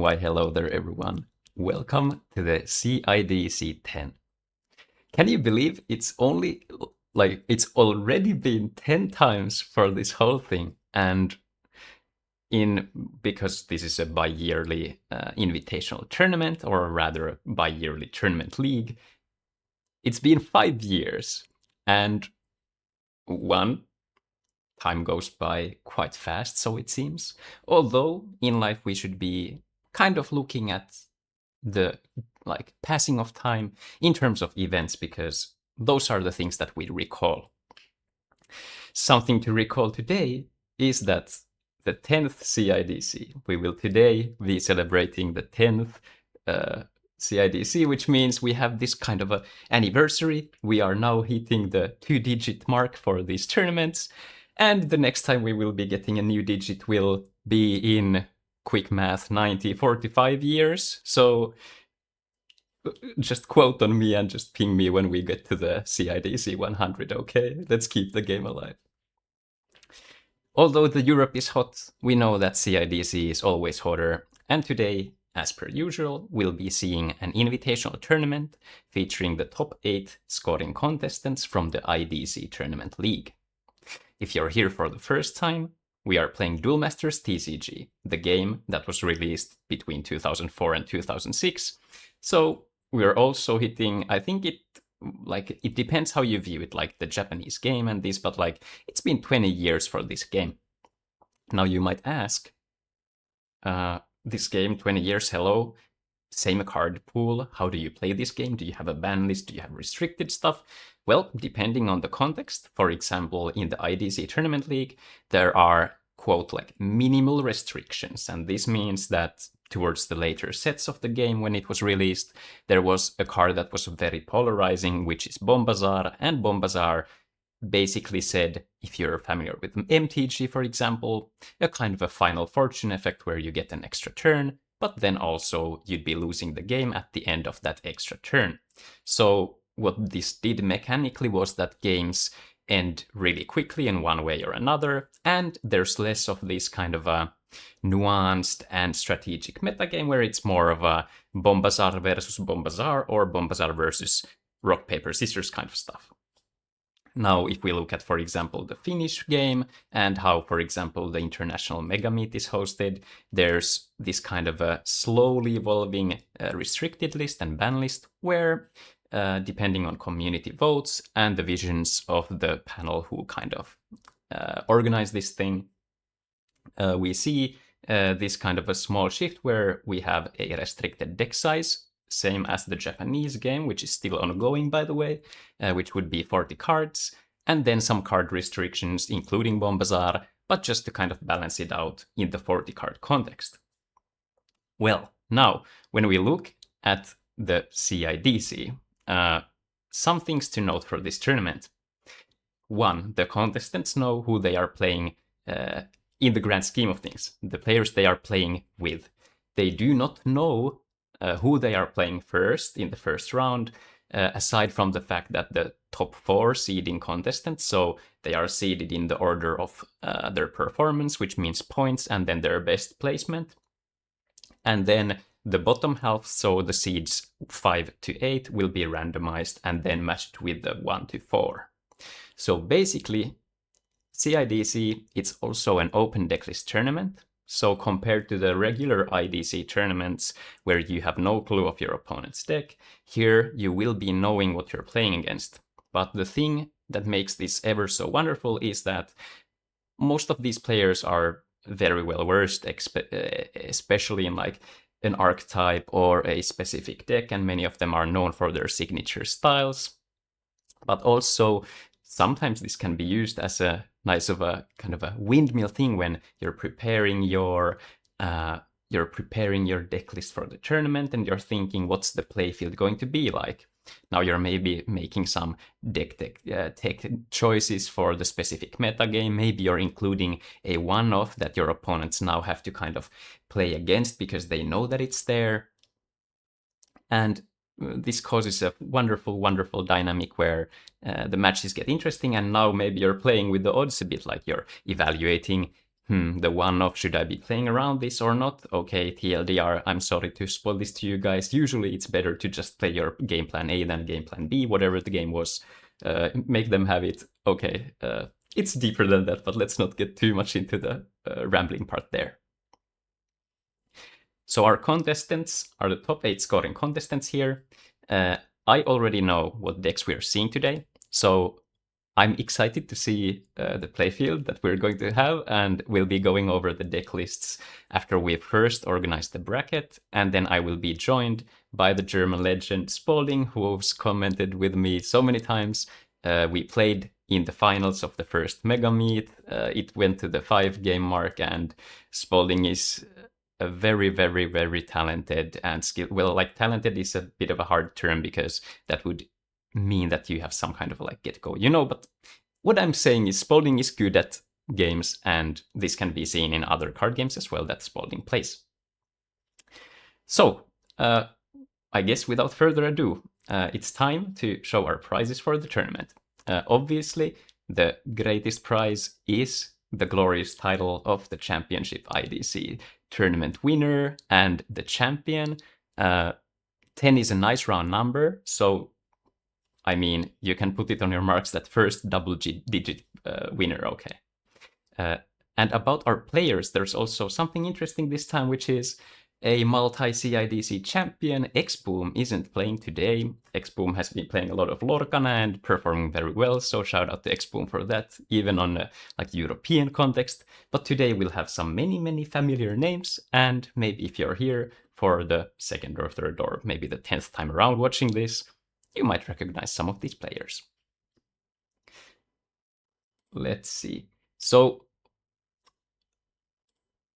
Why, hello there, everyone. Welcome to the CIDC 10. Can you believe it's already been 10 times for this whole thing? And because this is a bi-yearly invitational tournament, or rather a bi-yearly tournament league, it's been 5 years. And time goes by quite fast, so it seems. Although in life we should be kind of looking at the passing of time in terms of events, because those are the things that we recall. Something to recall today is that the 10th CIDC, we will today be celebrating the 10th CIDC, which means we have this kind of a anniversary. We are now hitting the 2-digit mark for these tournaments. And the next time we will be getting a new digit will be in, quick math, 45 years. So just quote on me and just ping me when we get to the CIDC 100, okay? Let's keep the game alive. Although the Europe is hot, we know that CIDC is always hotter. And today, as per usual, we'll be seeing an invitational tournament featuring the top 8 scoring contestants from the IDC Tournament League. If you're here for the first time, we are playing Duel Masters TCG, the game that was released between 2004 and 2006. So we're also hitting, I think it depends how you view it, like the Japanese game and this, but it's been 20 years for this game. Now you might ask, this game, 20 years, hello, same card pool, how do you play this game? Do you have a ban list? Do you have restricted stuff? Well, depending on the context, for example, in the IDC Tournament League, there are, quote, minimal restrictions. And this means that towards the later sets of the game, when it was released, there was a card that was very polarizing, which is Bombazar. And Bombazar basically said, if you're familiar with MTG, for example, a kind of a Final Fortune effect where you get an extra turn, but then also you'd be losing the game at the end of that extra turn. So what this did mechanically was that games end really quickly in one way or another, and there's less of this kind of a nuanced and strategic metagame where it's more of a Bombazar versus Bombazar or Bombazar versus rock, paper, scissors kind of stuff. Now, if we look at, for example, the Finnish game and how, for example, the International Mega Meet is hosted, there's this kind of a slowly evolving restricted list and ban list where, depending on community votes and the visions of the panel who kind of organize this thing, we see this kind of a small shift where we have a restricted deck size, same as the Japanese game, which is still ongoing, by the way, which would be 40 cards, and then some card restrictions, including Bombazar, but just to kind of balance it out in the 40-card context. Well, now, when we look at the CIDC, some things to note for this tournament. 1, the contestants know who they are playing in the grand scheme of things, the players they are playing with. They do not know who they are playing first in the first round, aside from the fact that the top 4 seeding contestants, so they are seeded in the order of their performance, which means points, and then their best placement. And then the bottom half, so the seeds 5 to 8, will be randomized and then matched with the 1 to 4. So basically, CIDC, it's also an open decklist tournament. So compared to the regular IDC tournaments where you have no clue of your opponent's deck, here you will be knowing what you're playing against. But the thing that makes this ever so wonderful is that most of these players are very well versed, especially in an archetype or a specific deck, and many of them are known for their signature styles. But also, sometimes this can be used as a nice of a kind of a windmill thing when you're preparing your deck list for the tournament and you're thinking, what's the playfield going to be like? Now you're maybe making some deck tech choices for the specific metagame. Maybe you're including a one-off that your opponents now have to kind of play against because they know that it's there. And this causes a wonderful, wonderful dynamic where the matches get interesting, and now maybe you're playing with the odds a bit, like you're evaluating the one-off, should I be playing around this or not? Okay, TLDR, I'm sorry to spoil this to you guys. Usually it's better to just play your game plan A than game plan B, whatever the game was. Make them have it. Okay, it's deeper than that, but let's not get too much into the rambling part there. So our contestants are the top 8 scoring contestants here. I already know what decks we're seeing today, so I'm excited to see the playfield that we're going to have, and we'll be going over the deck lists after we've first organized the bracket, and then I will be joined by the German legend Spaulding, who's commented with me so many times. We played in the finals of the first Mega Meet. It went to the 5-game mark, and Spaulding is a very, very, very talented and skilled. Well, like talented is a bit of a hard term because that would mean that you have some kind of like get-go, but what I'm saying is Spaulding is good at games, and this can be seen in other card games as well that Spaulding plays. So, I guess without further ado, it's time to show our prizes for the tournament. Obviously, the greatest prize is the glorious title of the Championship IDC tournament winner and the champion. 10 is a nice round number, so I mean, you can put it on your marks that first double-digit winner, okay. And about our players, there's also something interesting this time, which is a multi-CIDC champion. X-Boom isn't playing today. X-Boom has been playing a lot of Lorcana and performing very well, so shout out to X-Boom for that, even on a European context. But today we'll have some many familiar names, and maybe if you're here for the second or third or maybe the 10th time around watching this, you might recognize some of these players. Let's see. So,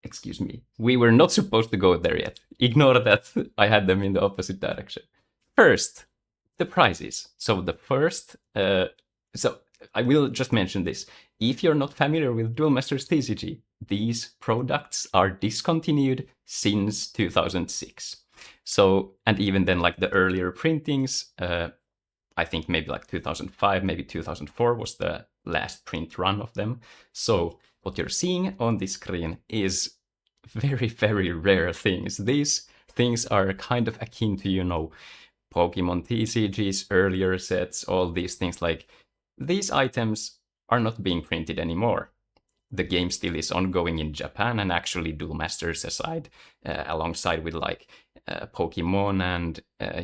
excuse me, we were not supposed to go there yet. Ignore that, I had them in the opposite direction. First, the prizes. So the first, so I will just mention this. If you're not familiar with Duel Masters TCG, these products are discontinued since 2006. So, and even then, like the earlier printings, I think maybe like 2005, maybe 2004 was the last print run of them. So what you're seeing on this screen is very, very rare things. These things are kind of akin to, Pokemon TCG's earlier sets, all these things. Like, these items are not being printed anymore. The game still is ongoing in Japan, and actually Duel Masters aside, alongside with like Pokemon and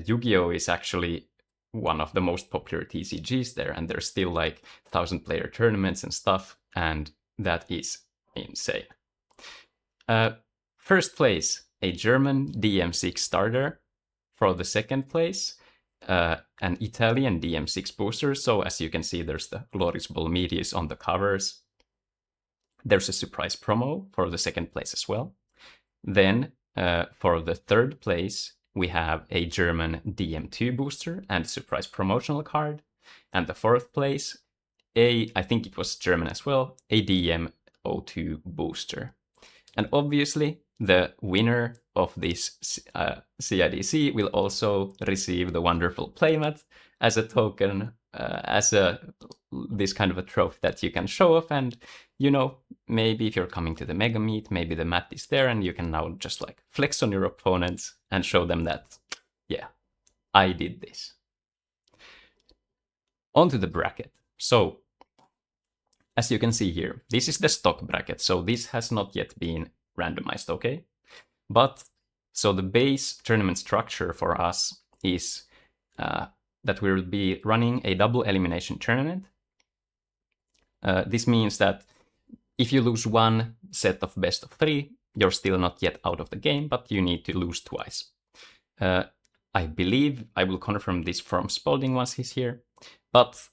Yu-Gi-Oh! Is actually one of the most popular TCGs there, and there's still like 1,000-player tournaments and stuff, and that is insane. First place, a German DM6 starter. For the second place, an Italian DM6 booster. So as you can see, there's the Glorious Bolmedius on the covers. There's a surprise promo for the second place as well. Then for the third place, we have a German DM2 booster and a surprise promotional card. And the fourth place, I think it was German as well, a DM02 booster. And obviously, the winner of this CIDC will also receive the wonderful playmat as a token, this kind of a trophy that you can show off. And, maybe if you're coming to the Mega Meet, maybe the mat is there and you can now just like flex on your opponents and show them that, yeah, I did this. Onto the bracket. So, as you can see here, this is the stock bracket, so this has not yet been randomized, okay? But, so the base tournament structure for us is that we'll be running a double elimination tournament. This means that if you lose one set of best of 3, you're still not yet out of the game, but you need to lose twice. I believe I will confirm this from Spaulding once he's here, but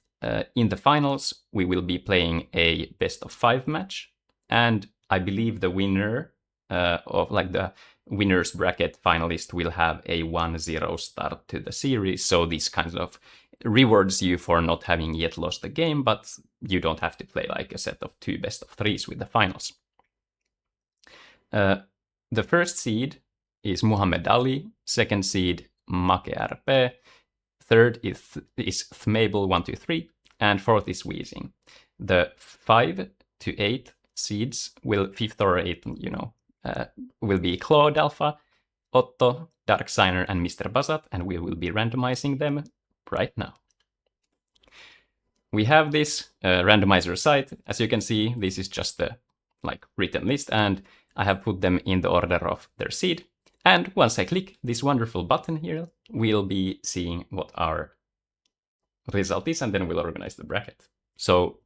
in the finals, we will be playing a best of 5 match, and I believe the winner of like the winner's bracket finalist will have a 1-0 start to the series. So this kind of rewards you for not having yet lost the game, but you don't have to play like a set of 2 best of 3s with the finals. The first seed is Muhammad Ali, second seed Make RP, third is Thmable 123, and fourth is Weezing. The 5 to 8 seeds will 5th or 8th, will be Claude Alpha, Otto, Dark Signer, and Mr. Bazat, and we will be randomizing them right now. We have this randomizer site. As you can see, this is just the written list, and I have put them in the order of their seed. And once I click this wonderful button here, we'll be seeing what our result is, and then we'll organize the bracket. So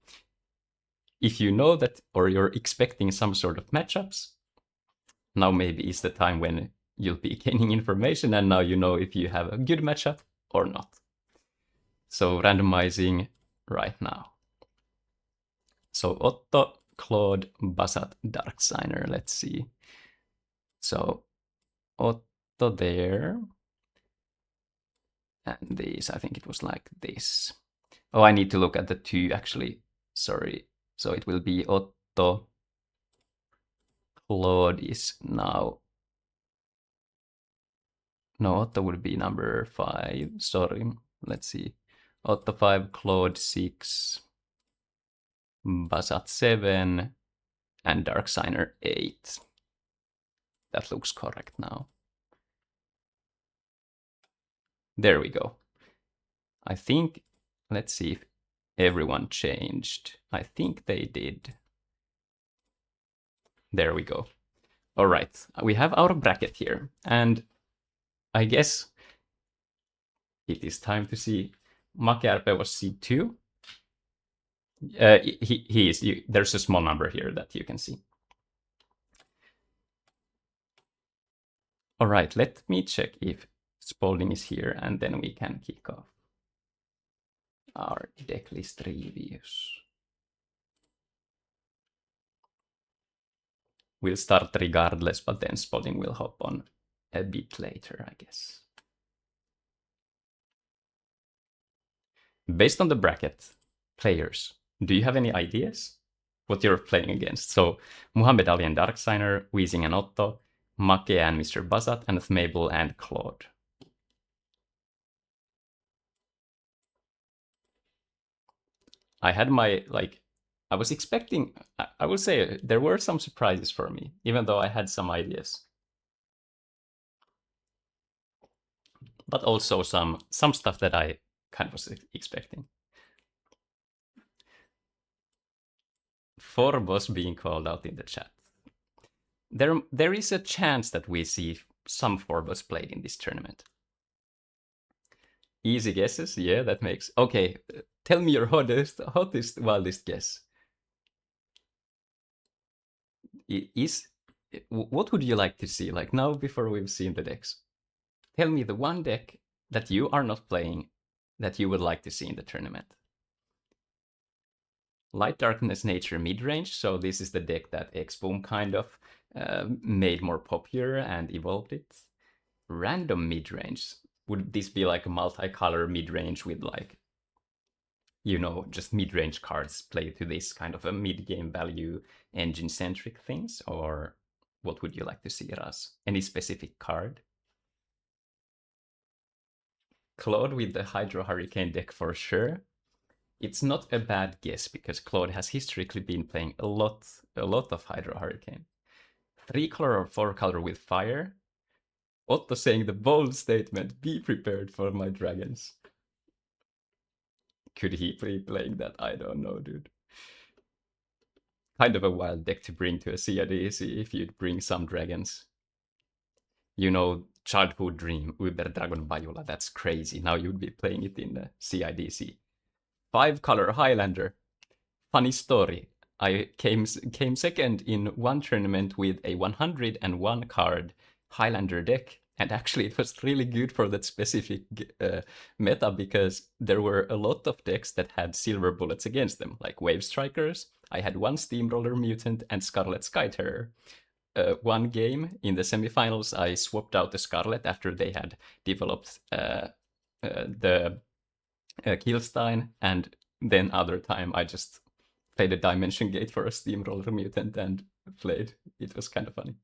if you know that, or you're expecting some sort of matchups, now maybe is the time when you'll be gaining information, and now you know if you have a good matchup or not. So randomizing right now. So Otto, Claude, Bazat, Dark Signer, let's see. So Otto there. And these, I think it was like this. Oh, I need to look at the 2 actually. Sorry. So it will be Otto. Claude is now. No, Otto would be number 5. Sorry. Let's see. Otto 5, Claude 6, Bazat 7, and Dark Signer 8. That looks correct now. There we go. I think, let's see if everyone changed. I think they did. There we go. All right, we have our bracket here, and I guess it is time to see. Makearpe was seed 2. He is. There's a small number here that you can see. All right, let me check if Spaulding is here, and then we can kick off our deck list reviews. We'll start regardless, but then Spaulding will hop on a bit later, I guess. Based on the bracket, players, do you have any ideas what you're playing against? So Muhammad Ali and Dark Signer, Weezing and Otto, Make and Mr. Bazat, and Mabel and Claude. I had my, I was expecting, I would say there were some surprises for me, even though I had some ideas. But also some stuff that I kind of was expecting. Forbos being called out in the chat. There is a chance that we see some Forbos played in this tournament. Easy guesses? Yeah, that makes... Okay, tell me your hottest, wildest guess. What would you like to see? Like now, before we've seen the decks. Tell me the one deck that you are not playing that you would like to see in the tournament. Light Darkness Nature midrange, so this is the deck that X-Boom kind of made more popular and evolved it. Random midrange, would this be like a multicolor midrange with just midrange cards played to this kind of a mid-game value engine-centric things? Or what would you like to see it as? Any specific card? Claude with the Hydro Hurricane deck for sure. It's not a bad guess because Claude has historically been playing a lot of Hydro Hurricane. 3-color or 4-color with fire. Otto saying the bold statement, be prepared for my dragons. Could he be playing that? I don't know, dude. Kind of a wild deck to bring to a CIDC if you'd bring some dragons. Childhood dream, Uber Dragon Bajula, that's crazy. Now you'd be playing it in the CIDC. 5-color Highlander. Funny story. I came second in one tournament with a 101 card Highlander deck, and actually it was really good for that specific meta because there were a lot of decks that had silver bullets against them, like Wave Strikers. I had one Steamroller Mutant and Scarlet Sky Terror. One game in the semifinals, I swapped out the Scarlet after they had developed the Killstein, and then other time I just played a Dimension Gate for a Steamroller Mutant and played. It was kind of funny.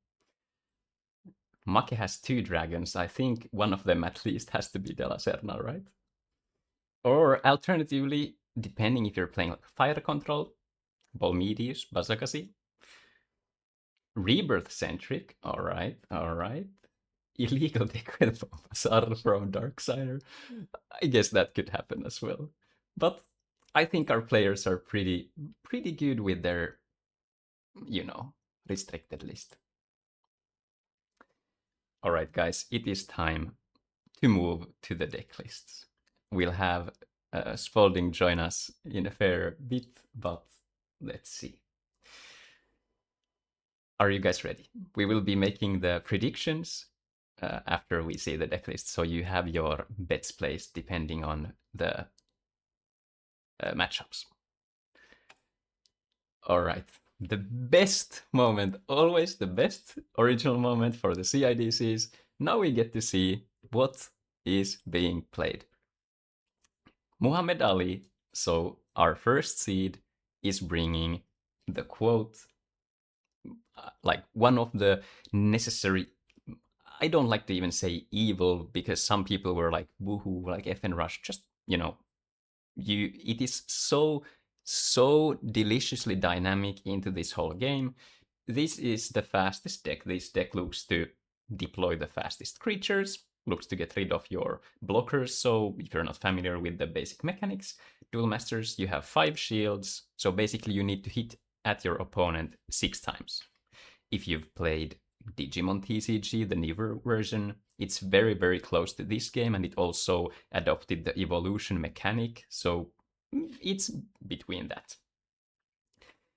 Make has 2 dragons. I think one of them at least has to be De La Serna, right? Or alternatively, depending if you're playing like Fire Control, Bolmedius, Bazakasi, Rebirth-centric, alright. Illegal deck with Basar from Darksider. I guess that could happen as well. But I think our players are pretty good with their, restricted list. Alright guys, it is time to move to the deck lists. We'll have Spaulding join us in a fair bit, but let's see. Are you guys ready? We will be making the predictions after we see the deck list, so you have your bets placed depending on the matchups. All right, the best moment, always the best original moment for the CIDCs. Now we get to see what is being played. Muhammad Ali, so our first seed, is bringing the quote, like one of the necessary, I don't like to even say evil, because some people were like, woohoo, like FN Rush, just, it is so deliciously dynamic into this whole game. This is the fastest deck. This deck looks to deploy the fastest creatures, looks to get rid of your blockers. So if you're not familiar with the basic mechanics, Duel Masters, you have 5 shields. So basically you need to hit at your opponent 6 times. If you've played Digimon TCG, the newer version, it's very, very close to this game, and it also adopted the evolution mechanic, so it's between that.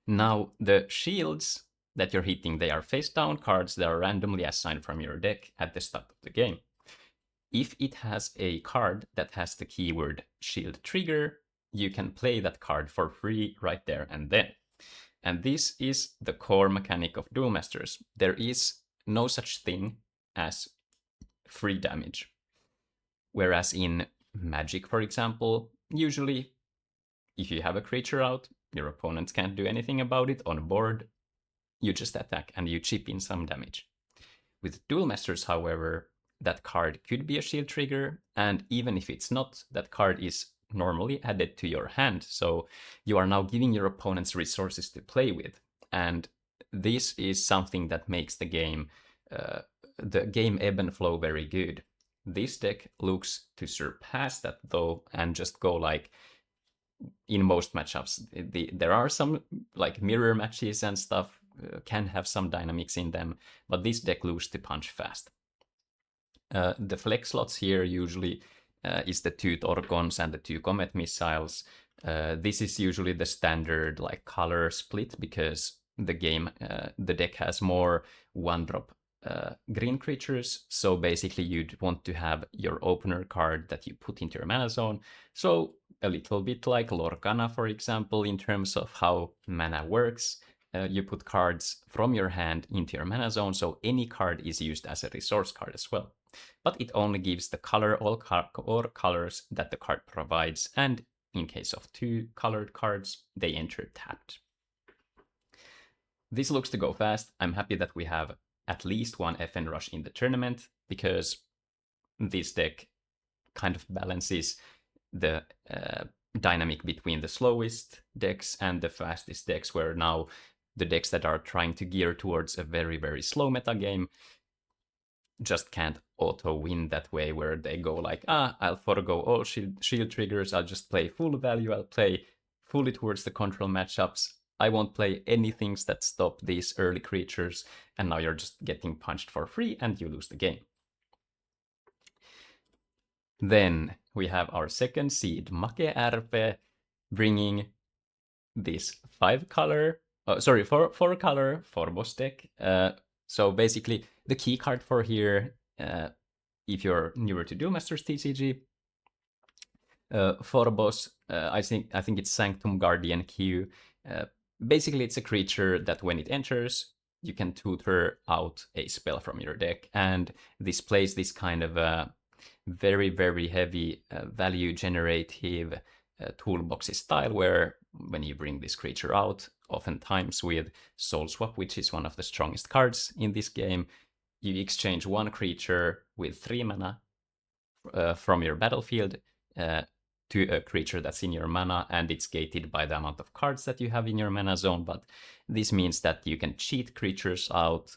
Now, the shields that you're hitting, they are face-down cards that are randomly assigned from your deck at the start of the game. If it has a card that has the keyword shield trigger, you can play that card for free right there and then. And this is the core mechanic of Duel Masters. There is no such thing as free damage. Whereas in Magic, for example, usually if you have a creature out, your opponents can't do anything about it on board, you just attack and you chip in some damage. With Duel Masters, however, that card could be a shield trigger, and even if it's not, that card is normally added to your hand, so you are now giving your opponents resources to play with. And this is something that makes the game ebb and flow very good. This deck looks to surpass that though, and just go like, in most matchups, there are some like mirror matches and stuff, can have some dynamics in them, but this deck looks to punch fast. The flex slots here usually is the 2 Torkons and the 2 Comet missiles. This is usually the standard like color split, because the deck has more 1-drop green creatures, so basically you'd want to have your opener card that you put into your mana zone. So a little bit like Lorcana, for example, in terms of how mana works. You put cards from your hand into your mana zone, so any card is used as a resource card as well. But it only gives the color or colors that the card provides, and in case of 2 colored cards, they enter tapped. This looks to go fast. I'm happy that we have at least one FN Rush in the tournament, because this deck kind of balances the dynamic between the slowest decks and the fastest decks, where now the decks that are trying to gear towards a very, very slow meta game just can't auto-win that way, where they go like, I'll forego all shield triggers, I'll just play full value, I'll play fully towards the control matchups, I won't play any things that stop these early creatures, and now you're just getting punched for free and you lose the game. Then we have our second seed, Make RP, bringing this 4-color Forbos deck. So basically, the key card for here, if you're newer to Duel Masters TCG, Forbos, I think it's Sanctum Guardian Q. Basically, it's a creature that when it enters, you can tutor out a spell from your deck, and this plays this kind of very, very heavy value generative toolboxy style, where when you bring this creature out, oftentimes with Soul Swap, which is one of the strongest cards in this game, you exchange 1 creature with 3 mana from your battlefield to a creature that's in your mana, and it's gated by the amount of cards that you have in your mana zone, but this means that you can cheat creatures out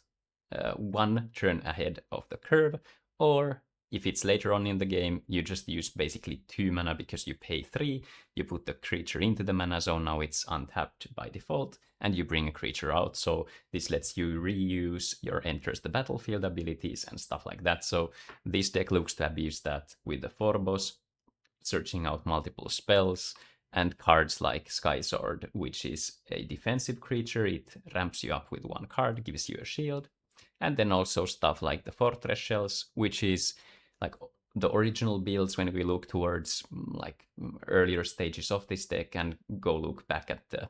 one turn ahead of the curve, or if it's later on in the game, you just use basically 2 mana because you pay 3, you put the creature into the mana zone, now it's untapped by default, and you bring a creature out. So this lets you reuse your enters the battlefield abilities and stuff like that. So this deck looks to abuse that with the Forbos, searching out multiple spells, and cards like Sky Sword, which is a defensive creature. It ramps you up with 1 card, gives you a shield. And then also stuff like the Fortress Shells, which is like the original builds when we look towards like earlier stages of this deck and go look back at the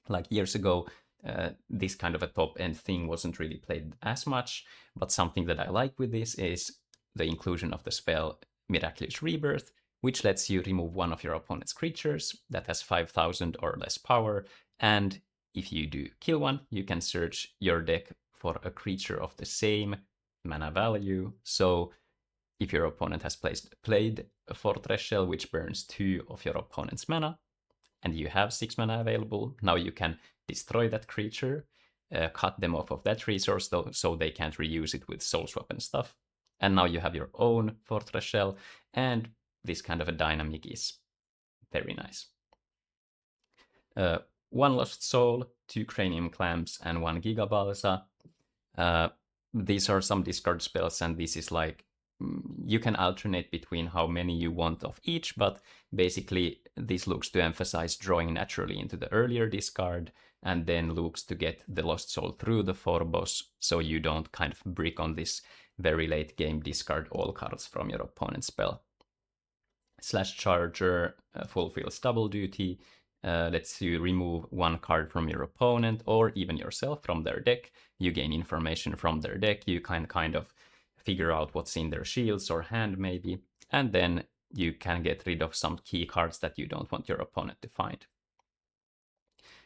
like years ago. This kind of a top-end thing wasn't really played as much, but something that I like with this is the inclusion of the spell Miraculous Rebirth, which lets you remove one of your opponent's creatures that has 5,000 or less power, and if you do kill one, you can search your deck for a creature of the same mana value. So if your opponent has played a Fortress Shell which burns 2 of your opponent's mana, and you have 6 mana available, now you can destroy that creature, cut them off of that resource so they can't reuse it with Soul Swap and stuff. And now you have your own Fortress Shell, and this kind of a dynamic is very nice. 1 Lost Soul, 2 Cranium Clamps, and 1 Gigabalsa. These are some discard spells, and this is like you can alternate between how many you want of each, but basically this looks to emphasize drawing naturally into the earlier discard, and then looks to get the Lost Soul through the Forbos, so you don't kind of brick on this very late game discard all cards from your opponent's spell. Slash Charger fulfills double duty, lets you remove 1 card from your opponent or even yourself from their deck. You gain information from their deck, you can kind of figure out what's in their shields or hand maybe, and then you can get rid of some key cards that you don't want your opponent to find.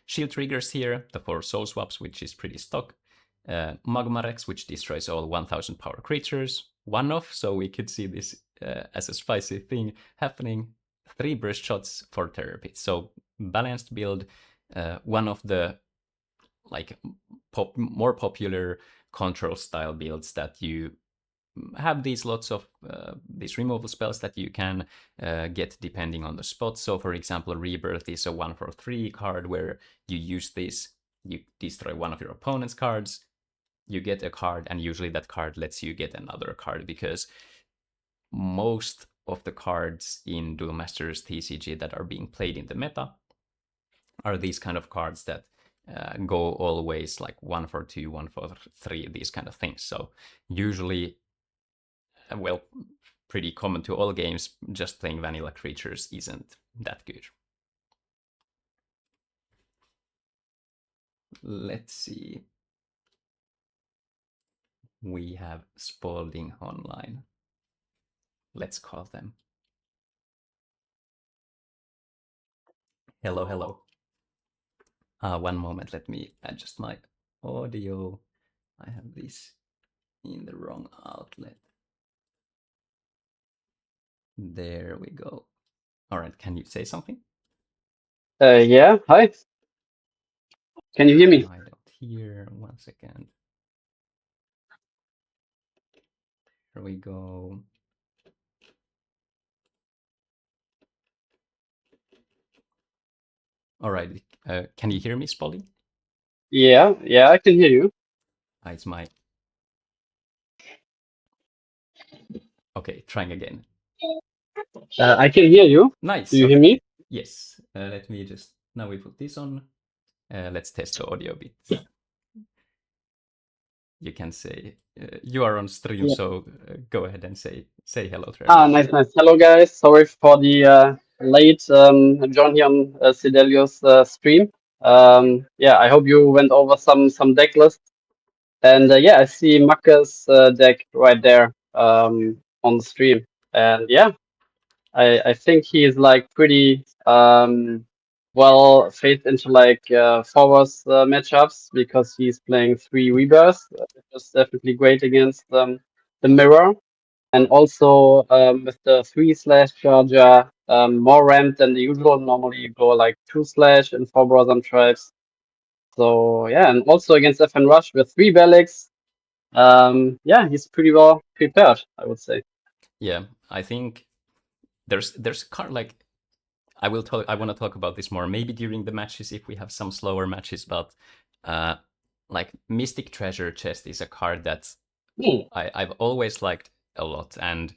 Shield triggers here, the 4 Soul Swaps, which is pretty stock. Magma Rex, which destroys all 1000 power creatures. 1-off, so we could see this as a spicy thing happening. 3 Burst Shots for Terror Pit. So balanced build, one of the like more popular control style builds that you have these lots of these removal spells that you can get depending on the spot. So for example, Rebirth is a 1 for 3 card where you use this, you destroy one of your opponent's cards, you get a card, and usually that card lets you get another card, because most of the cards in Duel Masters TCG that are being played in the meta are these kind of cards that go always like 1 for 2, 1 for 3, these kind of things. So usually, well, pretty common to all games, just playing vanilla creatures isn't that good. Let's see. We have Spaulding online. Let's call them. Hello, hello. 1 moment, let me adjust my audio. I have this in the wrong outlet. There we go. All right, can you say something? Yeah, hi. Can you hear me? I don't hear. 1 second. Here we go. All right, can you hear me, Spaulding? Yeah, I can hear you. It's my... Okay, trying again. I can hear you. Nice. Do you hear me? Yes. Let me just... Now we put this on. Let's test the audio bit. You can say... you are on stream, Yeah. so go ahead and say hello to Ah, everyone. nice. Hello, guys. Sorry for the late join here on Sydelio's stream. Yeah, I hope you went over some deck lists. And yeah, I see Makka's deck right there on the stream. And yeah, I think he is like pretty well faced into like forwards matchups, because he's playing 3 Rebirths, which is definitely great against the mirror. And also with the 3/Charger, more ramp than the usual. Normally you go like 2/ and 4 Brosam tribes. So yeah, and also against FN Rush with 3 Belics. Yeah, he's pretty well prepared, I would say. Yeah, I think there's a card like I want to talk about this more maybe during the matches if we have some slower matches, but like Mystic Treasure Chest is a card that I've always liked a lot, and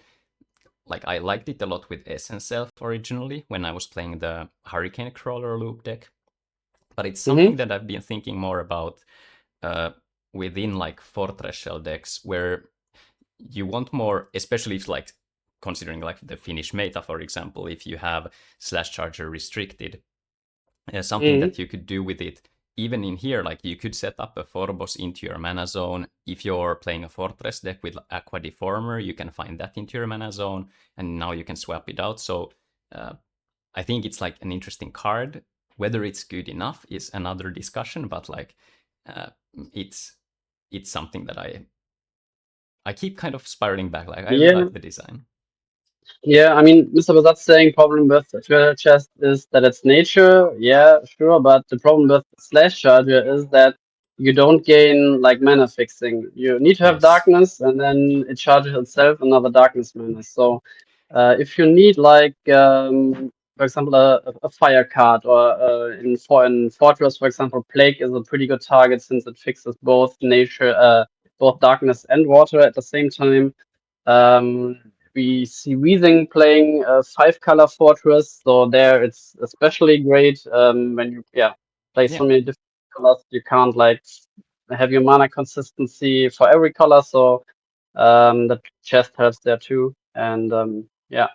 like I liked it a lot with Essence Self originally when I was playing the Hurricane Crawler loop deck. But it's something that I've been thinking more about within like Fortress Shell decks, where you want more, especially if like considering like the Finnish meta, for example, if you have Slash Charger restricted, something that you could do with it. Even in here, like you could set up a Forbos into your mana zone. If you're playing a Fortress deck with Aqua Deformer, you can find that into your mana zone, and now you can swap it out. So I think it's like an interesting card. Whether it's good enough is another discussion, but like it's something that I keep kind of spiraling back. Like I really like the design. Yeah, I mean, Mr. Bazat's saying problem with the treasure chest is that it's nature. Yeah, sure, but the problem with Slash Charger is that you don't gain like mana fixing. You need to have darkness, and then it charges itself another darkness mana. So, if you need like, for example, a fire card, or in Fortress, for example, Plague is a pretty good target since it fixes both nature, both darkness and water at the same time. We see Weezing playing a 5-color Fortress, so there it's especially great when you play so many different colors. You can't like have your mana consistency for every color, so the chest helps there too. And yeah,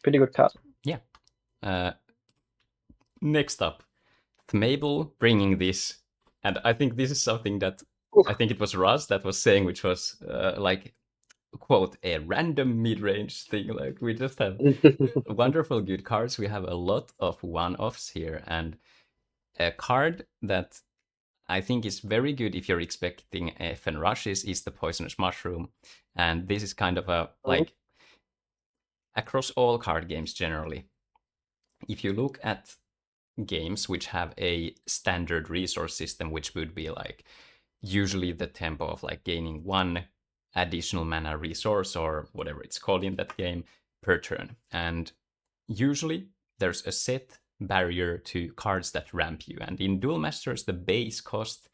pretty good card. Yeah. Next up, Thmable bringing this, and I think this is something that I think it was Russ that was saying, which was like, quote, a random mid-range thing. Like we just have wonderful good cards. We have a lot of one-offs here, and a card that I think is very good if you're expecting FN rushes is the Poisonous Mushroom. And this is kind of a like across all card games generally. If you look at games which have a standard resource system, which would be like usually the tempo of like gaining 1 additional mana resource or whatever it's called in that game per turn. And usually there's a set barrier to cards that ramp you. And in Duel Masters, the base cost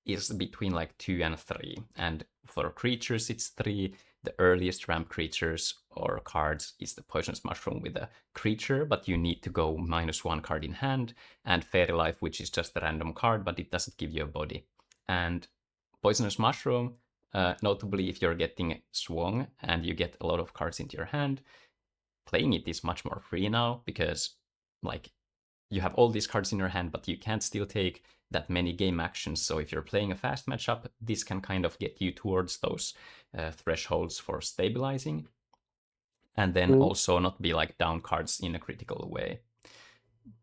is between like 2 and 3. And for creatures, it's 3. The earliest ramp creatures or cards is the Poisonous Mushroom with a creature, but you need to go -1 card in hand, and Fairy Life, which is just a random card, but it doesn't give you a body. And Poisonous Mushroom, notably if you're getting swung and you get a lot of cards into your hand, playing it is much more free now, because like you have all these cards in your hand, but you can't still take that many game actions. So if you're playing a fast matchup, this can kind of get you towards those thresholds for stabilizing, and then also not be like down cards in a critical way.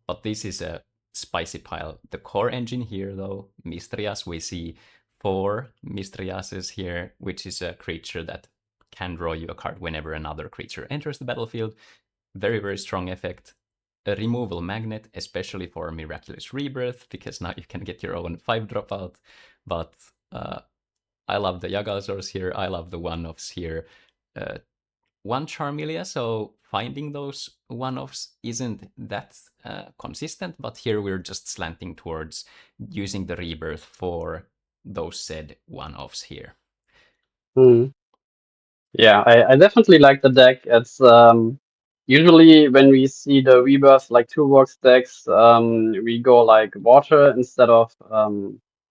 But this is a spicy pile. The core engine here, though, Mistrias, we see 4 Mistriases here, which is a creature that can draw you a card whenever another creature enters the battlefield. Very, very strong effect. A removal magnet, especially for Miraculous Rebirth, because now you can get your own 5-drop out. But I love the Yggdrasils here. I love the one-offs here. 1 Charmeleon, so finding those one-offs isn't that consistent, but here we're just slanting towards using the Rebirth for those said one-offs here. Yeah, I definitely like the deck. It's usually when we see the Rebirth like toolbox decks, we go like water instead of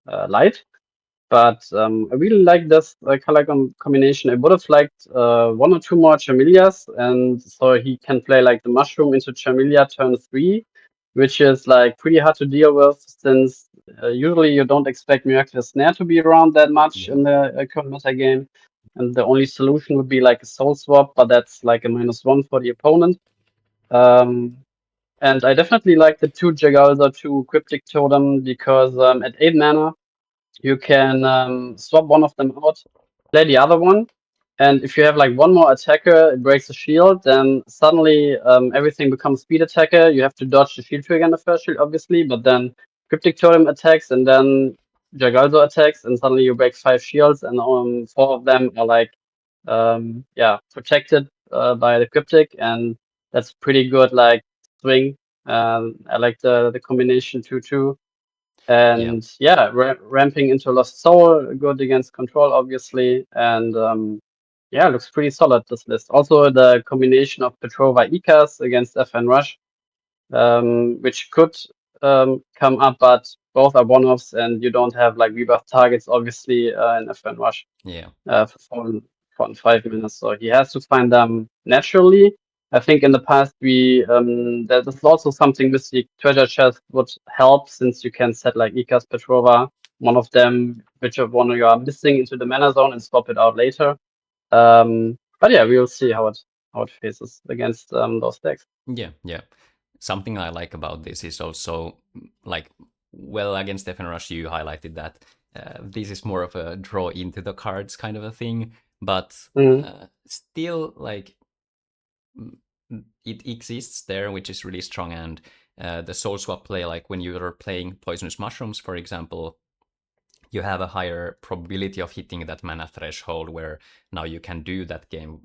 light. But I really like this color combination. I would have liked 1 or 2 more Charmeleons, and so he can play like the mushroom into Charmelia turn 3, which is like pretty hard to deal with, since usually you don't expect Miraculous Snare to be around that much in the current meta game. And the only solution would be like a soul swap, but that's like a -1 for the opponent. And I definitely like the 2 Jaggalza, 2 Cryptic Totem, because at 8 mana, you can swap one of them out, play the other one, And if you have like one more attacker, it breaks the shield, then suddenly everything becomes speed attacker. You have to dodge the shield trigger and the first shield, obviously, but then Cryptic Totem attacks, and then Jagalzo attacks, and suddenly you break 5 shields, and 4 of them are like protected by the Cryptic, and that's pretty good like swing. I like the combination 2-2. And ramping into Lost Soul, good against control, obviously. And looks pretty solid, this list. Also, the combination of Petrova Ikas against FN Rush, which could come up, but both are one-offs, and you don't have like rebuff targets, obviously, in FN Rush for 4 and 5 minutes. So he has to find them naturally. I think in the past there's also something with the treasure chest would help, since you can set like Ikas, Petrova, one of them, whichever one you are missing, into the mana zone and swap it out later. But yeah, we'll see how it faces against those decks. Yeah. Something I like about this is also like, well, against Stefan Rush, you highlighted that this is more of a draw into the cards kind of a thing, but still like it exists there, which is really strong. And the soul swap play, like when you're playing Poisonous Mushrooms, for example, you have a higher probability of hitting that mana threshold, where now you can do that game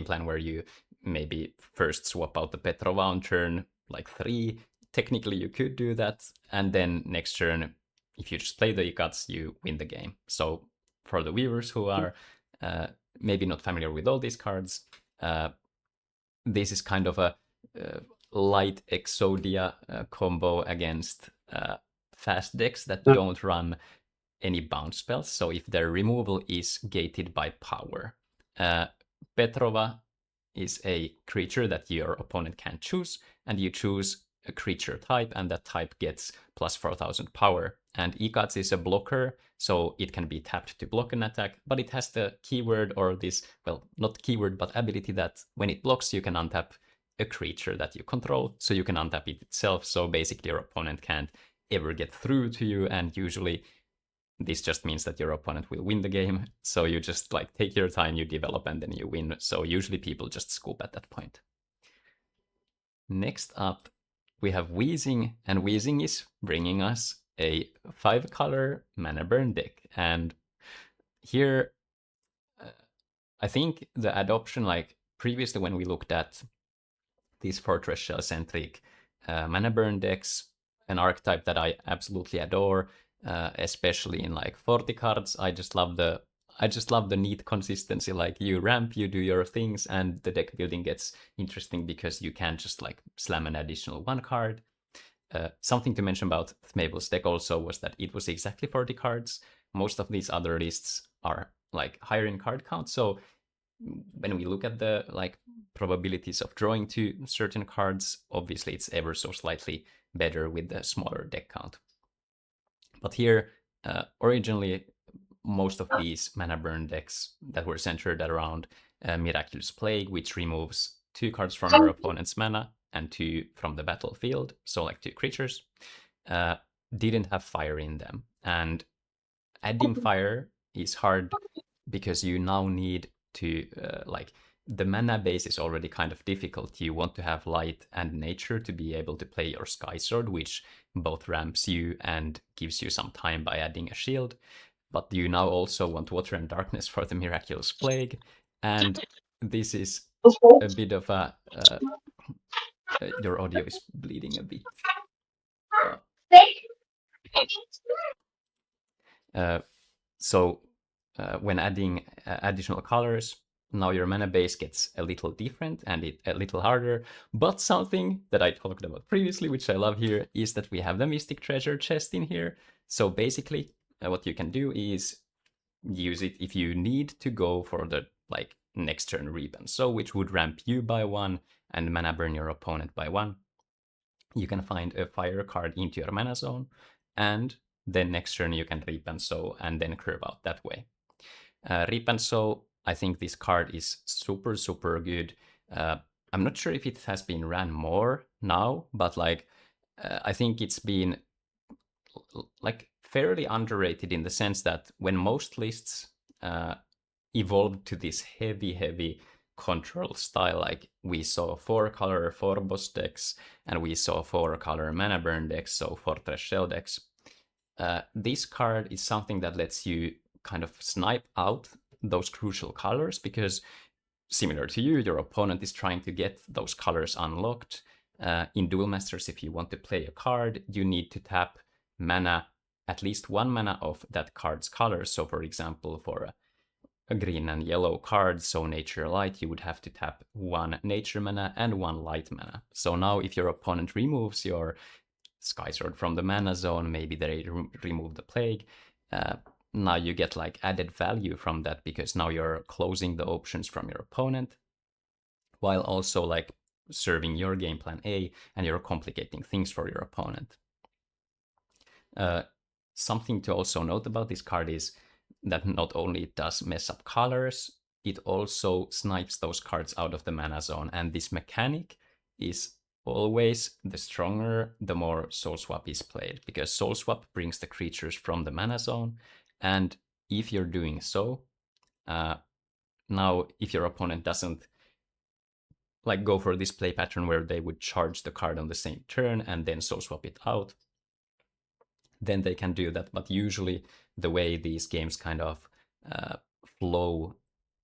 plan where you maybe first swap out the Petrova on turn like 3. Technically you could do that, and then next turn, if you just play the Ikats, you win the game. So for the viewers who are maybe not familiar with all these cards, this is kind of a light Exodia combo against fast decks that don't run any bounce spells. So if their removal is gated by power, Petrova is a creature that your opponent can choose, and you choose a creature type, and that type gets plus 4000 power. And Ikats is a blocker, so it can be tapped to block an attack, but it has the keyword, or this, well, not keyword, but ability, that when it blocks, you can untap a creature that you control, so you can untap it itself. So basically your opponent can't ever get through to you, and usually this just means that your opponent will win the game. So you just like take your time, you develop, and then you win. So usually people just scoop at that point. Next up, we have Wheezing, and Wheezing is bringing us a 5-color mana burn deck. And here, I think the adoption, like previously when we looked at these Fortress Shell-centric mana burn decks, an archetype that I absolutely adore, especially in like 40 cards. I just love the neat consistency. Like you ramp, you do your things, and the deck building gets interesting because you can't just like slam an additional 1 card. Something to mention about Mabel's deck also was that it was exactly 40 cards. Most of these other lists are like higher in card count. So when we look at the like probabilities of drawing to certain cards, obviously it's ever so slightly better with the smaller deck count. But here, originally, most of these mana burn decks that were centered around Miraculous Plague, which removes 2 cards from your opponent's mana and 2 from the battlefield, so like 2 creatures, didn't have fire in them. And adding fire is hard because you now need to, the mana base is already kind of difficult. You want to have light and nature to be able to play your Sky Sword, which both ramps you and gives you some time by adding a shield. But you now also want Water and Darkness for the Miraculous Plague. And this is a bit of a... your audio is bleeding a bit. So when adding additional colors, now your mana base gets a little different and a little harder. But something that I talked about previously, which I love here, is that we have the Mystic Treasure chest in here. So basically, what you can do is use it if you need to go for the like next turn Reap and Sow, which would ramp you by 1 and mana burn your opponent by 1. You can find a fire card into your mana zone, and then next turn you can Reap and Sow and then curve out that way. Reap and Sow, I think this card is super, super good. I'm not sure if it has been ran more now, but like I think it's been like fairly underrated in the sense that when most lists evolved to this heavy control style. Like we saw 4-color 4-boss decks, and we saw 4-color mana burn decks, so Fortress Shell decks. This card is something that lets you kind of snipe out those crucial colors, because similar to you, your opponent is trying to get those colors unlocked. In Duel Masters, if you want to play a card, you need to tap mana, at least 1 mana of that card's colors. So for example, for a green and yellow card, so Nature Light, you would have to tap 1 nature mana and 1 light mana. So now if your opponent removes your Sky Sword from the mana zone, maybe they remove the Plague, now you get like added value from that, because now you're closing the options from your opponent, while also like serving your game plan A, and you're complicating things for your opponent. Something to also note about this card is that not only it does mess up colors, it also snipes those cards out of the mana zone, and this mechanic is always the stronger the more Soul Swap is played, because Soul Swap brings the creatures from the mana zone, and if you're doing so, now if your opponent doesn't like go for this play pattern where they would charge the card on the same turn and then Soul Swap it out, then they can do that. But usually the way these games kind of flow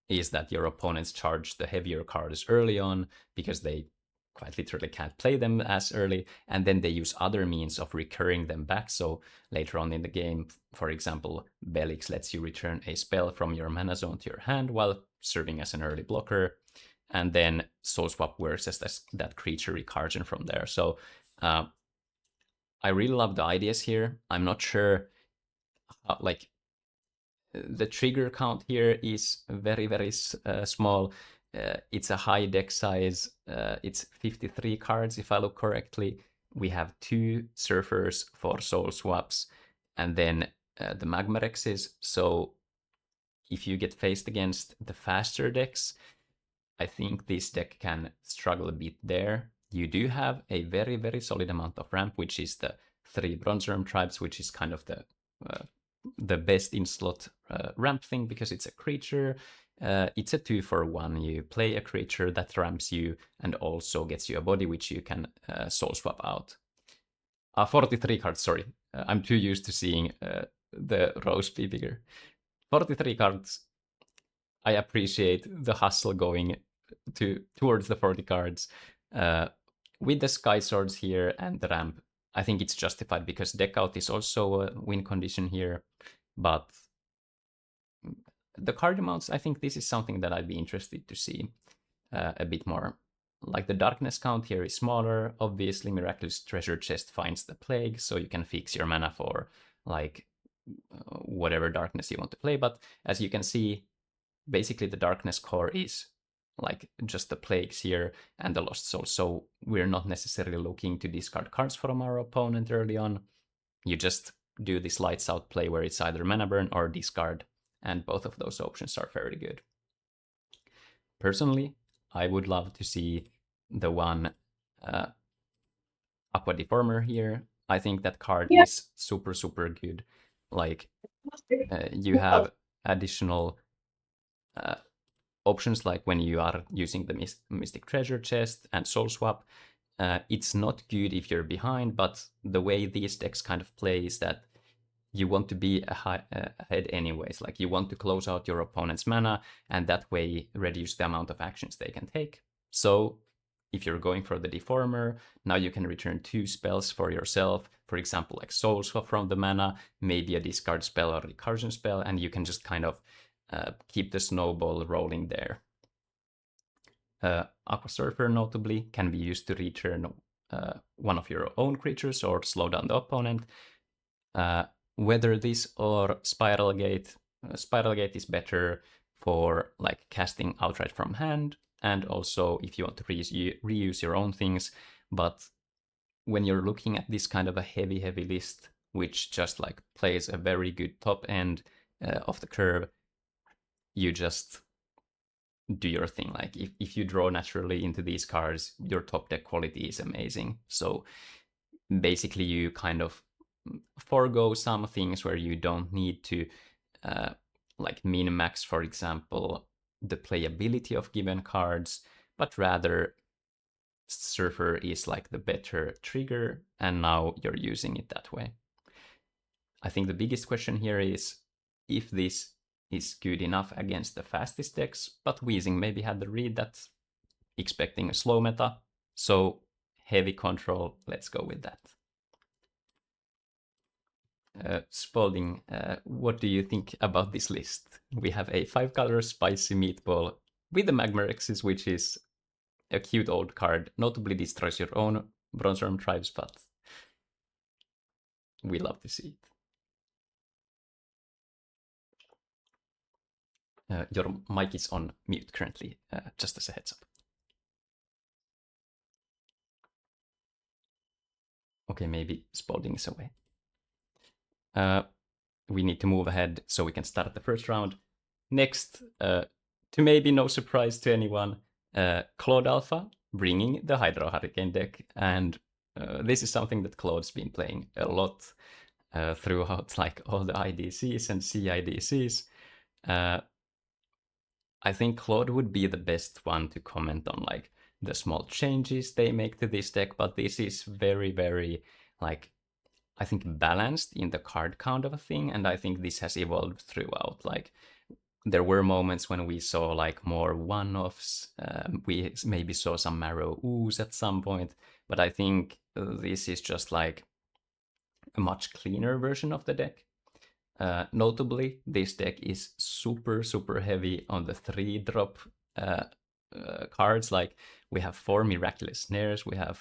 is that your opponents charge the heavier cards early on, because they quite literally can't play them as early, and then they use other means of recurring them back. So later on in the game, for example, Belix lets you return a spell from your mana zone to your hand while serving as an early blocker, and then Soul Swap works as that creature recursion from there. So I really love the ideas here. I'm not sure how, like, the trigger count here is very small. It's a high deck size. It's 53 cards, if I look correctly. We have 2 surfers for Soul Swaps, and then the Magma Rexes. So if you get faced against the faster decks, I think this deck can struggle a bit there. You do have a very solid amount of ramp, which is the 3 Bronze Realm Tribes, which is kind of the best in slot ramp thing, because it's a creature. It's a 2-for-1. You play a creature that ramps you and also gets you a body, which you can Soul Swap out. 43 cards, sorry. I'm too used to seeing the rows be bigger. 43 cards. I appreciate the hustle going towards the 40 cards. With the Sky Swords here and the ramp, I think it's justified, because deck out is also a win condition here. But the card amounts, I think this is something that I'd be interested to see a bit more. Like the darkness count here is smaller. Obviously, Miraculous Treasure Chest finds the Plague, so you can fix your mana for like whatever darkness you want to play. But as you can see, basically the darkness core is like just the Plagues here and the Lost Souls. So we're not necessarily looking to discard cards from our opponent early on. You just do this lights out play where it's either mana burn or discard, and both of those options are very good. Personally, I would love to see the one Aqua Deformer here. I think that card is super good. Like you have additional options, like when you are using the Mystic Treasure Chest and Soul Swap. It's not good if you're behind, but the way these decks kind of play is that you want to be ahead anyways. Like you want to close out your opponent's mana, and that way reduce the amount of actions they can take. So if you're going for the Deformer, now you can return 2 spells for yourself. For example, like Soul Swap from the mana, maybe a discard spell or recursion spell, and you can just kind of keep the snowball rolling there. Aqua Surfer, notably, can be used to return one of your own creatures or slow down the opponent. Whether this or Spiral Gate, Spiral Gate is better for like casting outright from hand, and also if you want to reuse your own things. But when you're looking at this kind of a heavy list, which just like plays a very good top end of the curve, you just do your thing. Like if you draw naturally into these cards, your top deck quality is amazing. So basically you kind of forego some things where you don't need to like min-max, for example, the playability of given cards, but rather Surfer is like the better trigger, and now you're using it that way. I think the biggest question here is if this is good enough against the fastest decks, but Weezing maybe had the read that expecting a slow meta, so heavy control, let's go with that. Spaulding, what do you think about this list? We have a 5-color spicy meatball with the Magmarexes, which is a cute old card, notably destroys your own Bronze Realm tribes, but we love to see it. Your mic is on mute currently, just as a heads up. Okay, maybe Spaulding is away. We need to move ahead so we can start the first round. Next, to maybe no surprise to anyone, Claude Alpha bringing the Hydro Hurricane deck, and this is something that Claude's been playing a lot throughout like all the IDCs and CIDCs. I think Claude would be the best one to comment on like the small changes they make to this deck, but this is very, very like I think balanced in the card count of a thing, and I think this has evolved throughout. Like there were moments when we saw like more one-offs. We maybe saw some Marrow Ooze at some point, but I think this is just like a much cleaner version of the deck. Notably, this deck is super, super heavy on the 3-drop cards. Like we have 4 Miraculous Snares, we have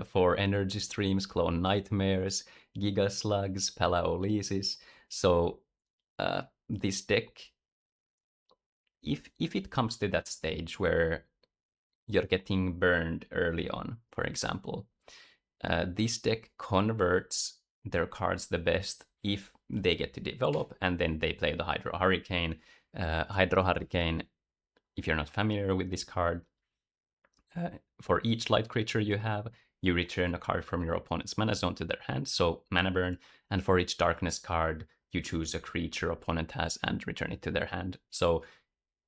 4 Energy Streams, Clone Nightmares, Giga Slugs, Palaolesis. So this deck, if it comes to that stage where you're getting burned early on, for example, this deck converts their cards the best if they get to develop and then they play the Hydro Hurricane. Hydro Hurricane, if you're not familiar with this card, for each light creature you have, you return a card from your opponent's mana zone to their hand, so mana burn, and for each darkness card, you choose a creature opponent has and return it to their hand. So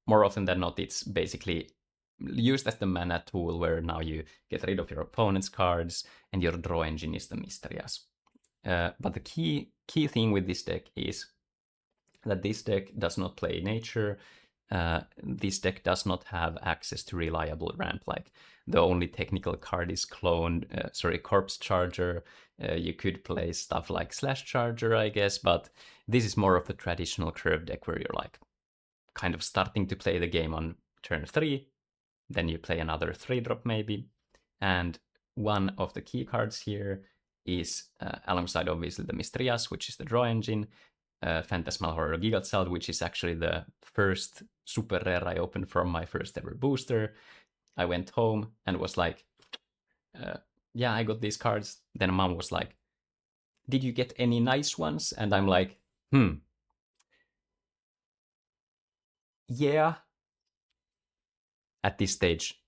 more often than not, it's basically used as the mana tool where now you get rid of your opponent's cards and your draw engine is the Mysterias. But the key thing with this deck is that this deck does not play nature. This deck does not have access to reliable ramp. Like the only technical card is Corpse Charger. You could play stuff like Slash Charger, I guess, but this is more of the traditional curve deck where you're like kind of starting to play the game on turn 3, then you play another 3-drop maybe, and one of the key cards here is alongside obviously the Mysterias, which is the draw engine, Phantasmal Horror Gigatsald, which is actually the first super rare I opened from my first ever booster. I went home and was like, yeah, I got these cards. Then mom was like, did you get any nice ones? And I'm like, yeah. At this stage,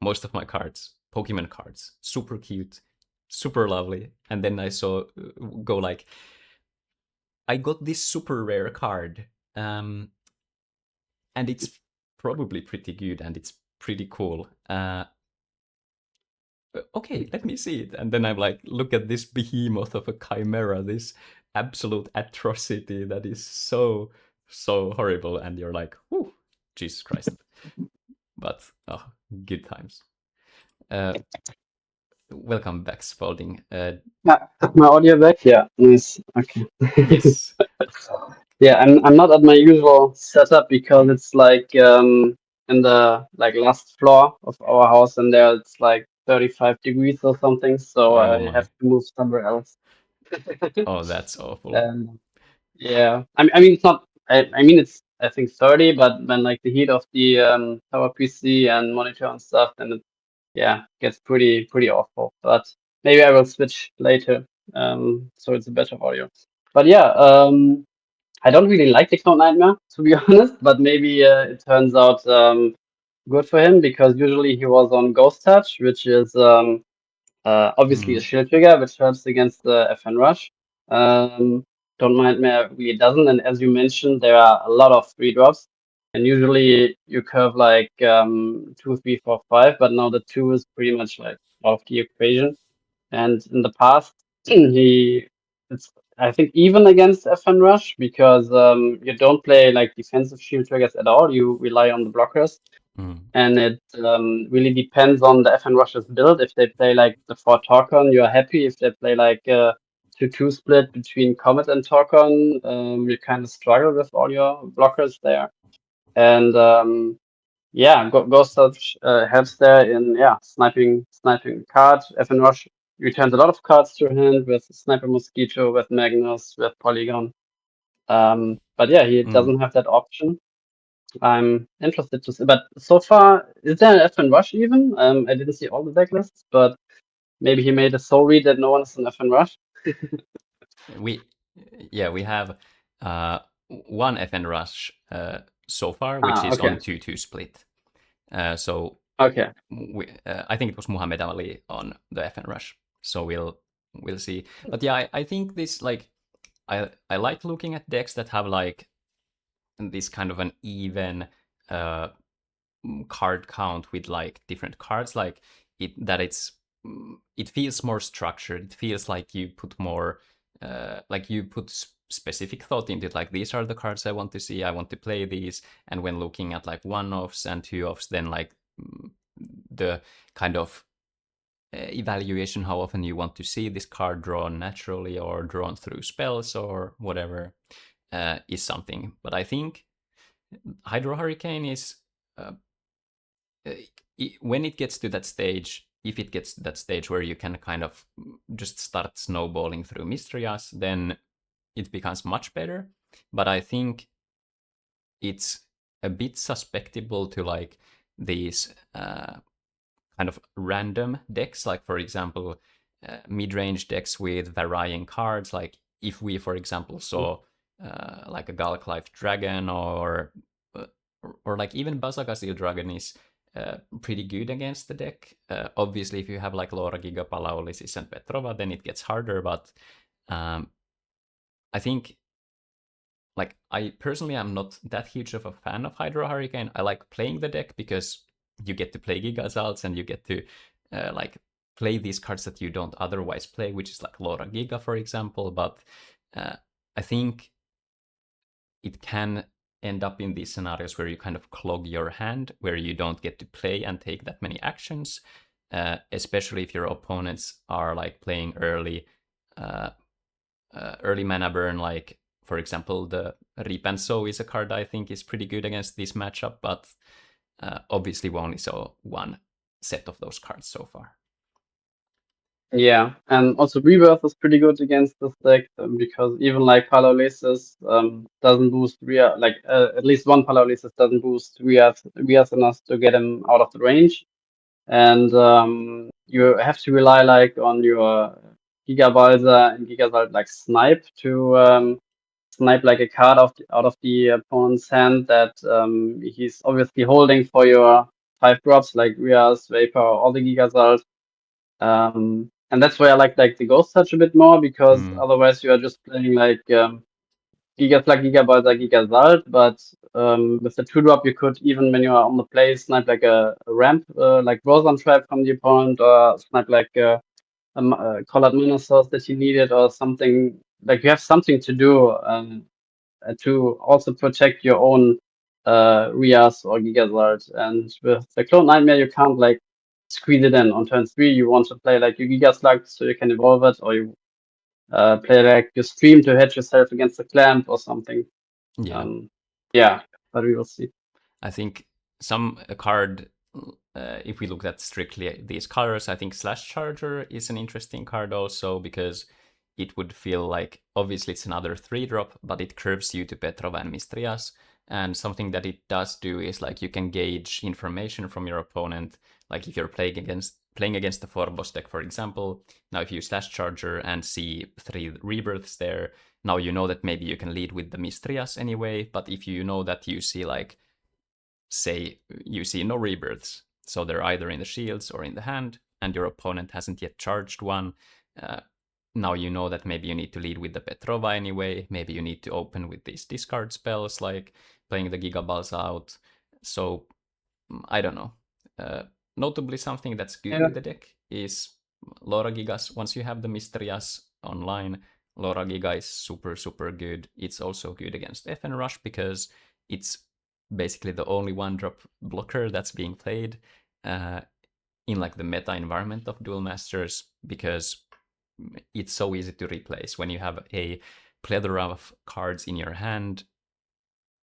most of my cards, Pokemon cards, super cute, super lovely. And then I saw go like, I got this super rare card, and it's probably pretty good and it's pretty cool. Okay, let me see it. And then I'm like, look at this behemoth of a chimera, this absolute atrocity that is so, so horrible. And you're like, whew, Jesus Christ. But, oh, good times. Welcome back, Spaulding. Yeah, my audio back? Yeah, nice. Okay. Yes. Yeah, I'm not at my usual setup because it's like in the like last floor of our house, and there it's like 35 degrees or something, so Oh I my. have to move somewhere else. Oh, that's awful. Yeah, I mean it's not. I mean it's I think 30, but when like the heat of the tower PC and monitor and stuff, then it gets pretty awful. But maybe I will switch later, so it's a better audio. But yeah, I don't really like the Cloud Nightmare, to be honest, but maybe it turns out good for him because usually he was on Ghost Touch, which is obviously a shield trigger, which helps against the FN Rush. Clone Nightmare really doesn't. And as you mentioned, there are a lot of 3-drops. And usually you curve like 2, 3, 4, 5, but now the 2 is pretty much like out of the equation. And in the past, it's I think even against FN Rush because you don't play like defensive shield triggers at all. You rely on the blockers, and it really depends on the FN Rush's build. If they play like the 4 Torcon, you're happy. If they play like 2-2 split between Comet and Torcon, you kind of struggle with all your blockers there. And yeah, Ghost Touch helps there in sniping cards. FN Rush returns a lot of cards to hand with Sniper Mosquito, with Magnus, with Polygon. But yeah, he doesn't have that option. I'm interested to see. But so far, is there an FN Rush even? I didn't see all the deck lists, but maybe he made a soul read that no one is an FN Rush. We have one FN Rush so far, which is okay. on 2-2 split. So Okay. I think it was Muhammad Ali on the FN Rush. So we'll see. But yeah, I think this like I like looking at decks that have like this kind of an even card count with like different cards, like it feels more structured. It feels like you put more like you put specific thought into it, like these are the cards I want to see, I want to play these. And when looking at like 1-offs and 2-offs, then like the kind of evaluation how often you want to see this card drawn naturally or drawn through spells or whatever is something. But I think Hydro Hurricane is when it gets to that stage, if it gets to that stage where you can kind of just start snowballing through Mistrias, then it becomes much better. But I think it's a bit susceptible to like these kind of random decks, like for example, mid-range decks with varying cards. Like if we, for example, saw like a Galclife Dragon or like even Bazagazil Dragon is pretty good against the deck. Obviously, if you have like Laura, Giga, Palaulisis, and Petrova, then it gets harder. But I think, like, I personally am not that huge of a fan of Hydro Hurricane. I like playing the deck because you get to play Gigazalts and you get to like play these cards that you don't otherwise play, which is like Laura Giga, for example. But I think it can end up in these scenarios where you kind of clog your hand, where you don't get to play and take that many actions, especially if your opponents are like playing early mana burn. Like, for example, the Reap and Sow is a card I think is pretty good against this matchup, but obviously we only saw one set of those cards so far. Yeah, and also Rebirth is pretty good against this deck because even like Palaulisis doesn't boost Ria, like at least one Palaulisis doesn't boost Rias enough to get him out of the range, and you have to rely like on your Gigabalza and Gigazalt like snipe to snipe like a card out of the opponent's hand that he's obviously holding for your 5-drops like Rias, Vapor, or the Gigazalt. And that's why I like the Ghost Touch a bit more, because otherwise you are just playing like Gigaslug, Gigabalza, Gigazalt. But with the 2-drop, you could, even when you are on the play, snipe like a ramp, like Rosan Trap from the opponent, or snipe like a Collared Mana Source that you needed, or something. Like you have something to do to also protect your own Rias or Gigazalt. And with the Clone Nightmare, you can't like squeeze it in. On turn 3, you want to play like your Gigaslug so you can evolve it, or you play like your Stream to hedge yourself against the Clamp or something. Yeah, but we will see. I think a card, if we look at strictly these colors, I think Slash Charger is an interesting card also, because it would feel like, obviously it's another 3-drop, but it curves you to Petrova and Mistrias. And something that it does do is like you can gauge information from your opponent. Like if you're playing against the Phobos deck, for example, now if you Slash Charger and see 3 rebirths there, now you know that maybe you can lead with the Mistrias anyway. But if you know that you see like, say you see no rebirths, so they're either in the shields or in the hand, and your opponent hasn't yet charged one, now you know that maybe you need to lead with the Petrova anyway. Maybe you need to open with these discard spells, like playing the Gigaballs out. So I don't know. Notably, something that's good Yeah. with the deck is Laura Gigas. Once you have the Mysterias online, Laura Giga is super, super good. It's also good against FN Rush because it's basically the only one-drop blocker that's being played in like the meta environment of Duel Masters, because it's so easy to replace. When you have a plethora of cards in your hand,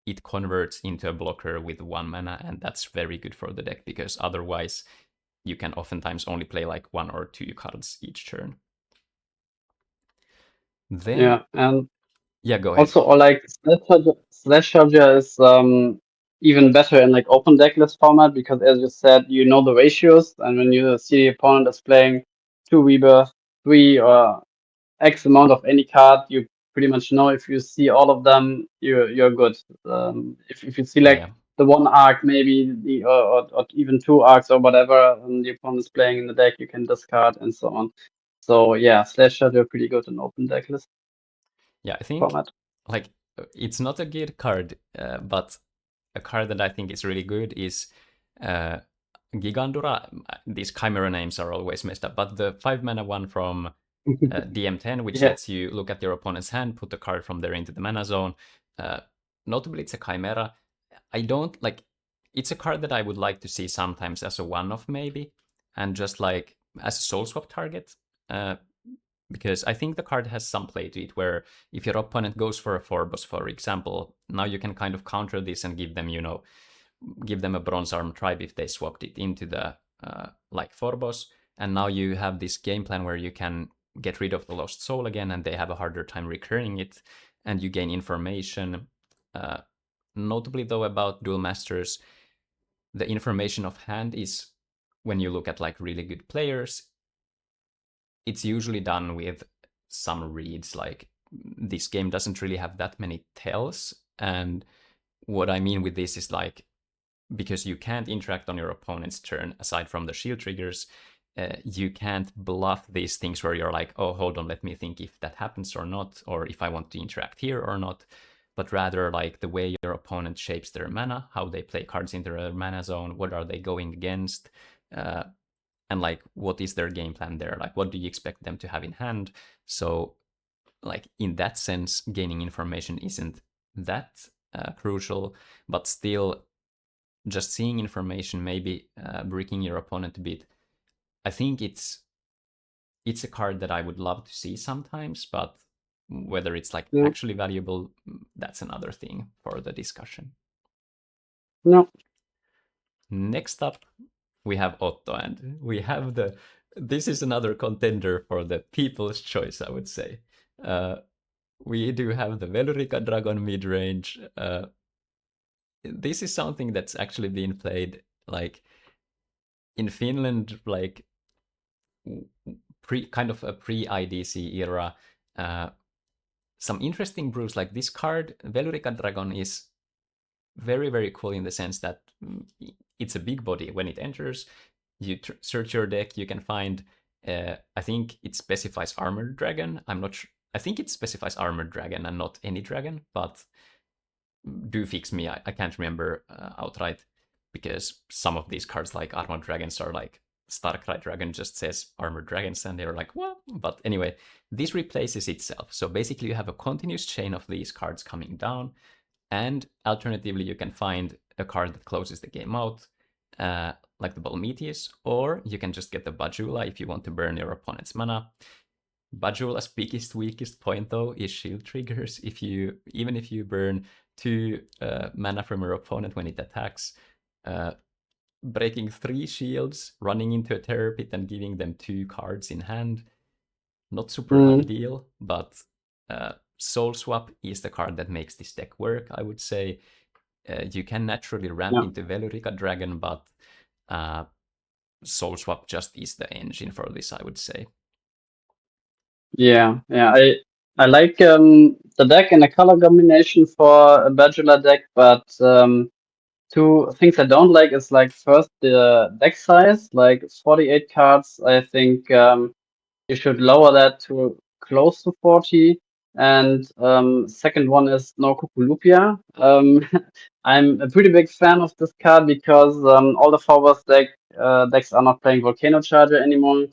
it converts into a blocker with 1 mana, and that's very good for the deck because otherwise you can oftentimes only play like 1 or 2 cards each turn. Then Yeah, and yeah, go ahead. also, or like Slash Charger is even better in like open decklist format because, as you said, you know the ratios, and when you see the opponent is playing 2 Rebirth, 3, or X amount of any card, you pretty much know if you see all of them, you're good. If you see like Yeah. the one arc, maybe the or even 2 arcs or whatever, the opponent is playing in the deck, you can discard and so on. So yeah, Slash Charger pretty good in open decklist Yeah, I think format. like it's not a good card, but a card that I think is really good is Gigandura. These Chimera names are always messed up, but the 5 mana one from DM10, which Yeah. lets you look at your opponent's hand, put a card from there into the mana zone. Notably, it's a Chimera. I don't like. It's a card that I would like to see sometimes as a one-off, maybe, and just like as a soul swap target. Because I think the card has some play to it, where if your opponent goes for a 4-boss, for example, now you can kind of counter this and give them, give them a Bronze Arm Tribe if they swapped it into the like 4-boss. And now you have this game plan where you can get rid of the Lost Soul again, and they have a harder time recurring it, and you gain information. Notably, though, about Duel Masters, the information of hand is, when you look at like really good players, it's usually done with some reads. Like, this game doesn't really have that many tells, and what I mean with this is like, because you can't interact on your opponent's turn aside from the shield triggers, you can't bluff these things where you're like, oh, hold on, let me think if that happens or not, or if I want to interact here or not, but rather like the way your opponent shapes their mana, how they play cards into their mana zone, what are they going against, and like what is their game plan there, like what do you expect them to have in hand. So like in that sense, gaining information isn't that crucial, but still, just seeing information, maybe breaking your opponent a bit, I think it's a card that I would love to see sometimes, but whether it's like Yeah. actually valuable, that's another thing for the discussion. No. Next up, we have Otto, and we have this is another contender for the people's choice, I would say. We do have the Velurica Dragon mid-range. This is something that's actually been played like in Finland, like kind of a pre-IDC era. Some interesting brews, like this card, Velurica Dragon, is very, very cool in the sense that it's a big body. When it enters, you search your deck, you can find, I think it specifies Armored Dragon. I'm not sure. I think it specifies Armored Dragon and not any dragon, but do fix me. I can't remember outright, because some of these cards like Armored Dragons are like Starcry Dragon just says Armored Dragons, and they're like, what? But anyway, this replaces itself. So basically you have a continuous chain of these cards coming down, and alternatively you can find a card that closes the game out, like the Balmetius, or you can just get the Bajula if you want to burn your opponent's mana. Bajula's biggest weakest point though is shield triggers. Even if you burn 2 mana from your opponent when it attacks, breaking 3 shields, running into a terror pit and giving them 2 cards in hand, not super ideal, but Soul Swap is the card that makes this deck work, I would say. You can naturally ramp into Velurica Dragon, but Soul Swap just is the engine for this, I would say. Yeah, I like the deck and the color combination for a Bachelor deck, but 2 things I don't like is like first the deck size, like 48 cards. I think you should lower that to close to 40. And second one is No Cuculupia. I'm a pretty big fan of this card because all the forwards decks are not playing Volcano Charger anymore.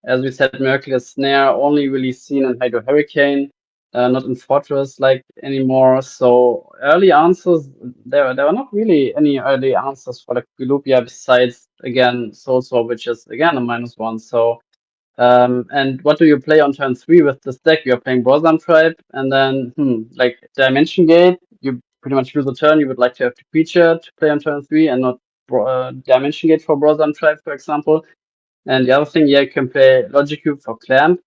As we said, Miraculous Snare only really seen in Hydro Hurricane, not in Fortress like anymore. So early answers, there are not really any early answers for the Cuculupia besides again Soul Sword, which is again a -1. So and what do you play on turn 3 with this deck? You're playing Brosnan Tribe, and then like Dimension Gate, you pretty much lose a turn. You would like to have the creature to play on turn 3 and not Dimension Gate for Brosnan Tribe, for example. And the other thing, yeah, you can play Logic Cube for Clamp.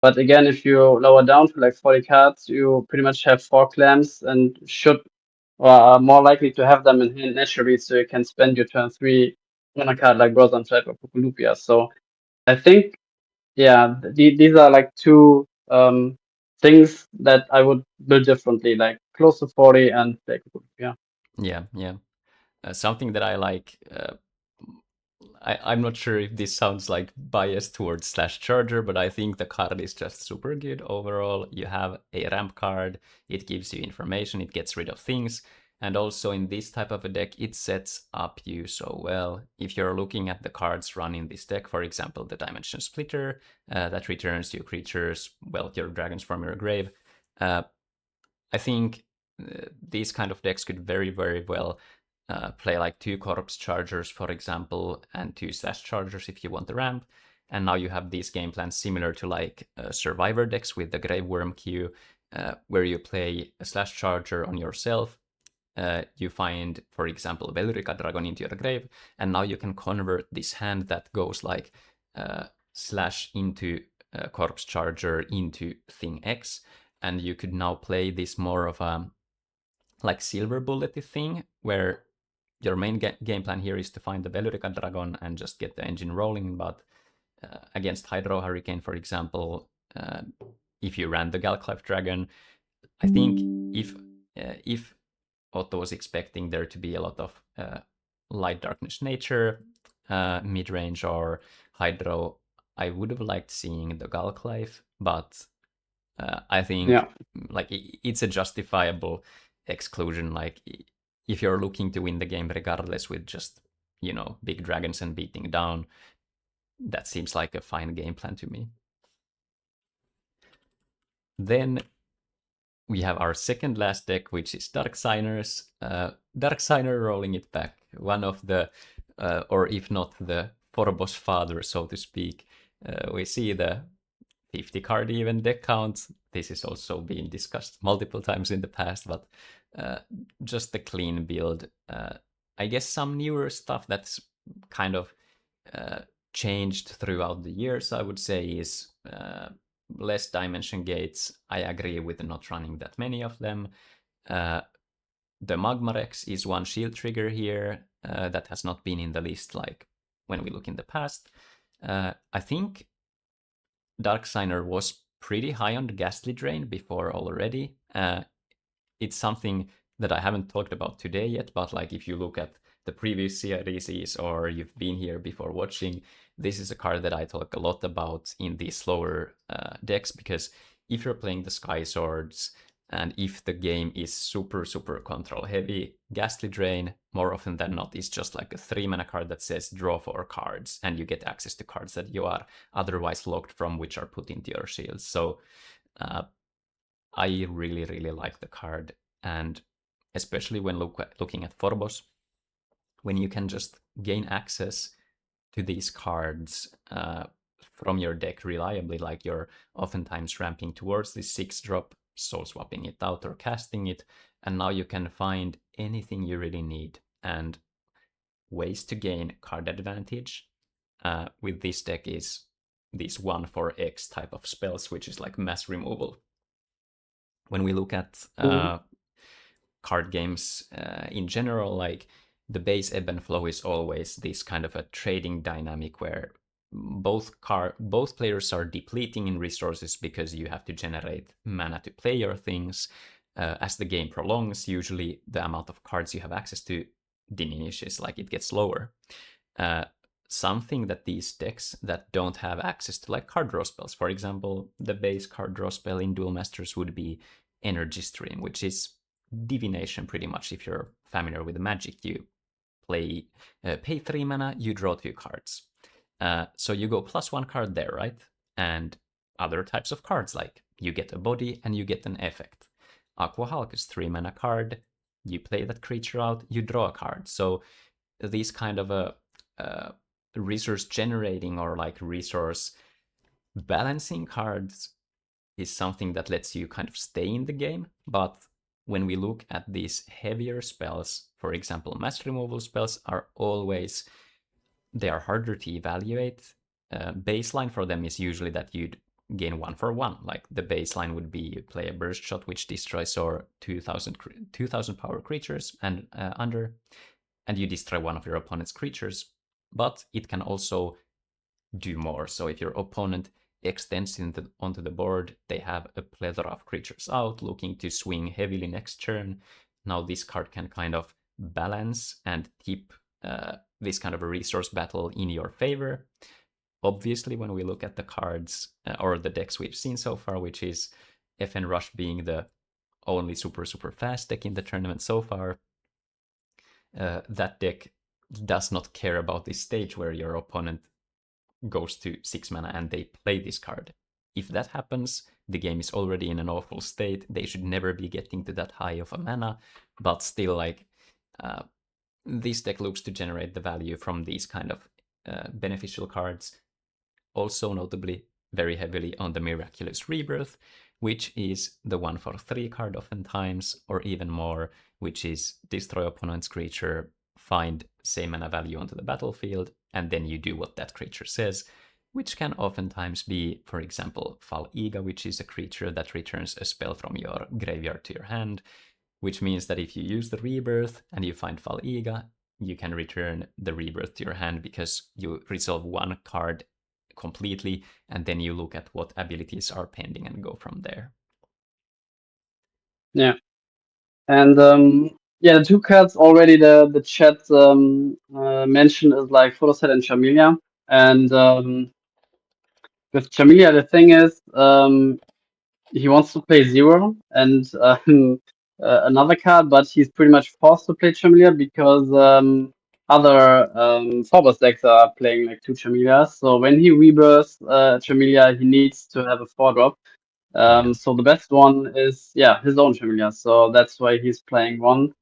But again, if you lower down to like 40 cards, you pretty much have 4 clamps and should or are more likely to have them in hand naturally, so you can spend your turn 3 on a card like Brosnan Tribe or Cuculupia. So I think, yeah, these are like two things that I would build differently, like close to 40 and play Cuculupia. Yeah. Something that I like. I'm not sure if this sounds like biased towards Slash Charger, but I think the card is just super good overall. You have a ramp card, it gives you information, it gets rid of things, and also in this type of a deck, it sets up you so well. If you're looking at the cards run in this deck, for example, the Dimension Splitter, that returns you creatures, well, your dragons from your grave, I think these kind of decks could very, very well play like 2 Corpse Chargers, for example, and 2 Slash Chargers if you want the ramp. And now you have these game plans similar to like Survivor decks with the Grave Worm queue, where you play a Slash Charger on yourself. You find, for example, Velurica Dragon into your grave, and now you can convert this hand that goes like Slash into Corpse Charger into Thing X, and you could now play this more of a like silver bullet thing, where your main game plan here is to find the Velurica Dragon and just get the engine rolling, but against Hydro Hurricane, for example, if you ran the Galclife Dragon, I think if Otto was expecting there to be a lot of Light Darkness Nature, mid-range or Hydro, I would have liked seeing the Galclife, but I think like it's a justifiable exclusion. Like if you're looking to win the game regardless with just, you know, big dragons and beating down, that seems like a fine game plan to me. Then we have our second last deck, which is Dark Signers. Dark Signer rolling it back, one of the, or if not the Phorobos father, so to speak. We see the 50 card even deck count. This is also being discussed multiple times in the past, but just the clean build. I guess some newer stuff that's kind of changed throughout the years, I would say, is less dimension gates. I agree with not running that many of them. The Magmarex is one shield trigger here that has not been in the list like when we look in the past. I think Dark Signer was pretty high on the Ghastly Drain before already. It's something that I haven't talked about today yet, but like if you look at the previous CIDCs or you've been here before watching, this is a card that I talk a lot about in the slower decks, because if you're playing the Sky Swords and if the game is super, super control heavy, Ghastly Drain, more often than not, is just like a 3-mana card that says draw 4 cards, and you get access to cards that you are otherwise locked from, which are put into your shields. So I really, really like the card, and especially when looking at Phorobos, when you can just gain access to these cards from your deck reliably, like you're oftentimes ramping towards this 6-drop, soul swapping it out or casting it, and now you can find anything you really need and ways to gain card advantage with this deck is this 1 for X type of spells, which is like mass removal. When we look at card games in general, like the base ebb and flow is always this kind of a trading dynamic where both players are depleting in resources because you have to generate mana to play your things. As the game prolongs, usually the amount of cards you have access to diminishes, like it gets lower. something that these decks that don't have access to like card draw spells. For example, the base card draw spell in Duel Masters would be Energy Stream, which is divination pretty much. If you're familiar with Magic, you play pay 3 mana, you draw 2 cards. So you go +1 card there, right? And other types of cards, like you get a body and you get an effect. Aqua Hulk is 3 mana card, you play that creature out, you draw a card. So these kind of resource generating or like resource balancing cards is something that lets you kind of stay in the game. But when we look at these heavier spells, for example, mass removal spells are always, they are harder to evaluate. Baseline for them is usually that you'd gain 1 for 1. Like the baseline would be you play a burst shot which destroys or 2000 power creatures and under, and you destroy one of your opponent's creatures. But it can also do more. So if your opponent extends onto the board, they have a plethora of creatures out looking to swing heavily next turn. Now this card can kind of balance and keep this kind of a resource battle in your favor. Obviously, when we look at the cards or the decks we've seen so far, which is FN Rush being the only super fast deck in the tournament so far, that deck does not care about this stage where your opponent goes to 6 mana and they play this card. If that happens, the game is already in an awful state. They should never be getting to that high of a mana, but still, like, this deck looks to generate the value from these kind of beneficial cards. Also notably very heavily on the Miraculous Rebirth, which is the 1/3 card oftentimes, or even more, which is destroy opponent's creature, find same mana value onto the battlefield, and then you do what that creature says, which can oftentimes be, for example, Fal'iga, which is a creature that returns a spell from your graveyard to your hand, which means that if you use the Rebirth and you find Fal'iga, you can return the Rebirth to your hand because you resolve one card completely, and then you look at what abilities are pending and go from there. Yeah. And yeah, the 2 cards already the chat mentioned is like Photosite and Chamilia. And with Chamilia, the thing is, he wants to play 0 and another card, but he's pretty much forced to play Chamilia because other Phobos decks are playing like 2 Chamilias. So when he rebirths Chamilia, he needs to have a 4-drop. So the best one is, yeah, his own Chamilia. So that's why he's playing 1.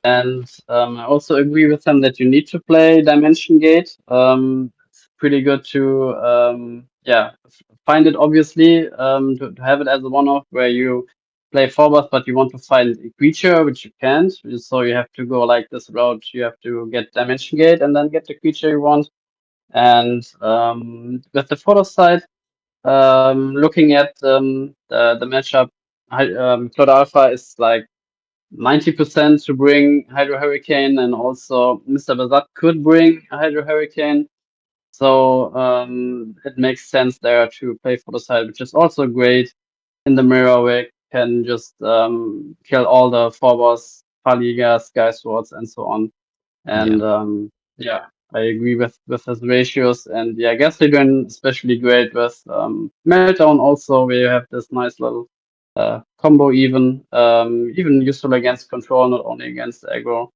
And I also agree with him that you need to play Dimension Gate. It's pretty good to, find it, obviously, to have it as a one-off where you play Phobos, but you want to find a creature, which you can't. So you have to go like this route. You have to get Dimension Gate and then get the creature you want. And with the photo side, looking at the matchup, Cloud Alpha is like 90% to bring Hydro Hurricane, and also Mr. Bazat could bring a Hydro Hurricane. So it makes sense there to play for the side, which is also great in the mirror where you can just kill all the Phobos, Paliga, Sky Swords, and so on. And yeah, I agree with his ratios. And yeah, I guess they're doing especially great with Meltdown also, where you have this nice little combo even useful against control, not only against aggro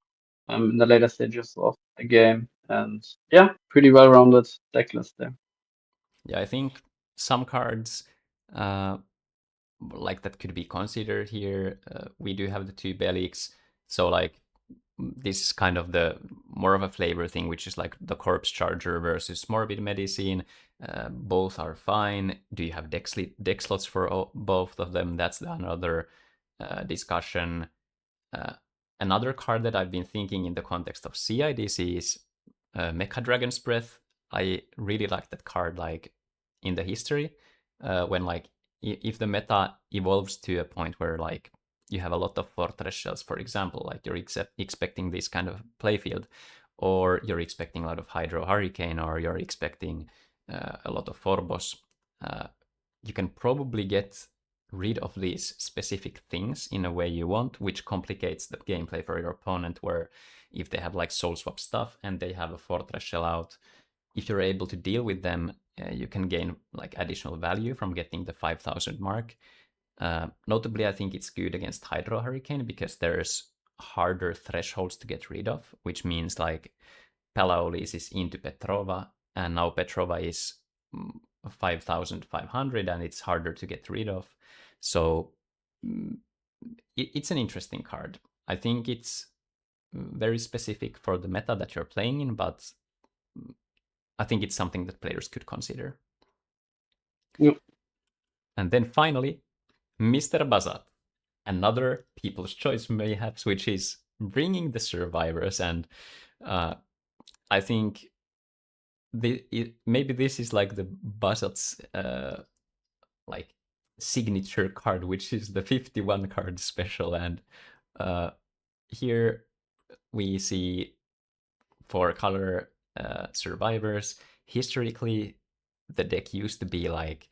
in the later stages of the game. And yeah, pretty well-rounded deck list there. Yeah, I think some cards like that could be considered here. We do have the 2 Belix, so like this is kind of the more of a flavor thing, which is like the Corpse Charger versus Morbid Medicine. Both are fine. Do you have deck slots for both of them? That's another discussion. Another card that I've been thinking in the context of CIDC is Mecha Dragon's Breath. I really like that card, like in the history, when like if the meta evolves to a point where like you have a lot of Fortress Shells, for example, like you're expecting this kind of playfield, or you're expecting a lot of Hydro Hurricane, or you're expecting a lot of Phobos, you can probably get rid of these specific things in a way you want, which complicates the gameplay for your opponent, where if they have like Soul Swap stuff and they have a Fortress Shell out, if you're able to deal with them, you can gain like additional value from getting the 5,000 mark. Notably, I think it's good against Hydro Hurricane because there's harder thresholds to get rid of, which means like Palaolis is into Petrova, and now Petrova is 5,500, and it's harder to get rid of. So it's an interesting card. I think it's very specific for the meta that you're playing in, but I think it's something that players could consider. Yep. And then finally, Mr. Bazat, another People's Choice mayhaps, which is bringing the survivors. And I think maybe this is like the Bazat's like signature card, which is the 51 card special. And here we see 4-color survivors. Historically, the deck used to be like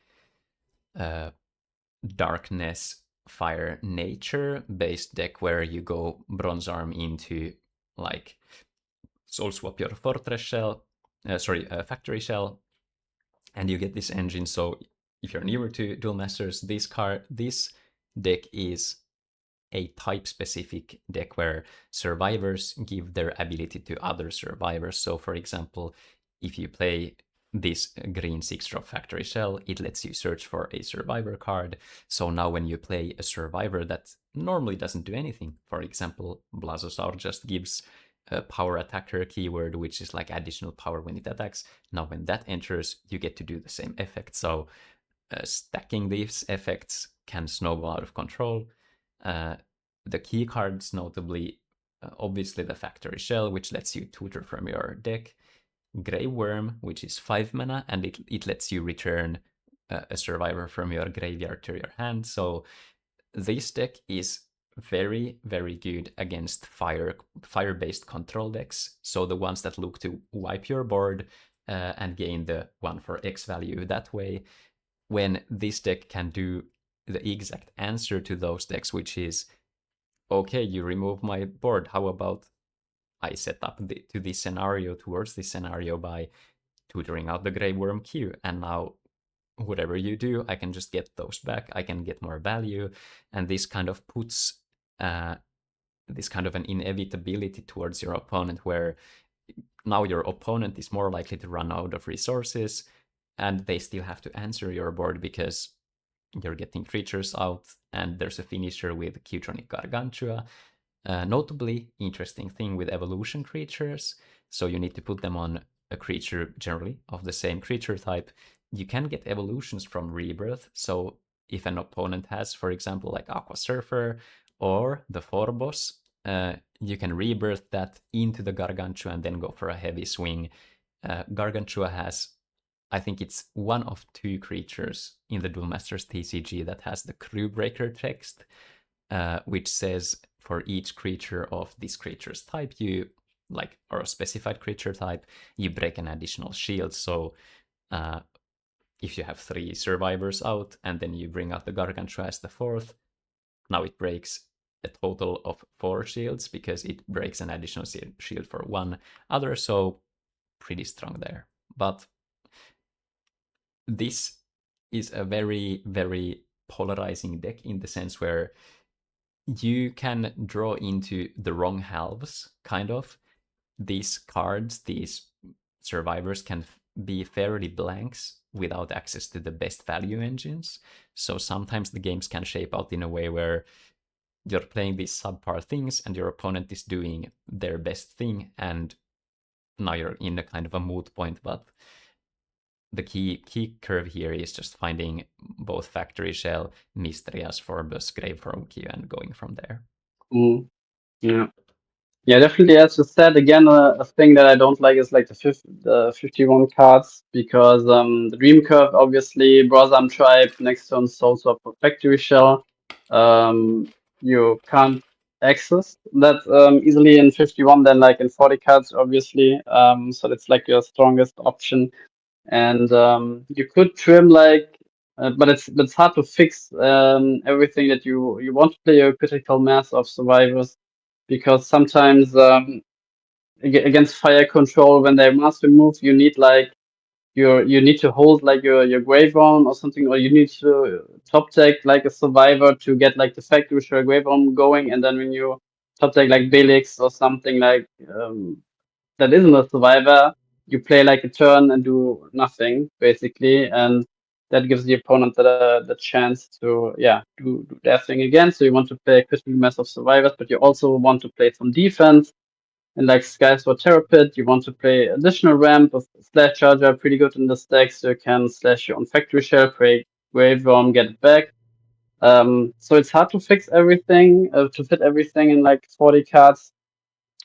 darkness, fire, nature based deck where you go bronze arm into like soul swap your fortress shell, factory shell, and you get this engine. So if you're newer to Duel Masters, this deck is a type-specific deck where survivors give their ability to other survivors. So for example, if you play this green 6-drop factory shell, it lets you search for a survivor card. So now when you play a survivor that normally doesn't do anything, for example, Blazosaur just gives a power attacker keyword, which is like additional power when it attacks. Now when that enters, you get to do the same effect. So stacking these effects can snowball out of control. The key cards, notably, obviously the factory shell, which lets you tutor from your deck. Grey Worm, which is 5 mana, and it lets you return a survivor from your graveyard to your hand. So this deck is very, very good against fire-based control decks. So the ones that look to wipe your board and gain the 1 for X value that way. When this deck can do the exact answer to those decks, which is, okay, you remove my board, how about I set up to this scenario, towards this scenario, by tutoring out the Grey Worm Q, and now whatever you do, I can just get those back, I can get more value, and this kind of puts this kind of an inevitability towards your opponent, where now your opponent is more likely to run out of resources, and they still have to answer your board because you're getting creatures out, and there's a finisher with Qtronic Gargantua. Notably, interesting thing with evolution creatures, so you need to put them on a creature generally of the same creature type. You can get evolutions from Rebirth, so if an opponent has, for example, like Aqua Surfer or the Phorboss, you can Rebirth that into the Gargantua and then go for a heavy swing. Gargantua has, I think it's one of 2 creatures in the Duel Masters TCG that has the Crew Breaker text, which says for each creature of this creature's type, or a specified creature type, you break an additional shield. So if you have 3 survivors out and then you bring out the Gargantua as the 4th, now it breaks a total of 4 shields because it breaks an additional shield for 1 other, so pretty strong there. But this is a very, very polarizing deck in the sense where you can draw into the wrong halves, kind of. These cards, these survivors can be fairly blanks without access to the best value engines. So sometimes the games can shape out in a way where you're playing these subpar things and your opponent is doing their best thing, and now you're in a kind of a moot point. But the key curve here is just finding both Factory Shell, Mistrias, Phorboss, Graveform Q, and going from there. Yeah. Yeah, definitely. As you said, again, a thing that I don't like is like the 51 cards, because the Dream Curve, obviously, Brosam Tribe, next turn Soul Swap for Factory Shell. You can't access that easily in 51 than like in 40 cards, obviously. So that's like your strongest option. And you could trim like, but it's hard to fix everything that you want to play a critical mass of survivors, because sometimes against fire control, when they master move, you need like you need to hold like your grave realm or something, or you need to top deck like a survivor to get like the factory shell grave realm going, and then when you top deck like Belix or something like that isn't a survivor, you play like a turn and do nothing basically, and that gives the opponent the chance to do their thing again. So you want to play a critical mass of survivors, but you also want to play some defense. And like Skysword Terror Pit, you want to play additional ramp with Slash Charger, pretty good in this deck, so you can slash your own Factory Shell, create Grave Worm, get it back. So it's hard to fix everything, to fit everything in like 40 cards.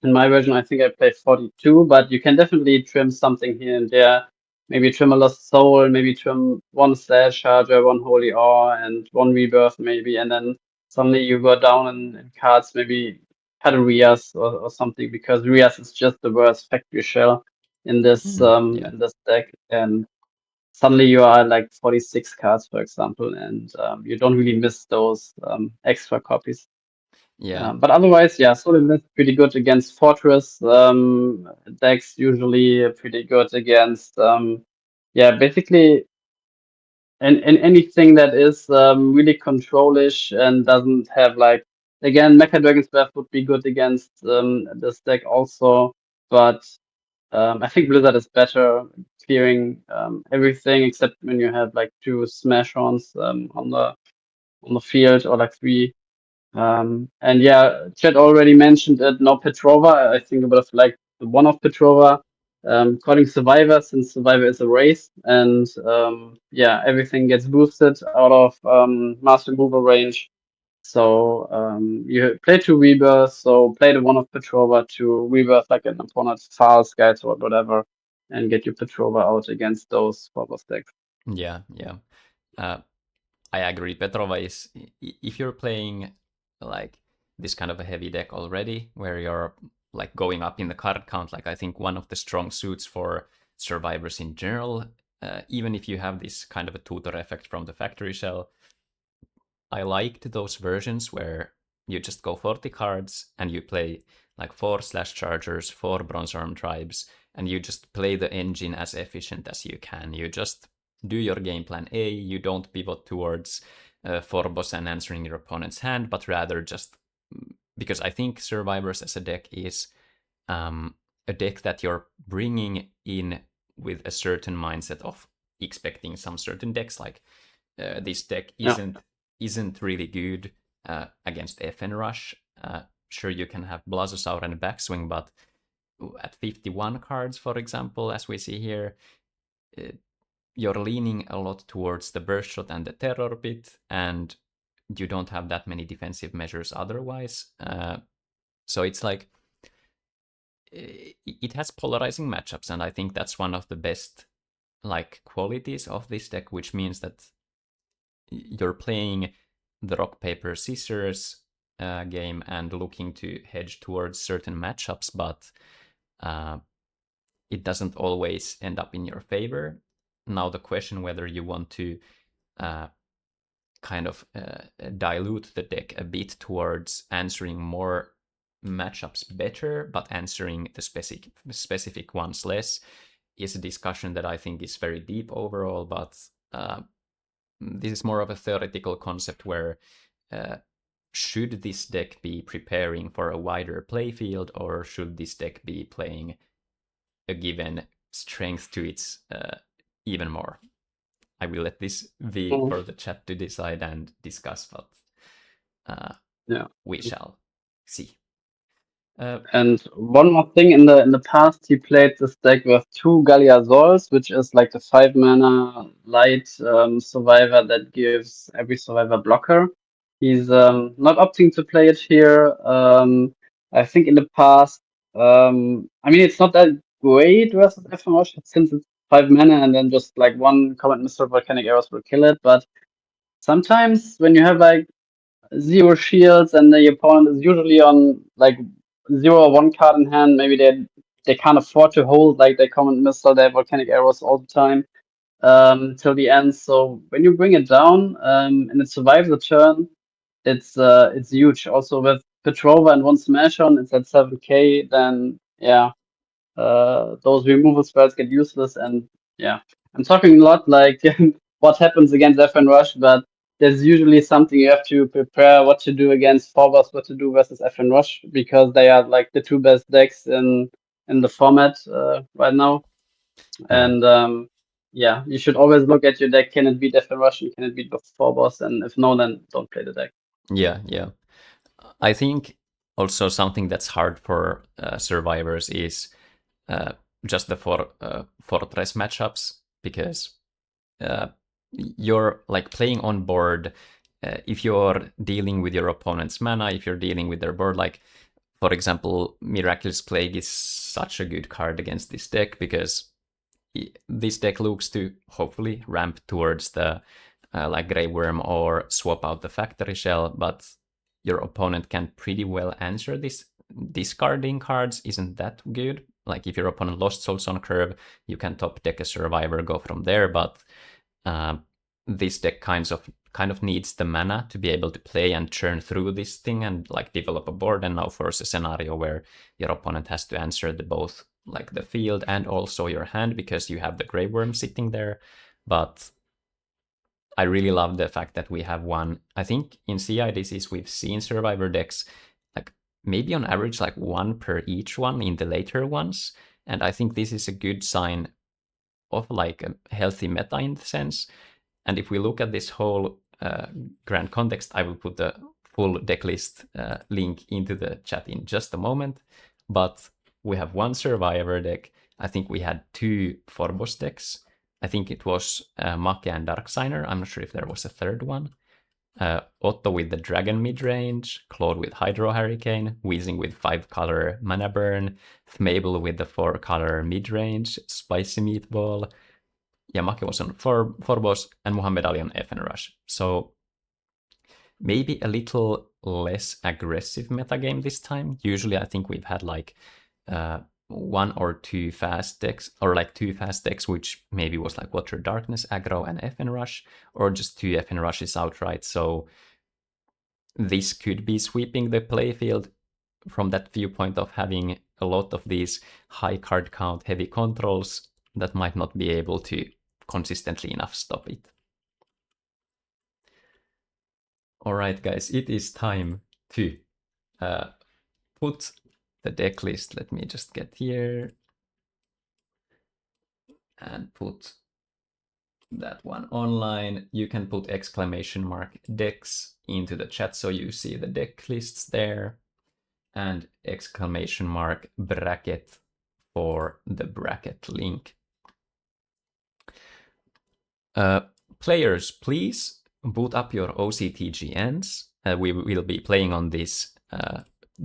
In my version, I think I played 42, but you can definitely trim something here and there. Maybe trim a Lost Soul, maybe trim one Slash Charger, one Holy Awe, and one Rebirth maybe, and then suddenly you go down in cards, maybe cut a Rias or something, because Rias is just the worst Factory Shell in this in this deck, and suddenly you are like 46 cards, for example, and you don't really miss those extra copies. Yeah. But otherwise, yeah, Solid is pretty good against Fortress decks, usually pretty good against, basically anything that is really controlish and doesn't have like, again, Mecha Dragon's Breath would be good against this deck also, but I think Blizzard is better clearing everything except when you have like 2 Smash-ons on the field, or like 3. And yeah, Chet already mentioned it. No Petrova. I think a bit of like the one of Petrova. Calling Survivor, since Survivor is a race, and everything gets boosted out of Master Mover range. So you play 2 rebirths, so play the one of Petrova to rebirth like an opponent's Files, Guides, or whatever, and get your Petrova out against those Forward decks. Yeah. I agree. Petrova is, if you're playing like this kind of a heavy deck already, where you're like going up in the card count, like I think one of the strong suits for survivors in general, even if you have this kind of a tutor effect from the factory shell, I liked those versions where you just go 40 cards and you play like 4 Slash Chargers, 4 Bronze Arm Tribes, and you just play the engine as efficient as you can. You just do your game plan A, you don't pivot towards Forbos and answering your opponent's hand, but rather just, because I think Survivors as a deck is a deck that you're bringing in with a certain mindset of expecting some certain decks, like this deck isn't really good against FN Rush. Sure, you can have Blazosaur and Backswing, but at 51 cards, for example, as we see here, you're leaning a lot towards the Burst Shot and the Terror Pit, and you don't have that many defensive measures otherwise. So it's like, it has polarizing matchups, and I think that's one of the best like qualities of this deck, which means that you're playing the rock, paper, scissors game and looking to hedge towards certain matchups, but it doesn't always end up in your favor. Now the question whether you want to kind of dilute the deck a bit towards answering more matchups better, but answering the specific ones less, is a discussion that I think is very deep overall, but this is more of a theoretical concept where should this deck be preparing for a wider playfield, or should this deck be playing a given strength to its even more? I will let this be for the chat to decide and discuss, but we shall see. And one more thing, in the past he played this deck with 2 Galliazols, which is like the 5 mana light survivor that gives every survivor blocker. He's not opting to play it here. I think in the past, I mean, it's not that great versus FMOsh since it's 5 mana and then just like 1 Comet Missile Volcanic Arrows will kill it. But sometimes when you have like 0 shields and the opponent is usually on like 0 or 1 card in hand, maybe they can't afford to hold like their Comet Missile, their Volcanic Arrows all the time till the end. So when you bring it down and it survives the turn, it's huge. Also with Petrova and 1 Smash on, it's at 7k. Then those removal spells get useless, and I'm talking a lot like what happens against FN Rush, but there's usually something you have to prepare what to do against Phobos, what to do versus FN Rush, because they are like the two best decks in the format right now. Yeah. And yeah, you should always look at your deck. Can it beat FN Rush and can it beat Phobos? And if no, then don't play the deck. Yeah, yeah. I think also something that's hard for survivors is just the fortress matchups, because you're like playing on board. If you're dealing with your opponent's mana, if you're dealing with their board, like for example, Miraculous Plague is such a good card against this deck because this deck looks to hopefully ramp towards the like Grey Worm or swap out the Factory Shell, but your opponent can pretty well answer this. Discarding cards isn't that good. Like if your opponent lost Souls on curve, you can top deck a Survivor, go from there, but this deck kind of needs the mana to be able to play and churn through this thing and like develop a board, and now force a scenario where your opponent has to answer both like the field and also your hand because you have the Grey Worm sitting there. But I really love the fact that we have one. I think in CIDCs we've seen Survivor decks like maybe on average like one per each one in the later ones, and I think this is a good sign of like a healthy meta in the sense. And if we look at this whole grand context, I will put the full deck list link into the chat in just a moment. But we have one Survivor deck. I think we had two Phobos decks. I think it was Make and Darksigner. I'm not sure if there was a third one. Otto with the Dragon midrange, Claude with Hydro Hurricane, Weezing with 5-color Mana Burn, Thmabel with the 4-color midrange, Spicy Meatball. Yeah, Make was on Phobos, and Muhammad Ali on FN Rush. So maybe a little less aggressive metagame this time. Usually I think we've had like one or two fast decks, or like two fast decks, which maybe was like Water Darkness, Aggro, and FN Rush, or just two FN Rushes outright. So this could be sweeping the playfield from that viewpoint of having a lot of these high card count heavy controls that might not be able to consistently enough stop it. All right, guys, it is time to put the deck list. Let me just get here and put that one online. You can put ! decks into the chat so you see the deck lists there, and ! bracket for the bracket link. Players, please boot up your OCTGNs. We will be playing on this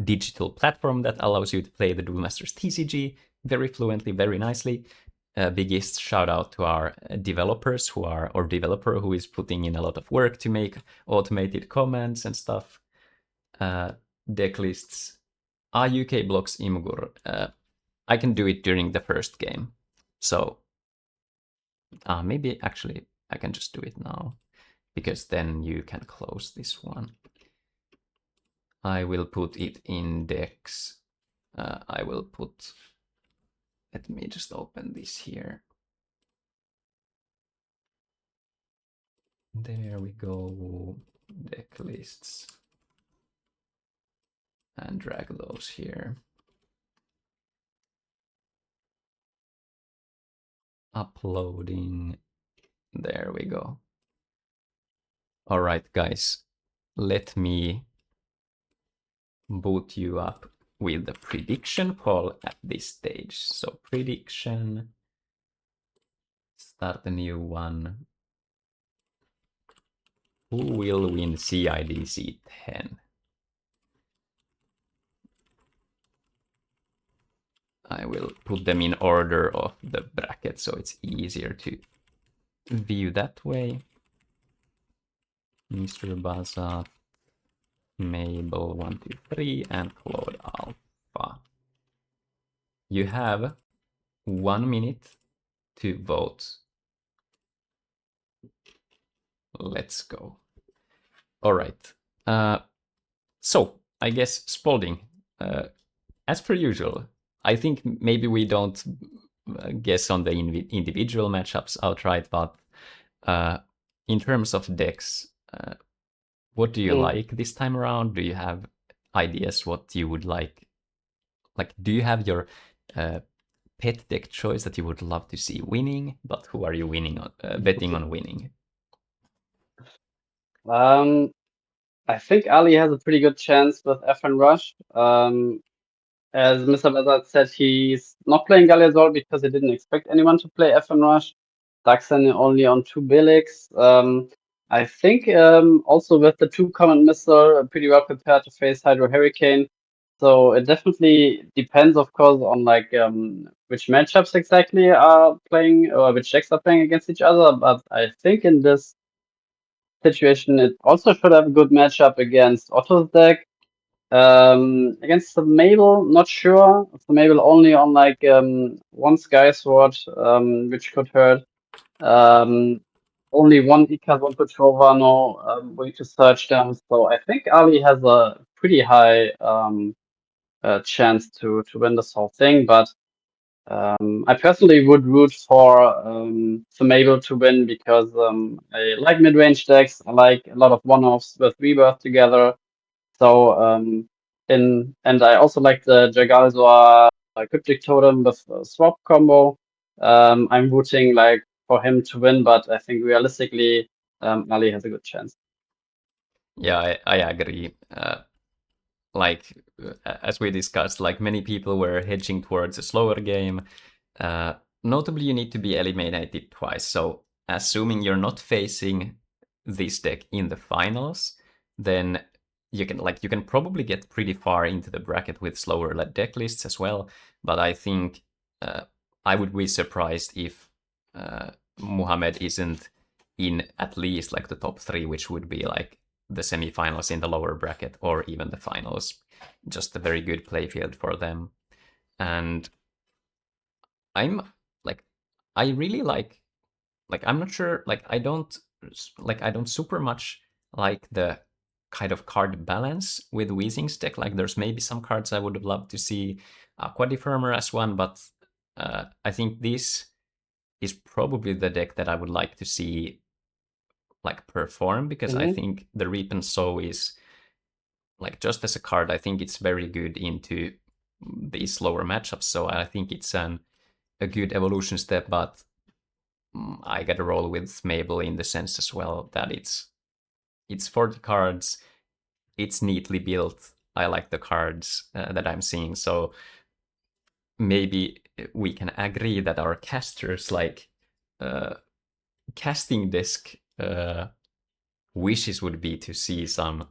digital platform that allows you to play the Duel Masters TCG very fluently, very nicely. Biggest shout out to our developers developer who is putting in a lot of work to make automated commands and stuff. Deck lists. UK blocks Imgur. I can do it during the first game. So maybe actually I can just do it now, because then you can close this one. I will put it in decks. I will put, let me just open this here. There we go, deck lists. And drag those here. Uploading, there we go. All right, guys, let me boot you up with the prediction poll at this stage. So prediction, start a new one. Who will win CIDC 10? I will put them in order of the bracket so it's easier to view that way. Mr. Baza, Mabel 123, and Claude Alpha. You have 1 minute to vote. Let's go. All right. So I guess Spaulding, as per usual, I think maybe we don't guess on the individual matchups outright, but in terms of decks, what do you like this time around? Do you have ideas what you would like? Like, do you have your pet deck choice that you would love to see winning, but who are you winning on, betting on winning? I think Ali has a pretty good chance with FN Rush. As Mr. Bezard said, he's not playing Galliazol because he didn't expect anyone to play FN Rush. Daxen only on 2 Billix. I think also with the 2 Common Missile, pretty well prepared to face Hydro Hurricane. So it definitely depends, of course, on like which matchups exactly are playing or which decks are playing against each other. But I think in this situation, it also should have a good matchup against Otto's deck. Against the Mabel, not sure. The Mabel only on like one Sky Sword, which could hurt. Only one Ikas, one Petrova, no way to search them. So I think Ali has a pretty high chance to win this whole thing. But I personally would root for Mabel to win because I like mid-range decks. I like a lot of one-offs with Rebirth together. So and I also like the Jagalzoa Cryptic Totem with swap combo. I'm rooting like for him to win, but I think realistically Ali has a good chance. Yeah, I agree. Like as we discussed, like many people were hedging towards a slower game. Notably, you need to be eliminated twice. So assuming you're not facing this deck in the finals, then you can probably get pretty far into the bracket with slower deck lists as well. But I think I would be surprised if Muhammad isn't in at least like the top 3, which would be like the semifinals in the lower bracket or even the finals. Just a very good playfield for them. And I'm like, I really like I'm not sure, I don't super much like the kind of card balance with Weezing's deck. Like there's maybe some cards I would have loved to see Aqua Defermer as one, but I think this is probably the deck that I would like to see like perform, because I think the Reap and Sow is like, just as a card, I think it's very good into these lower matchups. So I think it's a good evolution step, but I gotta roll with Mabel in the sense as well that it's 40 cards, it's neatly built. I like the cards that I'm seeing, so maybe we can agree that our casters like casting desk wishes would be to see some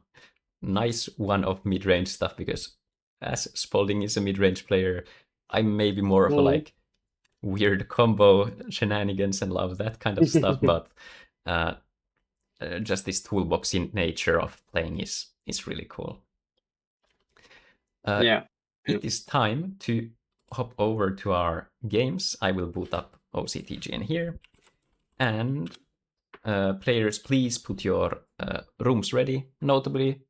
nice one-off mid-range stuff, because as Spaulding is a mid-range player, I'm maybe more of a like weird combo shenanigans and love that kind of stuff, but just this toolboxy nature of playing is really cool. It is time to hop over to our games. I will boot up OCTGN here, and players, please put your rooms ready. Notably,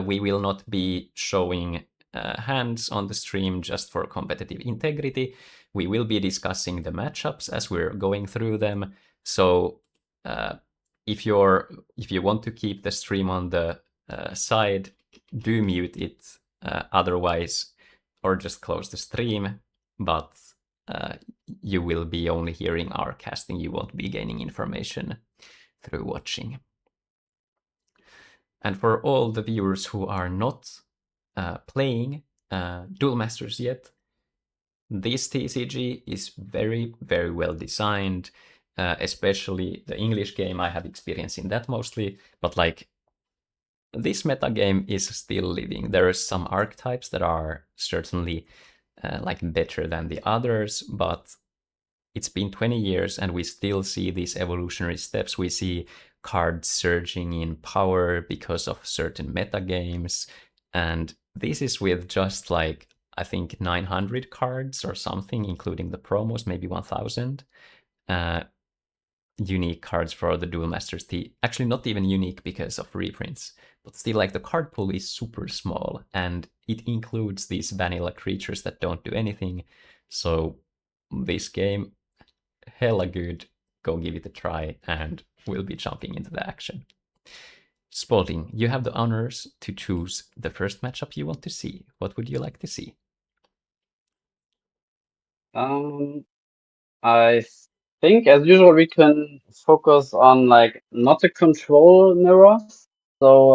we will not be showing hands on the stream just for competitive integrity. We will be discussing the matchups as we're going through them. So if you want to keep the stream on the side, do mute it otherwise, or just close the stream. But you will be only hearing our casting. You won't be gaining information through watching. And for all the viewers who are not playing Duel Masters yet, this TCG is very, very well designed, especially the English game. I have experience in that mostly, but like this meta game is still living. There are some archetypes that are certainly like better than the others, but it's been 20 years and we still see these evolutionary steps. We see cards surging in power because of certain meta games. And this is with just like, I think 900 cards or something, including the promos, maybe 1000 unique cards for the Duel Masters T. Actually, not even unique because of reprints, but still, like, the card pool is super small and it includes these vanilla creatures that don't do anything. So this game. Hella good. Go give it a try, and we'll be jumping into the action. Spaulding, you have the honors to choose the first matchup you want to see. What would you like to see? I think, as usual, we can focus on like not to control mirrors. So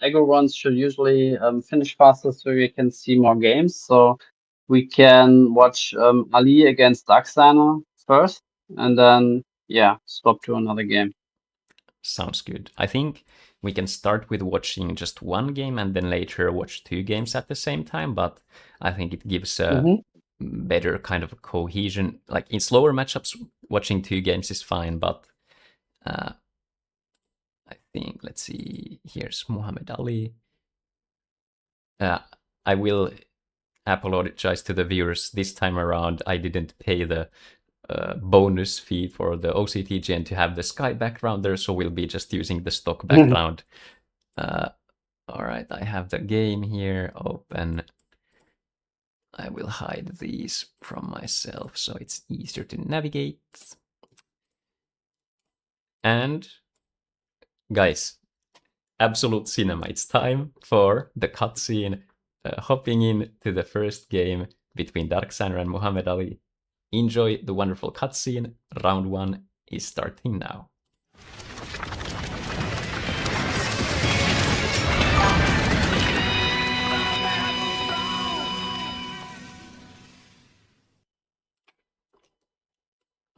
aggro runs should usually finish faster, so we can see more games. So we can watch Ali against Darksana first, and then swap to another game. Sounds good. I think we can start with watching just one game and then later watch two games at the same time, but I think it gives a better kind of a cohesion. Like in slower matchups, watching two games is fine, but I think, let's see, here's Muhammad Ali. I will apologize to the viewers. This time around, I didn't pay the bonus fee for the OCTG and to have the sky background there, so we'll be just using the stock background. All right, I have the game here open. I will hide these from myself so it's easier to navigate. And guys, absolute cinema. It's time for the cutscene. Hopping in to the first game between Darksana and Muhammad Ali. Enjoy the wonderful cutscene. Round 1 is starting now.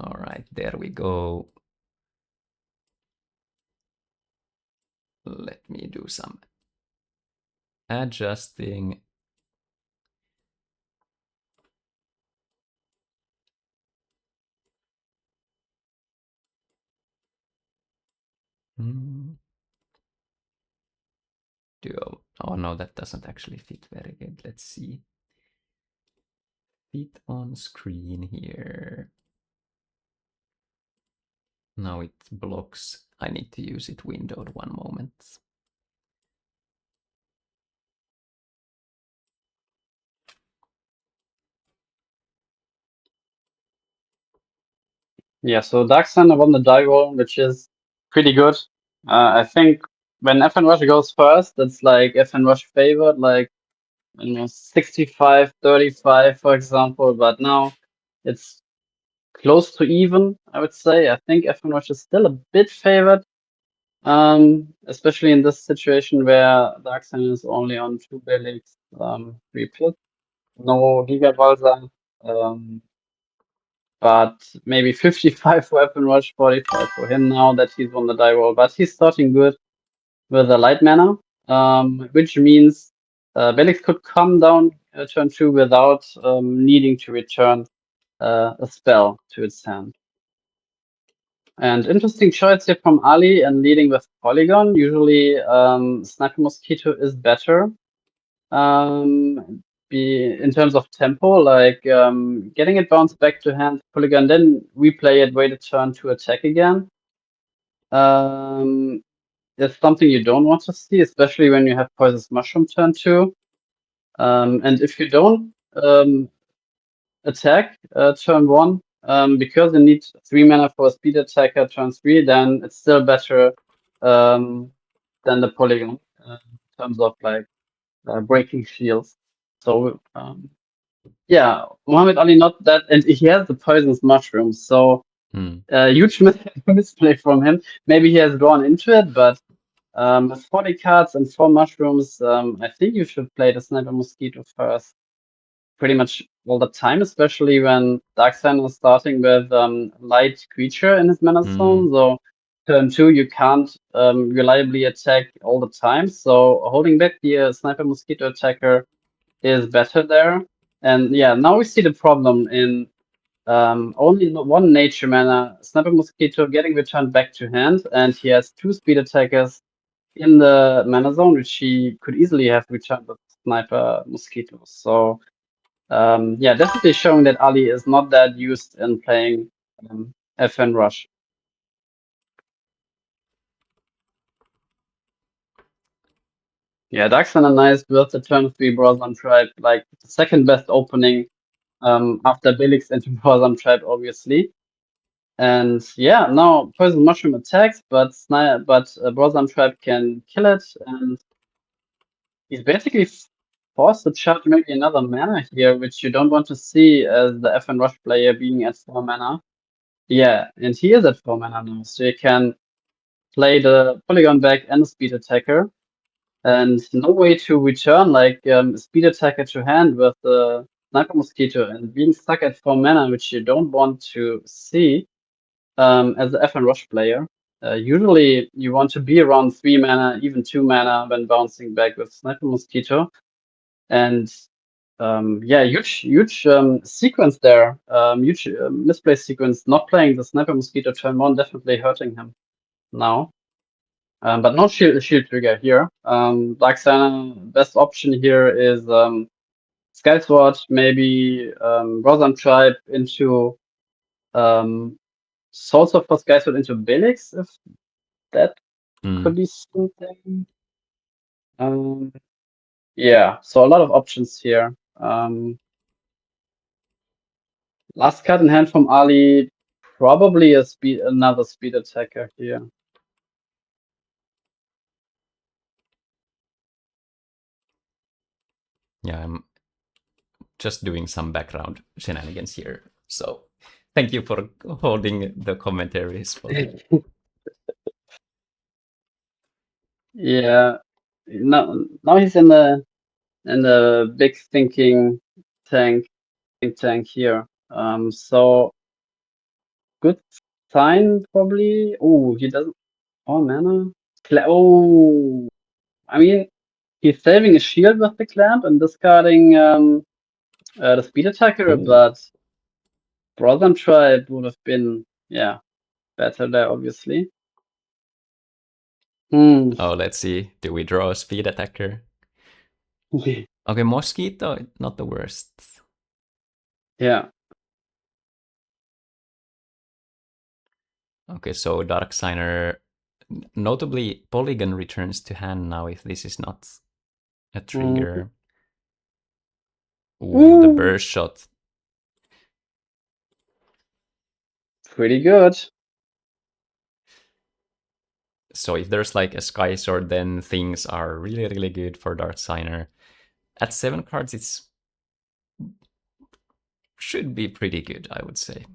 All right, there we go. Let me do some adjusting. Duel. Oh no, that doesn't actually fit very good. Let's see. Fit on screen here. Now it blocks. I need to use it windowed one moment. Yeah, so Darksana won the Duel, which is pretty good. I think when FN Rush goes first, it's like FN Rush favored, like 65-35, for example. But now it's close to even, I would say. I think FN Rush is still a bit favored, especially in this situation where Darksana is only on 2 Belix, 3 Pit, no Giga Balsa. But maybe 55 for FN Rush, 45 for him now that he's won the die roll. But he's starting good with a light mana, which means Belix could come down turn 2 without needing to return a spell to its hand. And interesting choice here from Ali and leading with Polygon. Usually Sniper Mosquito is better. In terms of tempo, like getting it bounced back to hand, Polygon, then replay it, wait a turn to attack again. That's something you don't want to see, especially when you have Poisonous Mushroom turn 2. And if you don't attack turn 1, because you need 3 mana for a speed attacker turn 3, then it's still better than the Polygon in terms of like breaking shields. So yeah, Muhammad Ali not that, and he has the Poisonous Mushroom, so huge misplay from him. Maybe he has gone into it, but with 40 cards and 4 mushrooms, I think you should play the Sniper Mosquito first pretty much all the time, especially when Darksana is starting with light creature in his mana zone. So turn 2, you can't reliably attack all the time. So holding back the Sniper Mosquito attacker is better there. And yeah, now we see the problem in only 1 nature mana, Sniper Mosquito getting returned back to hand, and he has 2 speed attackers in the mana zone, which he could easily have returned with Sniper Mosquito. So yeah, definitely showing that Ali is not that used in playing FN Rush. Yeah, Darksana nice with the turn 3 Brother Tribe, like the second best opening after Bilix into Borzan Tribe, obviously. And yeah, now Poison Mushroom attacks, but Borzan Tribe can kill it, and he's basically forced to charge maybe another mana here, which you don't want to see as the FN Rush player being at 4 mana. Yeah, and he is at 4 mana now, so you can play the Polygon back and the Speed Attacker, and no way to return like Speed Attacker to hand with the Sniper Mosquito and being stuck at 4 mana, which you don't want to see as the FN Rush player. Usually you want to be around 3 mana, even 2 mana when bouncing back with Sniper Mosquito. And yeah, huge sequence there. Huge misplay sequence. Not playing the Sniper Mosquito turn 1 definitely hurting him now. But no shield trigger here. Dark Signer, best option here is Skyward, maybe Rosan Tribe into Soul Sword for Skyward into Belix, if that could be something. Yeah, so a lot of options here. Last card in hand from Ali, probably another speed attacker here. Yeah, I'm just doing some background shenanigans here. So thank you for holding the commentary spot. Yeah, now he's in the big thinking tank here. So good sign probably. Oh, he doesn't. Oh, mana. Oh, I mean, he's saving a shield with the clamp and discarding the speed attacker, but Brothern Tribe would have been, yeah, better there, obviously. Oh, let's see. Do we draw a speed attacker? Okay, Mosquito, not the worst. Yeah. Okay, so Dark Signer, notably Polygon returns to hand now if this is not a trigger. Ooh, the burst shot. Pretty good. So if there's like a Sky Sword, then things are really, really good for Dark Signer. At 7 cards, it's should be pretty good, I would say.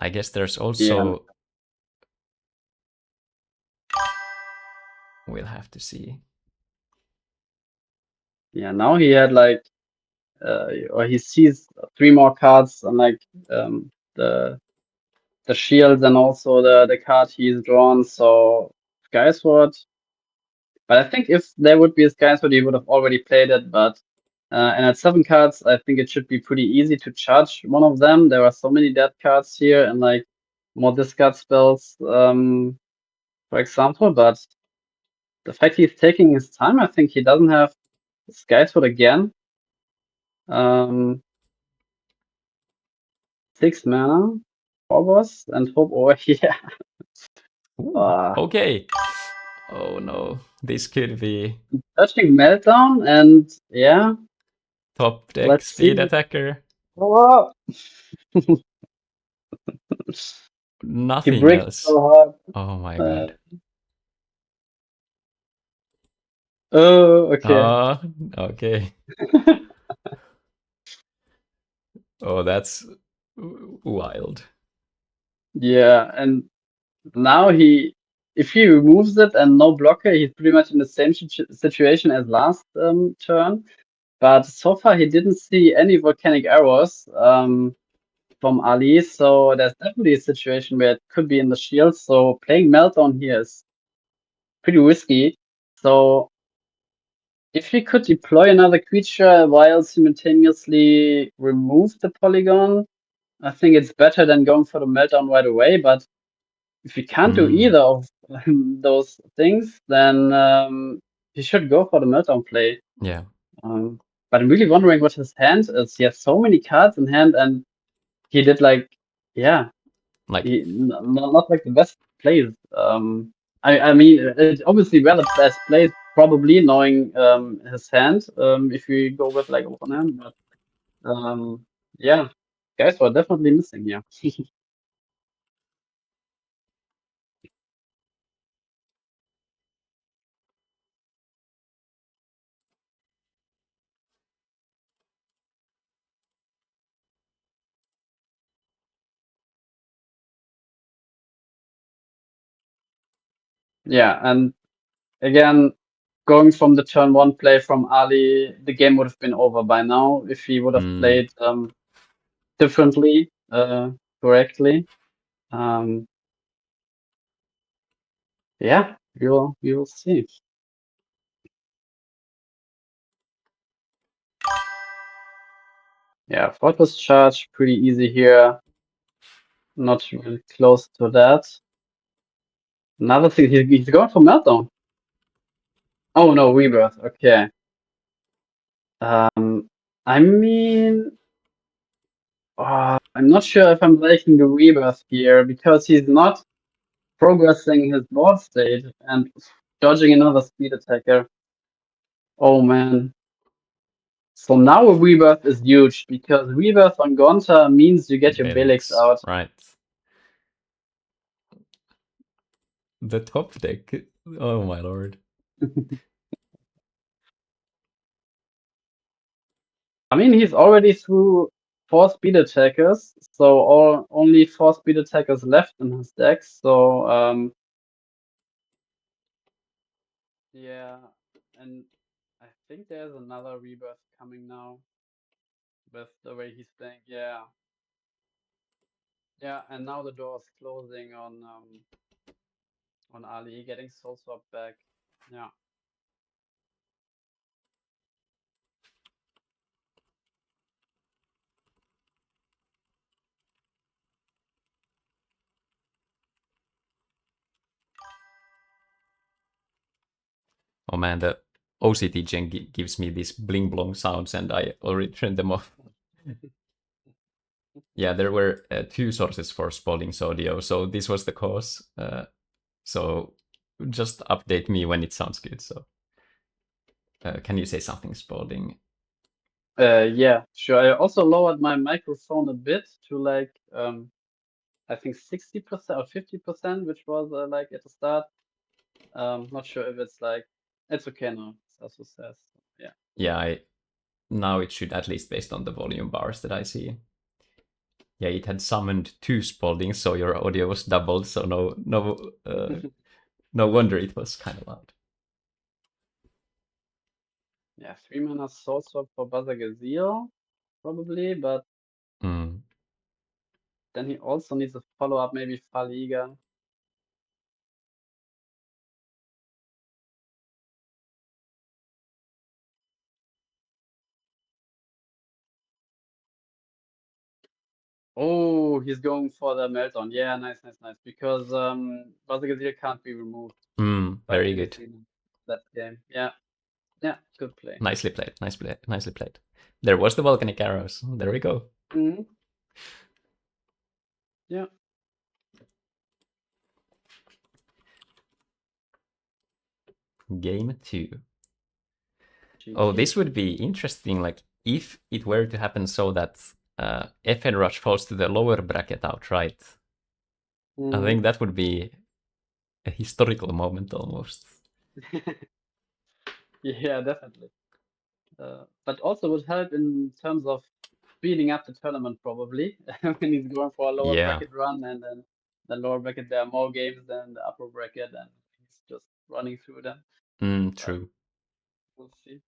I guess there's also... We'll have to see. Yeah, now he had like, or he sees 3 more cards on like the shields and also the card he's drawn. So Skyward. But I think if there would be a Skyward, he would have already played it. But and at 7 cards, I think it should be pretty easy to charge one of them. There are so many dead cards here and like more discard spells, for example. But the fact he's taking his time, I think he doesn't have Skyward again. 6 mana, Phobos, and hope. Oh, yeah. Okay. Oh no, this could be... Touching Meltdown, and yeah. Top deck speed attacker. Oh. Nothing else. So hard. Oh my god. Oh, okay. Okay. Oh, that's wild. Yeah, and now if he removes it and no blocker, he's pretty much in the same situation as last turn. But so far he didn't see any volcanic arrows from Ali, so there's definitely a situation where it could be in the shield. So playing Meltdown here is pretty risky. So if he could deploy another creature while simultaneously remove the polygon, I think it's better than going for the Meltdown right away. But if you can't do either of those things, then you should go for the Meltdown play. Yeah. But I'm really wondering what his hand is. He has so many cards in hand, and he did like not like the best plays. I mean, it obviously were the best plays, probably knowing his hand. If we go with like one hand, but Yeah, guys were definitely missing here. Yeah, and again, going from the turn one play from Ali, the game would have been over by now if he would have played differently, correctly. Yeah, we will see. Yeah, Fortress charge, pretty easy here. Not really close to that. Another thing, he's going for meltdown. Oh no, rebirth. Okay. I mean, I'm not sure if I'm liking the rebirth here because he's not progressing his board state and dodging another speed attacker. Oh man. So now a rebirth is huge because rebirth on Gonta means you get your Belix out. Right. The top deck. Oh my lord. I mean, he's already through 4 speed attackers, so only 4 speed attackers left in his deck. So yeah, and I think there's another rebirth coming now with the way he's playing. Yeah, yeah, and now the door is closing on Ali getting Soul Swap back. Yeah. Oh man, the OCT gen gives me these bling blong sounds and I already turned them off. Yeah, there were 2 sources for Spaulding's audio, so this was the cause. So just update me when it sounds good. So can you say something, Spaulding? Yeah, sure. I also lowered my microphone a bit to like I think 60% or 50%, which was like at the start. Not sure if it's like it's okay now. Also says yeah. Yeah, now it should, at least based on the volume bars that I see. Yeah, it had summoned 2 Spauldings, so your audio was doubled. So no wonder it was kind of loud. Yeah, 3 mana Soul Swap for Buzzer Gazelle, probably, but then he also needs a follow up, maybe Faliga. Oh, he's going for the meltdown. Yeah, nice. Because Buzzer Gazelle can't be removed. Very good. That game. Yeah. Yeah, good play. Nicely played. Nicely played. There was the volcanic arrows. There we go. Yeah. Game 2. GG. Oh, this would be interesting. Like if it were to happen so that FN Rush falls to the lower bracket outright. I think that would be a historical moment almost. Yeah, definitely. But also would help in terms of speeding up the tournament probably when he's going for a lower bracket run, and then the lower bracket there are more games than the upper bracket, and he's just running through them. True. We'll see.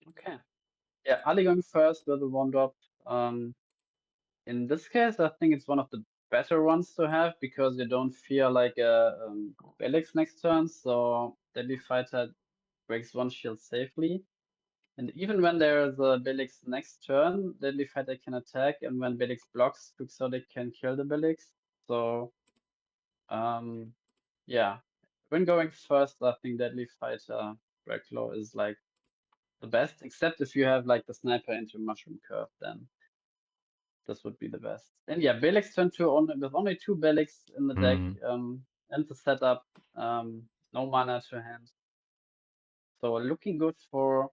Okay. Yeah, Ali going first with the 1-drop. In this case, I think it's one of the better ones to have because you don't fear like a Belix next turn, so Deadly Fighter breaks 1 shield safely. And even when there's a Belix next turn, Deadly Fighter can attack, and when Belix blocks, Quixotic can kill the Belix. So, yeah. When going first, I think Deadly Fighter Breaklow is like the best, except if you have like the Sniper into Mushroom Curve, then this would be the best. And yeah, Belix turn 2 with only 2 Belix in the deck. and the setup. No mana to hand. So looking good for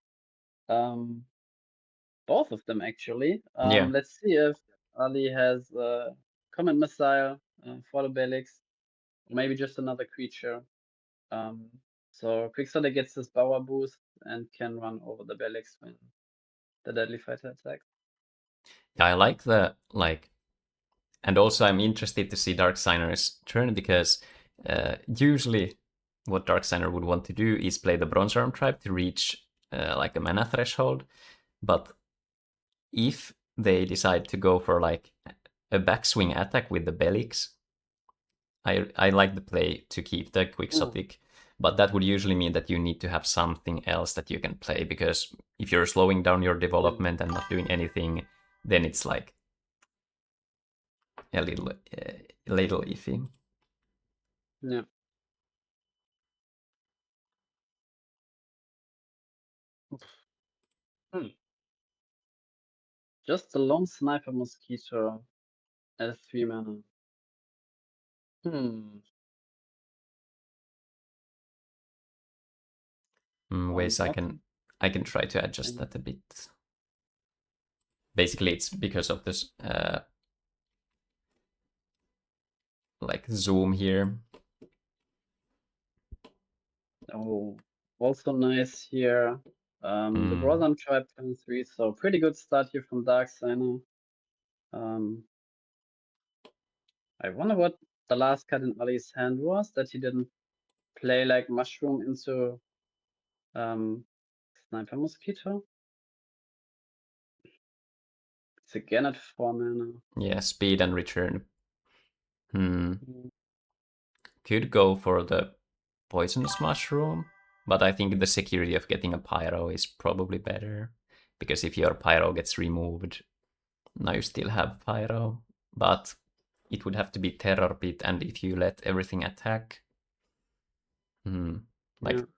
both of them actually. Yeah. Let's see if Ali has Comet Missile for the Belix, or maybe just another creature. So Quixotic gets this power boost and can run over the Belix when the Deadly Fighter attacks. Yeah, I like the and also I'm interested to see Dark Signer's turn because usually what Dark Signer would want to do is play the Bronze Arm Tribe to reach like a mana threshold, but if they decide to go for like a backswing attack with the Belix, I like the play to keep the Quixotic, but that would usually mean that you need to have something else that you can play, because if you're slowing down your development and not doing anything, then it's like a little iffy. Yeah. Just a lone Sniper Mosquito at 3 mana. Ways I can try to adjust that a bit. Basically, it's because of this like zoom here. Oh, also nice here. The Brother Tribe turn 3, so pretty good start here from Dark Signer. I wonder what the last card in Ali's hand was, that he didn't play like Mushroom into Sniper Mosquito. It's again at 4 mana. Yeah, speed and return. Could go for the poisonous mushroom, but I think the security of getting a pyro is probably better, because if your pyro gets removed, now you still have pyro, but it would have to be terror pit, and if you let everything attack,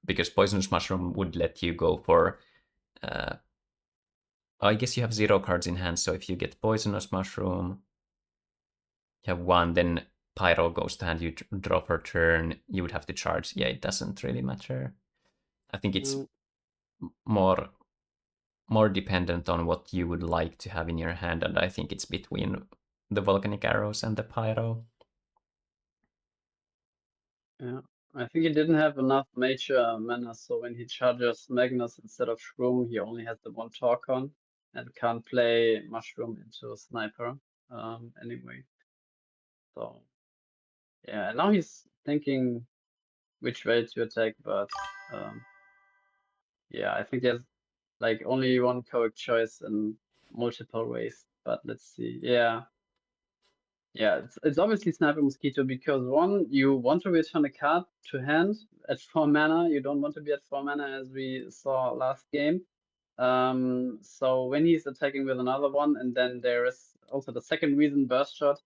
because poisonous mushroom would let you go for I guess you have 0 cards in hand, so if you get poisonous mushroom, you have 1, then pyro goes to hand, you draw for turn, you would have to charge. Yeah, it doesn't really matter. I think it's more dependent on what you would like to have in your hand, and I think it's between the volcanic arrows and the pyro. Yeah, I think he didn't have enough major mana, so when he charges Magnus instead of Shroom, he only has the 1 Torcon and can't play Mushroom into Sniper anyway. So yeah, and now he's thinking which way to attack, but yeah, I think there's like only one correct choice in multiple ways, but let's see. Yeah, it's obviously Sniper Mosquito, because 1, you want to return a card to hand at 4 mana. You don't want to be at 4 mana, as we saw last game. So when he's attacking with another one, and then there is also the second reason, Burst Shot,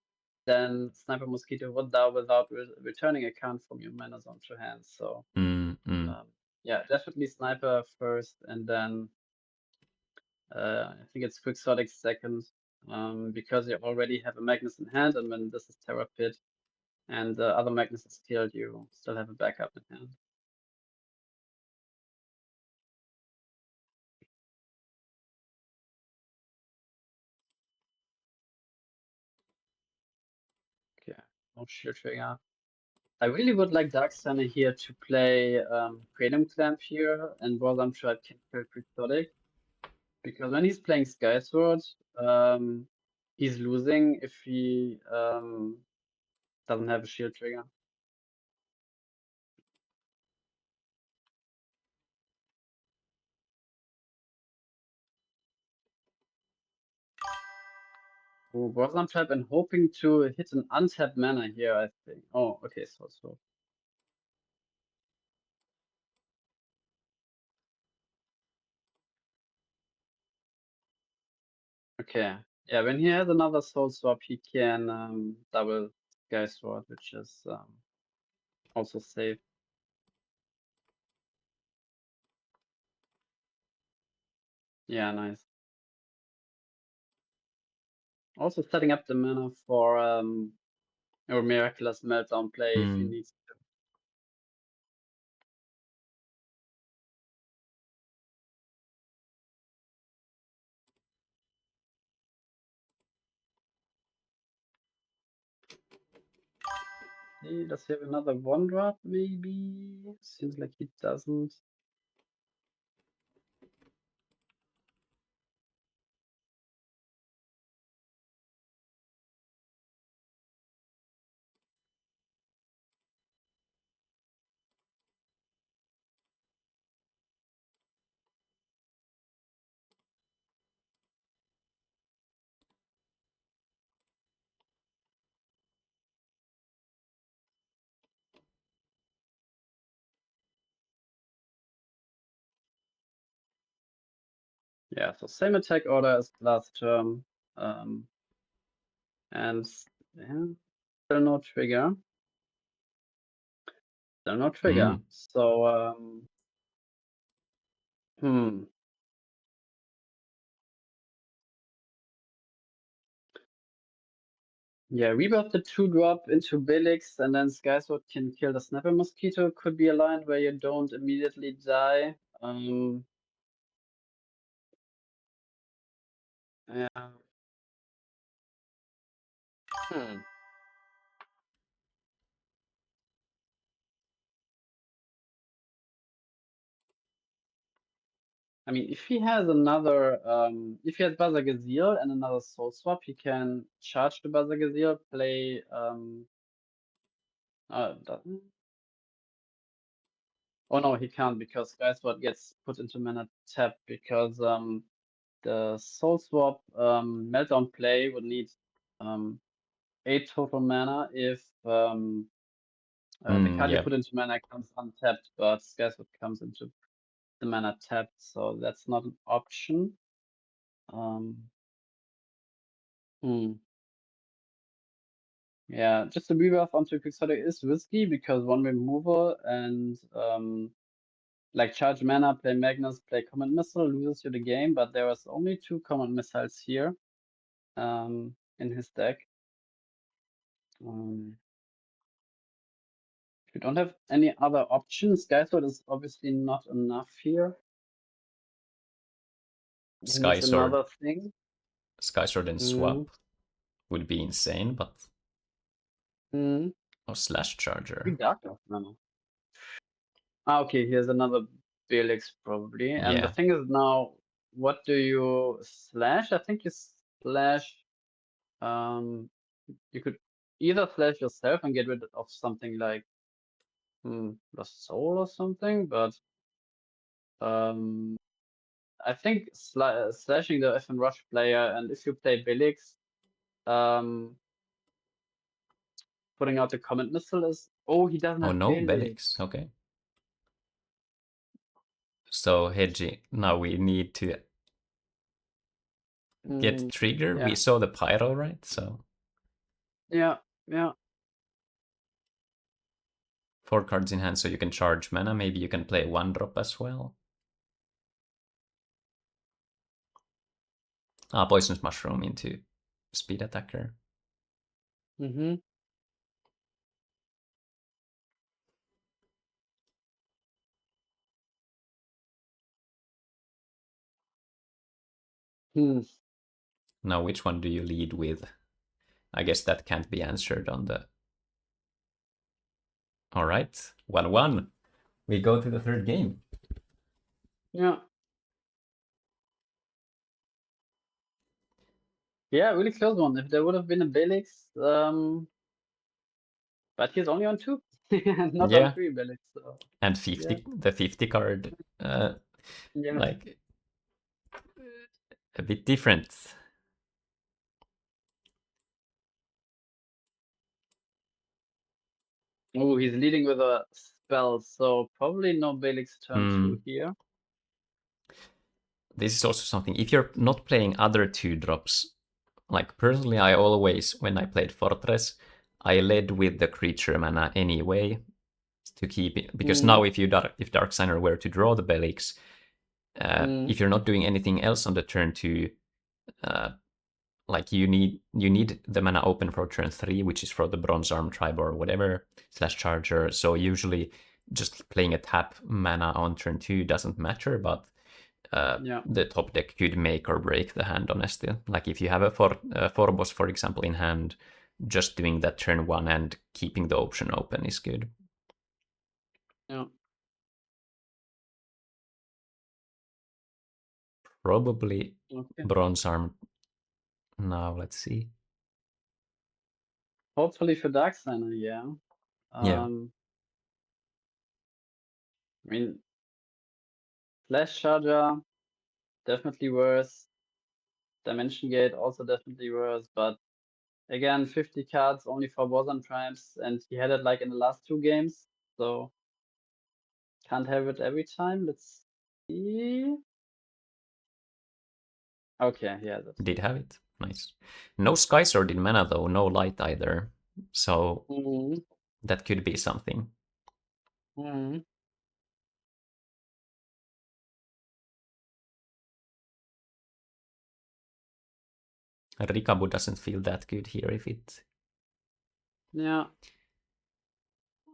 then Sniper Mosquito would die without returning a card from your mana zone to hand. So yeah, definitely Sniper first, and then I think it's Quixotic second, because you already have a Magnus in hand, and when this is Terra Pit and the other Magnus is killed, you still have a backup in hand. Okay, no shield trigger. I really would like Dark Sunny here to play Freedom Clamp here, and Warlord Tribe can kill Quixotic, because when he's playing Skysword, he's losing if he doesn't have a shield trigger. Oh, Warlord Tribe, and hoping to hit an untapped mana here, I think. Oh, okay, so. Okay. Yeah, when he has another soul swap, he can double Skysword, which is also safe. Yeah, nice. Also setting up the mana for or miraculous meltdown play if he needs to. Does he have another one drop? Maybe. Seems like he doesn't. Yeah, so same attack order as last term. And yeah, still no trigger. Still no trigger. So, yeah, rebirth the 2-drop into Belix, and then Skysword can kill the Snapper Mosquito. Could be a line where you don't immediately die. Yeah. I mean, if he has another, if he has Buzzer Gazelle and another Soul Swap, he can charge the Buzzer Gazelle, play, doesn't. Oh no, he can't because Skysword gets put into mana tap because the Soul Swap Meltdown play would need 8 total mana if the card you put into mana comes untapped, but Skysword comes into the mana tapped, so that's not an option. Yeah, just a rebuff onto Quixotic is risky because one removal and like charge mana, play Magnus, play Command Missile, loses you the game, but there was only 2 Command Missiles here in his deck. If you don't have any other options, Skysword is obviously not enough here. He needs another thing. Skysword and swap would be insane, but or Slash Charger. Dark Elf mana. Okay, here's another Belix probably. And the thing is now, what do you slash? I think you slash. You could either slash yourself and get rid of something like Lost Soul or something, but I think slashing the FN Rush player, and if you play Belix, putting out the Comet Missile is. Oh, he doesn't have Belix. Okay. So Hedgie, now we need to get trigger. We saw the Pyro, right? So yeah. 4 cards in hand, so you can charge mana. Maybe you can play 1-drop as well. Poisonous Mushroom into Speed Attacker. Now, which one do you lead with? I guess that can't be answered on the... All right, 1-1. We go to the third game. Yeah, really close one. If there would have been a Belix, but he's only on 2, not on 3 Belix. So. And the 50 card, like a bit different. Oh, he's leading with a spell, so probably no Belix turn 2 here. This is also something, if you're not playing other 2-drops, like personally, I always, when I played Fortress, I led with the creature mana anyway to keep it, because now if Darksigner were to draw the Belix, if you're not doing anything else on the turn 2, like you need the mana open for turn 3, which is for the Bronze Arm Tribe or whatever / Charger. So usually just playing a tap mana on turn 2 doesn't matter, but the top deck could make or break the hand, honestly. Like if you have a Forbos, for example, in hand, just doing that turn 1 and keeping the option open is good. Yeah. Probably Okay. Bronze Arm. Now let's see. Hopefully for Darksigner, yeah. Yeah. I mean, Flash Charger, definitely worse. Dimension Gate, also definitely worse. But again, 50 cards only for Boson Tribes, and he had it like in the last 2 games. So can't have it every time. Let's see. Okay, yeah, that's Did have it. Nice. No Sky Sword in mana though, no light either. So that could be something. Rikabu doesn't feel that good here if it... Yeah.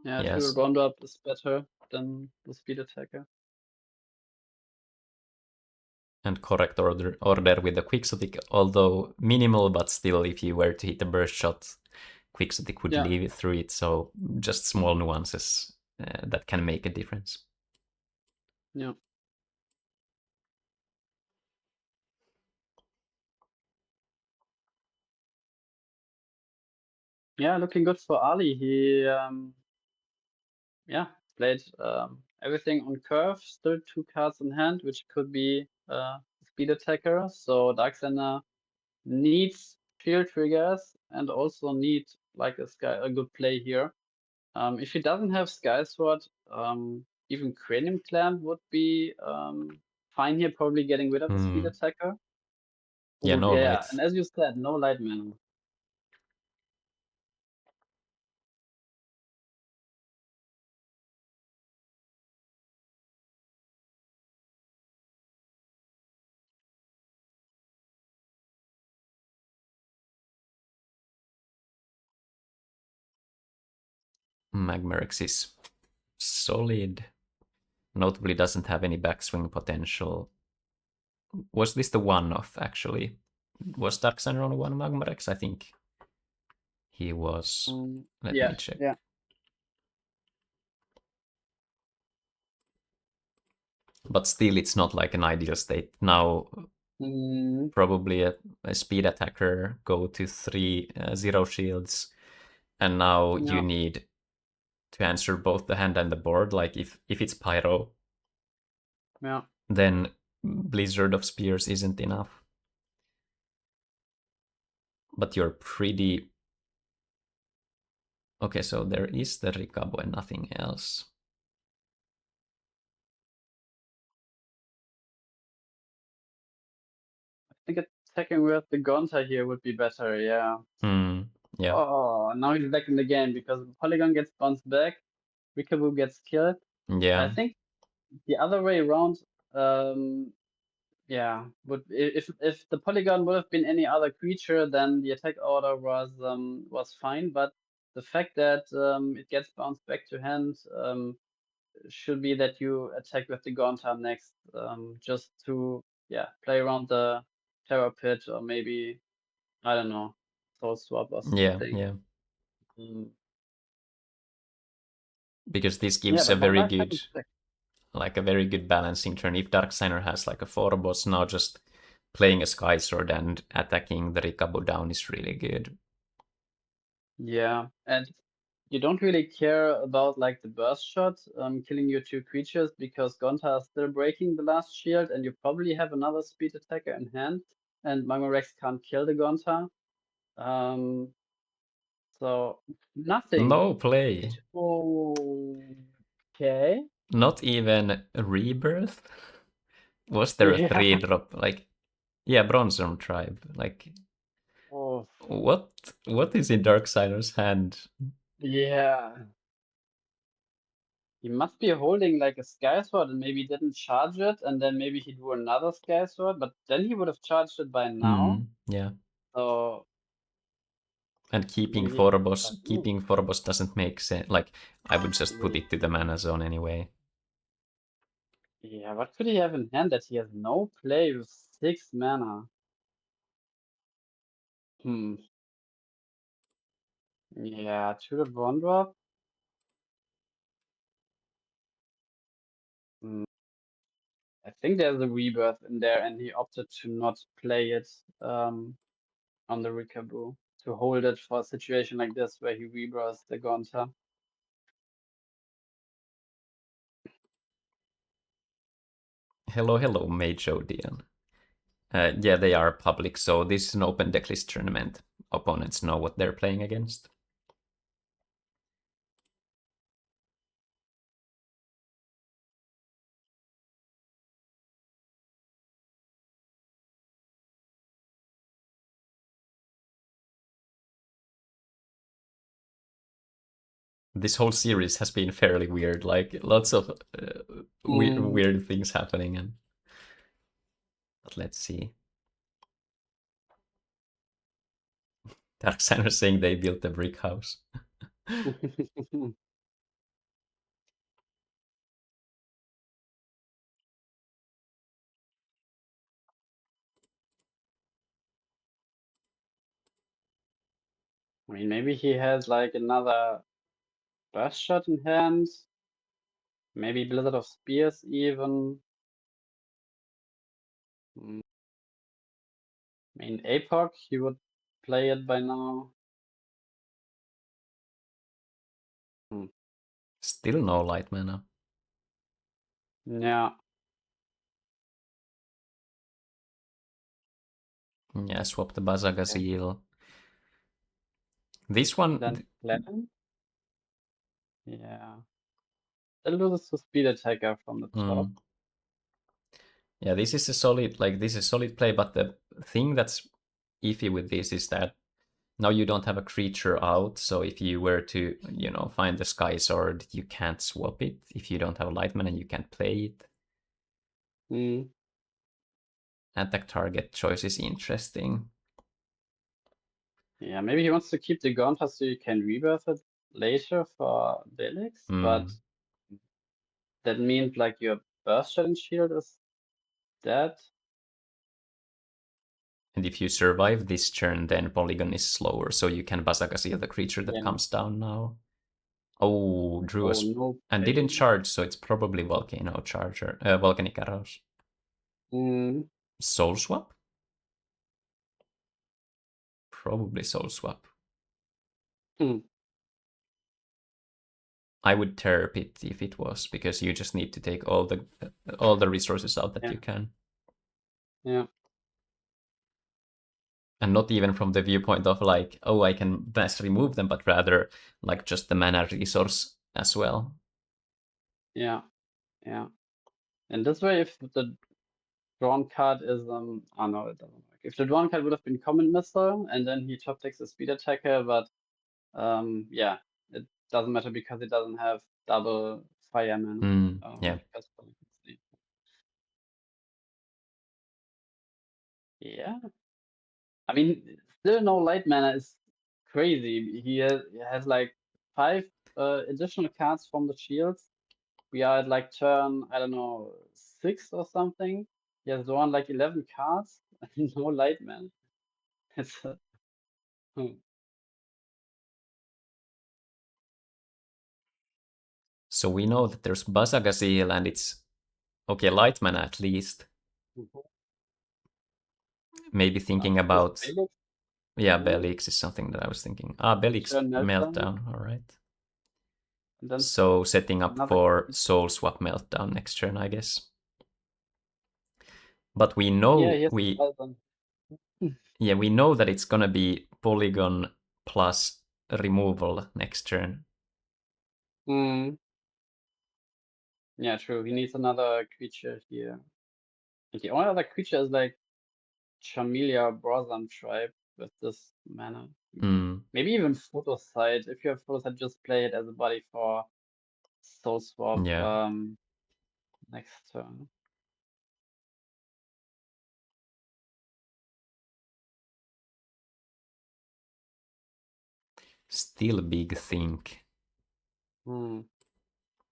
Yeah, I Yes. feel Roundup is better than the speed attacker. And correct order with the Quixotic, although minimal, but still, if you were to hit a burst shot, Quixotic would leave it through it. So just small nuances that can make a difference. Yeah. Yeah, looking good for Ali. He played everything on curve, still 2 cards in hand, which could be speed attacker. So Darksigner needs shield triggers and also need like a good play here. If he doesn't have Sky Sword, even Cranium Clamp would be fine here, probably getting rid of the speed attacker. Yeah, no light. And as you said, no light mana. Magmarex is solid. Notably doesn't have any backswing potential. Was this the one-off, actually? Was Darksigner on one Magmarex? I think he was. Let me check. Yeah. But still, it's not like an ideal state. Now, probably a speed attacker, go to 3-0 shields, and now you need to answer both the hand and the board. Like if it's Pyro, then Blizzard of Spears isn't enough. But you're pretty... Okay, so there is the Rikabo and nothing else. I think attacking with the Gonta here would be better, yeah. Yeah. Oh, now he's back in the game because Polygon gets bounced back, Rikaboo gets killed. Yeah. I think the other way around, would if the Polygon would have been any other creature, then the attack order was fine. But the fact that it gets bounced back to hand should be that you attack with the Gonta next, just to play around the Terror Pit or maybe I don't know, Soul Swap or something. Yeah. Because this gives a but very good, like a very good balancing turn. If Darksigner has like a Forbos, now just playing a Sky Sword and attacking the Rikabo down is really good. Yeah, and you don't really care about like the burst shot killing your 2 creatures because Gonta is still breaking the last shield, and you probably have another speed attacker in hand, and Magmarex can't kill the Gonta. So nothing. No play. Okay. Not even a Rebirth? Was there a 3-drop? Like, yeah, Bronze Arm Tribe. Like, what is in Darksigner's hand? Yeah. He must be holding like a Sky Sword and maybe didn't charge it, and then maybe he drew another Sky Sword, but then he would have charged it by now. Yeah. So And keeping maybe he has Phorobos, like, ooh, doesn't make sense. Like, I would just put it to the mana zone anyway. yeah, what could he have in hand that he has no play with 6 mana? Hmm. Yeah, two to one drop. Hmm. I think there's a rebirth in there, and he opted to not play it on the Rikabu, to hold it for a situation like this where he rebirths the Gonta. Hello, hello, Mage Odeon. Yeah, they are public, so this is an open decklist tournament. Opponents know what they're playing against. This whole series has been fairly weird, like lots of weird things happening. But let's see. Darksigner saying they built a brick house. I mean, maybe he has like another burst shot in hand. Maybe Blizzard of Spears even. Mm, I mean, APOC, he would play it by now. Hmm. Still no light mana. Yeah. Yeah, swap the Bazaga Okay. Seal. This one, Then Platinum. Yeah. That loses to Speed Attacker from the top. yeah, this is a solid, like this is solid play. But the thing that's iffy with this is that now you don't have a creature out. So if you were to, find the Sky Sword, you can't swap it. If you don't have a light mana, you can't play it. Mm. Attack target choice is interesting. Yeah, maybe he wants to keep the Gonta so you can rebirth it later for Belix, but that means like your burst shot and shield is dead. And if you survive this turn, then Polygon is slower, so you can Bazaga Seal the creature that Again. comes down now. Oh, drew Oh, no and play. didn't charge, so it's probably Volcano Charger, Volcanic Arrows. Mm. Soul Swap? Probably Soul Swap. Hmm. I would Terrap it if it was, because you just need to take all the resources out that Yeah. you can. Yeah. And not even from the viewpoint of like, oh, I can best remove them, but rather like just the mana resource as well. Yeah. Yeah. And this way, if the drawn card is oh no, it doesn't work. If the drawn card would have been Common Missile, and then he top takes a Speed Attacker, but yeah, it doesn't matter because it doesn't have double fire mana. Yeah. Because yeah, I mean, still no light mana is crazy. He has like 5 additional cards from the shields. We are at like turn, I don't know, 6 or something. He has drawn like 11 cards and no light mana. It's hmm. So we know that there's Bazaga Seal and it's okay, light mana at least. Maybe thinking Of course, about, Belix, yeah, maybe. Belix is something that I was thinking. Belix Turn Meltdown, Meltdown, all right. and then So setting up another. for Soul Swap Meltdown next turn, I guess. But we Yeah, know he has to spell them. we know that it's gonna be Polygon plus removal next turn. Hmm. Yeah, true. He needs another creature here. And the only other creature is like Chamilia Brosam Tribe with this mana. Maybe even Photosite. If you have Photosite, just play it as a body for Soul Swap Yeah. next turn. Still big think. Hmm.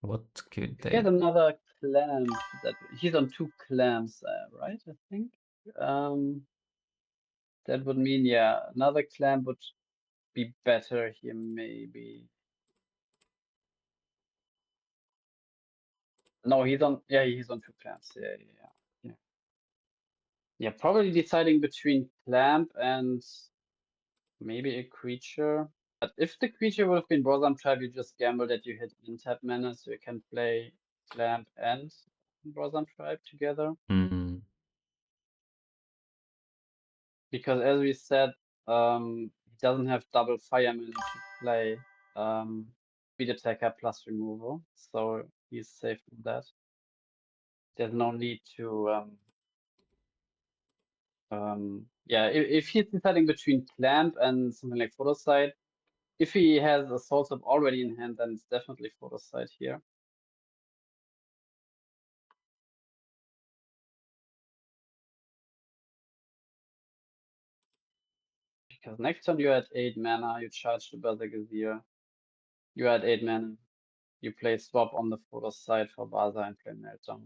What could He they... had another clamp that he's on 2 clamps, right? I think. That would mean, yeah, another clamp would be better here, maybe. No, he's on. Yeah, he's on 2 clamps. Yeah. Yeah, probably deciding between clamp and maybe a creature. But if the creature would have been Borzan Tribe, you just gamble that you hit untap mana, so you can play clamp and Borzan Tribe together. Hmm. Because as we said, he doesn't have double fire mana to play speed attacker plus removal, so he's safe with that. There's no need to yeah, if he's deciding between clamp and something like photo sight, if he has a soul swap already in hand, then it's definitely photo sight here. Because next turn you're at 8 mana, you charge the Berserker, you're at 8 mana, you play swap on the photo side for Baza and play Meltdown.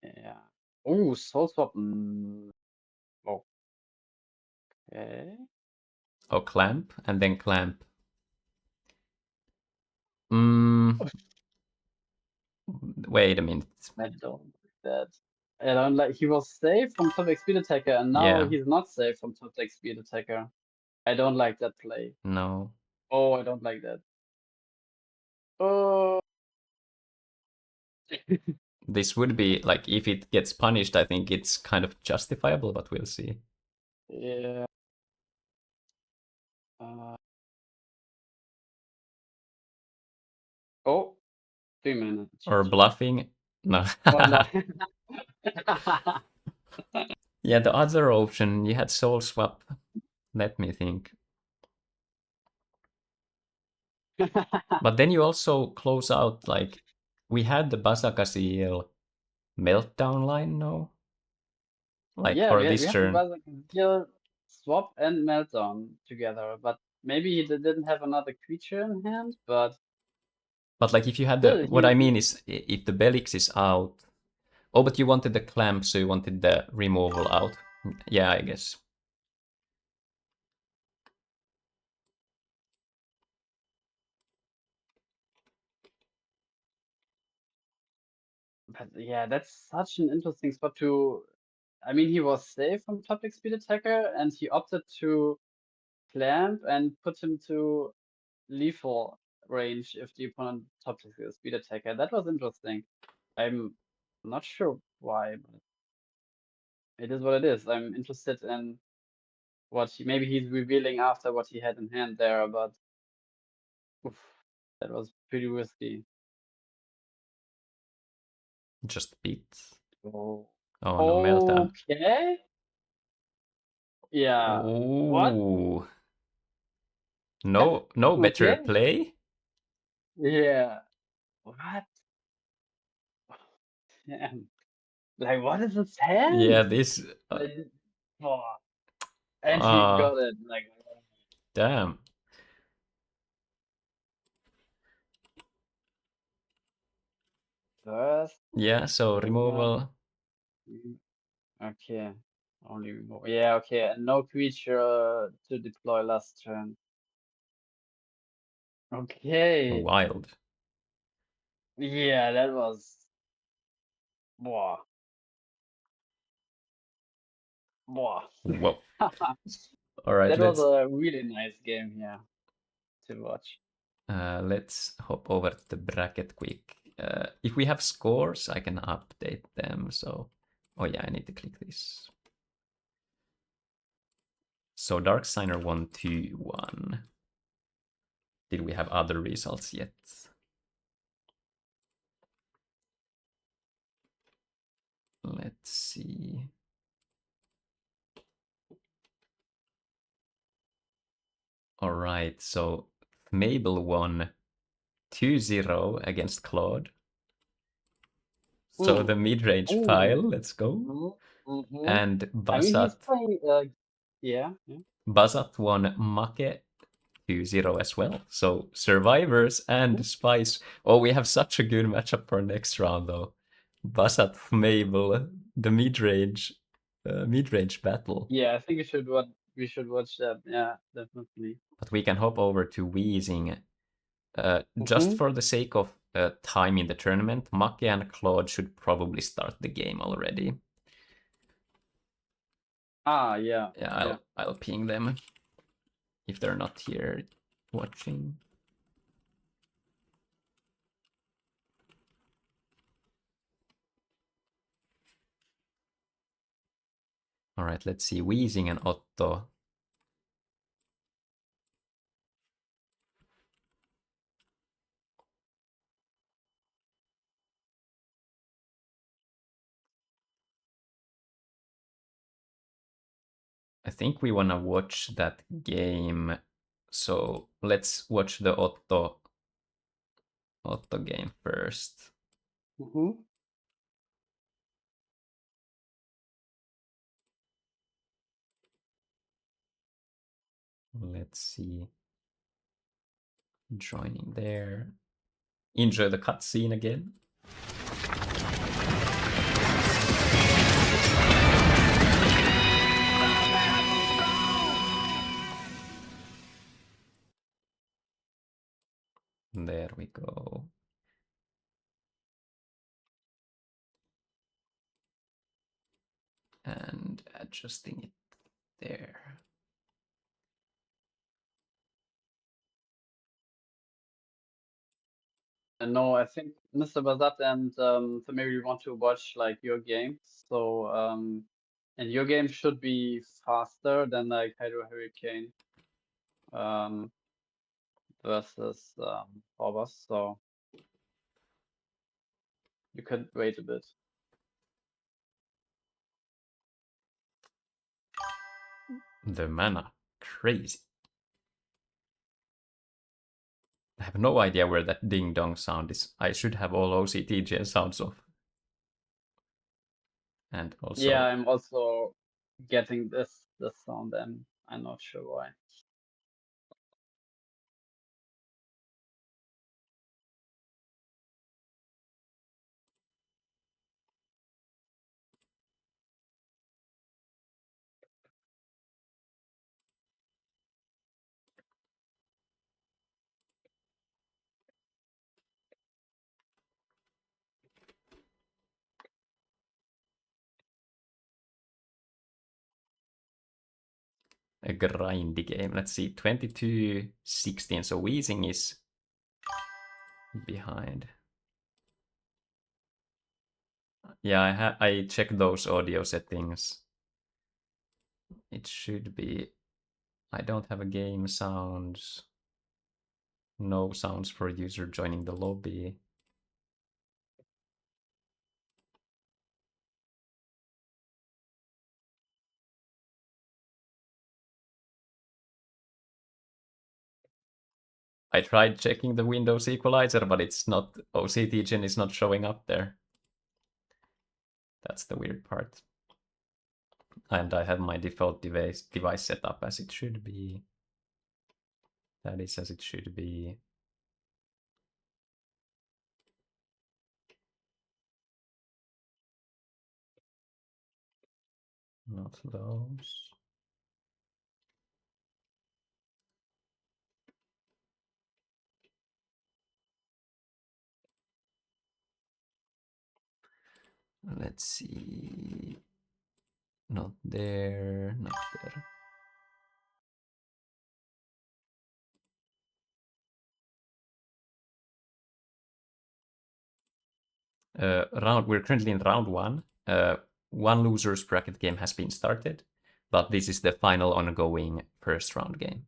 Yeah. Oh, soul swap. Okay. Oh, clamp and then clamp. Wait a minute. I don't like that. I don't like. He was safe from top speed attacker, and now Yeah. he's not safe from top speed attacker. I don't like that play. No. Oh, I don't like that. Oh. This would be, like, if it gets punished, I think it's kind of justifiable, but we'll see. Yeah. Oh, 3 mana. Or bluffing. No. Oh no. Yeah, the other option, you had soul swap. Let me think. But then you also close out, like, we had the Basakasiel meltdown line, no? Like, Yeah, for we this have turn. the swap and meltdown together, but maybe he didn't have another creature in hand, but But, like, if you had the... still, What I mean is, if the Belix is out... Oh, but you wanted the clamp, so you wanted the removal out. Yeah, I guess. but yeah, that's such an interesting spot to. I mean, he was safe from top speed attacker, and he opted to clamp and put him to lethal range if the opponent top speed attacker. That was interesting. I'm not sure why, but it is what it is. I'm interested in what maybe he's revealing after what he had in hand there, but oof, that was pretty risky. Just beat. Oh, Oh no, meltdown. okay. Yeah. What? Ooh. No better Okay. play? Yeah. What? Damn. Like, what is his Yeah, hand? this... Like, oh, and he got it. Like, damn. first. Yeah, so This one. removal. Okay. Only remove. Yeah, okay. And no creature to deploy last turn. Okay. Wild. Yeah, that was. Boah. Boah. Whoa. All right, That was let's a really nice game here to watch. let's hop over to the bracket quick. If we have scores, I can update them. So, oh yeah, I need to click this. So Dark Signer won 2-1. Did we have other results yet? Let's see. All right, so Mabel won 2-0 against Claude. So the mid-range pile, let's go. Mm-hmm. And I mean, he's Basat, playing. Yeah. Bazat won Make 2-0 as well. So Survivors and Spice. Oh, we have such a good matchup for next round though. Bazat, Mabel, the mid-range battle. Yeah, I think we should watch that. Yeah, definitely. But we can hop over to Wheezing. Just for the sake of time in the tournament, Make and Claude should probably start the game already. Ah, yeah. Yeah, I'll ping them if they're not here watching. All right, let's see. Wheezing and Otto. I think we want to watch that game. So let's watch the Otto game first. Let's see. Joining there. Enjoy the cutscene again. There we go. And adjusting it there. No, I think Mr. Bazat and so maybe we want to watch like your games. So and your game should be faster than like Hydro Hurricane versus Orbas. So you could wait a bit. The mana. Crazy. I have no idea where that ding dong sound is. I should have all OCTGN sounds off. And also... Yeah, I'm also getting this sound and I'm not sure why. a grindy game. Let's see, 22-16. So Wheezing is behind. Yeah, I checked those audio settings. It should be... I don't have a game sounds. No sounds for user joining the lobby. I tried checking the Windows equalizer, but it's not... OCTGen is not showing up there. That's the weird part. And I have my default device set up as it should be. That is as it should be. Not those. Let's see. Not there, not there. We're currently in round one. One loser's bracket game has been started, but this is the final ongoing first round game.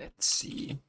Let's see.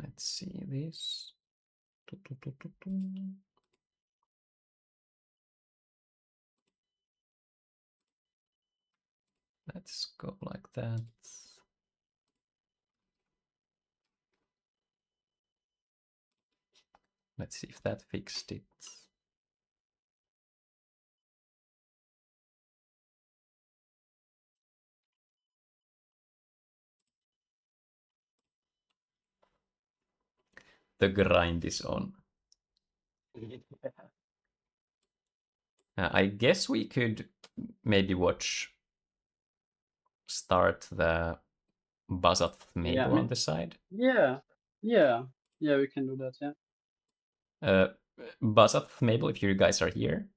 Let's see this. Let's go like that. Let's see if that fixed it. The grind is on. I guess we could maybe start the Bazat Mabel on the side. Yeah, we can do that, yeah. Bazat Mabel, if you guys are here,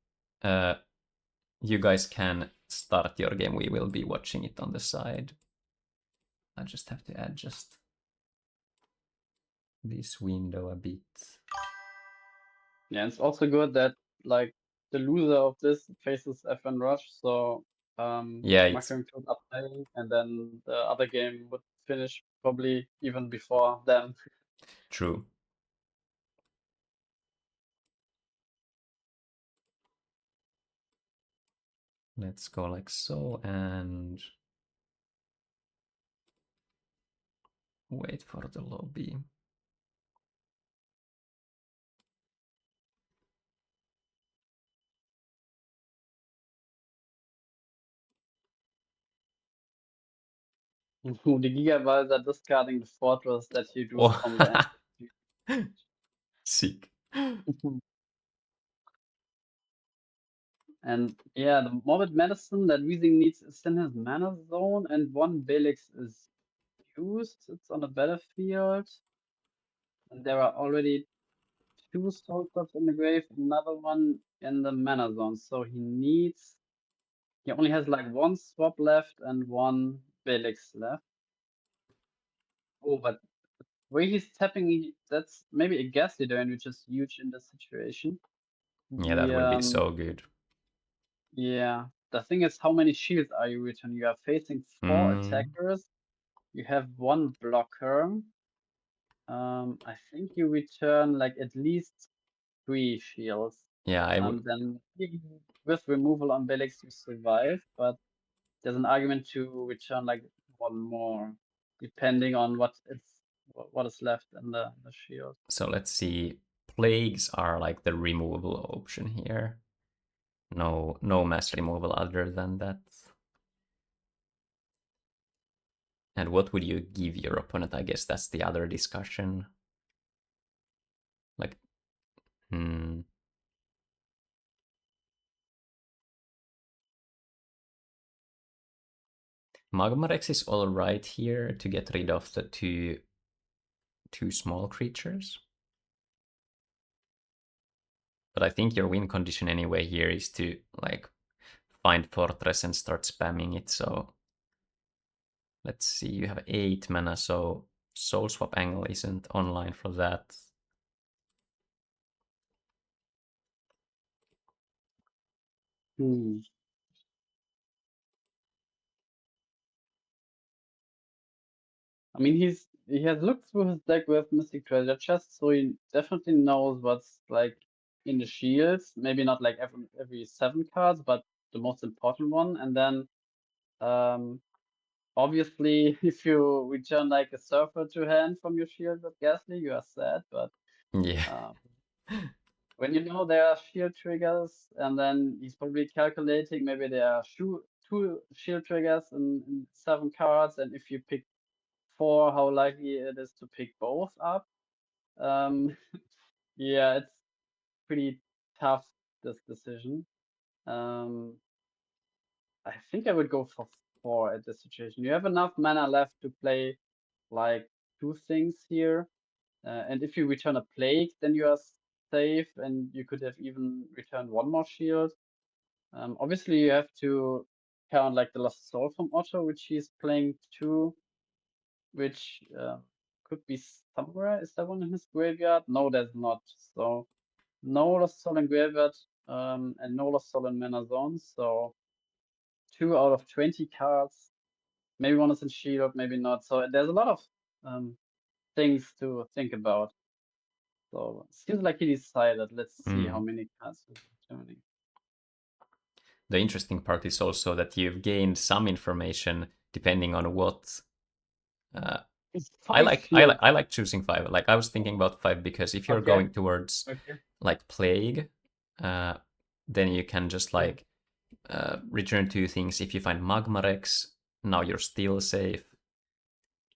you guys can start your game. We will be watching it on the side. I just have to adjust this window a bit. Yeah, it's also good that like the loser of this faces FN Rush, so Yeah, it's Maka and Claude are playing, and then the other game would finish probably even before them. true. Let's go like so and wait for the lobby. The Gigabytes are discarding the fortress that you do Oh, from the end. sick. And yeah, the morbid medicine that Weezing needs is in his mana zone, and one Belix is used. It's on the battlefield. And there are already two soul clubs in the grave, another one in the mana zone. So he only has like one swap left and one Belix left. Oh, but where he's tapping, that's maybe a gas leader, which is huge in this situation. Yeah, that will be so good. Yeah, the thing is, how many shields are you returning? You are facing 4 attackers. You have one blocker. I think you return like at least 3 shields. Yeah, I would. Then with removal on Belix you survive, but there's an argument to return like one more, depending on what is left in the shield. So let's see. Plagues are like the removable option here. No mass removal other than that. And what would you give your opponent? I guess that's the other discussion. Like, Magmarex is alright here to get rid of the two small creatures. But I think your win condition anyway here is to like find Fortress and start spamming it. So let's see, you have 8 mana, so Soul Swap Angle isn't online for that. I mean, he has looked through his deck with Mystic Treasure Chest, so he definitely knows what's like in the shields. Maybe not like every 7 cards, but the most important one. And then, obviously, if you return like a Surfer to hand from your shield with Ghastly, you are sad. But Yeah. when you know there are shield triggers, and then he's probably calculating maybe there are 2 shield triggers in 7 cards, and if you pick 4, how likely it is to pick both up. Yeah, it's pretty tough, this decision. I think I would go for 4 at this situation. You have enough mana left to play like 2 things here. And if you return a plague, then you are safe, and you could have even returned 1 more shield. Obviously, you have to count like the Lost Soul from Otto, which he's playing 2, which could be somewhere. Is there one in his graveyard? No, there's not. So no Lost Soul in graveyard, and no Lost Soul in mana zones. So 2 out of 20 cards. Maybe one is in shield, maybe not. So there's a lot of things to think about. So it seems like he decided. Let's see how many cards he's returning. The interesting part is also that you've gained some information depending on what. I like choosing 5. Like I was thinking about 5 because if you're going towards like plague, then you can just like return 2 things. If you find Magmarex, now you're still safe.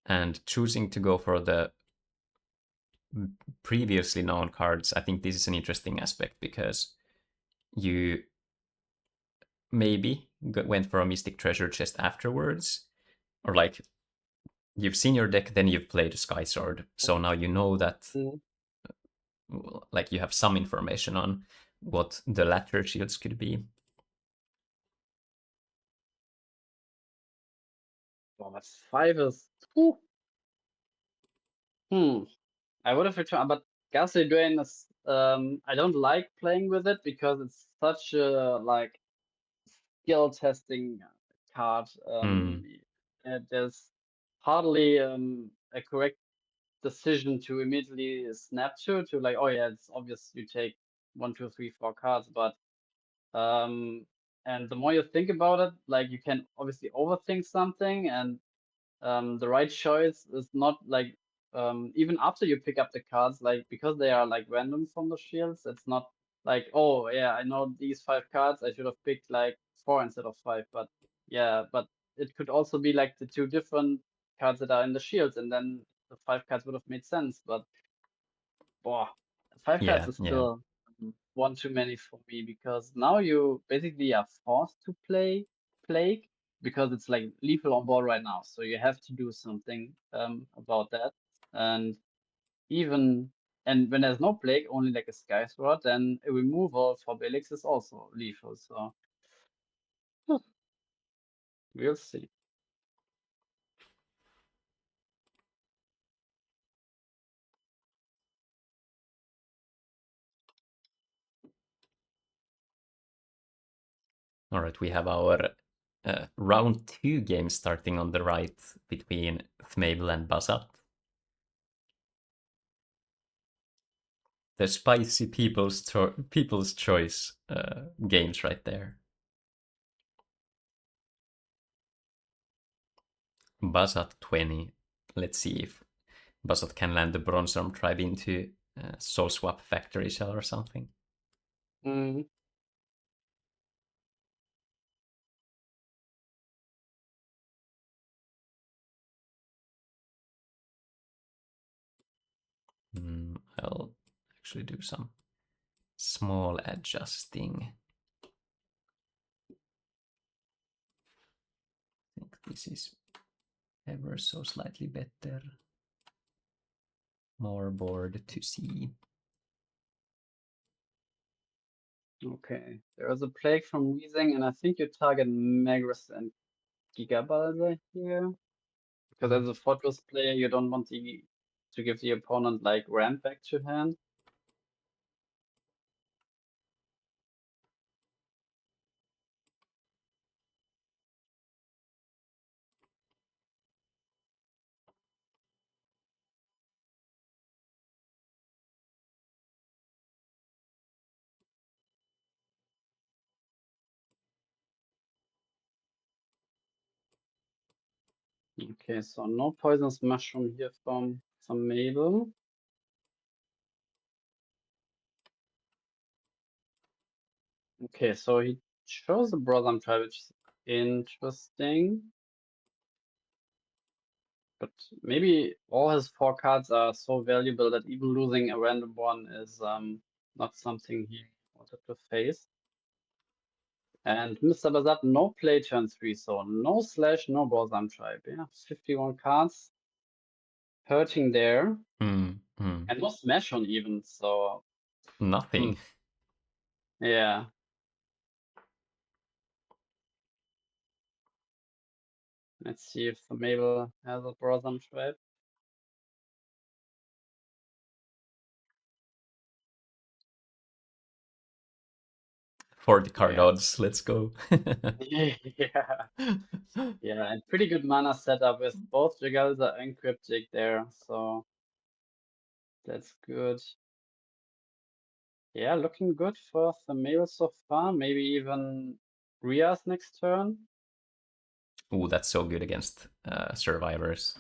And choosing to go for the previously known cards, I think this is an interesting aspect because you maybe went for a Mystic Treasure chest afterwards, or like you've seen your deck, then you've played a Sky Sword, so now you know that like you have some information on what the latter shields could be. Well, but 5 is. I would have returned, but Ghastly Drain is. I don't like playing with it because it's such a like skill testing card. There's hardly a correct decision to immediately snap to like, oh yeah, it's obvious you take 1, 2, 3, 4 cards, but and the more you think about it, like you can obviously overthink something, and the right choice is not like even after you pick up the cards, like because they are like random from the shields, it's not like, oh yeah, I know these 5 cards, I should have picked like 4 instead of 5. But yeah, but it could also be like the 2 different cards that are in the shields, and then the 5 cards would have made sense. But boah, 5 cards is still one too many for me, because now you basically are forced to play Plague because it's like lethal on board right now. So you have to do something about that. And even when there's no Plague, only like a Sky Sword, then a removal for Belix is also lethal. So we'll see. All right, we have our round 2 game starting on the right between Thmabel and Basat. The spicy people's choice games right there. Basat 20. Let's see if Basat can land the Bronze Arm Tribe into Soul Swap Factory Shell or something. I'll actually do some small adjusting. I think this is ever so slightly better. More board to see. Okay, there is a Plague from Weezing, and I think you target Magrus and Gigabalza here. Because as a Fortress player, you don't want to give the opponent like ramp back to hand. Okay, so no Poisonous Mushroom here from Mabel. Okay, so he chose the Brother Tribe, which is interesting. But maybe all his 4 cards are so valuable that even losing a random one is not something he wanted to face. And Mr. Bazat, no play turn 3, so no slash, no Borzan tribe. Yeah, 51 cards. Hurting there. Mm. And no smash on even, so Nothing. yeah. Let's see if Mabel has a Borzan tribe. For the card Yeah. odds, let's go. Yeah. Yeah, and pretty good mana setup with both Jagalza and Cryptic there, so that's good. Yeah, looking good for Thamail so far. Maybe even Rias next turn. Ooh, that's so good against survivors.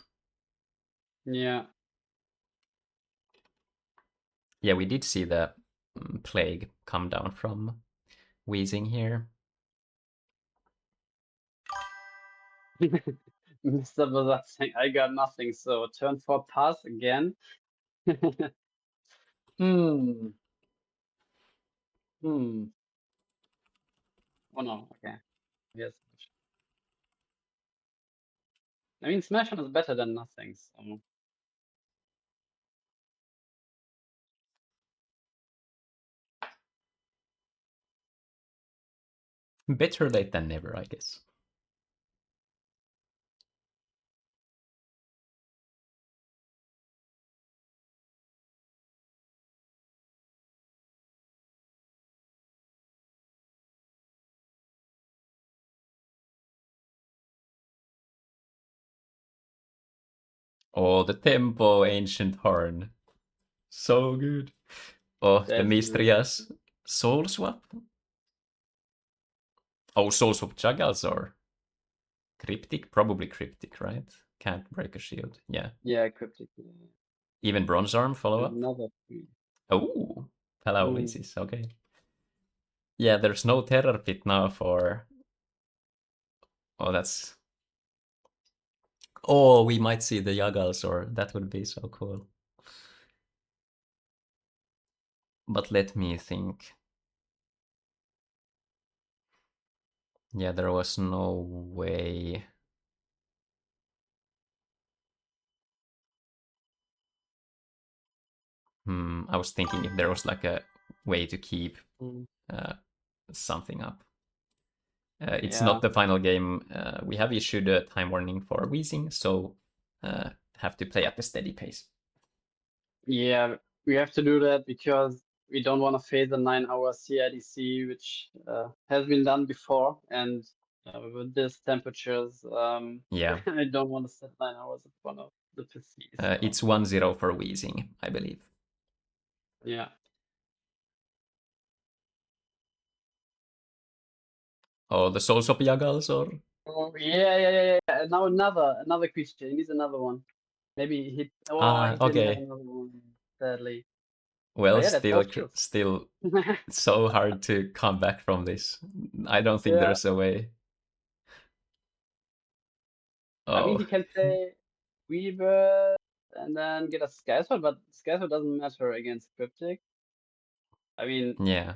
Yeah. Yeah, we did see the plague come down from wheezing here. Mr. Bazat saying, I got nothing, so turn 4 pass again. Hmm. Hmm. Oh no, okay. Yes. I mean, Smash on is better than nothing, so. Better late than never, I guess. Oh, the tempo, Ancient Horn. So good. Oh, the That's really Mistrias. Soul Swap? Oh, Soul Swap Juggles or Cryptic? Probably Cryptic, right? Can't break a shield. Yeah. yeah, Cryptic. Even Bronze Arm follow-up? Another three. Oh, Palaolisis, okay. Yeah, there's no Terror Pit now for... Oh, that's... Oh, we might see the Juggles, or that would be so cool. But let me think. Yeah, there was no way. I was thinking if there was like a way to keep something up. It's Yeah. not the final game. We have issued a time warning for wheezing, so have to play at a steady pace. Yeah, we have to do that because we don't want to face a 9-hour CIDC, which has been done before. And with these temperatures, Yeah, I don't want to sit 9 hours in front of the PC. So, it's 1-0 for wheezing, I believe. yeah. Oh, the Souls of Juggles, or? Oh, yeah. Now another creature. He needs another one. Maybe he. Oh, he didn't have Okay. another one, sadly. Oh Well, yeah, that's both kills. still so hard to come back from this. I don't think Yeah. there's a way. I mean, Oh, he can play Weaver and then get a Skysword, but Skysword doesn't matter against Cryptic. I mean, yeah.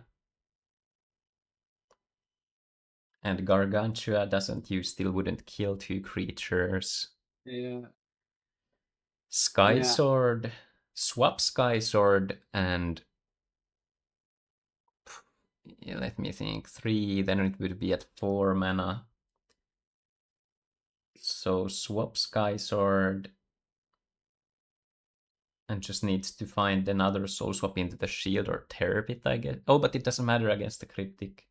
And Gargantua doesn't, you still wouldn't kill two creatures. yeah, Sky yeah, Sword, swap Sky Sword, and yeah, let me think. 3, then it would be at 4 mana. So swap Sky Sword, and just needs to find another soul swap into the shield or Terror Pit, I guess. Oh, but it doesn't matter against the Cryptic.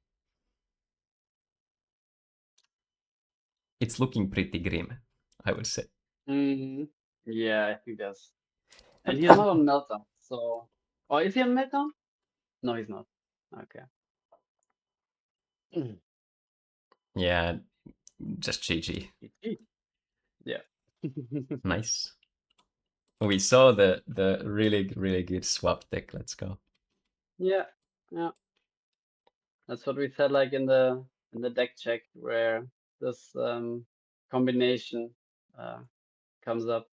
It's looking pretty grim, I would say. yeah. I think that's. And he's not on Meltdown, so. Or is he on Meltdown? No, he's not. Okay. Yeah, just GG. Yeah. Nice. We saw the really good swap deck. Let's go. Yeah, yeah. That's what we said, like in the deck check, where this combination comes up.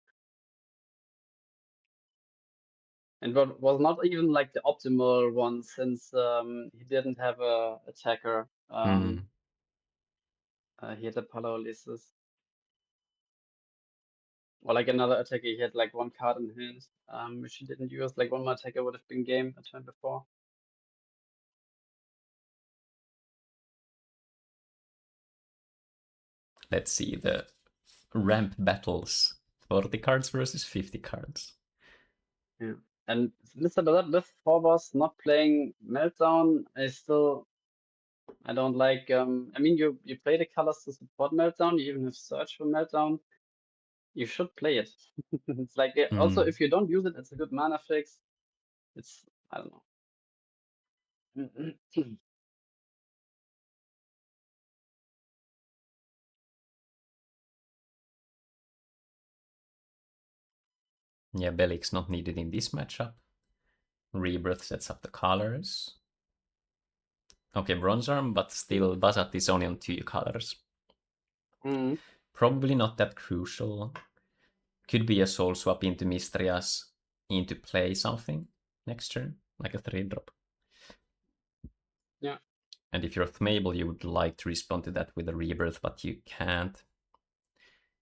And what was not even like the optimal one since he didn't have a attacker. He had a paralysis. Or like another attacker, he had like one card in hand, which he didn't use. Like one more attacker would have been game a turn before. Let's see the ramp battles. 40 cards versus 50 cards. Yeah. And Mr. Bazat with Forbos not playing Meltdown, I don't like I mean you play the colors to support Meltdown, you even have search for Meltdown. You should play it. It's like also if you don't use it, it's a good mana fix. It's I don't know. Yeah, Belik's not needed in this matchup. Rebirth sets up the colors. Okay, Bronze Arm, but still Bazat is only on 2 colors. Mm. Probably not that crucial. Could be a soul swap into Mistrias into play something next turn, like a 3-drop. Yeah. And if you're Thmable, you would like to respond to that with a Rebirth, but you can't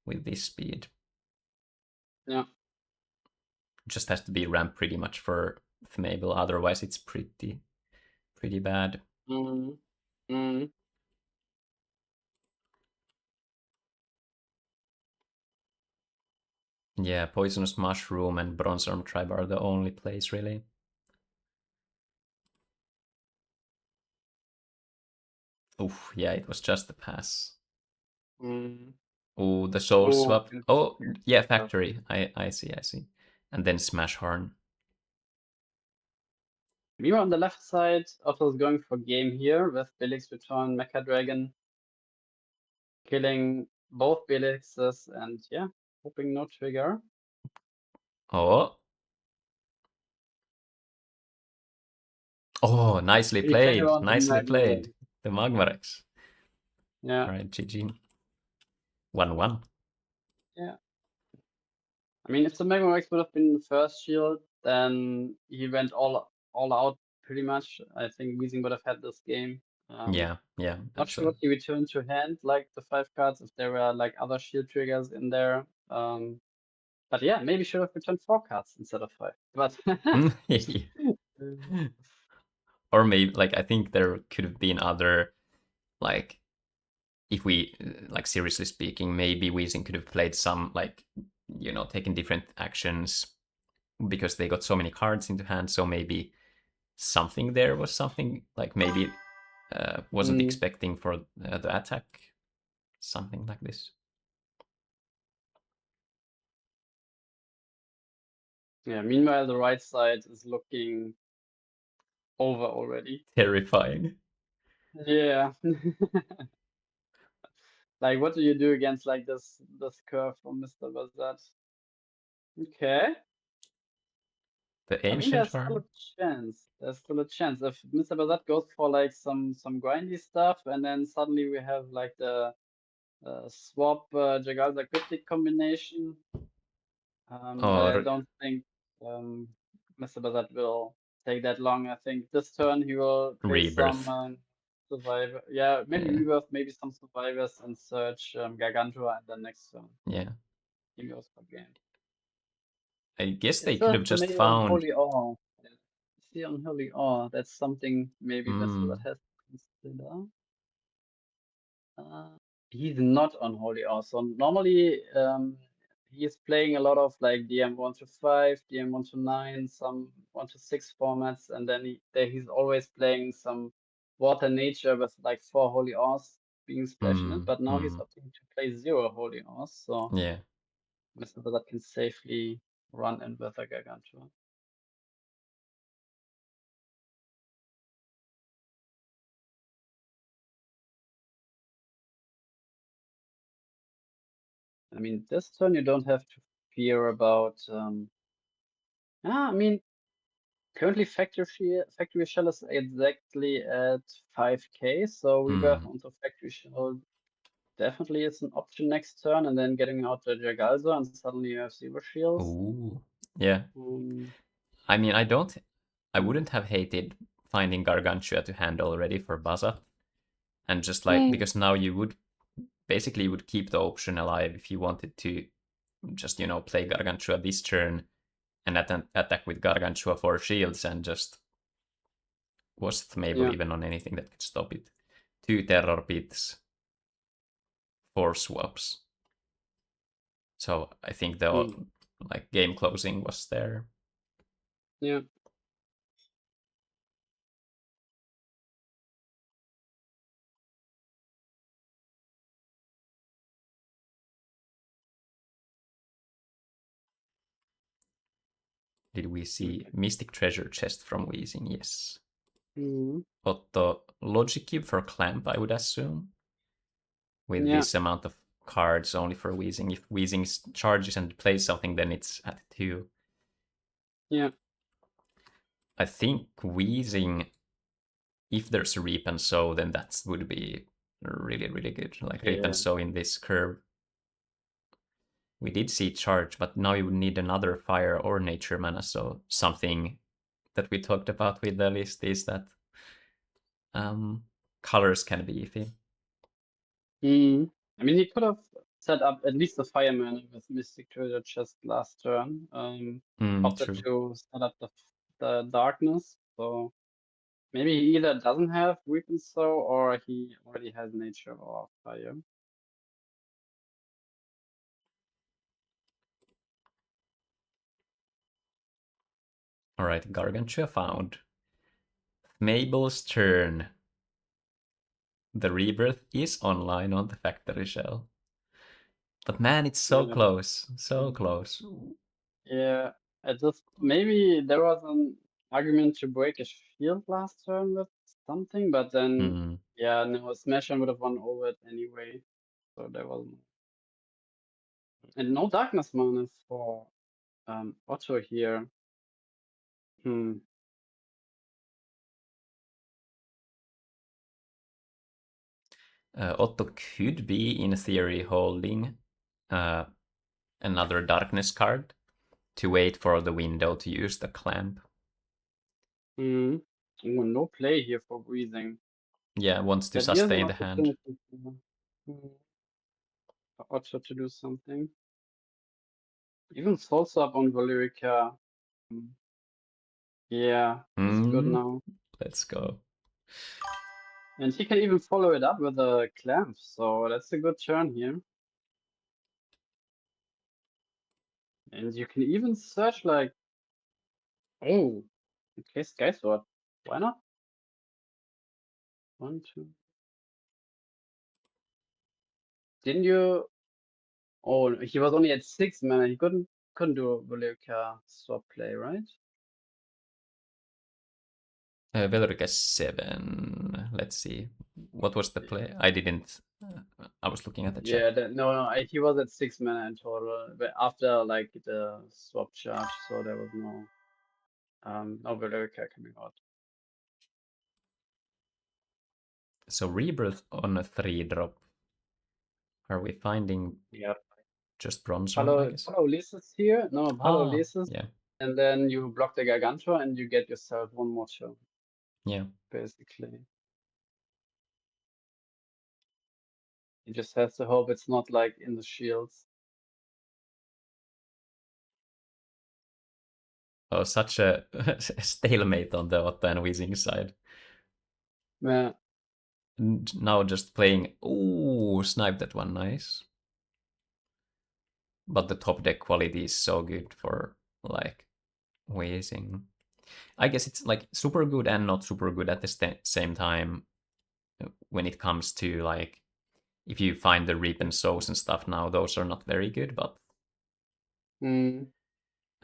with this speed. Yeah. Just has to be ramp pretty much for Thmable, otherwise it's pretty bad. Mm. Mm. Yeah, Poisonous Mushroom and Bronze Arm Tribe are the only plays, really. Oof, yeah, it was just a pass. Mm. Oh, the soul swap. Yes. Oh, Yes. yeah, factory. I see. And then Smash Horn. We were on the left side. Otto's going for game here with Belix return Mecha Dragon, killing both Belixes and yeah, hoping no trigger. Oh. Oh, nicely He came played. around the Nicely Magma played. Dragon. The Magmarex. Yeah. All right, GG. 1-1. Yeah. I mean, if the Magma Rex would have been the first shield, then he went all out pretty much. I think Weezing would have had this game. Yeah, Not sure what he returned to hand, like the 5 cards, if there were like other shield triggers in there. But yeah, maybe should have returned 4 cards instead of 5. But or maybe like I think there could have been other, like, if we like seriously speaking, maybe Weezing could have played some, like, you know, taken different actions because they got so many cards into hand. So maybe something there was something like maybe wasn't expecting for the attack, something like this. Yeah, meanwhile, the right side is looking over already. Terrifying. Yeah. Like, what do you do against like this curve from Mr. Bazat? Okay. The I mean, Ancient there's still a Charm. chance. There's still a chance. If Mr. Bazat goes for like some grindy stuff, and then suddenly we have like the swap Jagalza Cryptic combination. But I Or don't think Mr. Bazat will take that long. I think this turn he will play Rebirth. some survivor. Yeah, maybe Yeah. Rebirth, maybe some survivors and search Gargantua, and then next turn Yeah. he goes for game. I guess they It's could a have just tomato on found. Holy Awe. See on Holy Awe. That's something maybe Mr. Mm, Bazat has to consider. He's not on Holy Awe. So normally he's playing a lot of like DM 1 to 5, DM 1 to 9, some 1 to 6 formats, and then he's always playing some Water Nature with like 4 Holy Awe's being splashed in it. But now he's opting to play 0 Holy Awe's, so yeah. Mr. Bazat can safely run in with a Gargantua. I mean, this turn you don't have to fear about. I mean, currently Factory Shell is exactly at 5k, so Rebirth onto Factory Shell definitely is an option next turn, and then getting out the Jagalza, and suddenly you have Zero Shields. Ooh. Yeah. I mean, I wouldn't have hated finding Gargantua to hand already for Bazat. And just like, because now you would basically you would keep the option alive if you wanted to just, play Gargantua this turn and attack with Gargantua for shields and just was Thmable even on anything that could stop it. 2 Terror Pits, 4 swaps. So I think the game closing was there. Yeah. Did we see Mystic Treasure Chest from Weezing? Yes. Mm-hmm. Otto Logic Cube for Clamp, I would assume. With this amount of cards only for Weezing. If Weezing charges and plays something, then it's at 2. Yeah. I think Weezing, if there's a Reap and Sow, then that would be really, really good. Like Reap and Sow in this curve. We did see charge, but now you would need another fire or nature mana, so something that we talked about with the list is that colors can be iffy. I mean, he could have set up at least a fire mana with Mystic Treasure Chest last turn. Opted to set up the darkness, so maybe he either doesn't have Weapon Sow or he already has nature or fire. Alright, Gargantua found. Mabel's turn. The Rebirth is online on the factory shell. But man, it's so close. So close. Yeah, maybe there was an argument to break a shield last turn with something, but then no, Smasher would have won over it anyway. So there was and no darkness mana for Otto here. Otto could be, in theory, holding another darkness card to wait for the window to use the clamp. Oh, no play here for breathing. Yeah, wants to sustain the hand. For Otto to do something. Even Soul Swap on Valyrica. Yeah, it's good now. Let's go. And he can even follow it up with a clamp, so that's a good turn here. And you can even search like, oh, okay, Sky Sword. Why not? 1, 2. Didn't you? Oh, he was only at 6 mana. He couldn't do a Valyrica swap play, right? Valyrica 7. Let's see. What was the play? I didn't. I was looking at the chat. Yeah, no, he was at 6 mana in total, but after like the swap charge, so there was no Valyrica coming out. So Rebirth on a 3-drop. Are we finding just bronze one, I guess? Palo Lysis here? No, Palo Lysis. Yeah. And then you block the Gargantua and you get yourself one more turn. Yeah. Basically. You just have to hope it's not like in the shields. Oh, such a stalemate on the Otto and Weezing side. Yeah. Now just playing. Ooh, snipe that one, nice. But the top deck quality is so good for like Weezing. I guess it's like super good and not super good at the same time when it comes to like if you find the Reap and Sows and stuff now, those are not very good, but and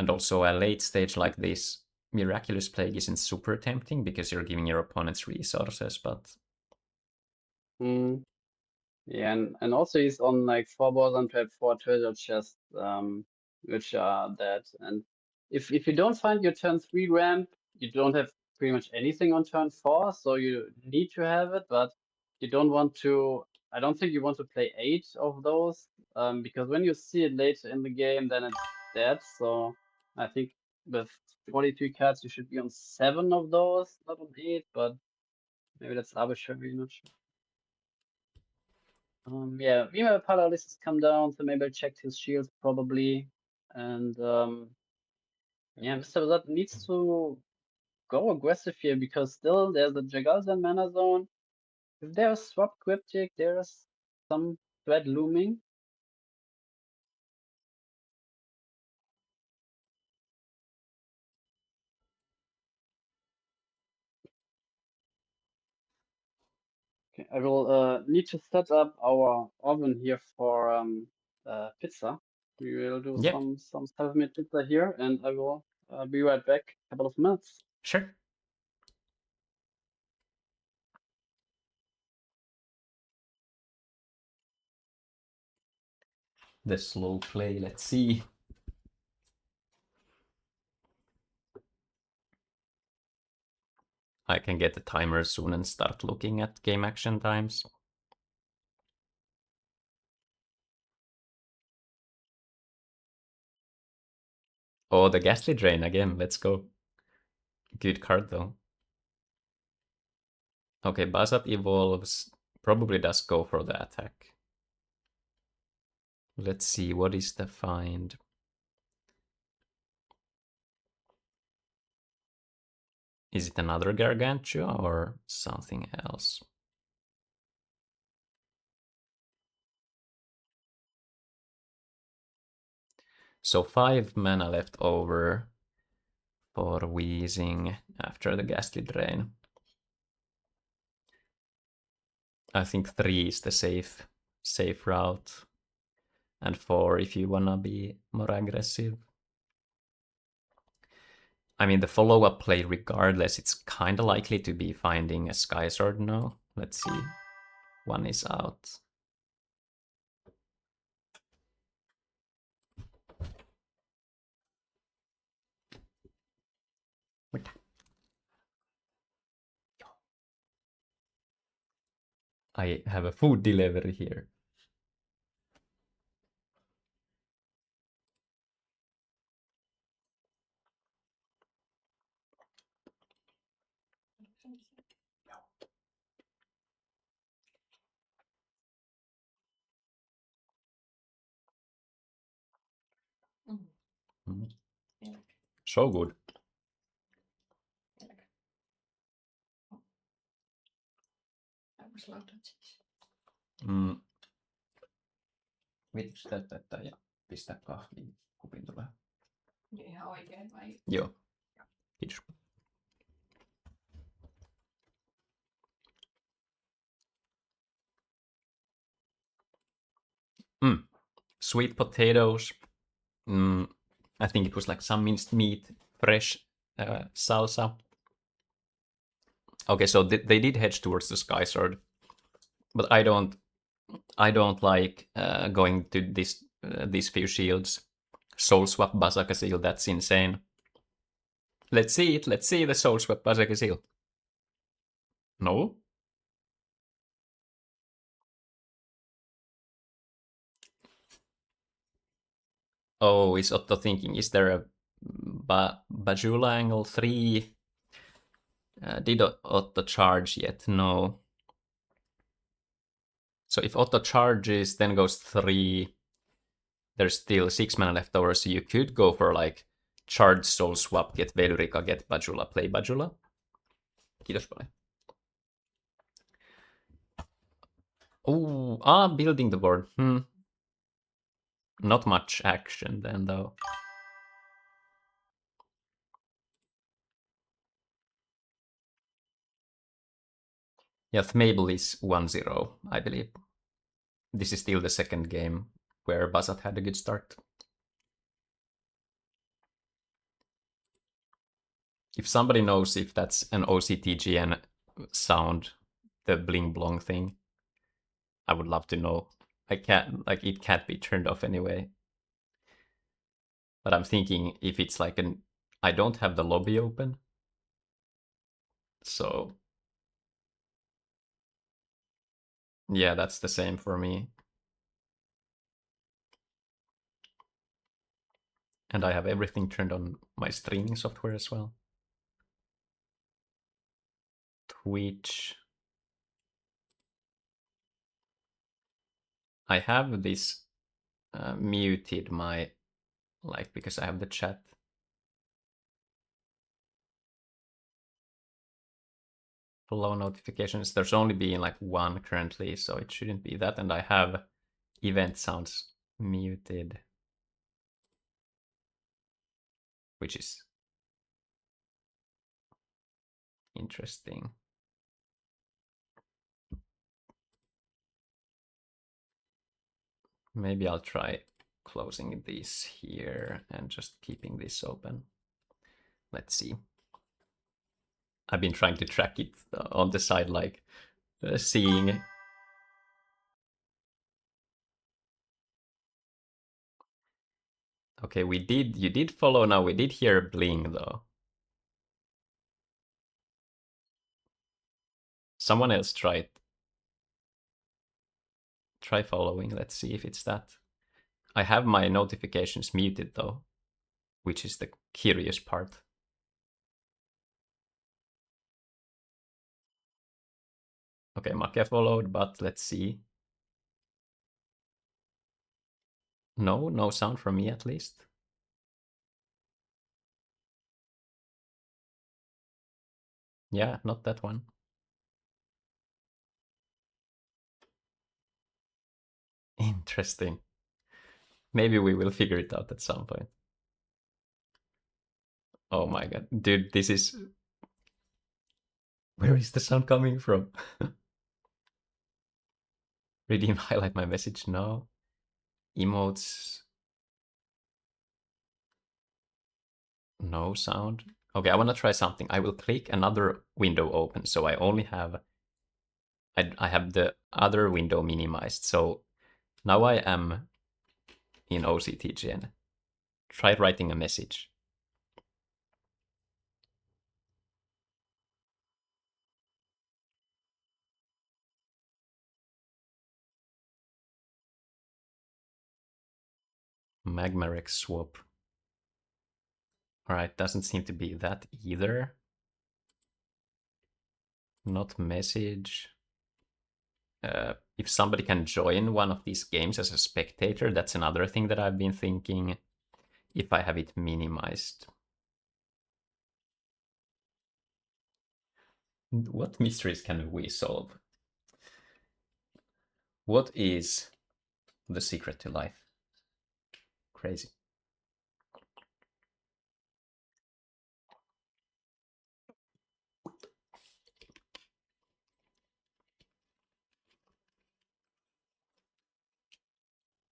also a late stage like this, Miraculous Plague isn't super tempting because you're giving your opponents resources, but yeah, and also he's on like 4 balls and 4 treasure chests, which are dead. And if you don't find your turn 3 ramp, you don't have pretty much anything on turn 4, so you need to have it, but you don't want to. I don't think you want to play 8 of those, because when you see it later in the game, then it's dead. So I think with 43 cards, you should be on 7 of those, not on 8, but maybe that's arbitrary, not sure. Yeah, Vima Paralysis has come down, so maybe I checked his shields probably. And yeah, Mr. Wizard needs to go aggressive here because still there's a Jagalza mana zone. If there's swap Cryptic, there's some threat looming. Okay, I will need to set up our oven here for pizza. We will do Yep. some self-made pizza here, and I will be right back. A couple of minutes. Sure. The slow play, let's see. I can get the timer soon and start looking at game action times. Oh, the Ghastly Drain again, let's go. Good card though. Okay, Buzzup evolves, probably does go for the attack. Let's see, what is the find? Is it another Gargantua or something else? So 5 mana left over for Wheezing after the Ghastly Drain. I think 3 is the safe route. And 4 if you wanna be more aggressive. I mean, the follow-up play, regardless, it's kind of likely to be finding a Sky Sword now. Let's see. 1 is out. Wait. I have a food delivery here. Mm. So good. Mm. Vitustää tätä ja pistää kahviin kupin tulee. Ihan oikein vai? Joo. Kiitos. Sweet potatoes. I think it was like some minced meat, fresh salsa. Okay, so they did hedge towards the Sky Sword, but I don't like going to these few shields. Soul Swap Basaka Seal, that's insane. Let's see it. Let's see the Soul Swap Basaka Seal. No? Oh, is Otto thinking, is there a Bajula angle 3? Did Otto charge yet? No. So if Otto charges, then goes 3. There's still 6 mana left over, so you could go for like charge soul swap, get Velurika, get Bajula, play Bajula. Kiitos paljon. Oh, building the board. Not much action then though. Yeah, Mabel is 1-0, I believe. This is still the second game where Bazat had a good start. If somebody knows if that's an OCTGN sound, the bling blong thing, I would love to know. It can't be turned off anyway. But I'm thinking if it's like I don't have the lobby open. So yeah, that's the same for me. And I have everything turned on my streaming software as well. Twitch. I have this muted my, like, because I have the chat. Flow notifications. There's only been like one currently, so it shouldn't be that. And I have event sounds muted, which is interesting. Maybe I'll try closing these here and just keeping this open. Let's see. I've been trying to track it on the side, like seeing. Okay, you did follow now. We did hear bling though. Someone else try following. Let's see if it's that. I have my notifications muted though, which is the curious part. Okay, Make followed, but let's see. No sound from me at least. Yeah, not that one. Interesting. Maybe we will figure it out at some point. Oh my god. Dude, this is... Where is the sound coming from? Redeem, highlight my message? No. Emotes? No sound. Okay, I want to try something. I will click another window open, so I only have... I have the other window minimized, so now I am in OCTGN. Try writing a message. Magmarex swap. Alright, doesn't seem to be that either. Not message. If somebody can join one of these games as a spectator, that's another thing that I've been thinking. If I have it minimized. What mysteries can we solve? What is the secret to life? Crazy.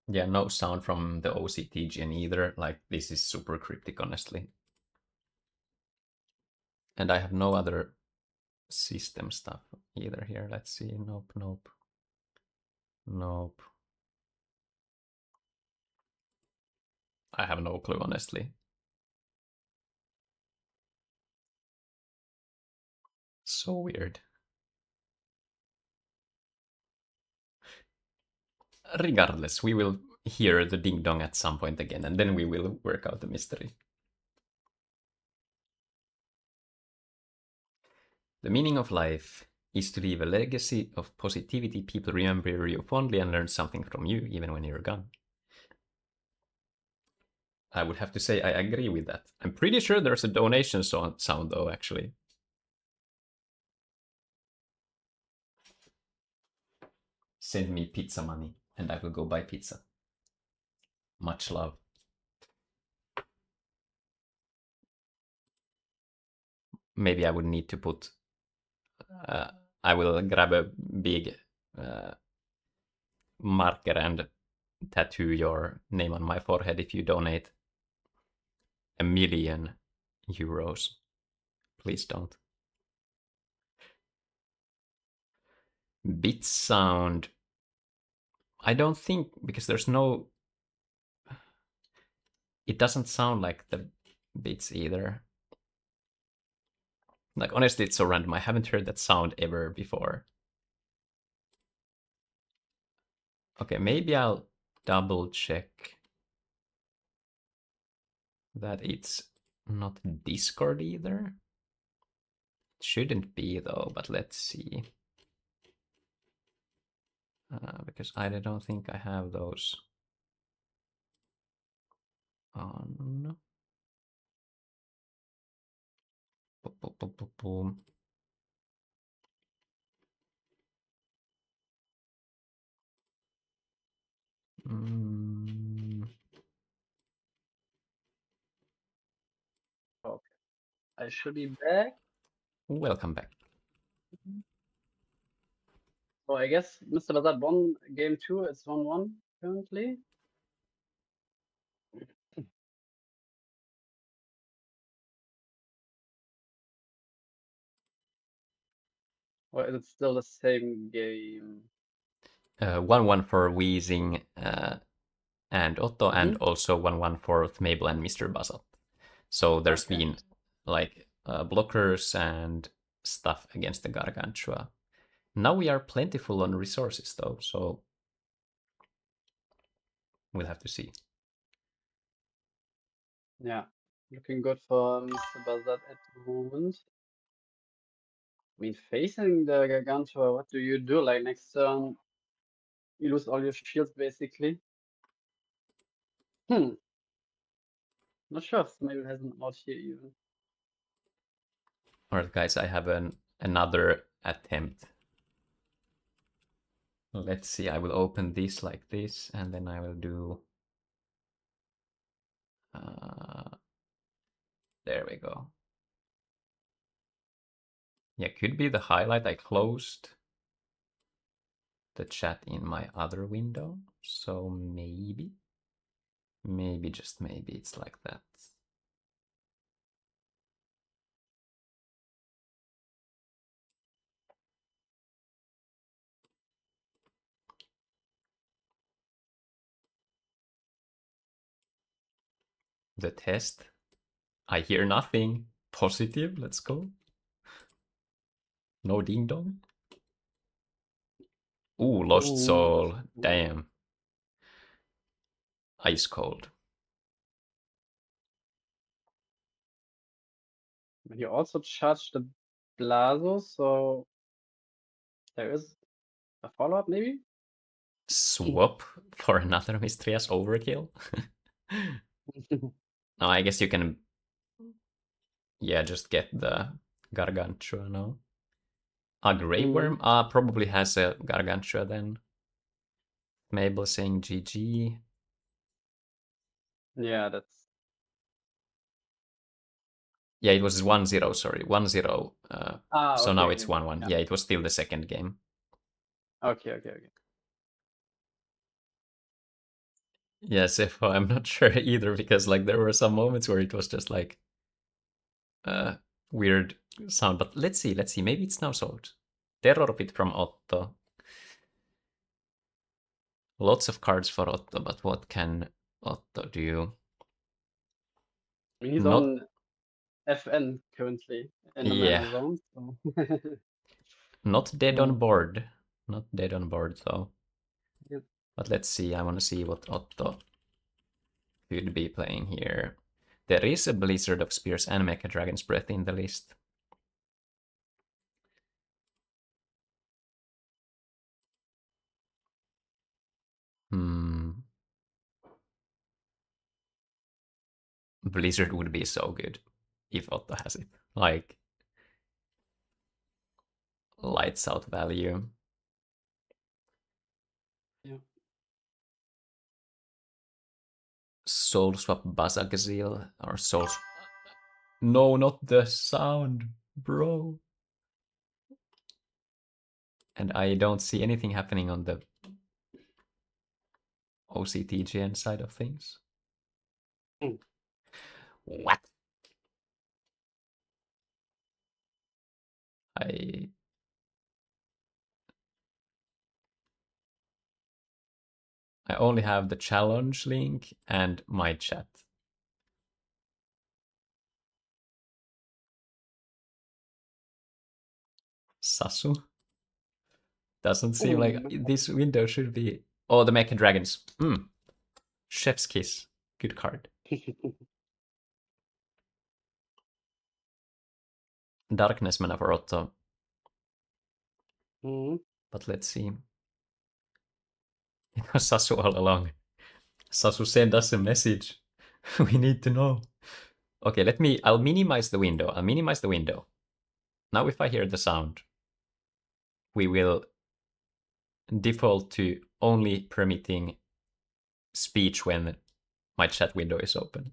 Yeah, no sound from the OCTGN either. Like, this is super cryptic, honestly. And I have no other system stuff either here. Let's see. Nope. I have no clue, honestly. So weird. Regardless, we will hear the ding dong at some point again, and then we will work out the mystery. The meaning of life is to leave a legacy of positivity. People remember you fondly and learn something from you, even when you're gone. I would have to say I agree with that. I'm pretty sure there's a donation sound though, actually. Send me pizza money, and I will go buy pizza. Much love. Maybe I would need to put... I will grab a big marker and tattoo your name on my forehead if you donate €1,000,000. Please don't. Bit sound. I don't think, because there's no... It doesn't sound like the bits either. Like, honestly, it's so random. I haven't heard that sound ever before. Okay, maybe I'll double check that it's not Discord either. It shouldn't be though, but let's see. Because I don't think I have those on. Boom. Okay, I should be back. Welcome back. So I guess Mr. Bazard won game 2. It's 1-1 currently. Or is it still the same game? 1-1 for Wheezing and Otto, and Mhm. also 1-1 for Mabel and Mr. Bazard. So there's Okay. been like blockers and stuff against the Gargantua. Now we are plentiful on resources though, so we'll have to see. Yeah, looking good for Mr. Bazard at the moment. I mean, facing the Gargantua, what do you do? Like next turn, you lose all your shields basically. Hmm. Not sure if Mabel has an out here even. Alright guys, I have another attempt. Let's see, I will open this like this, and then I will do... there we go. Yeah, could be the highlight. I closed the chat in my other window, so maybe, just maybe it's like that. The test. I hear nothing. Positive, let's go. No ding dong. Ooh, Lost Ooh, Soul. Damn. Ice cold. but you also charged the Blazo, so there is a follow-up maybe? Swap for another Mistrias overkill. No, I guess you can, yeah, just get the Gargantua now. A Grey Worm? Probably has a Gargantua then. Mabel saying GG. Yeah, that's... Yeah, it was 1-0, sorry. 1-0. So okay, now okay, it's okay. 1-1. Yeah. Yeah, it was still the second game. Okay. Yes, if I'm not sure either, because like there were some moments where it was just like weird sound. But let's see. Maybe it's now solved. Terror Pit from Otto. Lots of cards for Otto, but what can Otto do? I mean, he's Not, on FN currently in the mana yeah, zone, so... not dead Yeah. on board. Not dead on board though. Yeah. But let's see. I want to see what Otto could be playing here. There is a Blizzard of Spears and Mecha Dragon's Breath in the list. Blizzard would be so good if Otto has it. Like, lights out value. Yeah. Soul Swap Bazagazil or Soul. No, not the sound, bro. And I don't see anything happening on the OCTGN side of things. Hmm. What? I only have the challenge link and my chat. Sasu? Doesn't seem like Ooh. this window should be... Oh, the Mecha Dragons. Chef's Kiss. Good card. Darkness mana for Otto. Mhm. But let's see. It was Sasu all along. Sasu send us a message. We need to know. Okay, I'll minimize the window. I'll minimize the window. Now if I hear the sound, we will default to only permitting speech when my chat window is open.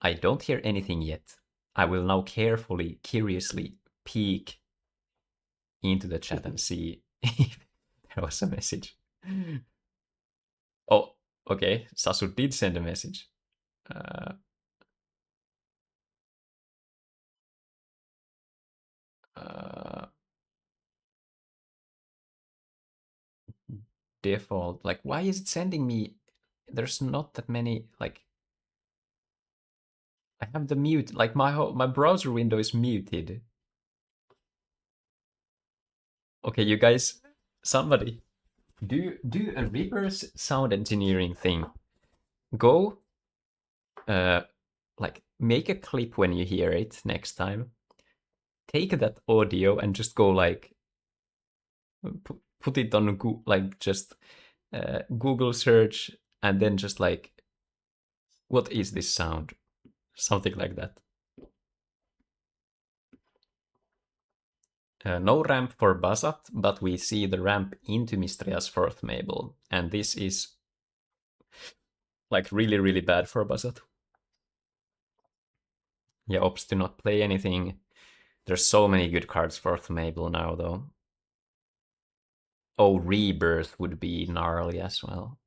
I don't hear anything yet. I will now carefully, curiously peek into the chat and see if there was a message. Oh, okay. Sasu did send a message. Default. Like, why is it sending me? There's not that many. Like, I have the mute. Like my browser window is muted. Okay, you guys, somebody do a reverse sound engineering thing. Go, like make a clip when you hear it next time. Take that audio and just go like put it on like just Google search and then just like what is this sound? Something like that. No ramp for Basat, but we see the ramp into Mistria's fourth Mabel, and this is like really, really bad for Basat. Yeah, opts do not play anything. There's so many good cards for Mabel now, though. Oh, Rebirth would be gnarly as well.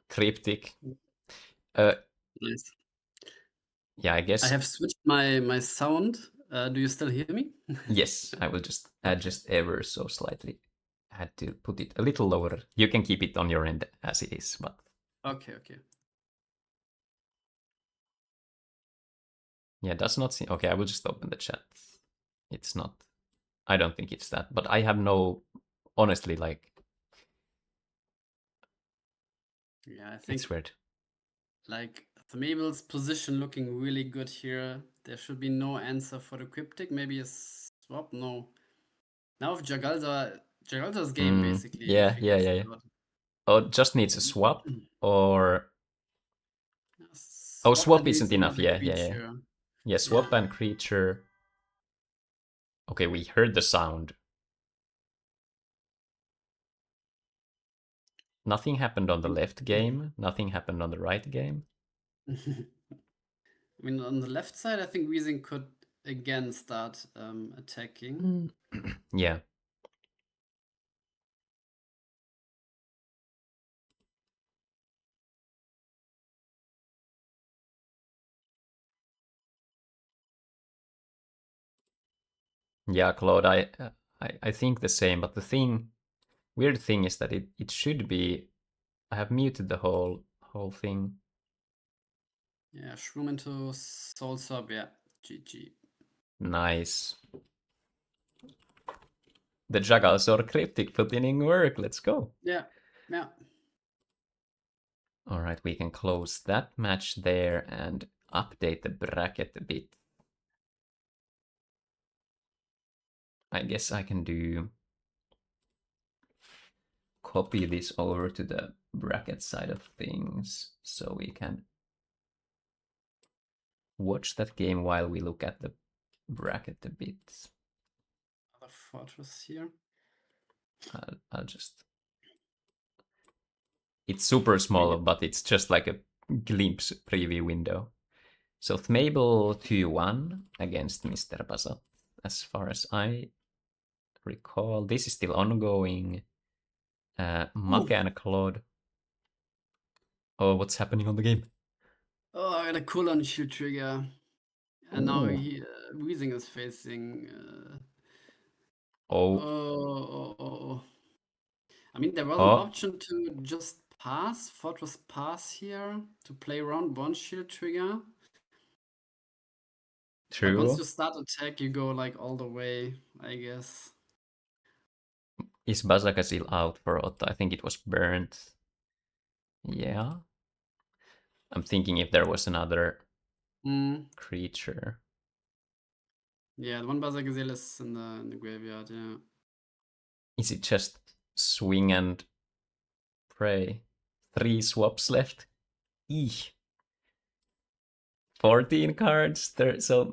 Triptych. Nice. Yeah, I guess. I have switched my sound. Do you still hear me? Yes, I will just adjust ever so slightly. I had to put it a little lower. You can keep it on your end as it is, but. Okay. Yeah, does not seem. Okay, I will just open the chat. It's not. I don't think it's that, but I have no. Honestly, like. Yeah, I think it's weird. Like the Mabel's position looking really good here. There should be no answer for the cryptic. Maybe a swap. No. Now if Jagalza's game basically. Yeah. If he gets it out. Oh, it just needs a swap or. Oh, Swap swap that needs isn't enough. another Yeah. creature. Yeah, swap and creature. Okay, we heard the sound. Nothing happened on the left game. Nothing happened on the right game. I mean, on the left side, I think Weezing could again start attacking. Yeah. Yeah, Claude, I think the same, but the weird thing is that it should be. I have muted the whole thing. Yeah, Shroom into Soul Sub, yeah. GG. Nice. The Jagalzor Cryptic put in work. Let's go. Yeah. All right, we can close that match there and update the bracket a bit. I guess I can copy this over to the bracket side of things so we can watch that game while we look at the bracket a bit. Another fortress here. I'll just. It's super small, but it's just like a glimpse preview window. So Thmabel 2-1 against Mr. Basat, as far as I recall. This is still ongoing. Make and Claude. Oh, what's happening on the game? Oh, I got a cooldown shield trigger. And now Weezing is facing. Oh. I mean, there was an option to just pass, Fortress pass here, to play around one shield trigger. True. But once you start attack, you go like all the way, I guess. Is Bazakazil out for Otto? I think it was burnt. Yeah. I'm thinking if there was another creature. Yeah, the one Bazaar is in the graveyard, yeah. Is it just swing and pray? 3 swaps left? Eeh. 14 cards, so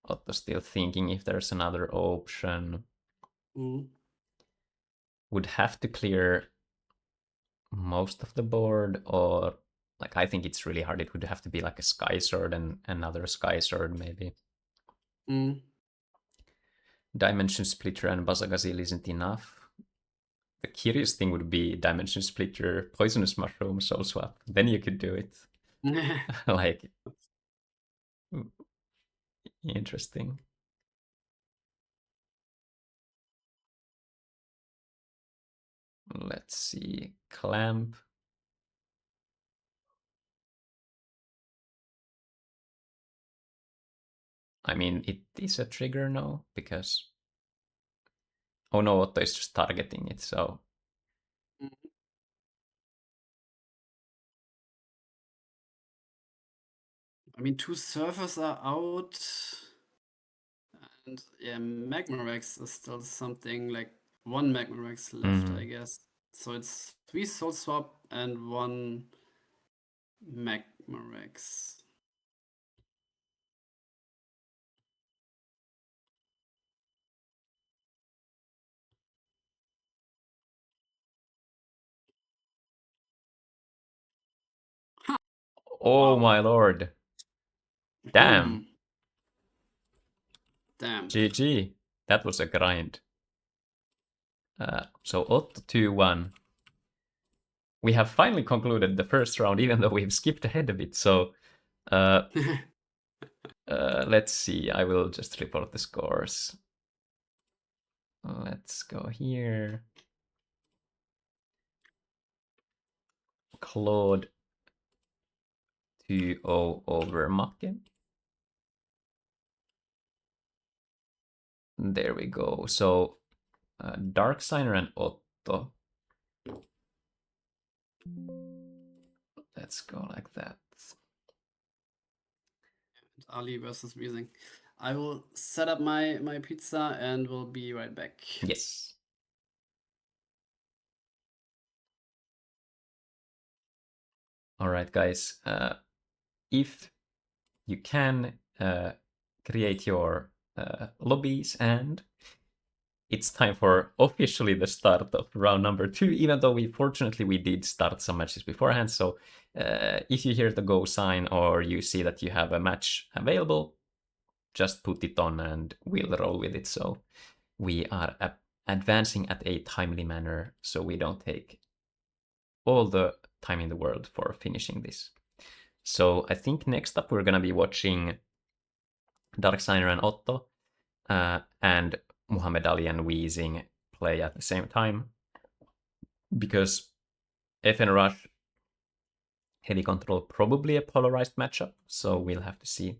Otto's still thinking if there's another option. Would have to clear most of the board, or like I think it's really hard. It would have to be like a Sky Sword and another Sky Sword maybe. Dimension Splitter and Bazagazil isn't enough. The curious thing would be Dimension Splitter, Poisonous Mushroom, Soul Swap. Then you could do it. Like, interesting. Let's see. Clamp. I mean, it is a trigger, no? Because... Oh no, Otto is just targeting it, so... I mean, 2 surfers are out. And yeah, Magma Rex is still something, like 1 Magma Rex left, I guess. So it's 3 Soul Swap and 1 Magma Rex. Oh Wow. my lord. Damn. Damn. GG. That was a grind. So Otto 2-1. We have finally concluded the first round, even though we've skipped ahead a bit. So let's see. I will just report the scores. Let's go here. Claude 2-0 over Makke. There we go. So Darksigner and Otto. Let's go like that. Ali versus Weezing. I will set up my pizza and we'll be right back. Yes. All right, guys. If you can create your lobbies, and it's time for officially the start of round number 2, even though fortunately we did start some matches beforehand. So if you hear the go sign or you see that you have a match available, just put it on and we'll roll with it. So we are advancing at a timely manner, so we don't take all the time in the world for finishing this. So I think next up we're gonna be watching Darksigner and Otto and Muhammad Ali and Weezing play at the same time, because FN Rush Heavy Control probably a polarized matchup, so we'll have to see.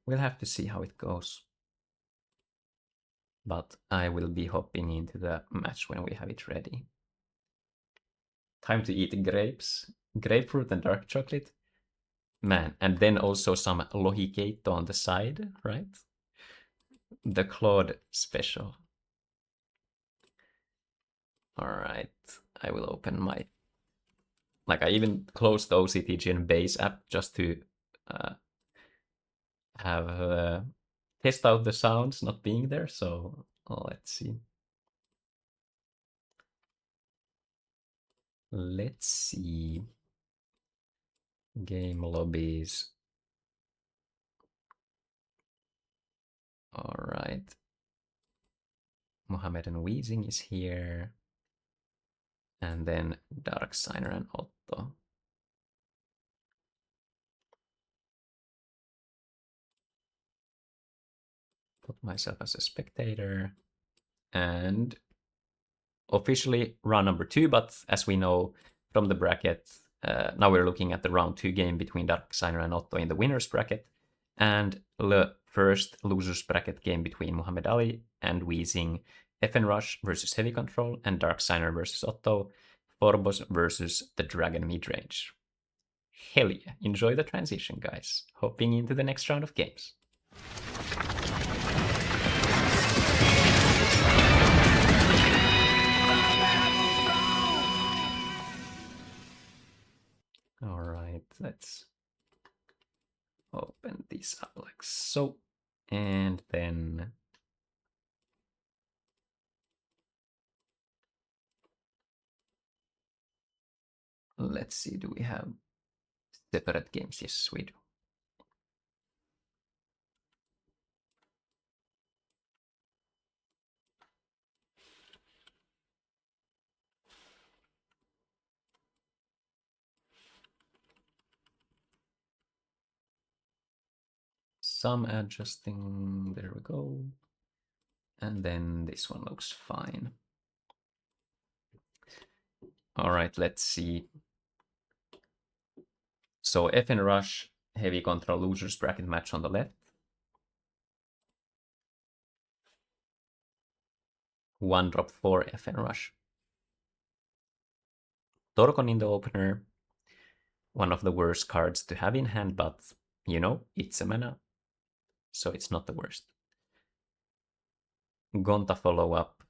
We'll have to see how it goes. But I will be hopping into the match when we have it ready. Time to eat grapes, grapefruit and dark chocolate. Man, and then also some lohikeito on the side, right? The Claude special. All right, I will open my... Like, I even closed the OCTG and base app just to have test out the sounds not being there. So let's see. Let's see. Game lobbies. All right. Mohammed and Weezing is here. And then Darksigner and Otto. Put myself as a spectator. And officially round number 2, but as we know from the bracket, now we're looking at the round 2 game between Darksigner and Otto in the winner's bracket, and the first loser's bracket game between Muhammad Ali and Weezing, FN Rush versus Heavy Control, and Darksigner versus Otto, Forbos versus the Dragon Midrange. Hell yeah, enjoy the transition, guys. Hopping into the next round of games. All right, let's open this up like so. And then let's see, do we have separate games? Yes, we do. Some adjusting, there we go. And then this one looks fine. All right, let's see. So FN Rush, heavy control losers bracket match on the left. 1-drop 4 FN Rush. Torgon in the opener. One of the worst cards to have in hand, but you know, it's a mana. So it's not the worst. Gonta follow up.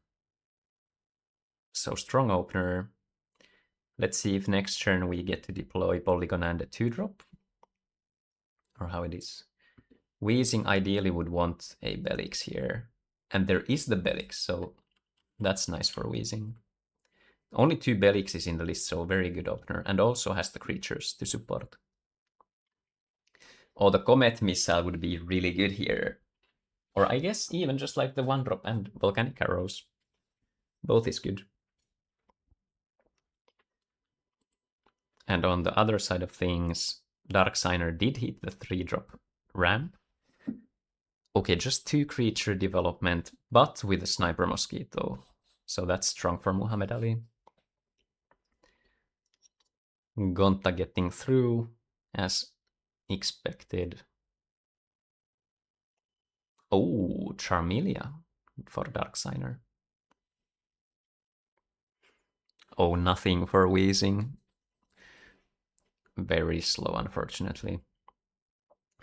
So strong opener. Let's see if next turn we get to deploy Polygon and a 2-drop. Or how it is. Weezing ideally would want a Belix here. And there is the Belix, so that's nice for Weezing. Only 2 Belixes in the list, so very good opener. And also has the creatures to support. Oh, the Comet Missile would be really good here. Or I guess even just like the 1-drop and Volcanic Arrows. Both is good. And on the other side of things, Dark Signer did hit the 3-drop ramp. Okay, just 2 creature development, but with a Sniper Mosquito. So that's strong for Muhammad Ali. Gonta getting through as expected. Oh, Charmelia for Dark Signer. Oh, nothing for Weezing. Very slow, unfortunately.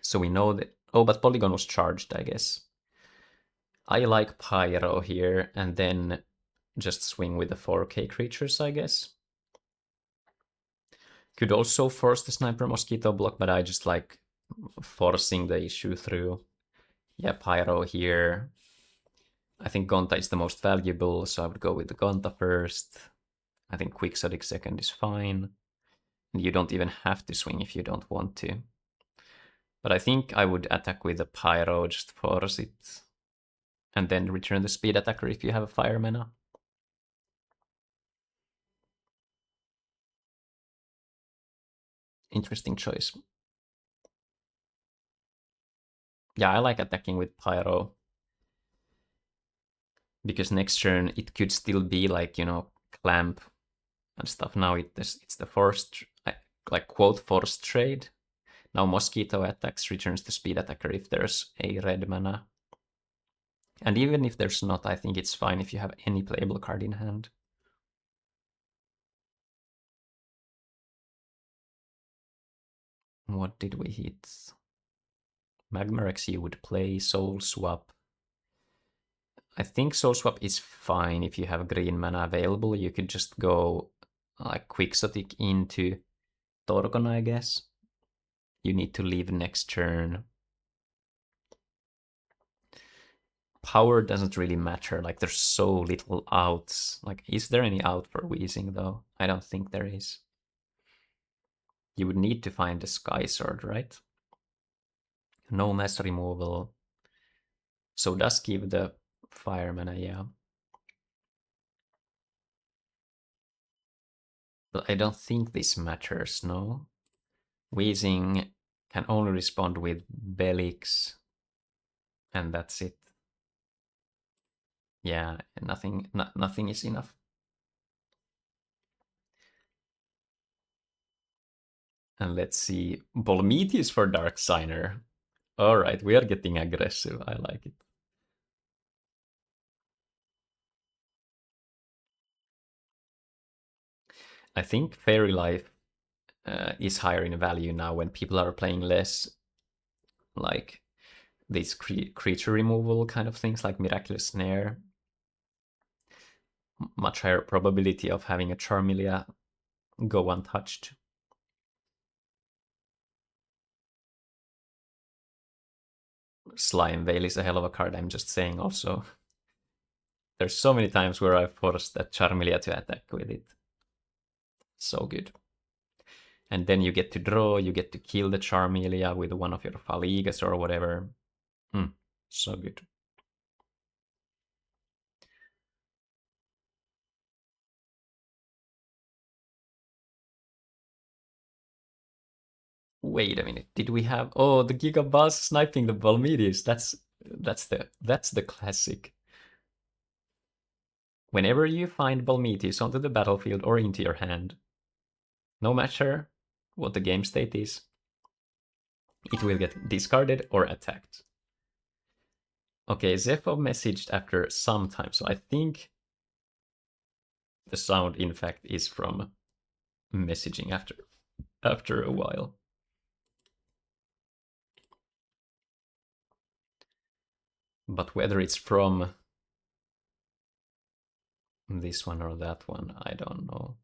So we know that... Oh, but Polygon was charged, I guess. I like Pyro here, and then just swing with the 4K creatures, I guess. Could also force the Sniper Mosquito block, but I just like forcing the issue through. Yeah, Pyro here. I think Gonta is the most valuable, so I would go with the Gonta first. I think Quixotic second is fine. And you don't even have to swing if you don't want to. But I think I would attack with the Pyro, just force it. And then return the speed attacker if you have a fire mana. Interesting choice. Yeah, I like attacking with Pyro. Because next turn it could still be like, you know, Clamp and stuff. Now it's the forced, like quote, forced trade. Now Mosquito attacks, returns the speed attacker if there's a red mana. And even if there's not, I think it's fine if you have any playable card in hand. What did we hit? Magmarex you would play, Soul Swap. I think Soul Swap is fine if you have green mana available. You could just go like Quixotic into Torgon, I guess. You need to leave next turn. Power doesn't really matter, like there's so little outs. Like, is there any out for Weezing though? I don't think there is. You would need to find a Sky Sword, right? No mass removal. So does give the fire mana, yeah. But I don't think this matters, no? Weezing can only respond with Belix. And that's it. Yeah, nothing is enough. And let's see, Bolmetheus for Dark Signer. Alright, we are getting aggressive, I like it. I think Fairy Life is higher in value now when people are playing less like these creature removal kind of things like Miraculous Snare. Much higher probability of having a Charmeleon go untouched. Slime Veil is a hell of a card, I'm just saying also. There's so many times where I've forced that Charmeleon to attack with it. So good. And then you get to draw, you get to kill the Charmeleon with one of your Faligas or whatever. So good. Wait a minute, did we have... Oh, the Giga Buzz sniping the Balmetis. That's the classic. Whenever you find Balmetis onto the battlefield or into your hand, no matter what the game state is, it will get discarded or attacked. Okay, Zepho messaged after some time, so I think the sound, in fact, is from messaging after a while. But whether it's from this one or that one, I don't know.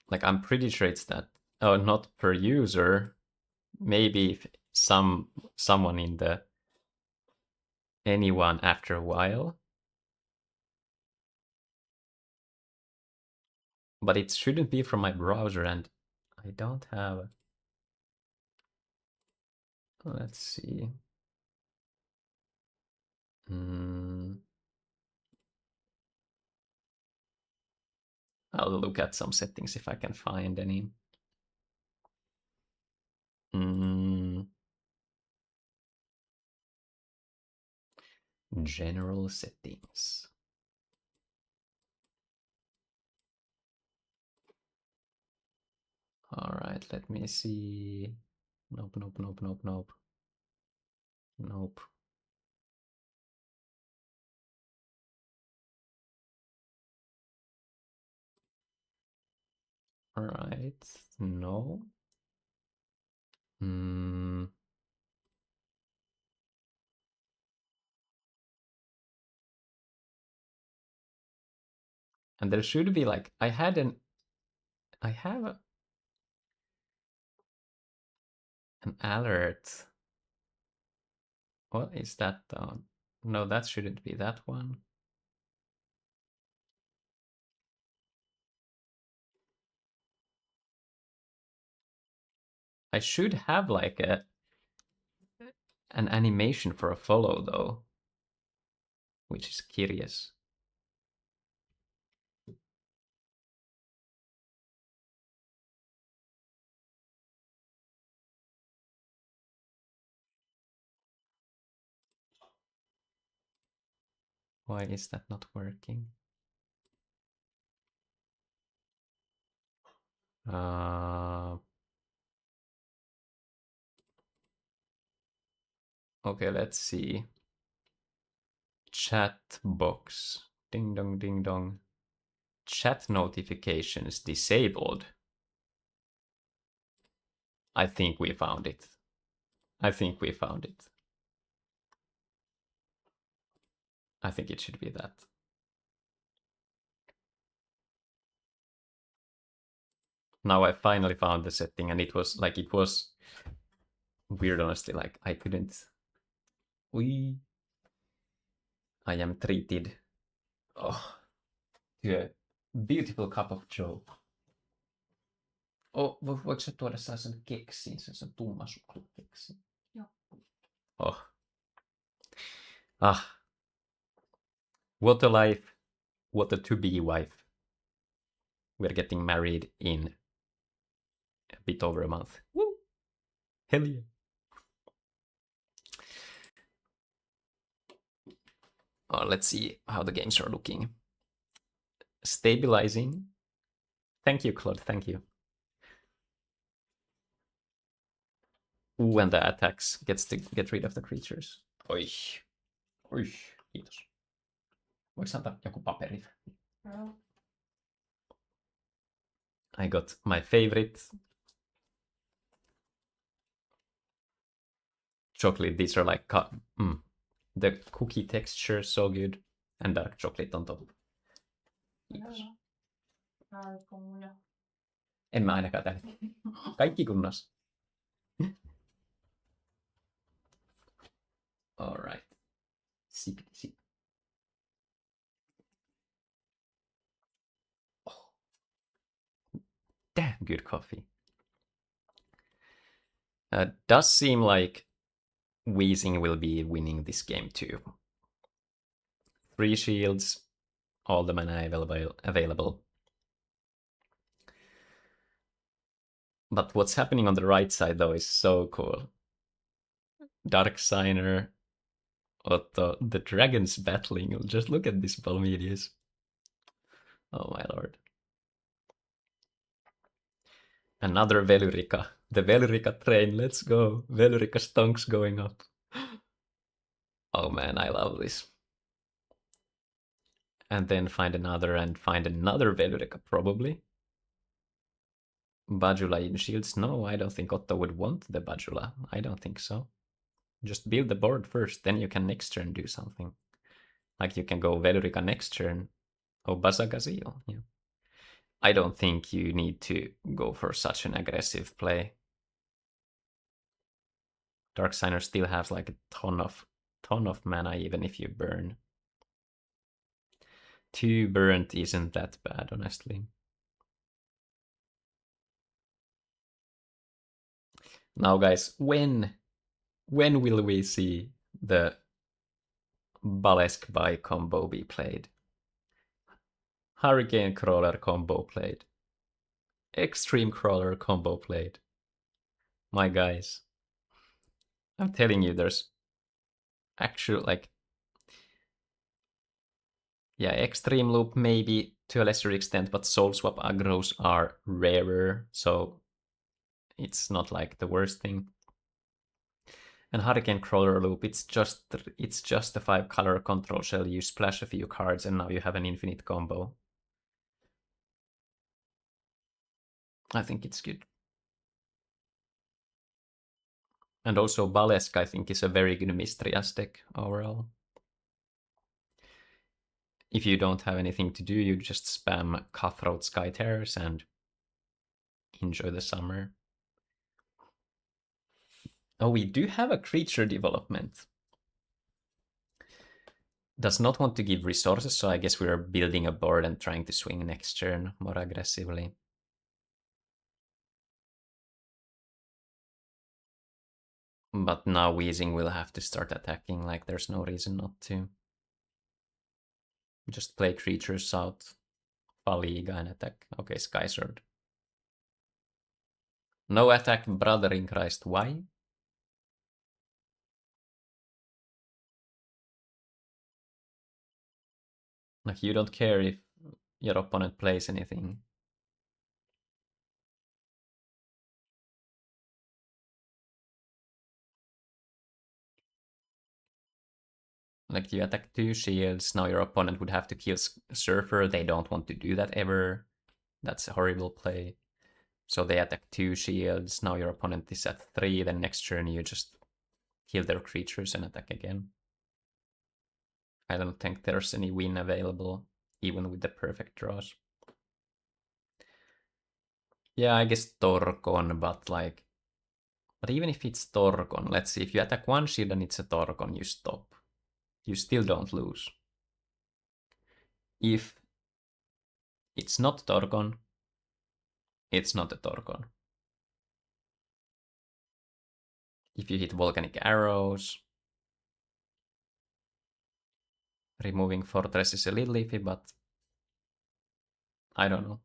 Like, I'm pretty sure it's that. Oh, not per user. Maybe if someone in the anyone after a while. But it shouldn't be from my browser, and I don't have... Let's see. I'll look at some settings if I can find any. General settings. All right, let me see. Nope, nope, nope, nope, nope. Nope. All right, no. And there should be like, I have an alert. What is that down? No, that shouldn't be that one. I should have like an animation for a follow though, which is curious. Why is that not working? Okay, let's see. Chat box. Ding dong, ding dong. Chat notifications disabled. I think we found it. I think we found it. I think it should be that. Now I finally found the setting, and it was weird, honestly. Like I couldn't. I am treated to a beautiful cup of joe. Oh, voiko sä tuoda sellaisen keksin, sellaisen tummasukla-keksin? Joo. Oh. What a life. What a to-be wife. We're getting married in a bit over a month. Woo! Hell yeah. Let's see how the games are looking. Stabilizing. Thank you, Claude. Thank you. When the attacks gets to get rid of the creatures. Oich. Oich. Kiitos. Voiko antaa joku paperi? I got my favorite chocolate. These are like the cookie texture so good, and dark chocolate on top. Kiitos. En mä ainakaan tähän. Kaikki kunnossa. All right. Sip. Oh. Damn good coffee. Does seem like Weezing will be winning this game too. 3 shields, all the mana available. But what's happening on the right side though is so cool. Dark Signer, Otto, the dragons battling. Just look at this Palmedius. Oh my lord. Another Velurica. The Velurica train, let's go. Velurica stonks going up. Oh man, I love this. And then find another Velurica probably. Bajula in shields? No, I don't think Otto would want the Bajula. I don't think so. Just build the board first, then you can next turn do something. Like you can go Velurica next turn. Oh, Bazagazil, yeah. I don't think you need to go for such an aggressive play. Dark Signer still has like a ton of mana even if you burn. 2 burnt isn't that bad, honestly. Now guys, when will we see the Balesk by combo be played? Hurricane Crawler combo played. Extreme Crawler combo played. My guys, I'm telling you, there's actual like, yeah, Extreme Loop maybe to a lesser extent, but Soul Swap aggros are rarer, so it's not like the worst thing. And Hurricane Crawler Loop, it's just a 5-color control shell. You splash a few cards and now you have an infinite combo. I think it's good. And also Balesk, I think, is a very good Mistrias deck overall. If you don't have anything to do, you just spam Cutthroat Sky Terrors and enjoy the summer. Oh, we do have a creature development. Does not want to give resources, so I guess we are building a board and trying to swing next turn more aggressively. But now Weezing will have to start attacking, like there's no reason not to. Just play creatures out, Faliga and attack. Okay, Sky Sword. No attack, brother in Christ, why? Like you don't care if your opponent plays anything. Like you attack 2 shields, now your opponent would have to kill Surfer. They don't want to do that ever. That's a horrible play. So they attack 2 shields, now your opponent is at 3, then next turn you just kill their creatures and attack again. I don't think there's any win available, even with the perfect draws. Yeah, I guess Torgon, but like... But even if it's Torgon, let's see, if you attack 1 shield and it's a Torgon, you stop. You still don't lose. If it's not Torgon, it's not a Torgon. If you hit Volcanic Arrows, removing Fortress is a little iffy, but I don't know.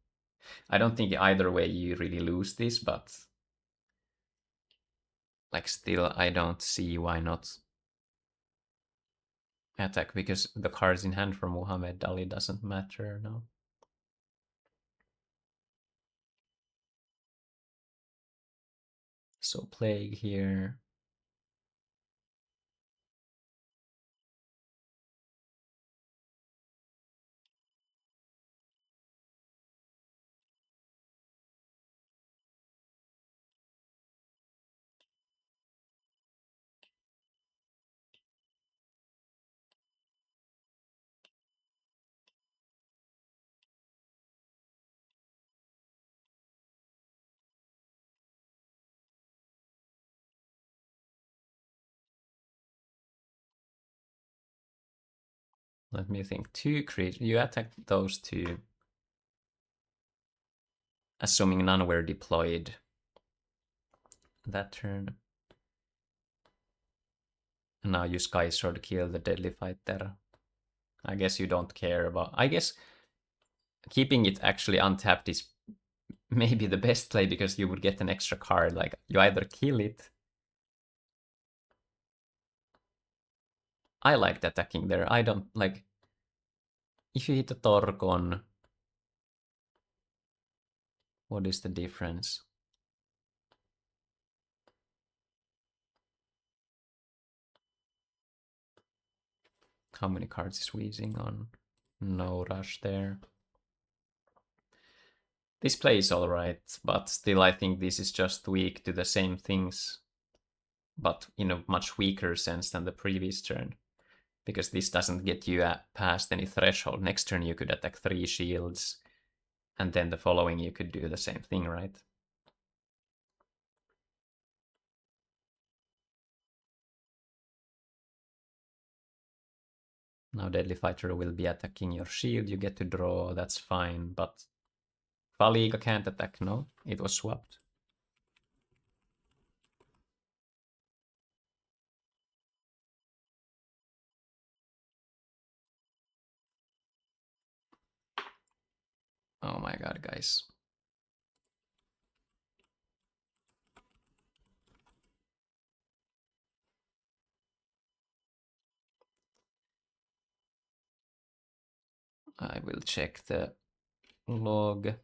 I don't think either way you really lose this, but like still I don't see why not attack, because the cards in hand for Muhammad Ali doesn't matter now. So Plague here. Let me think. 2 creatures. You attack those 2. Assuming none were deployed that turn. And now you Sky Sword kill the Deadly Fighter. I guess you don't care about... I guess keeping it actually untapped is maybe the best play because you would get an extra card. Like, you either kill it... I liked attacking there. I don't, like... If you hit a Torgon... What is the difference? How many cards is Wheezing on? No rush there. This play is alright, but still I think this is just weak to the same things, but in a much weaker sense than the previous turn. Because this doesn't get you past any threshold. Next turn you could attack 3 shields, and then the following you could do the same thing, right? Now Deadly Fighter will be attacking your shield, you get to draw, that's fine, but Valiga can't attack, no? It was swapped. Oh my god, guys. I will check the log.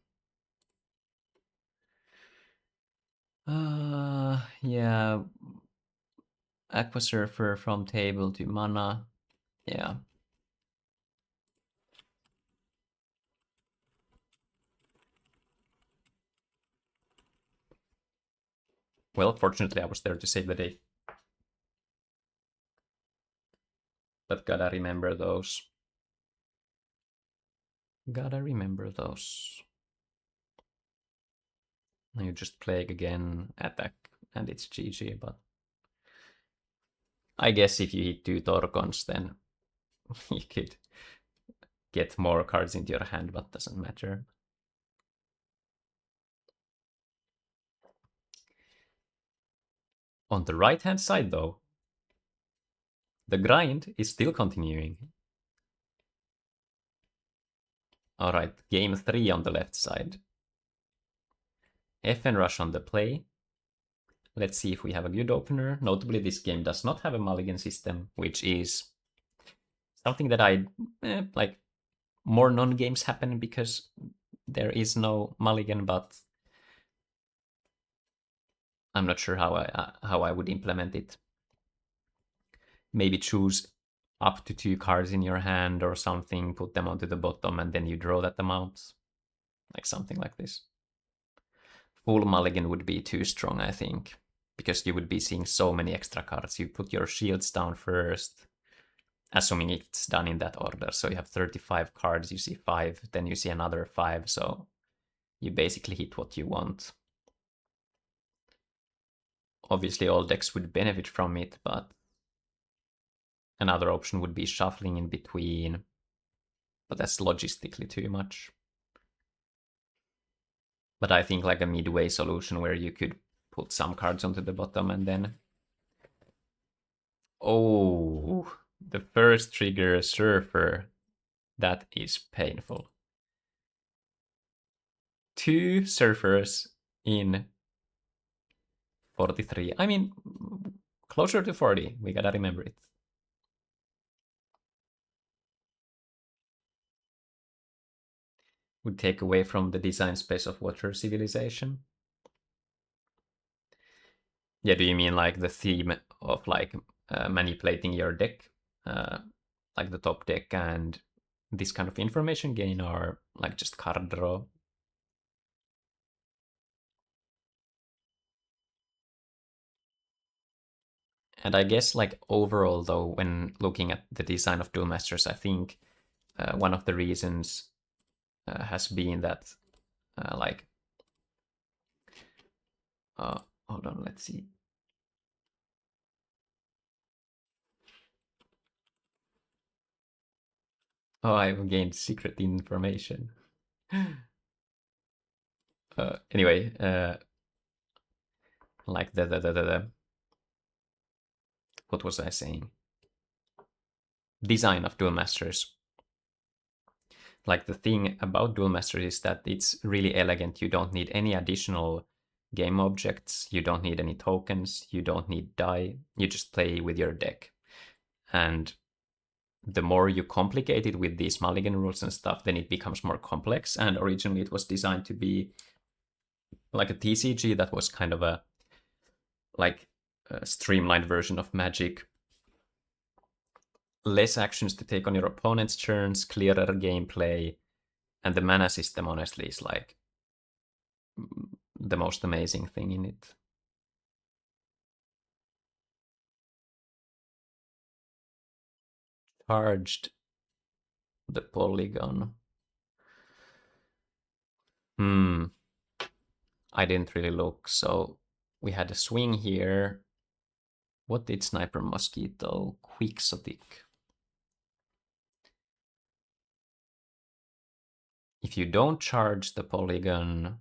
Yeah. Aqua Surfer from table to mana. Yeah. Well, fortunately I was there to save the day. But gotta remember those. Gotta remember those. Now you just Plague again, attack, and it's GG, but... I guess if you hit 2 Torgons, then you could get more cards into your hand, but doesn't matter. On the right-hand side, though, the grind is still continuing. Alright, game 3 on the left side. FN Rush on the play. Let's see if we have a good opener. Notably, this game does not have a mulligan system, which is something that I like. More non-games happen because there is no mulligan, but I'm not sure how I would implement it. Maybe choose up to 2 cards in your hand or something, put them onto the bottom, and then you draw that amount. Like something like this. Full mulligan would be too strong, I think, because you would be seeing so many extra cards. You put your shields down first, assuming it's done in that order. So you have 35 cards, you see 5, then you see another 5, so you basically hit what you want. Obviously all decks would benefit from it, but another option would be shuffling in between, but that's logistically too much. But I think like a midway solution where you could put some cards onto the bottom and then... Oh, the first trigger Surfer. That is painful. 2 Surfers in 43. I mean, closer to 40. We gotta remember it. Would take away from the design space of Water Civilization. Yeah, do you mean like the theme of like manipulating your deck? Like the top deck and this kind of information gain, or like just card draw? And I guess like overall though, when looking at the design of Duel Masters, I think one of the reasons has been that hold on, let's see. Oh, I've gained secret information. Anyway, like the what was I saying? Design of Duel Masters. Like the thing about Duel Masters is that it's really elegant. You don't need any additional game objects. You don't need any tokens. You don't need die. You just play with your deck. And the more you complicate it with these mulligan rules and stuff, then it becomes more complex. And originally it was designed to be like a TCG that was kind of a streamlined version of Magic. Less actions to take on your opponent's turns, clearer gameplay, and the mana system honestly is like the most amazing thing in it. Charged the polygon. I didn't really look, so we had a swing here. What did Sniper Mosquito? Quixotic. If you don't charge the polygon,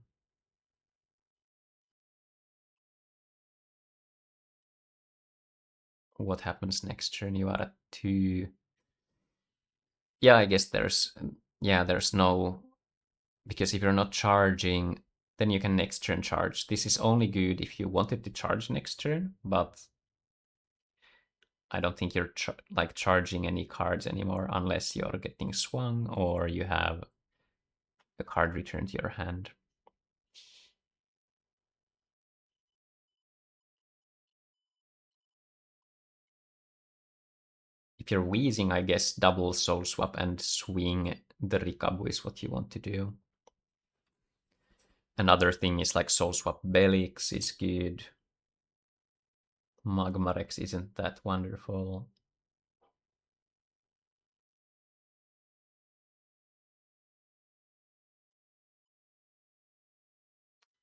what happens next turn? You are at 2. Yeah, I guess there's no, because if you're not charging, then you can next turn charge. This is only good if you wanted to charge next turn, but I don't think you're charging any cards anymore unless you're getting swung or you have a card returned to your hand. If you're wheezing, I guess double soul swap and swing the Rikabu is what you want to do. Another thing is like soul swap Belix is good. Magmarex isn't that wonderful.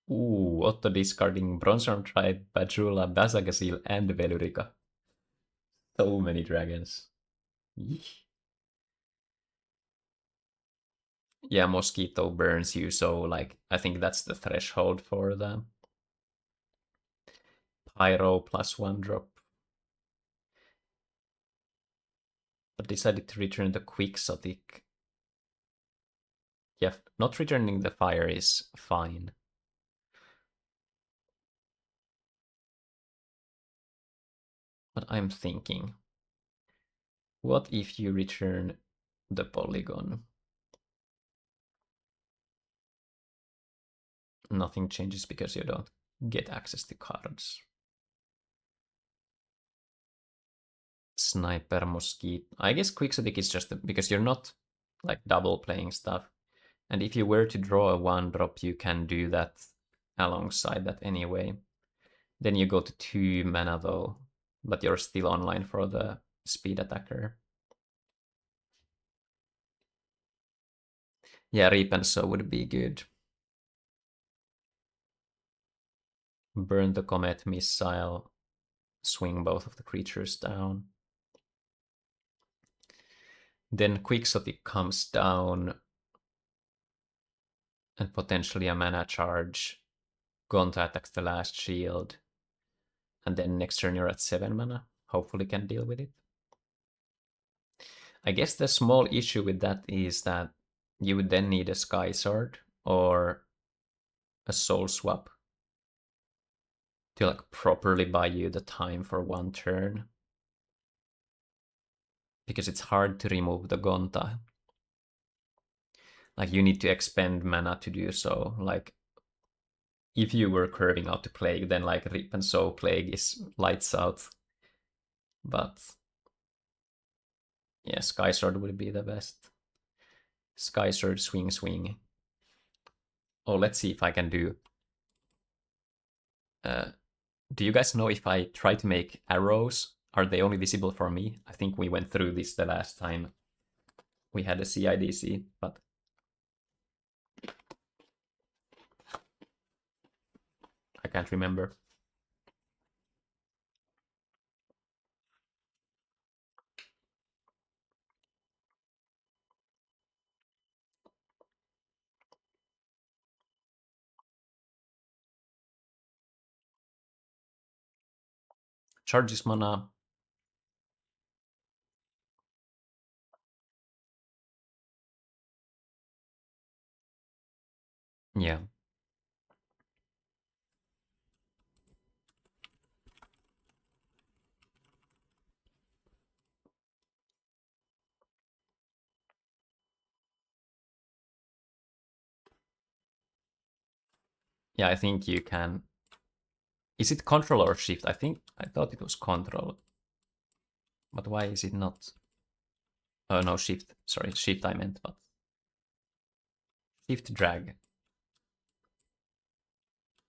Ooh, Otto discarding Bronzorm Tribe, Bajula, Basagasil, and Velurica. So many dragons. Yeesh. Yeah, Mosquito burns you, so like I think that's the threshold for the Pyro plus 1 drop. But decided to return the Quixotic. Yeah, not returning the fire is fine. But I'm thinking, what if you return the polygon? Nothing changes because you don't get access to cards. Sniper Mosquito. I guess Quixotic is just because you're not like double playing stuff. And if you were to draw a 1-drop, you can do that alongside that anyway. Then you go to 2 mana though, but you're still online for the speed attacker. Yeah, Reap and Sow would be good. Burn the Comet Missile, swing both of the creatures down. Then Quixotic comes down, and potentially a mana charge. Gonta attacks the last shield, and then next turn you're at 7 mana. Hopefully can deal with it. I guess the small issue with that is that you would then need a Sky Sword or a Soul Swap to like properly buy you the time for 1 turn. Because it's hard to remove the Gonta. Like you need to expend mana to do so. Like if you were curving out the Plague, then like Rip and Sow Plague is lights out. But yeah, Sky Sword would be the best. Sky Sword, swing, swing. Oh, let's see if I can do. Do you guys know if I try to make arrows, are they only visible for me? I think we went through this the last time we had a CIDC, but I can't remember. charges mana. Yeah. Yeah, I think you can. Is it control or shift? I thought it was control. But why is it not? Oh no, shift. Sorry, shift I meant, but shift drag.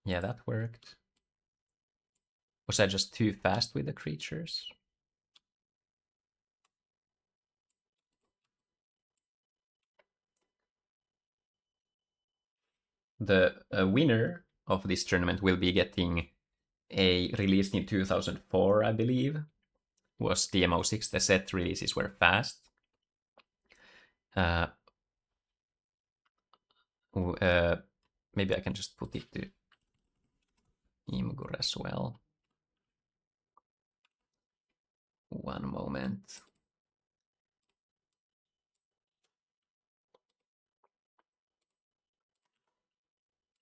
Yeah, that worked. Was I just too fast with the creatures? The winner of this tournament will be getting a released in 2004, I believe. Was TMO6. The set releases were fast. Maybe I can just put it to Imgur as well. One moment.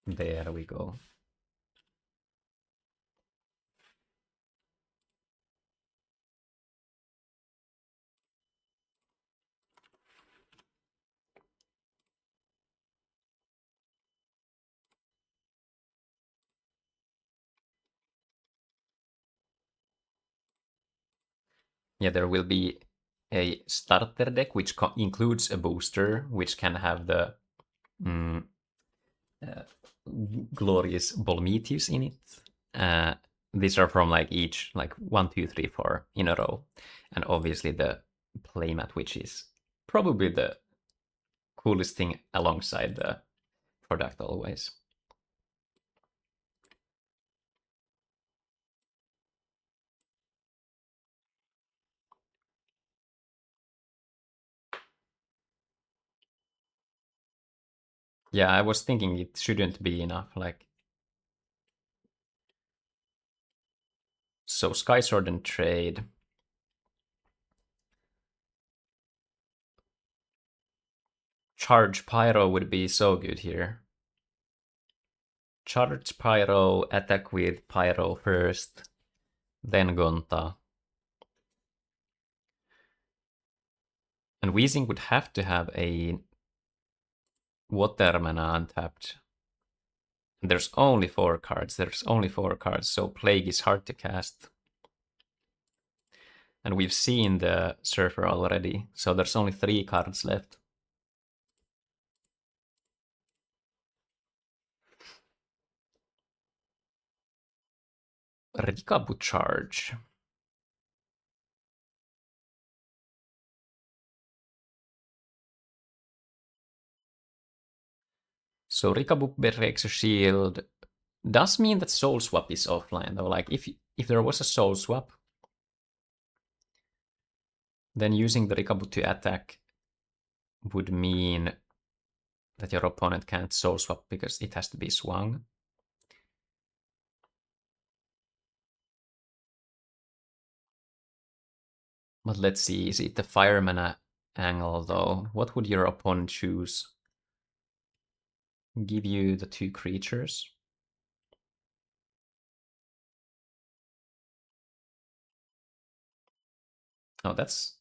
There we go. Yeah, there will be a starter deck which includes a booster which can have the glorious Bolmetius in it. These are from like each, like 1, 2, 3, 4 in a row. And obviously the playmat, which is probably the coolest thing alongside the product always. Yeah, I was thinking it shouldn't be enough, like. So Sky Sword and Trade. Charge Pyro would be so good here. Charge Pyro, attack with Pyro first, then Gonta. And Weezing would have to have a water mana untapped. There's only 4 cards. So Plague is hard to cast. And we've seen the Surfer already, so there's only 3 cards left. Rikabu Charge. So Rikabu breaks a shield. Does mean that Soul Swap is offline though. Like if there was a Soul Swap, then using the Rikabu to attack would mean that your opponent can't Soul Swap because it has to be swung. But let's see, is it the Fire Mana angle though? What would your opponent choose? Give you the 2 creatures? Oh, that's...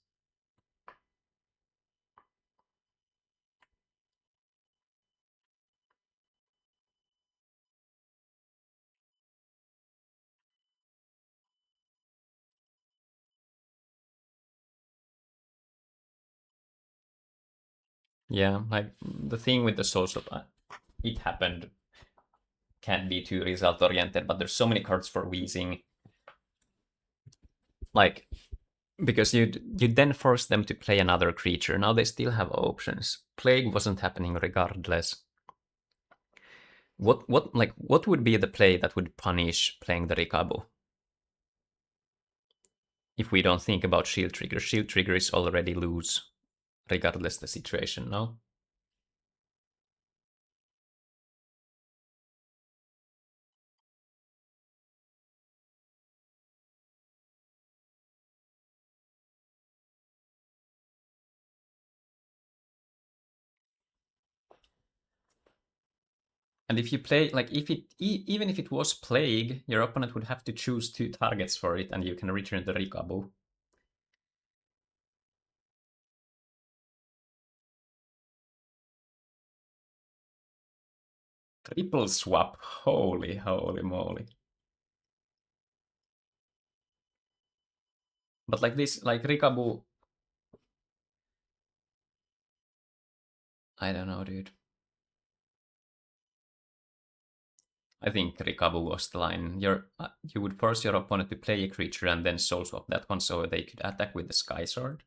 Yeah, like the thing with the Soul Swap, it happened, can't be too result oriented, but there's so many cards for Weezing. Like, because you'd then force them to play another creature. Now they still have options. Plague wasn't happening regardless. What would be the play that would punish playing the Rikabu? If we don't think about Shield Trigger. Shield Trigger is already loose, regardless the situation, no? And if you play, like, if it even if it was Plague, your opponent would have to choose 2 targets for it, and you can return the Rikabu. Triple swap, holy moly. But like this, like Rikabu, I don't know, dude. I think Rikabu was the line. You would force your opponent to play a creature and then soul swap that one so they could attack with the Sky Sword.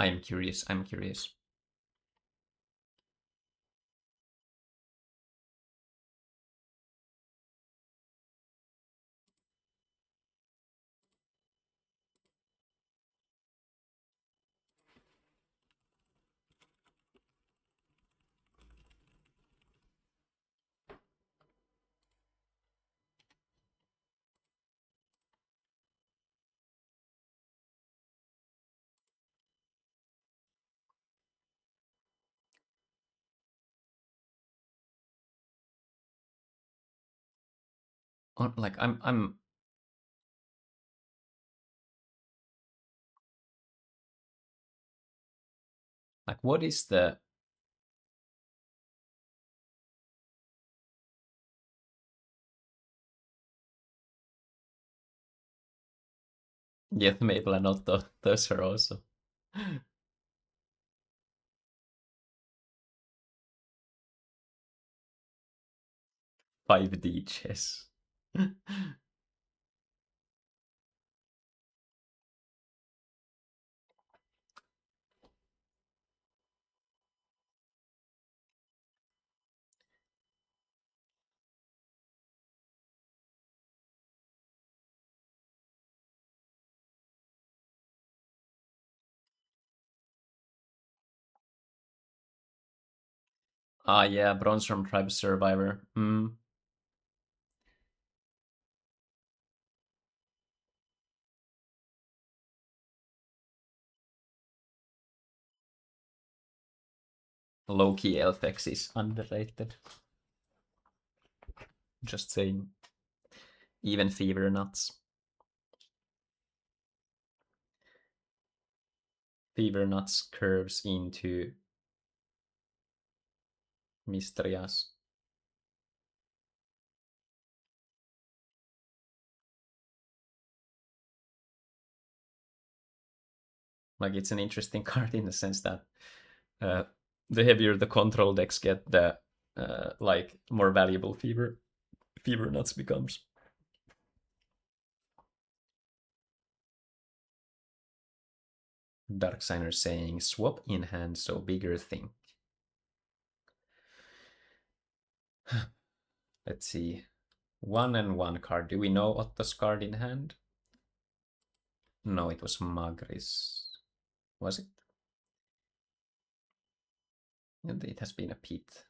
I am curious. I'm curious. Like I'm like, what is the Maple and Otto? Those are also 5D chess. Ah, yeah, Bronze from Tribe Survivor. Low-key Elfex is underrated. Just saying. Even Fever Nuts. Fever Nuts curves into Mysterias. Like, it's an interesting card in the sense that the heavier the control decks get, the like more valuable Fever Nuts becomes. Dark Signer saying swap in hand so bigger think. Let's see. 1 and 1 card. Do we know Otto's card in hand? No, it was Magris. Was it? It has been a Pete.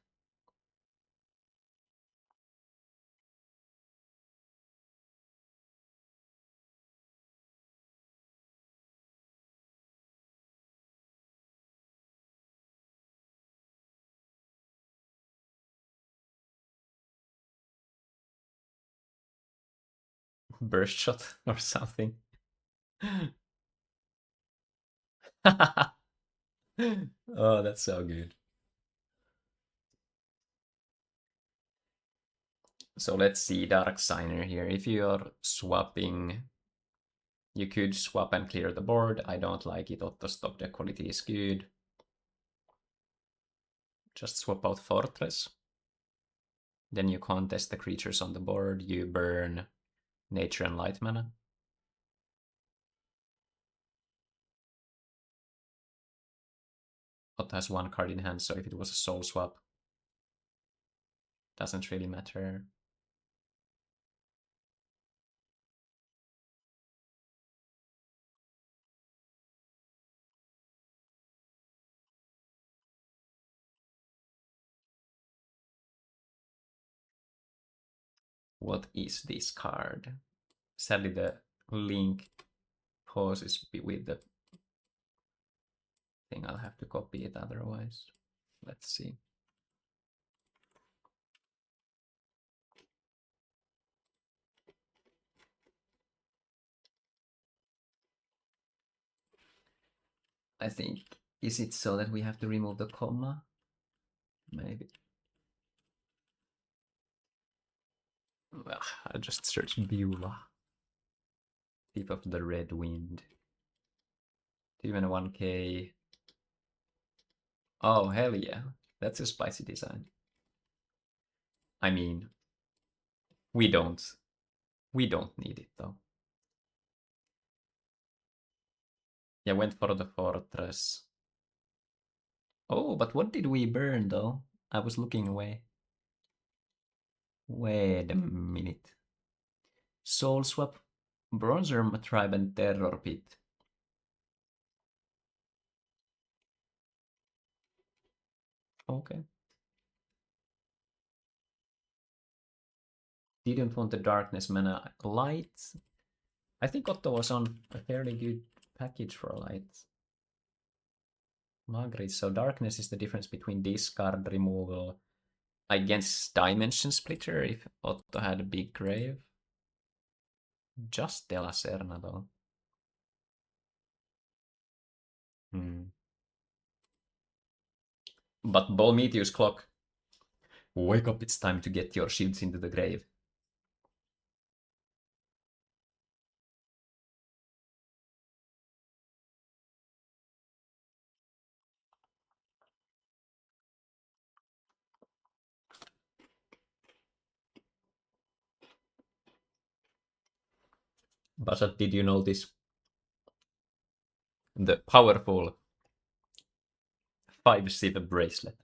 Burst shot or something. Oh, that's so good. So let's see Dark Signer here. If you're swapping, you could swap and clear the board. I don't like it. Otto's top deck quality is good. Just swap out Fortress. Then you contest the creatures on the board. You burn Nature and Light mana. Otto has 1 card in hand, so if it was a soul swap, doesn't really matter. What is this card? Sadly, the link pauses with the thing. I'll have to copy it otherwise. Let's see. I think, is it so that we have to remove the comma? Maybe. Well, I'll just search Beulah. Tip of the Red Wind. 2 and 1k. Oh, hell yeah. That's a spicy design. I mean, we don't need it though. Yeah, went for the fortress. Oh, but what did we burn though? I was looking away. Wait a minute. Soul Swap, Bronzer Tribe, and Terror Pit. Okay. Didn't want the darkness mana. Light. I think Otto was on a fairly good package for light. Margaret, so darkness is the difference between discard removal against Dimension Splitter if Otto had a big grave. Just De La Serna though. But Bolmeteus Clock. Wake up, it's time to get your shields into the grave. But did you notice the powerful 5-Civ bracelet?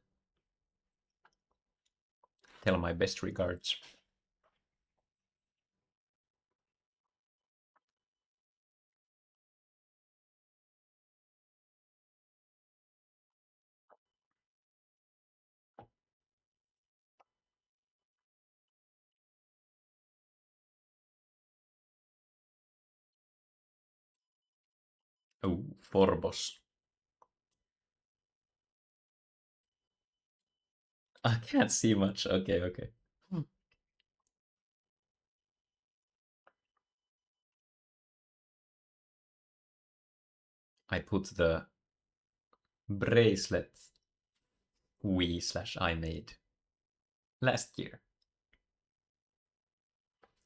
Tell my best regards. Oh, Forbos. I can't see much. Okay, okay. I put the bracelet we/I made last year.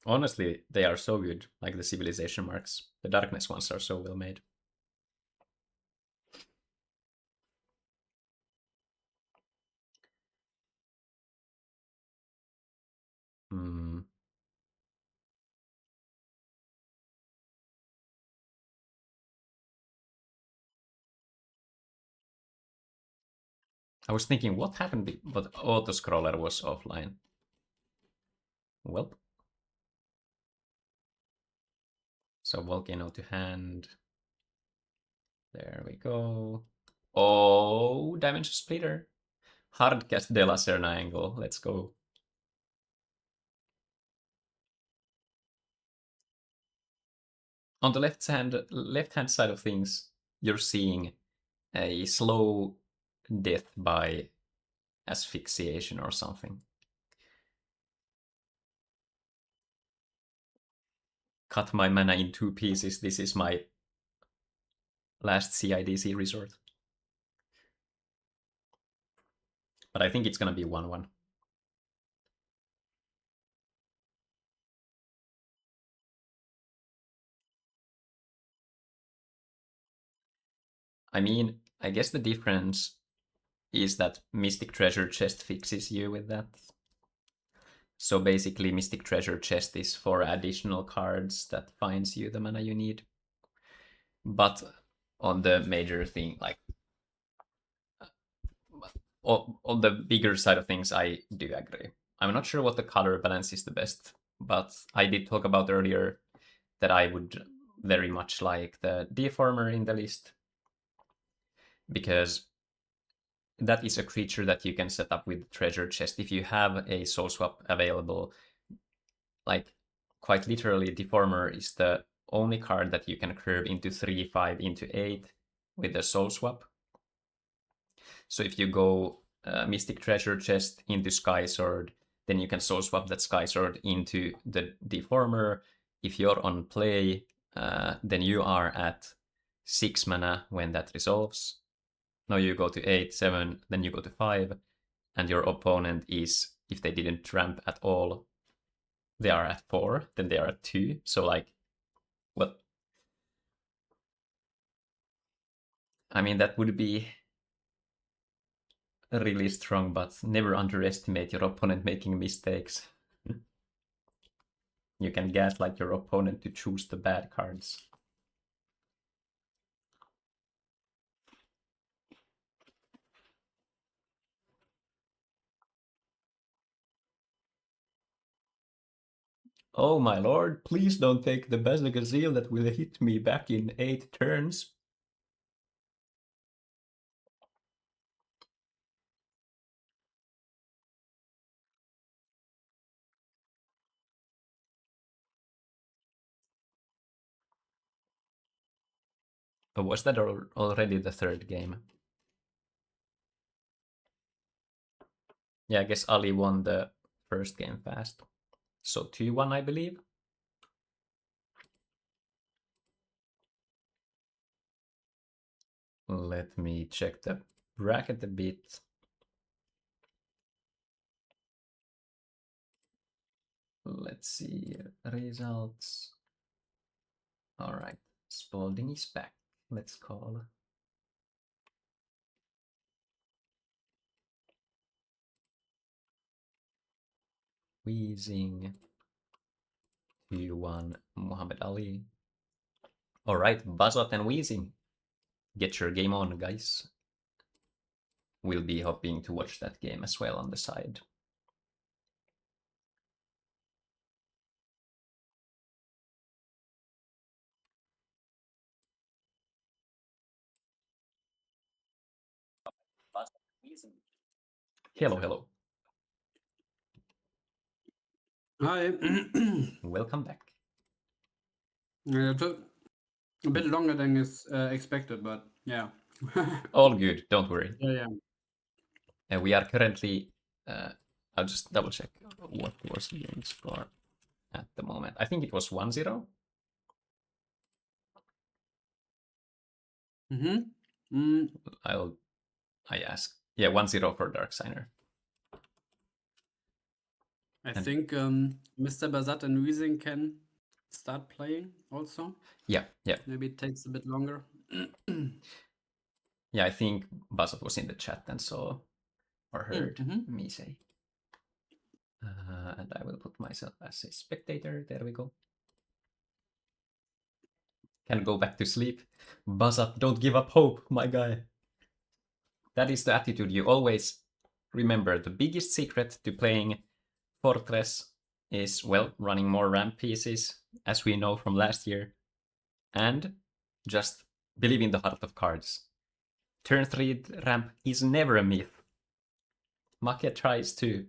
Honestly, they are so good, like the civilization marks. The darkness ones are so well made. I was thinking, what happened, but autoscroller was offline. Well. So Volcano to hand. There we go. Oh, Dimension Splitter. Hardcast De La Serna angle. Let's go. On the left-hand side of things, you're seeing a slow death by asphyxiation or something. Cut my mana in 2 pieces. This is my last CIDC resort. But I think it's gonna be 1-1. I mean, I guess the difference is that Mystic Treasure Chest fixes you with that. So basically, Mystic Treasure Chest is for additional cards that finds you the mana you need. But on the major thing, like on the bigger side of things, I do agree. I'm not sure what the color balance is the best, but I did talk about earlier that I would very much like the Deformer in the list, because that is a creature that you can set up with Treasure Chest. If you have a Soul Swap available, like quite literally, Deformer is the only card that you can curve into 3, 5, into 8 with the Soul Swap. So if you go Mystic Treasure Chest into Sky Sword, then you can Soul Swap that Sky Sword into the Deformer. If you're on play, then you are at 6 mana when that resolves. Now you go to 8, 7, then you go to 5, and your opponent is, if they didn't ramp at all, they are at 4, then they are at 2. So like, well, I mean, that would be really strong, but never underestimate your opponent making mistakes. You can gaslight your opponent to choose the bad cards. Oh my lord, please don't take the Bazooka Zeal that will hit me back in 8 turns. Oh, was that already the third game? Yeah, I guess Ali won the first game fast. So 2-1, I believe. Let me check the bracket a bit. Let's see results. All right, Spaulding is back. Let's call. Wheezing. 2-1, Muhammad Ali. All right, Buzzot and Wheezing. Get your game on, guys. We'll be hoping to watch that game as well on the side. Hello, hello. Hi. Welcome back. It took a bit longer than is expected, but yeah. All good, don't worry. Yeah. And we are currently, I'll just double check what was the game score at the moment. I think it was 1-0. I ask. Yeah, 1-0 for Dark Signer. I think Mr. Bazat and Weezing can start playing also. Yeah. Maybe it takes a bit longer. Yeah, I think Buzzot was in the chat and saw or heard me say. And I will put myself as a spectator. There we go. Can go back to sleep. Buzzot, don't give up hope, my guy. That is the attitude. You always remember the biggest secret to playing Fortress is, well, running more ramp pieces, as we know from last year, and just believe in the heart of cards. Turn 3 ramp is never a myth. Make tries to...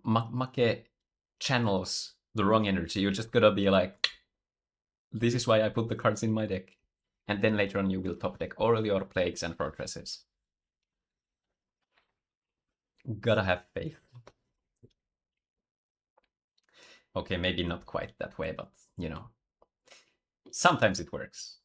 Make channels the wrong energy. You just gotta be like, this is why I put the cards in my deck. And then later on you will top deck all your Plagues and Fortresses. Gotta have faith. Okay, maybe not quite that way, but, you know, sometimes it works.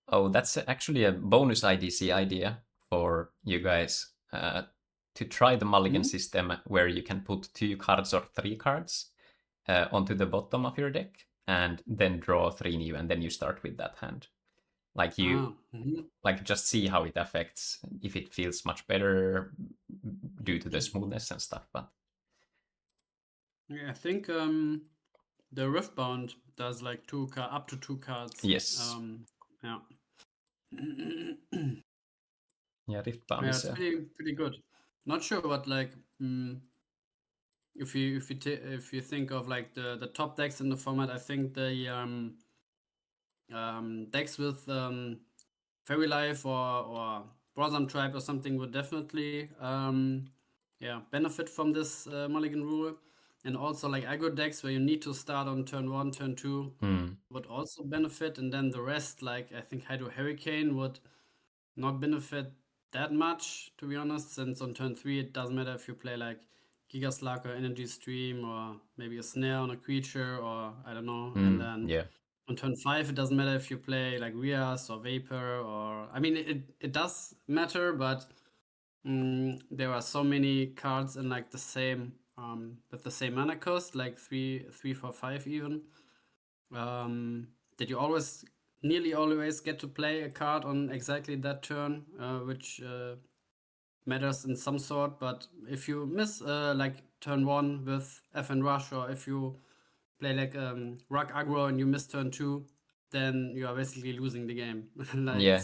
Oh, that's actually a bonus IDC idea for you guys to try the mulligan system where you can put 2 cards or 3 cards onto the bottom of your deck and then draw 3 new, and then you start with that hand. Like you, like just see how it affects, if it feels much better due to the smoothness and stuff. But yeah, I think the Riftbound does like up to 2 cards. Yes. Yeah. Yeah, Riftbound is it's pretty good. Not sure, but like if you think of like the top decks in the format, I think the decks with Fairy Life or Brosam tribe or something would definitely benefit from this mulligan rule. And also like aggro decks where you need to start on turn 1, turn 2 would also benefit. And then the rest, like I think Hydro Hurricane would not benefit that much, to be honest, since on turn 3 it doesn't matter if you play like Giga Slug or Energy Stream or maybe a snare on a creature or I don't know. And then Yeah. on turn 5 it doesn't matter if you play like Rias or Vapor or I mean it does matter, but there are so many cards in like the same with the same mana cost, like 3, 4, 5 even, that you nearly always get to play a card on exactly that turn, which matters in some sort. But if you miss like turn 1 with FN Rush, or if you play like Rock Aggro and you miss turn 2, then you are basically losing the game. Yeah.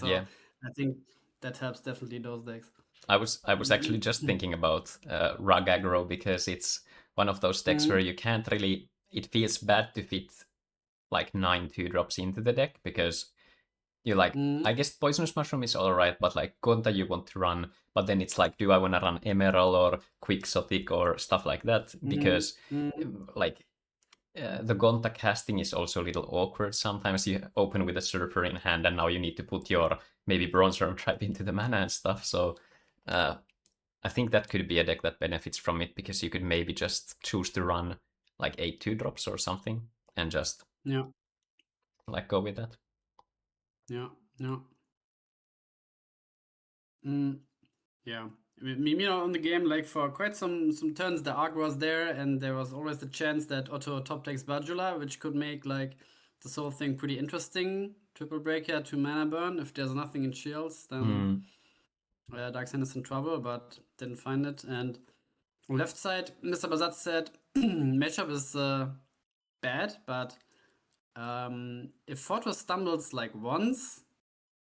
I think that helps definitely those decks. I was actually just thinking about Rug Aggro because it's one of those decks where you can't really. It feels bad to fit like 9 2-drops into the deck because you like. I guess Poisonous Mushroom is alright, but like Gonta you want to run, but then it's like, do I want to run Emerald or Quixotic or stuff like that? Because like the Gonta casting is also a little awkward. Sometimes you open with a Surfer in hand, and now you need to put your maybe Bronze Worm Trap into the mana and stuff. So I think that could be a deck that benefits from it because you could maybe just choose to run like 8 2-drops or something and just like go with that. Yeah. Yeah. Me on the game, like for quite some turns, the arc was there, and there was always the chance that Otto top decks Bajula, which could make like this whole thing pretty interesting. Triple Breaker to mana burn. If there's nothing in shields, then Darkseid is in trouble, but didn't find it. And left side, Mr. Bazat said matchup is bad, but if Fortress stumbles like once,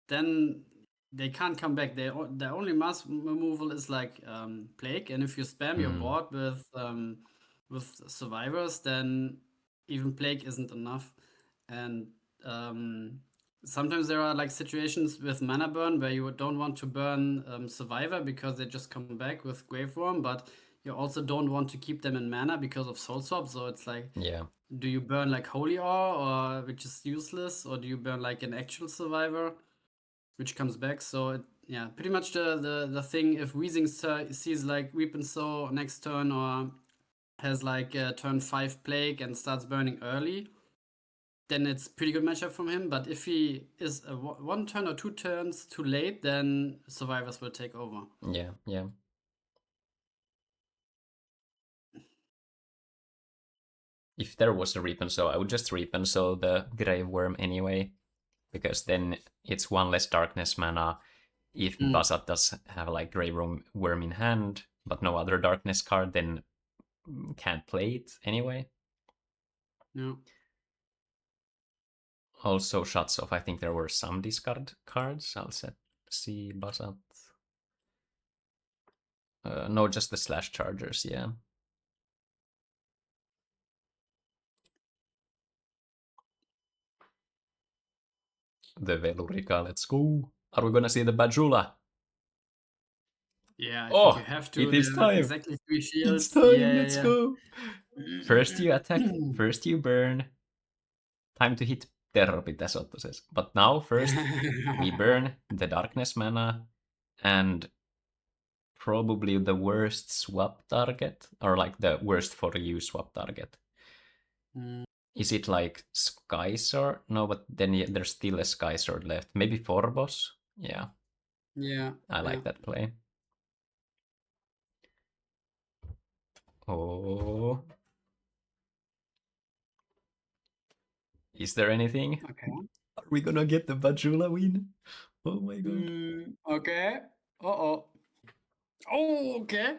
then they can't come back. Their only mass removal is like plague, and if you spam your board with survivors, then even plague isn't enough. And sometimes there are like situations with mana burn where you don't want to burn survivor because they just come back with grave worm, but you also don't want to keep them in mana because of soul swap. So it's like, do you burn like holy ore, or which is useless, or do you burn like an actual survivor which comes back? So pretty much the thing, if Weezing sees like Weep and Sow next turn, or has like turn 5 plague and starts burning early, then it's pretty good matchup from him. But if he is one turn or 2 turns too late, then survivors will take over. Yeah. If there was a Reap and Sow, I would just Reap and Sow the Grave Worm anyway, because then it's one less darkness mana. If Bazat does have like Grave Worm in hand, but no other darkness card, then can't play it anyway. Yeah. Also shuts off. I think there were some discard cards. I'll see Bazat. No, just the Slash Chargers, yeah. The Velurica, let's go. Are we gonna see the Bajula? Yeah, I think you have to. It is time. Exactly 3 shields. It's time, let's go. First you attack, first you burn. Time to hit terror pit, as Otto says. But now, first, we burn the darkness mana and probably the worst swap target, or like the worst for you swap target. Is it like Sky Sword? No, but then there's still a Sky Sword left. Maybe Forbos? Yeah. Yeah. I like that play. Oh. Is there anything? Okay. Are we gonna get the Bajula win? Oh my god. Okay. Uh-oh. Oh, okay.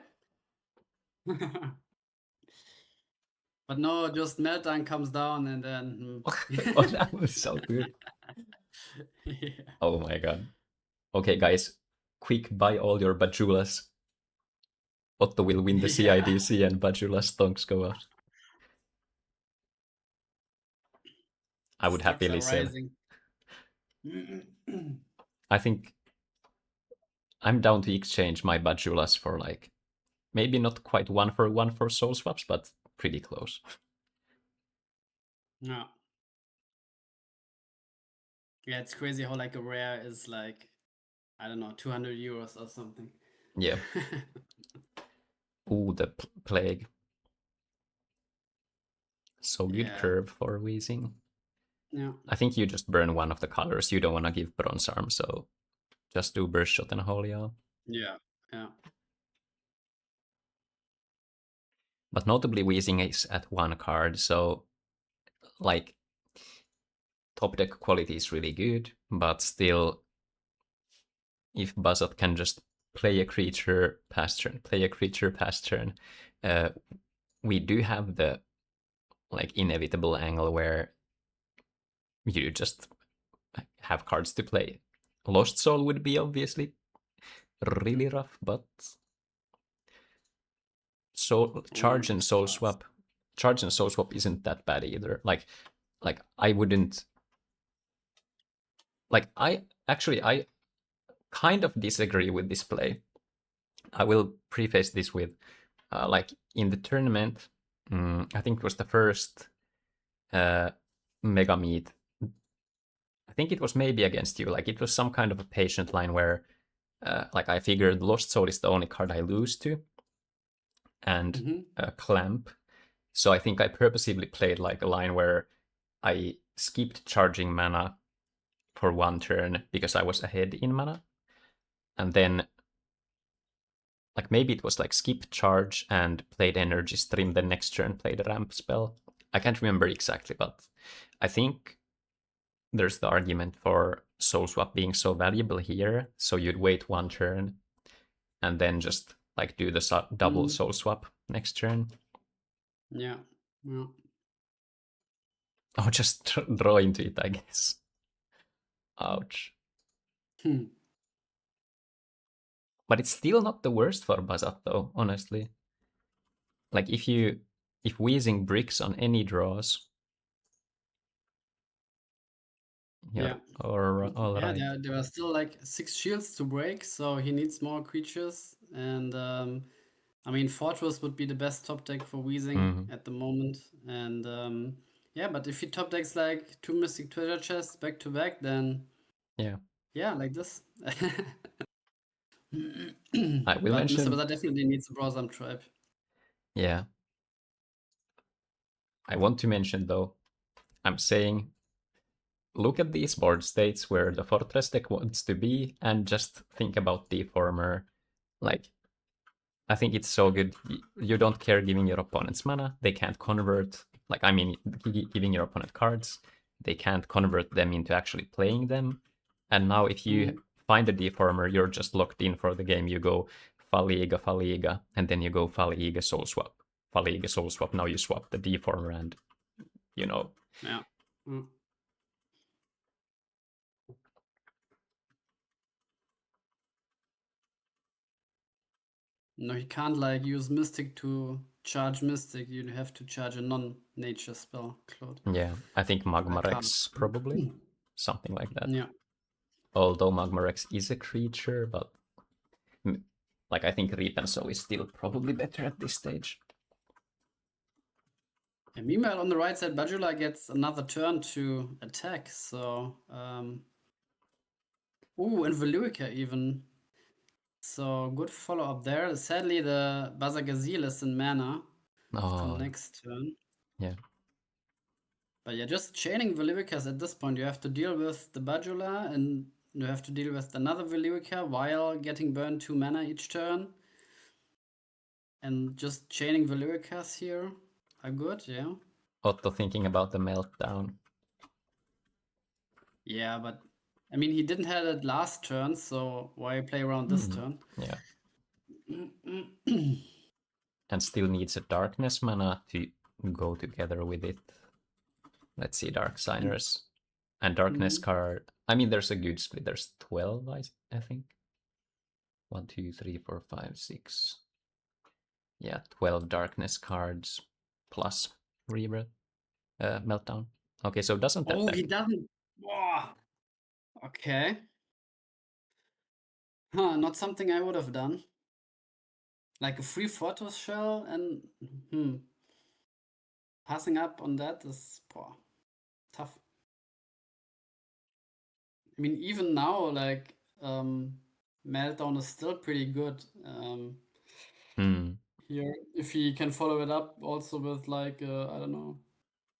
But no, just Meltdown comes down and then... Oh, that was so good. Yeah. Oh my god. Okay, guys. Quick, buy all your Bajulas. Otto will win the CIDC and Bajula stonks go out. I would happily sell. I think I'm down to exchange my Bajulas for like maybe not quite 1-for-1 for soul swaps, but pretty close. Yeah. Yeah, it's crazy how like a rare is like, I don't know, 200 euros or something. Yeah. Ooh, the plague. So good Yeah. curve for Wheezing. Yeah. I think you just burn one of the colors. You don't want to give Bronze Arm, so just do Burst Shot and Holio. Yeah. Yeah. But notably, Wheezing is at 1 card, so like top deck quality is really good, but still, if Buzzot can just play a creature pass turn, play a creature pass turn, we do have the like inevitable angle where you just have cards to play. Lost Soul would be obviously really rough, but Charge and Soul Swap isn't that bad either. Like I wouldn't like I kind of disagree with this play. I will preface this with like in the tournament, I think it was the first mega meet. I think it was maybe against you. Like it was some kind of a patient line where like I figured Lost Soul is the only card I lose to, and Clamp. So I think I purposely played like a line where I skipped charging mana for 1 turn because I was ahead in mana, and then like maybe it was like skip charge and played energy stream, then next turn played a ramp spell. I can't remember exactly, but I think there's the argument for soul swap being so valuable here. So you'd wait 1 turn and then just like do the double soul swap next turn. Yeah. Yeah. Oh, just draw into it, I guess. Ouch. But it's still not the worst for Bazat though, honestly. Like if Wheezing bricks on any draws, Yeah. or all Yeah, right. there are still like 6 shields to break, so he needs more creatures. And I mean, Fortress would be the best top deck for Wheezing at the moment. And yeah, but if he top decks like 2 Mystic Treasure Chests back to back, then yeah, like this. I will But Mr. mention. Bazar definitely needs a Browsam Tribe. Yeah. I want to mention though, I'm saying look at these board states where the Fortress deck wants to be and just think about Deformer. Like, I think it's so good. You don't care giving your opponents mana. They can't convert, like, I mean, giving your opponent cards. They can't convert them into actually playing them. And now if you find a Deformer, you're just locked in for the game. You go Faliga, and then you go Faliga Soul Swap. Faliga Soul Swap, now you swap the Deformer and, you know. Yeah. No, he can't like use Mystic to charge Mystic. You have to charge a non-nature spell, Claude. Yeah, I think Magma Rex probably. Something like that. Yeah. Although Magma Rex is a creature, but like I think Reap and Sow is still probably better at this stage. And meanwhile, on the right side, Bajula gets another turn to attack. So, ooh, and Veluica even. So good follow up there. Sadly, the Bazagazil is in mana for next turn. Yeah. But yeah, just chaining Veluicas at this point, you have to deal with the Bajula and you have to deal with another Veluica while getting burned 2 mana each turn. And just chaining Veluicas here are good, yeah. Otto thinking about the meltdown. Yeah, but I mean, he didn't have it last turn, so why play around this turn? Yeah. And still needs a darkness mana to go together with it. Let's see, Dark Signers. And darkness card. I mean, there's a good split. There's 12, I think. 1, 2, 3, 4, 5, 6. Yeah, 12 darkness cards plus Rebirth. Meltdown. Okay, so doesn't that he doesn't. Whoa. Okay. Not something I would have done. Like a free Fortress shell and passing up on that is tough. I mean, even now, like Meltdown is still pretty good. Here, if he can follow it up also with like I don't know,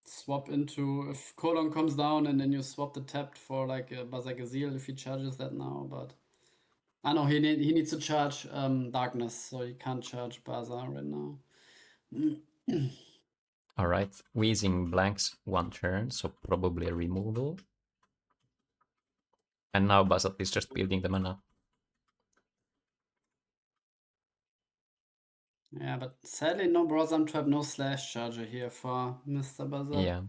swap into if Colon comes down and then you swap the tapped for like a Bazagazil if he charges that now, but I know he needs to charge Darkness, so he can't charge Baza right now. All right, Wheezing blanks one turn, so probably a removal. And now Basat is just building the mana. Yeah, but sadly no Brosam Trap, no Slash Charger here for Mr. Bazat. Yeah.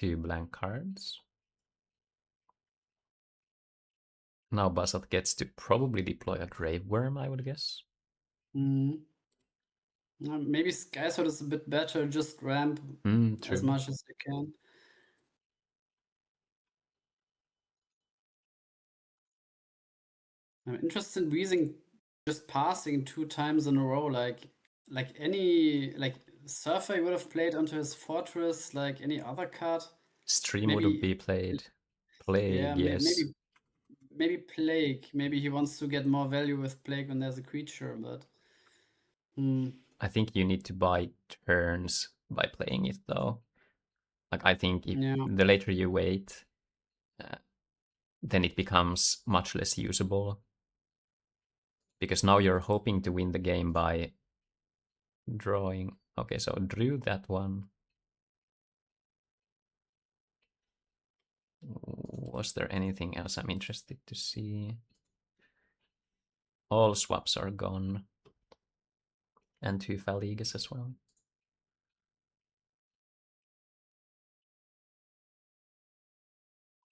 2 blank cards. Now Basat gets to probably deploy a Grave Worm, I would guess. Maybe Sky Sword is a bit better, just ramp as much as you can. I'm interested in Wheezing just passing 2 times in a row, like any Surfer he would have played onto his Fortress, like any other card. Stream would be played. Plague, yeah, yes. maybe Plague. Maybe he wants to get more value with Plague when there's a creature, but I think you need to buy turns by playing it though. Like I think if the later you wait, then it becomes much less usable. Because now you're hoping to win the game by drawing. Okay, so drew that one. Was there anything else I'm interested to see? All swaps are gone. And 2 Faligas as well.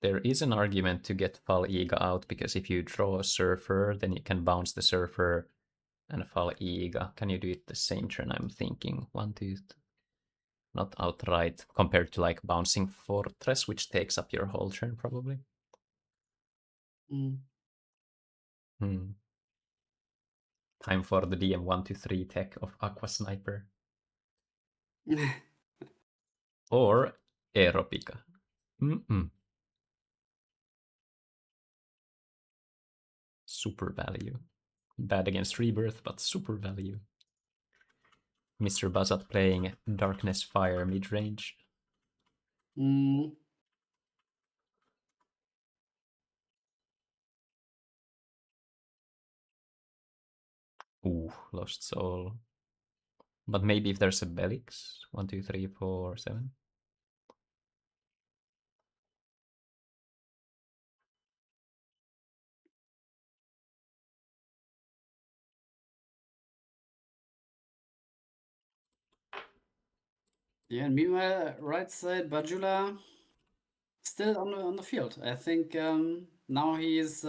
There is an argument to get Faliga out, because if you draw a Surfer, then you can bounce the Surfer and Faliga. Can you do it the same turn? I'm thinking 1, 2, not outright, compared to like bouncing Fortress, which takes up your whole turn probably. Time for the DM 123 tech of Aqua Sniper. Or Aeropica. Super value. Bad against Rebirth, but super value. Mr. Bazat playing Darkness Fire midrange. Ooh, Lost Soul. But maybe if there's a Belix. 1, 2, 3, 4, 7. Yeah, and meanwhile, right side, Bajula still on the field. I think now he's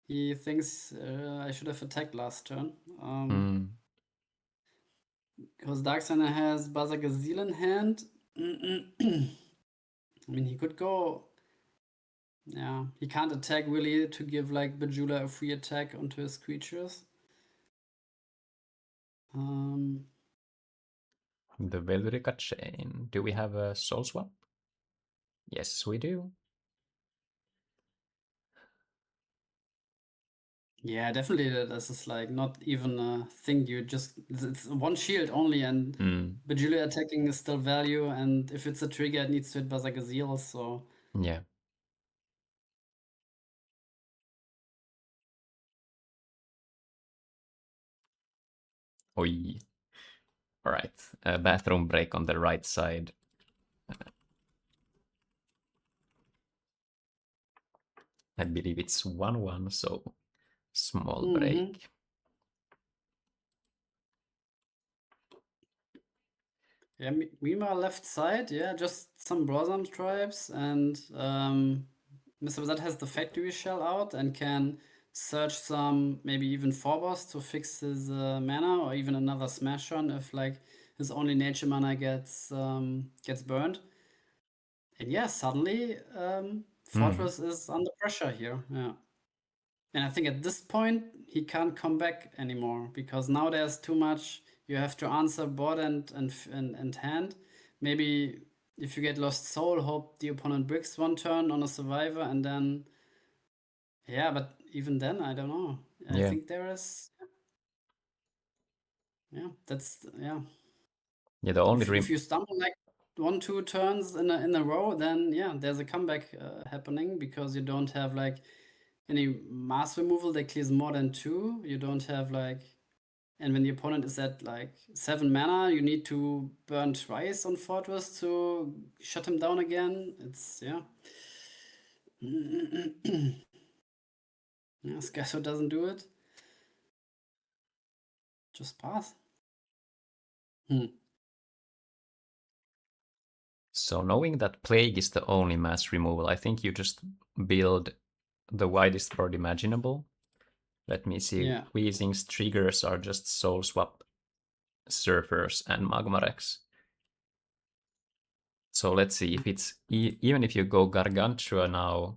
he thinks I should have attacked last turn. Because Darksigner has Bazagazil in hand. I mean, he could go. Yeah, he can't attack really to give like Bajula a free attack onto his creatures. The Veldrika Chain. Do we have a Soul Swap? Yes, we do. Yeah, definitely. This is like not even a thing. It's one shield only, and Bajula attacking is still value. And if it's a trigger, it needs to hit Bazagazil. So yeah. Oi. All right. Bathroom break on the right side. I believe it's 1-1, so small break. Yeah, meanwhile, left side, yeah, just some Brosam tribes, and Mr. Bazat has the factory shell out and can search some, maybe even Phobos to fix his mana, or even another smash on if like his only nature mana gets burned. And yeah, suddenly Fortress is under pressure here. Yeah. And I think at this point he can't come back anymore because now there's too much. You have to answer board and hand. Maybe if you get lost soul, hope the opponent bricks one turn on a survivor, and then yeah. But even then, I don't know. I Yeah. think there is. Yeah, that's yeah. Yeah, the only If you stumble like 1-2 turns in a row, then yeah, there's a comeback happening because you don't have like any mass removal that clears more than 2. You don't have like, and when the opponent is at like 7 mana, you need to burn twice on Fortress to shut him down again. It's yeah. Yeah, Skyso doesn't do it. Just pass. So knowing that Plague is the only mass removal, I think you just build the widest board imaginable. Let me see. Yeah. Weezing's triggers are just Soul Swap, Surfers, and Magmarex. So let's see if it's even if you go Gargantua now.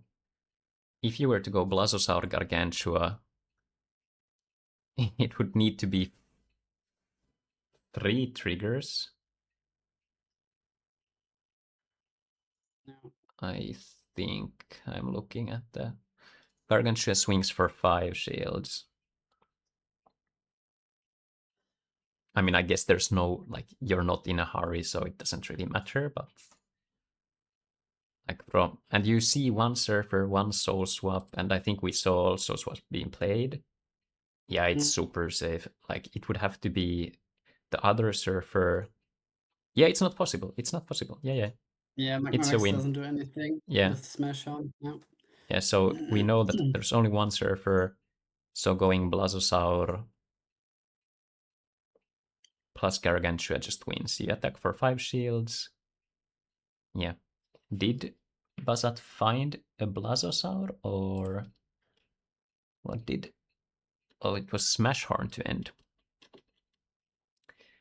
If you were to go Blazosaur Gargantua, it would need to be 3 triggers. No. I think I'm looking at the Gargantua swings for 5 shields. I mean, I guess there's no, like, you're not in a hurry, so it doesn't really matter, but like and you see 1 Surfer, 1 Soul Swap, and I think we saw also Swap being played. Yeah, it's super safe. Like, it would have to be the other Surfer. Yeah, it's not possible. It's not possible. Yeah. Yeah, It's a Magmarex win. doesn't do anything Yeah. with Smash on. No. Yeah, so we know that there's only 1 Surfer, so going Blazosaur plus Gargantua just wins. You attack for 5 shields. Yeah. Did Bazat find a Blazosaur, or what did... Oh, it was Smashhorn to end.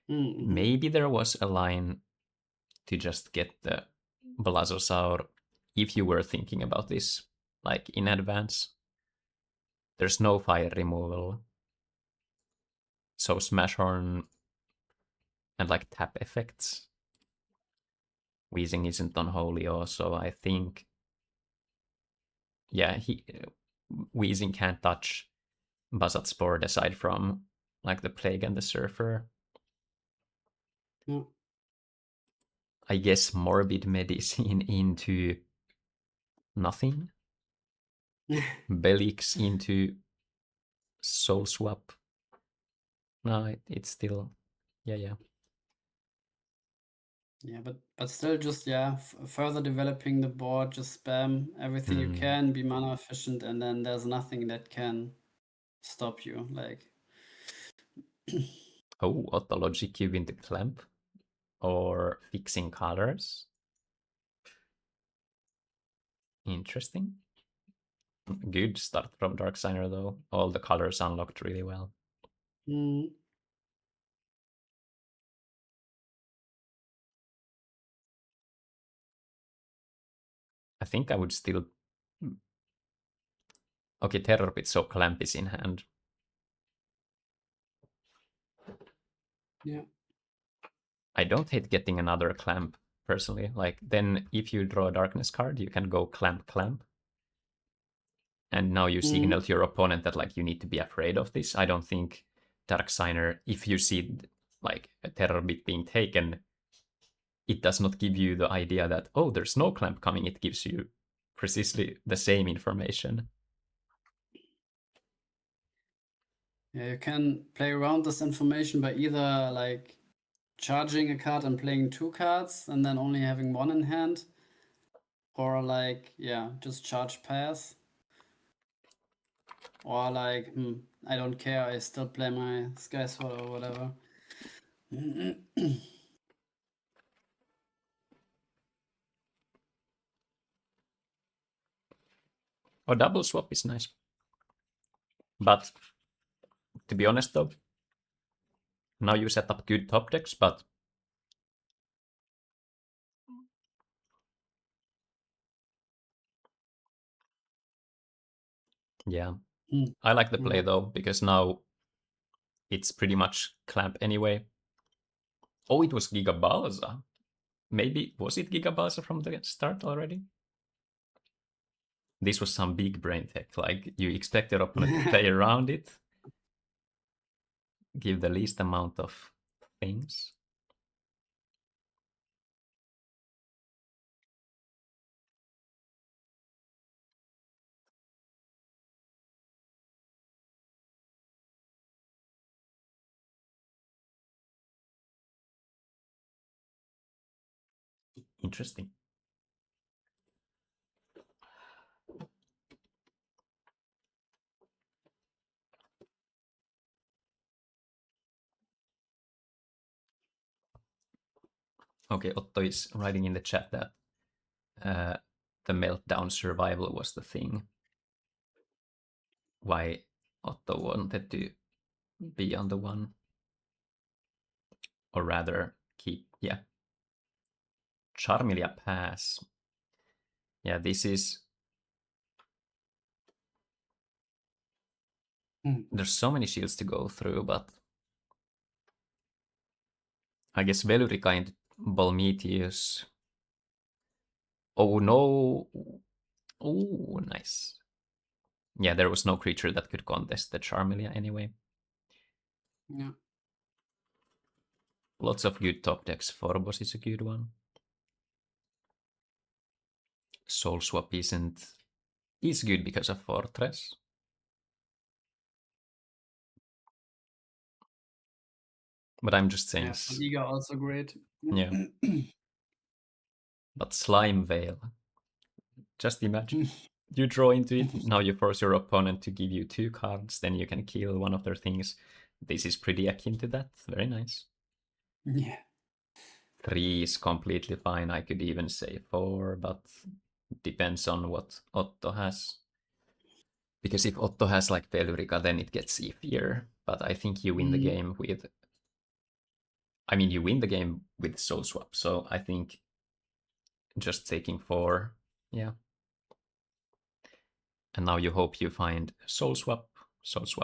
Maybe there was a line to just get the Blazosaur if you were thinking about this, like, in advance. There's no fire removal. So Smashhorn and, like, tap effects. Weezing isn't on Holy also, I think. Yeah, Weezing can't touch Bazat's board aside from, like, the Plague and the Surfer. No. I guess Morbid Medicine into nothing. Belix into Soul Swap. No, it's still... Yeah. Yeah, but still just, yeah, further developing the board, just spam everything you can, be mana efficient, and then there's nothing that can stop you. Like, Oh, Autologic Cube into Clamp. Or fixing colors. Interesting. Good start from Darksigner though. All the colors unlocked really well. I think I would still... Okay, Terror Pit, so Clamp is in hand. yeah. I don't hate getting another Clamp, personally. Like, then if you draw a Darkness card, you can go Clamp. And now you signal to your opponent that, like, you need to be afraid of this. I don't think Darksigner, if you see, like, a Terror Bit being taken, it does not give you the idea that, oh, there's no Clamp coming. It gives you precisely the same information. Yeah, you can play around this information by either like charging a card and playing 2 cards and then only having 1 in hand, or like, yeah, just charge pass, or like, I don't care, I still play my Sky Sword or whatever. Oh, double swap is nice. But to be honest though, now you set up good top decks, but Yeah. Mm. I like the play Yeah. though, because now it's pretty much clamp anyway. Oh, it was Gigabalza. Maybe, was it Gigabalza from the start already? This was some big brain tech, like you expect your opponent to play around it, give the least amount of things. Interesting. Okay, Otto is writing in the chat that the meltdown survival was the thing. Why Otto wanted to be on the one. Or rather, keep, yeah. Charmilia pass. Yeah, this is... There's so many shields to go through, but... I guess Velurica and Bolmetius. Oh no! Oh, nice. Yeah, there was no creature that could contest the Charmilia anyway. Yeah. Lots of good top decks. Forbos is a good one. Soul Swap is good because of Fortress. But I'm just saying. Yeah, Fadiga also great. Yeah. But Slime Veil. Just imagine. You draw into it, now you force your opponent to give you 2 cards, then you can kill one of their things. This is pretty akin to that. Very nice. Yeah. 3 is completely fine. I could even say 4, but depends on what Otto has. Because if Otto has like Velurica, then it gets easier. But I think you win the game with... I mean, you win the game with Soul Swap, so I think just taking 4, yeah. And now you hope you find Soul Swap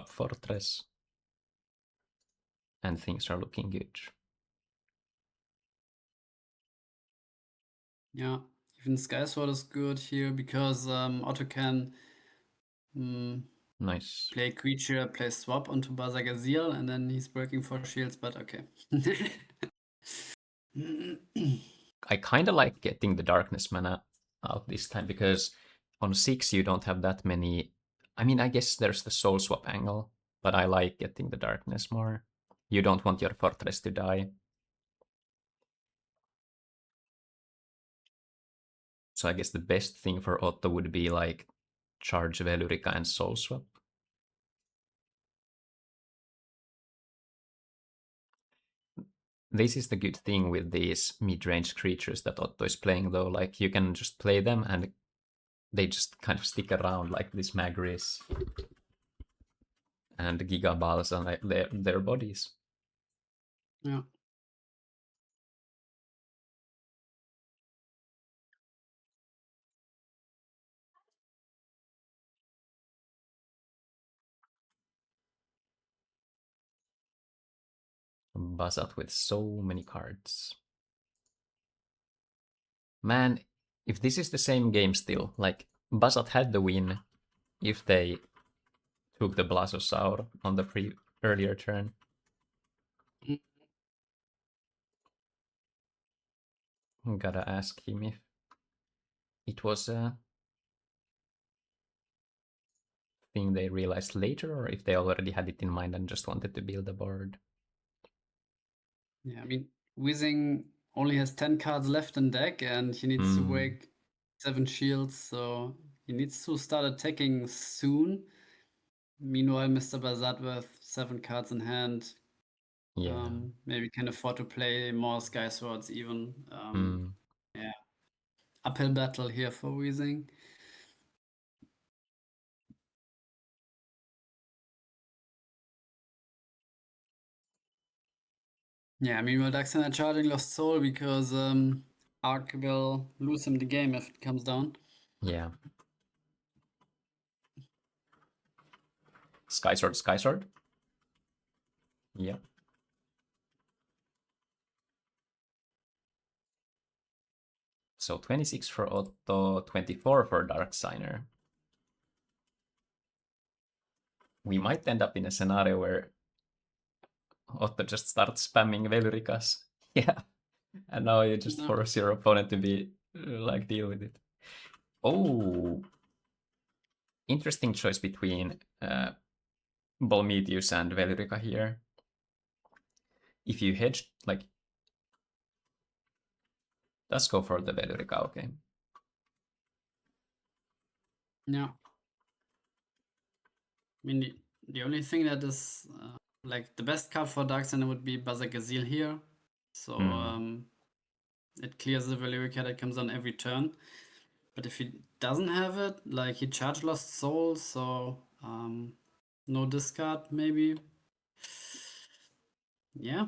Fortress, and things are looking good. Yeah, even Sky Sword is good here because Otto can Nice. play creature, play swap onto Bazagazil, and then he's working for shields, but okay. I kind of like getting the darkness mana out this time, because on 6 you don't have that many... I mean, I guess there's the soul swap angle, but I like getting the darkness more. You don't want your fortress to die. So I guess the best thing for Otto would be like charge Velurica and soul swap. This is the good thing with these mid-range creatures that Otto is playing though, like you can just play them and they just kind of stick around, like this Magris and Gigaballs and their bodies. Yeah. Bazat with so many cards. Man, if this is the same game still, like Bazat had the win if they took the Blastosaur on the earlier turn. Gotta ask him if it was a thing they realized later, or if they already had it in mind and just wanted to build a board. Yeah, I mean, Weezing only has 10 cards left in deck, and he needs to wake 7 shields, so he needs to start attacking soon. Meanwhile, Mr. Bazat with 7 cards in hand, Yeah. maybe can afford to play more Sky Swords even. Mm. Yeah, uphill battle here for Weezing. Yeah, meanwhile, Daxana charging Lost Soul because Arc will lose him the game if it comes down. Yeah. Sky Sword, Sky Sword. Yeah. So 26 for Otto, 24 for Dark Signer. We might end up in a scenario where Otto just starts spamming Velurikas. Yeah. And now you just No. force your opponent to be like deal with it. Oh, interesting choice between Bolmetius and Velurica here. If you hedge, like, let's go for the Velurica, okay. Yeah. I mean, the only thing that is like the best card for Dark Center would be Bazar Gazil here. So it clears the Valerica that comes on every turn. But if he doesn't have it, like he charge lost soul, so no discard maybe. Yeah.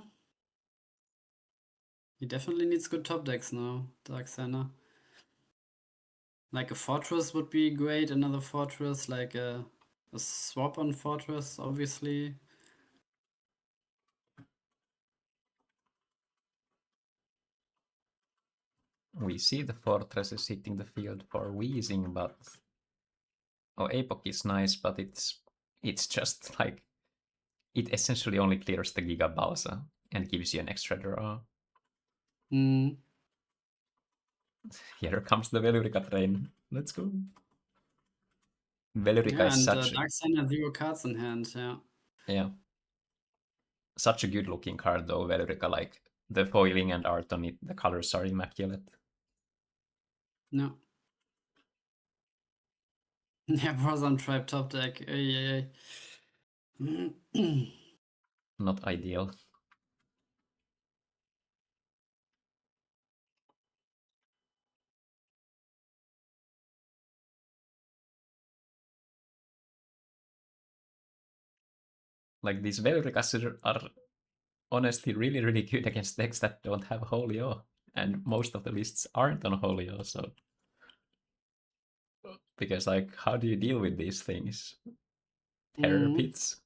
He definitely needs good top decks now, Dark Center. Like a Fortress would be great, another Fortress, like a swap on Fortress, obviously. We see the fortresses hitting the field for wheezing, but Apoc is nice, but it's just like it essentially only clears the Giga Balsa and gives you an extra draw. Mm. Here comes the Velurica train. Let's go. Velurica Yeah, is and such Dark Center 0 cards in hand, yeah, such a good looking card though. Velurica, like the foiling and art on it, the colors are immaculate. No. Yeah, Brosam Tribe top deck. Ay. Not ideal. Like these Veluricas are honestly really, really good against decks that don't have Holio. And most of the lists aren't on Holio, so because like how do you deal with these things? Terror pits?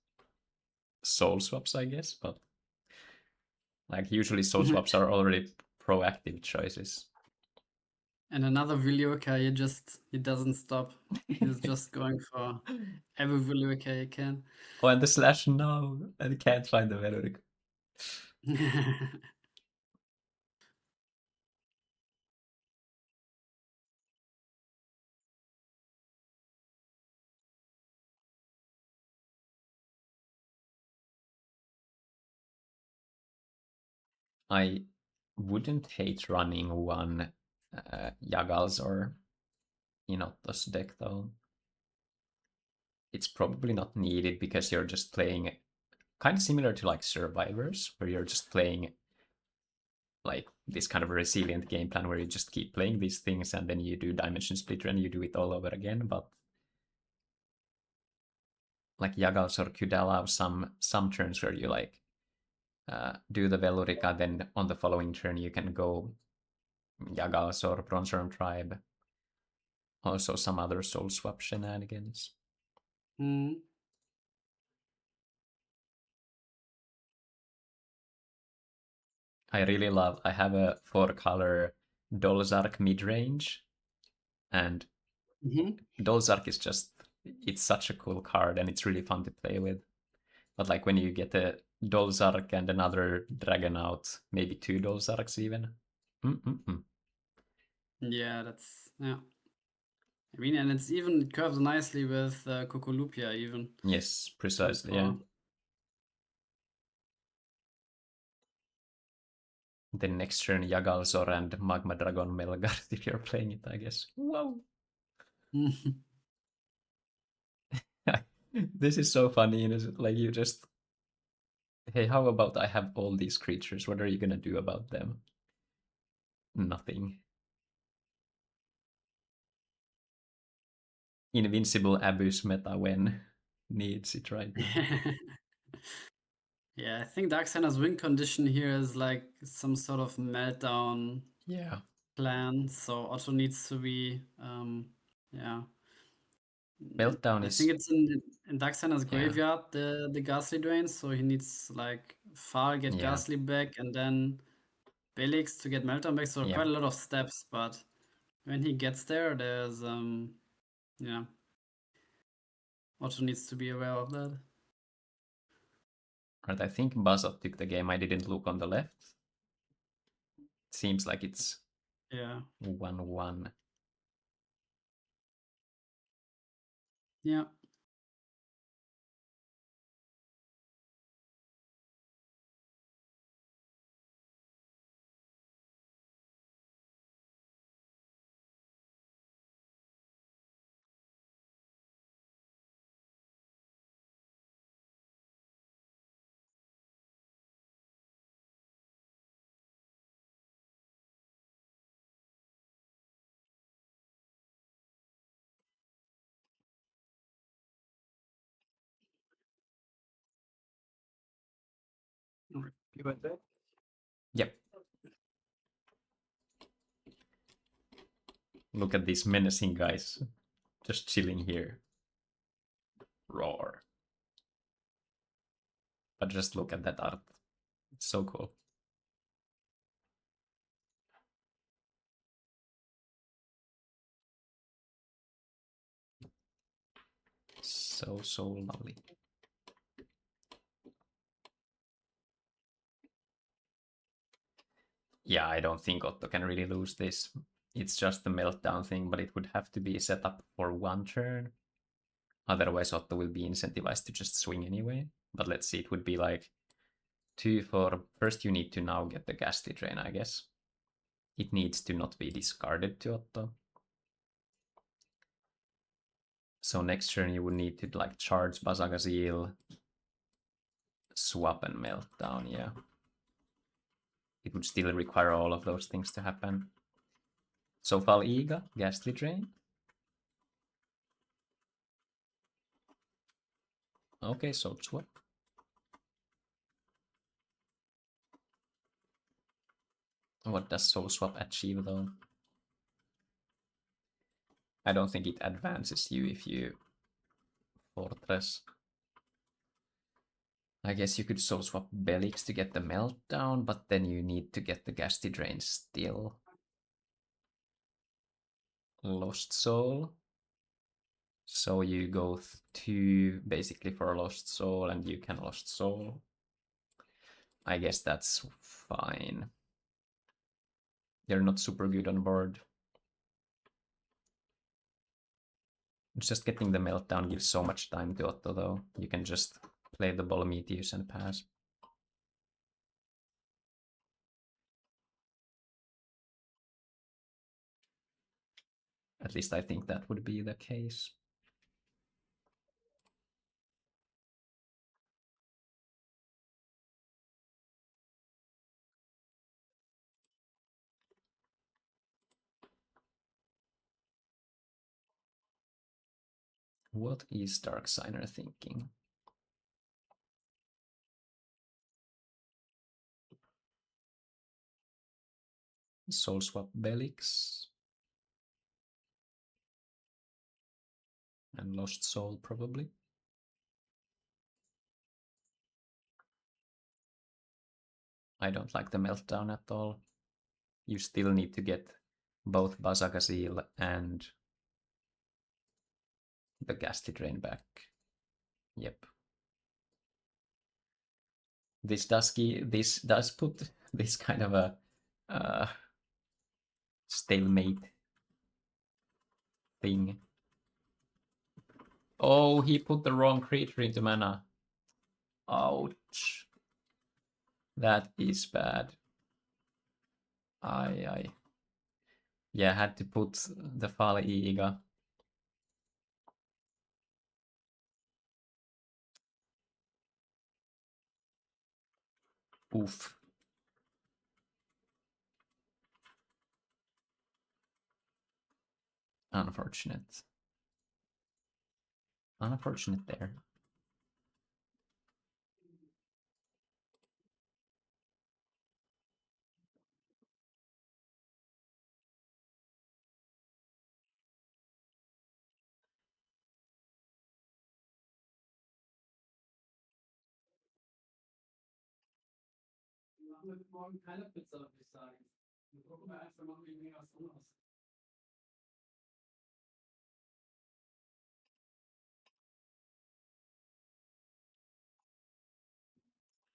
Soul swaps, I guess, but like usually soul swaps are already proactive choices. And another Velurica, he doesn't stop. He's just going for every Velurica he can. Oh, and the slash no, and can't find the Velurica. I wouldn't hate running one Yagals or Inottos deck though. It's probably not needed because you're just playing kind of similar to like Survivors, where you're just playing like this kind of resilient game plan where you just keep playing these things and then you do Dimension Splitter and you do it all over again. But like Yagals could allow some turns where you like do the Velurica, then on the following turn you can go Yagals or Bronzerm Tribe. Also some other soul swap shenanigans. I really love, I have a 4-color Dolzark mid-range, and Dolzark is just, it's such a cool card and it's really fun to play with. But like when you get a Dolzark and another Dragonaut, maybe 2 Dolzarks even. Yeah, yeah. I mean, and it curves nicely with Kokolupia even. Yes, precisely, yeah. Then next turn Yagalzor and Magma Dragon Melgard if you're playing it, I guess. Whoa! This is so funny, and it's like you just, hey, how about I have all these creatures? What are you gonna do about them? Nothing. Invincible Abyss meta when needs it, right? Yeah, I think Darksender's win condition here is like some sort of meltdown Yeah. plan, so Otto needs to be Meltdown I is... think it's in Darksander's Yeah. graveyard, the Ghastly drains, so he needs like Far, get Yeah. Ghastly back, and then Belix to get Meltdown back, so Yeah. quite a lot of steps, but when he gets there, there's yeah. Otto needs to be aware of that. Right, I think Bazot took the game. I didn't look on the left. It seems like it's Yeah. 1-1. Yeah. You went there? Yep. Look at these menacing guys. Just chilling here. Roar. But just look at that art. It's so cool. So lovely. Yeah, I don't think Otto can really lose this. It's just the meltdown thing, but it would have to be set up for one turn. Otherwise, Otto will be incentivized to just swing anyway. But let's see, it would be like 2 for... First, you need to now get the Ghastly Drain, I guess. It needs to not be discarded to Otto. So next turn, you would need to like charge Bazagazil, swap and meltdown, yeah. It would still require all of those things to happen. So Iga, Ghastly Drain. Okay, so swap. What does Soul Swap achieve though? I don't think it advances you if you Fortress. I guess you could Soul Swap Belix to get the Meltdown, but then you need to get the Ghastly Drain still. Lost Soul. So you go to basically for Lost Soul and you can Lost Soul. I guess that's fine. They're not super good on board. Just getting the Meltdown gives so much time to Otto though. You can just play the Bolmetheus and pass. At least I think that would be the case. What is Darksigner thinking? Soul Swap Belix. And Lost Soul, probably. I don't like the Meltdown at all. You still need to get both Bazagazil and the Ghastly Drain back. Yep. This does put this kind of a stalemate thing. Oh, he put the wrong creature into mana. Ouch. That is bad. Aye. Yeah, had to put the Iga. Oof. Unfortunate. Unfortunate there.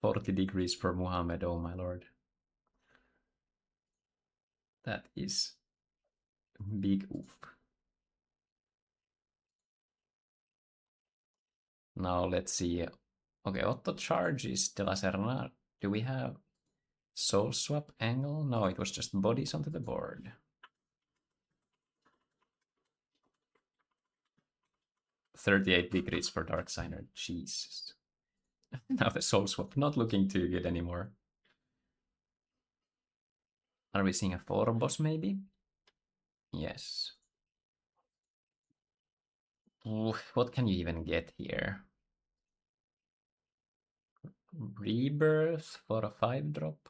40 degrees for Muhammad, oh my lord. That is big oof. Now let's see. Okay, Otto charges De La Serna. Do we have soul swap angle? No, it was just bodies onto the board. 38 degrees for Dark Signer. Jesus. Now the soul swap not looking too good anymore. Are we seeing a 4 boss maybe? Yes. Ooh, what can you even get here? Rebirth for a 5-drop.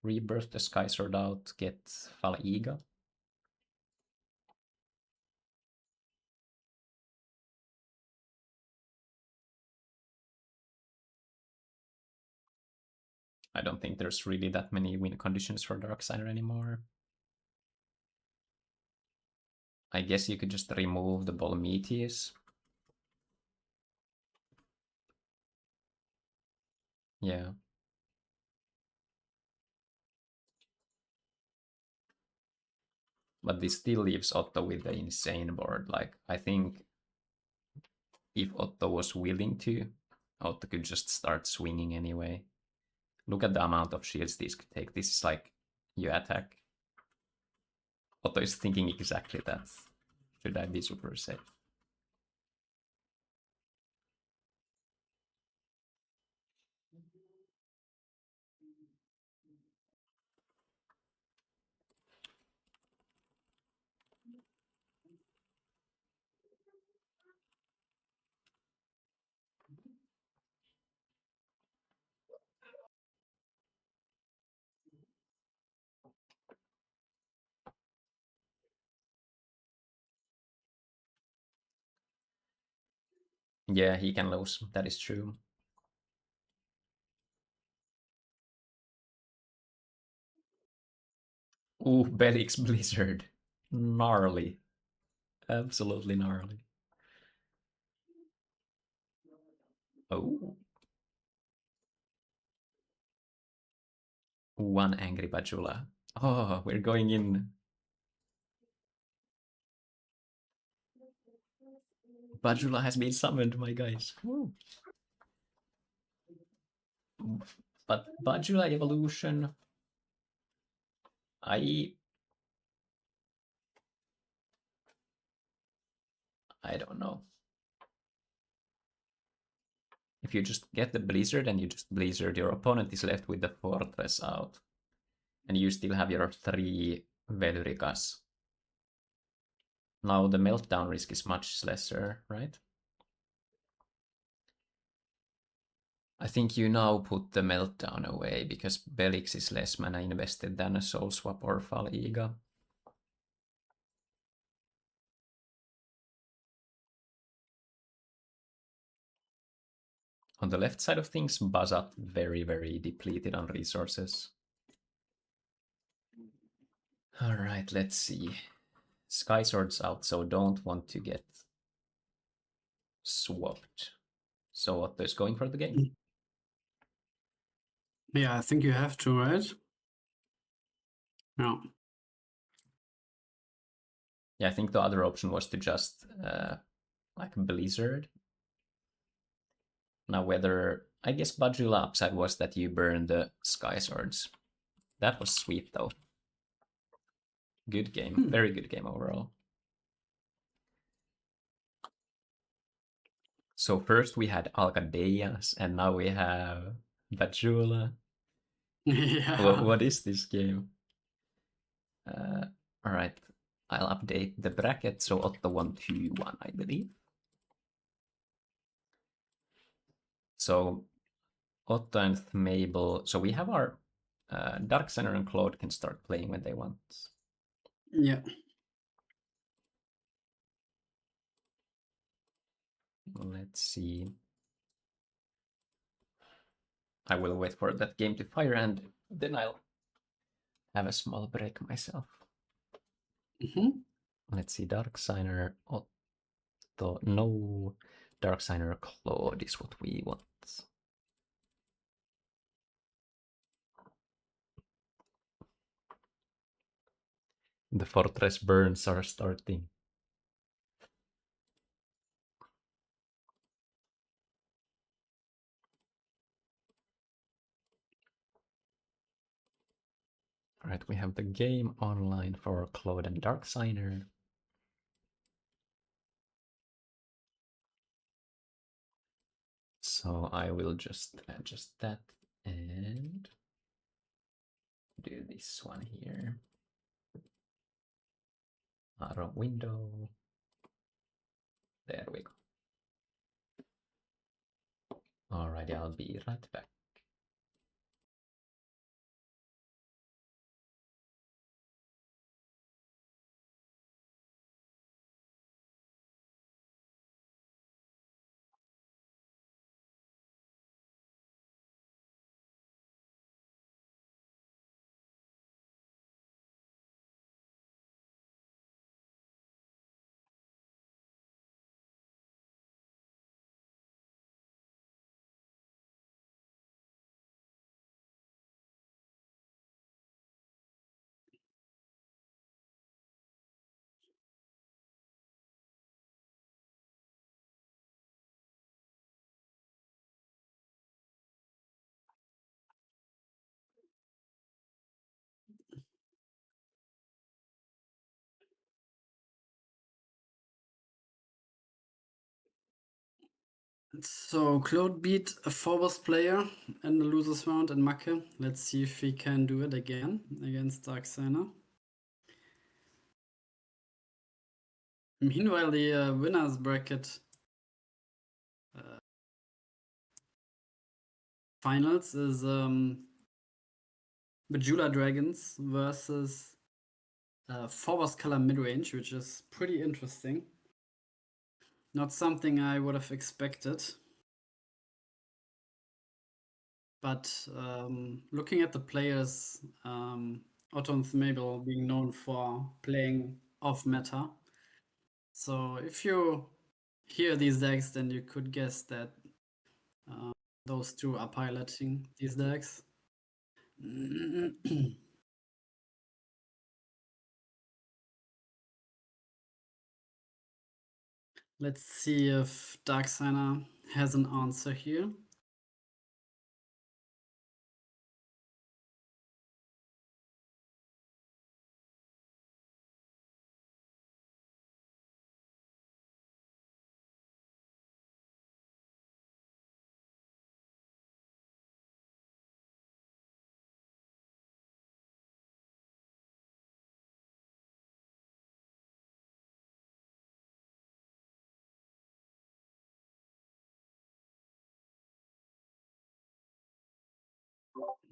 Rebirth the Sky Sword out, get Faliga. I don't think there's really that many win conditions for Darksigner anymore. I guess you could just remove the Bolmetes. Yeah. But this still leaves Otto with the insane board. Like, I think if Otto was willing to, Otto could just start swinging anyway. Look at the amount of shields these could take. This is like, you attack. Otto is thinking exactly that. Should I be super safe? Yeah, he can lose. That is true. Ooh, Belix Blizzard. Gnarly. Absolutely gnarly. Oh. One angry Bajula. Oh, we're going in. Bajula has been summoned, my guys. Woo. But Bajula evolution, I don't know. If you just get the Blizzard and you just Blizzard, your opponent is left with the Fortress out. And you still have your 3 Velurikas. Now the meltdown risk is much lesser, right? I think you now put the meltdown away because Belix is less mana invested than a Soul Swap or Faliga. On the left side of things, Bazat very, very depleted on resources. Alright, let's see. Sky Sword's out, so don't want to get swapped. So Otto is going for the game? Yeah, I think you have to, right? No. Yeah, I think the other option was to just like Blizzard. Now whether, I guess Bajula upside was that you burn the Sky Swords. That was sweet though. Good game, very good game overall. So first we had Alcadeas, and now we have Bajula. Yeah. What is this game? All right, I'll update the bracket. So Otto 1-2-1, I believe. So Otto and Mabel. So we have our Dark Center and Claude can start playing when they want. Yeah. Let's see. I will wait for that game to fire and then I'll have a small break myself. Let's see, Dark Signer Otto. No, Dark Signer Claude is what we want. The fortress burns are starting. Alright, we have the game online for Claude and Dark Signer. So I will just adjust that and do this one here. Auto window. There we go. Alrighty, I'll be right back. So Claude beat a forwards player in the losers round in Macke. Let's see if he can do it again against Dark Signer. Meanwhile, the winners bracket finals is Bejula Dragons versus forwards color midrange, which is pretty interesting. Not something I would have expected. But looking at the players, Otto and Mabel being known for playing off meta. So if you hear these decks, then you could guess that those two are piloting these decks. Let's see if Dark Signer has an answer here.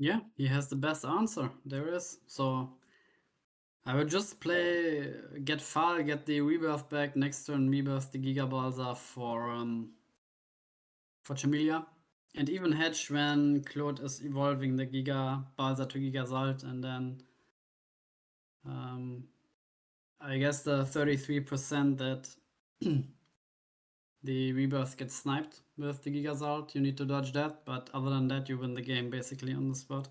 Yeah, he has the best answer. There is. So I would just play get Fal, get the rebirth back, next turn rebirth the Giga Balsa for Chamilia. And even hedge when Claude is evolving the Giga Balsa to Giga Salt, and then I guess the 33% that the rebirth gets sniped with the Giga Salt, you need to dodge that, but other than that, you win the game basically on the spot.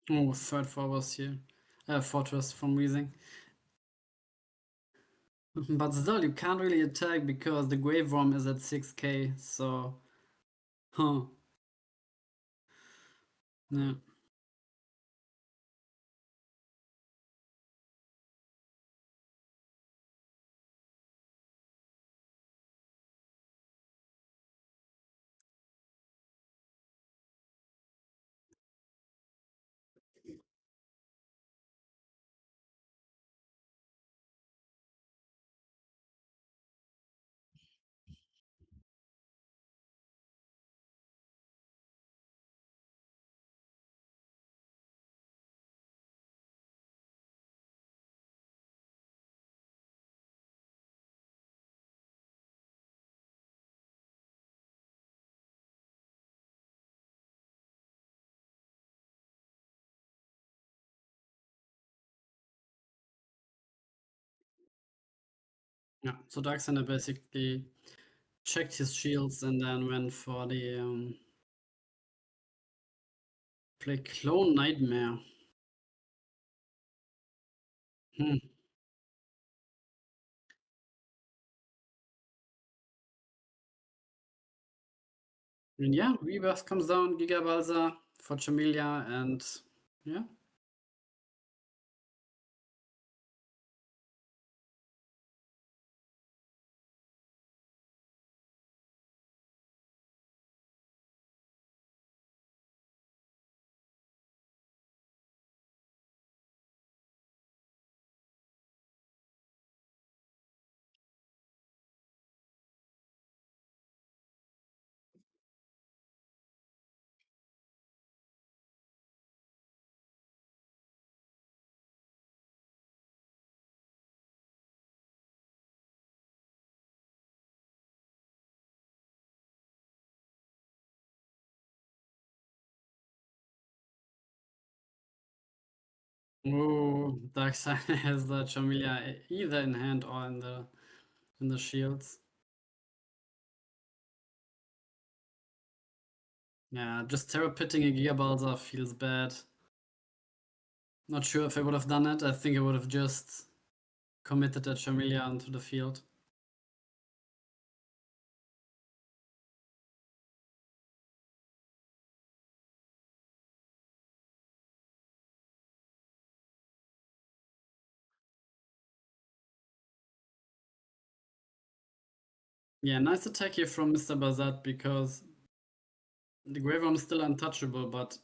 Oh, third forwards here. Fortress from Weezing. But still, you can't really attack because the Grave Worm is at 6k, so... Huh. Yeah. Yeah, so Darkseid basically checked his shields and then went for the play Clone Nightmare. Hmm. And yeah, Rebirth comes down, Giga Balsa for Chamilia, and yeah. Oh, Darkseid has the Chamilia either in hand or in the shields. Yeah, just Terror Pitting a Giga Balsa feels bad. Not sure if I would have done it. I think I would have just committed that Chamilia onto the field. Yeah, nice attack here from Mr. Bazat because the Grave Worm is still untouchable, but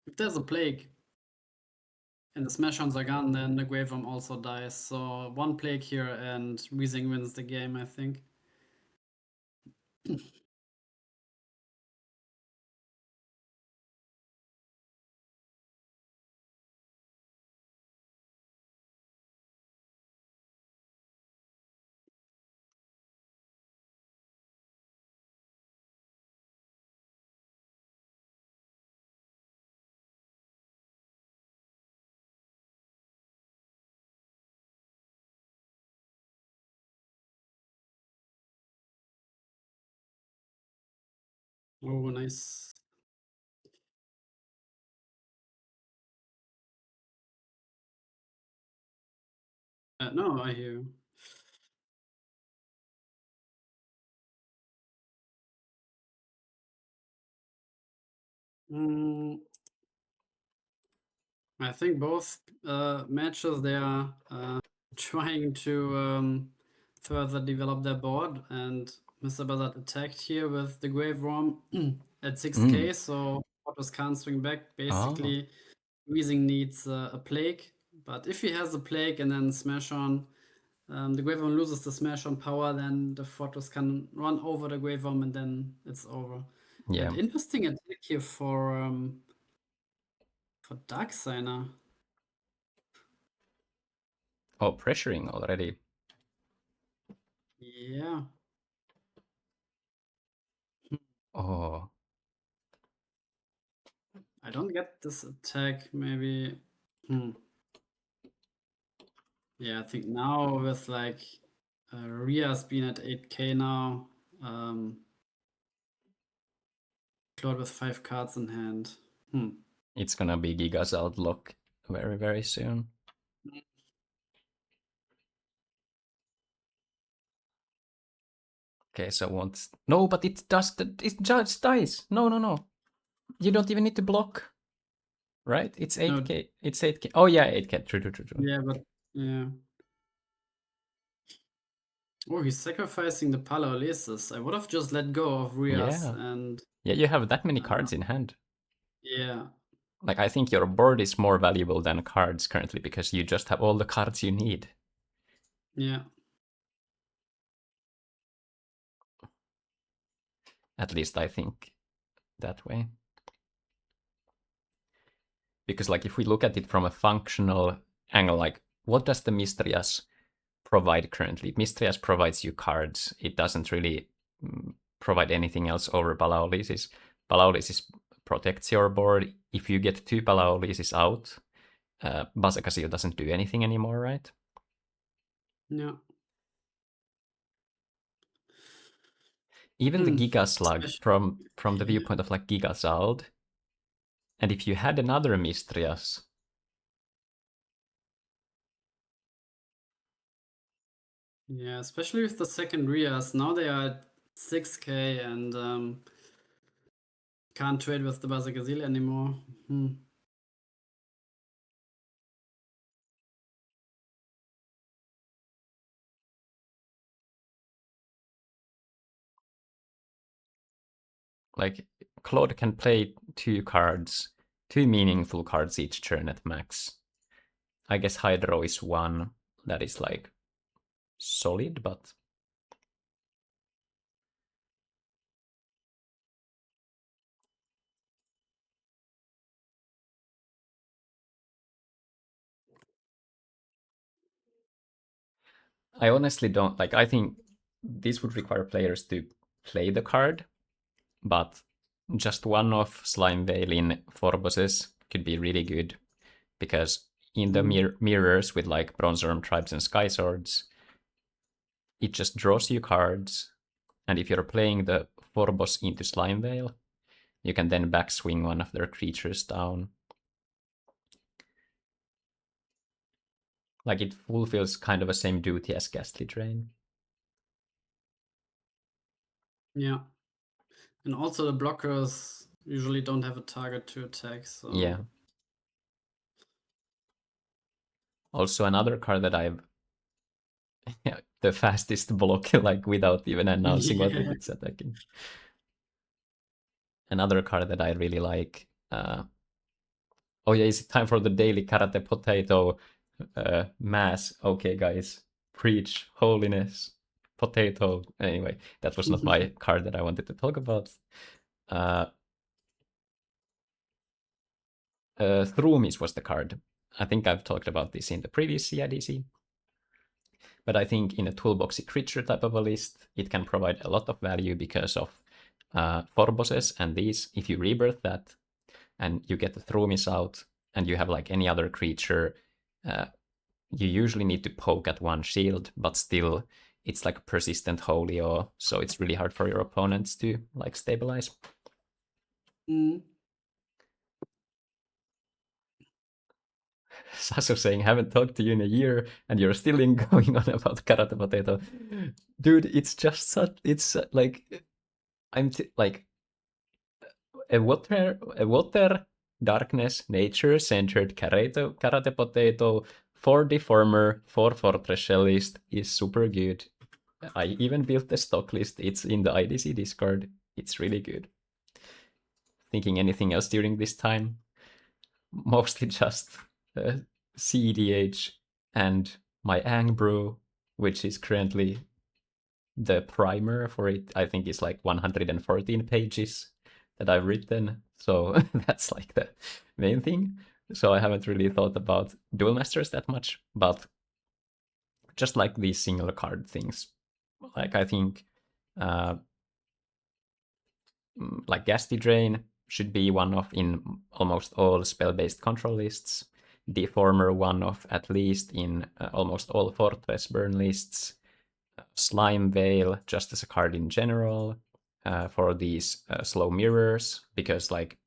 if there's a Plague and the Smash-Ons are gone, then the Grave Worm also dies. So one Plague here and Weezing wins the game, I think. Oh, nice. No, I hear you. Mm, I think both matches they are trying to further develop their board, and Mr. Bazat attacked here with the Grave Worm at 6k, so Fortress can't swing back. Basically, Weezing needs a Plague, but if he has a Plague and then Smash On, the Grave Worm loses the Smash On power, then the Fortress can run over the Grave Worm and then it's over. Yeah. And interesting attack here for Darkseid. Oh, pressuring already. Yeah. Oh. I don't get this attack, maybe. Yeah, I think now with like Ria's been at 8k now. Claude with 5 cards in hand. It's gonna be Giga's outlook very, very soon. Okay, so once... No, but it does... It just dies. No, no, no. You don't even need to block. Right? It's 8k. No. It's 8k. Oh, yeah, 8k. True, true, true, true. Yeah, but yeah. Oh, he's sacrificing the Palaolesis. I would have just let go of Rias and... Yeah, you have that many cards in hand. Yeah. Like, I think your board is more valuable than cards currently because you just have all the cards you need. Yeah. At least I think that way. Because, like, if we look at it from a functional angle, like, what does the Mistrias provide currently? Mistrias provides you cards. It doesn't really provide anything else over Palaolesis. Palaolesis protects your board. If you get 2 Palaolesis out, Basakasio doesn't do anything anymore, right? Yeah. Even the Hmm. Giga Slug Especially, from the viewpoint of like Gigasald, and if you had another Mistrias, yeah, especially with the second Rias. Now they are at 6K and can't trade with the Basagazil anymore. Hmm. like Claude can play two meaningful cards each turn at max. I guess Hydro is one that is like solid, but I honestly don't like. I think this would require players to play the card, but just one of Slime Veil in Forboses could be really good because in the mirrors with like Bronze Arm Tribes and Sky Swords, it just draws you cards, and if you're playing the Forbos into Slime Veil, you can then backswing one of their creatures down. Like it fulfills kind of the same duty as Ghastly Drain. Yeah. And also the blockers usually don't have a target to attack, so Yeah. Also another card that I've the fastest block, like without even announcing what yeah. it's attacking. Another card that I really like. Oh yeah, is it time for the daily karate potato mass? Okay, guys, preach holiness, potato. Anyway, that was not my card that I wanted to talk about. Throomis was the card. I think I've talked about this in the previous CIDC. But I think in a toolboxy creature type of a list, it can provide a lot of value because of Forboses and these. If you rebirth that and you get the Throomis out and you have like any other creature, you usually need to poke at one shield, but still it's like a persistent Holio, so it's really hard for your opponents to like stabilize. Mm. Sasso saying, haven't talked to you in a year and you're still going on about Karate Potato. Dude, it's just such, it's like, like, a water darkness, nature centered karate potato, 4 deformer, 4 fortress shellist is super good. I even built the stock list. It's in the IDC Discord. It's really good. Thinking anything else during this time? Mostly just uh, CEDH and my Angbrew, which is currently the primer for it. I think is like 114 pages that I've written. So that's like the main thing. So I haven't really thought about Duel Masters that much, but just like these single card things. Like I think uh, like Ghastly Drain should be one of in almost all spell-based control lists. Deformer one of at least in almost all Fortress burn lists. Slime Veil just as a card in general for these slow mirrors, because like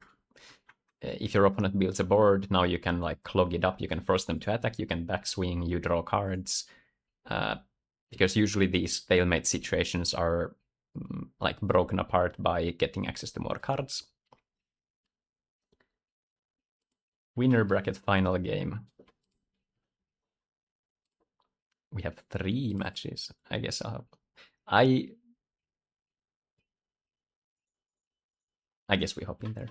if your opponent builds a board, now you can like clog it up, you can force them to attack, you can backswing, you draw cards. Because usually these stalemate situations are like broken apart by getting access to more cards. Winner bracket final game. We have 3 matches. I guess I guess we hop in there.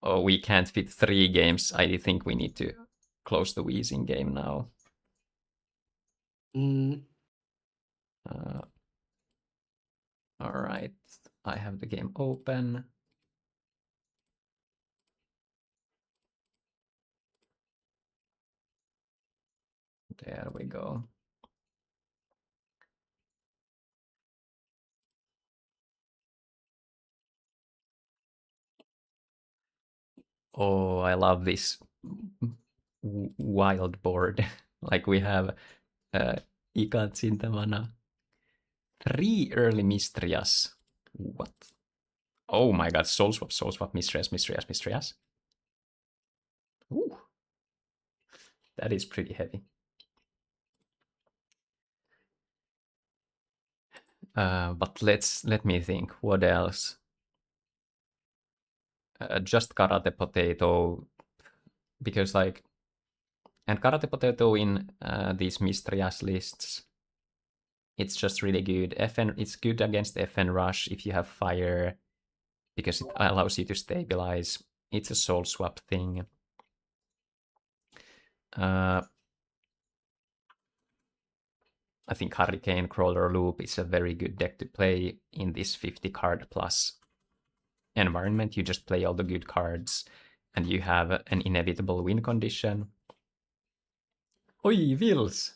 Oh, we can't fit 3 games. I think we need to close the wheezing game now. Mm. All right, I have the game open. There we go. Oh, I love this wild board. Like we have Ikats in the mana. 3 early Mistrias. What? Oh my god, Soul Swap, Mistrias. Ooh. That is pretty heavy. But let me think. What else? Just Karate Potato, because like, and Karate Potato in these Mistrias lists, it's just really good. It's good against FN Rush if you have fire, because it allows you to stabilize. It's a soul swap thing. I think Hurricane Crawler Loop is a very good deck to play in this 50 card plus environment. You just play all the good cards and you have an inevitable win condition. Oi, Vils!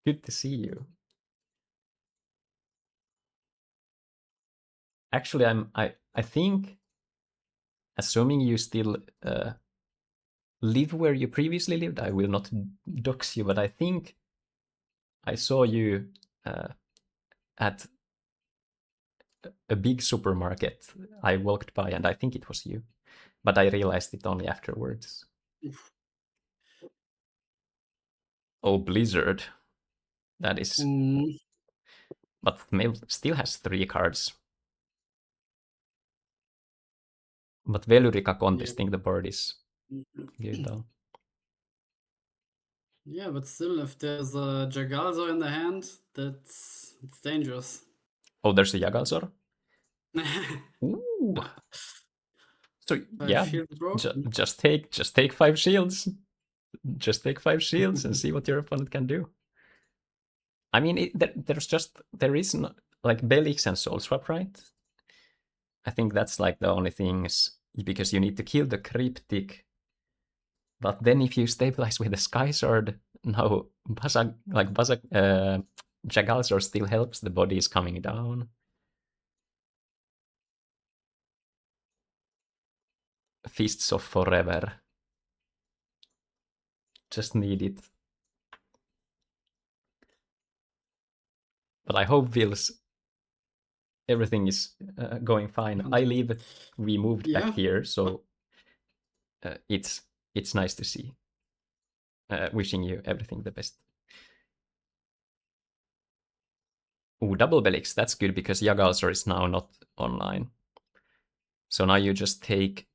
Good to see you. Actually, I think, assuming you still live where you previously lived, I will not dox you, but I think I saw you at a big supermarket. I walked by and I think it was you, but I realized it only afterwards. Oh, Blizzard. That is... But Mail still has 3 cards. But Velurica contesting the board is good though. Yeah, but still, if there's a Jagalzo in the hand, it's dangerous. Oh, there's a Yagalzor? Ooh. So yeah, just take 5 shields. Just take 5 shields and see what your opponent can do. I mean, there is no, like Belix and Soul Swap, right? I think that's like the only things, because you need to kill the Cryptic. But then if you stabilize with the Sky Sword, no, Jagalzor still helps, the body is coming down. Fists of Forever. Just need it. But I hope Vils, everything is going fine. I live, we moved back here, so it's nice to see. Wishing you everything the best. Ooh, double Belix, that's good because Yagalzor is now not online. So now you just take...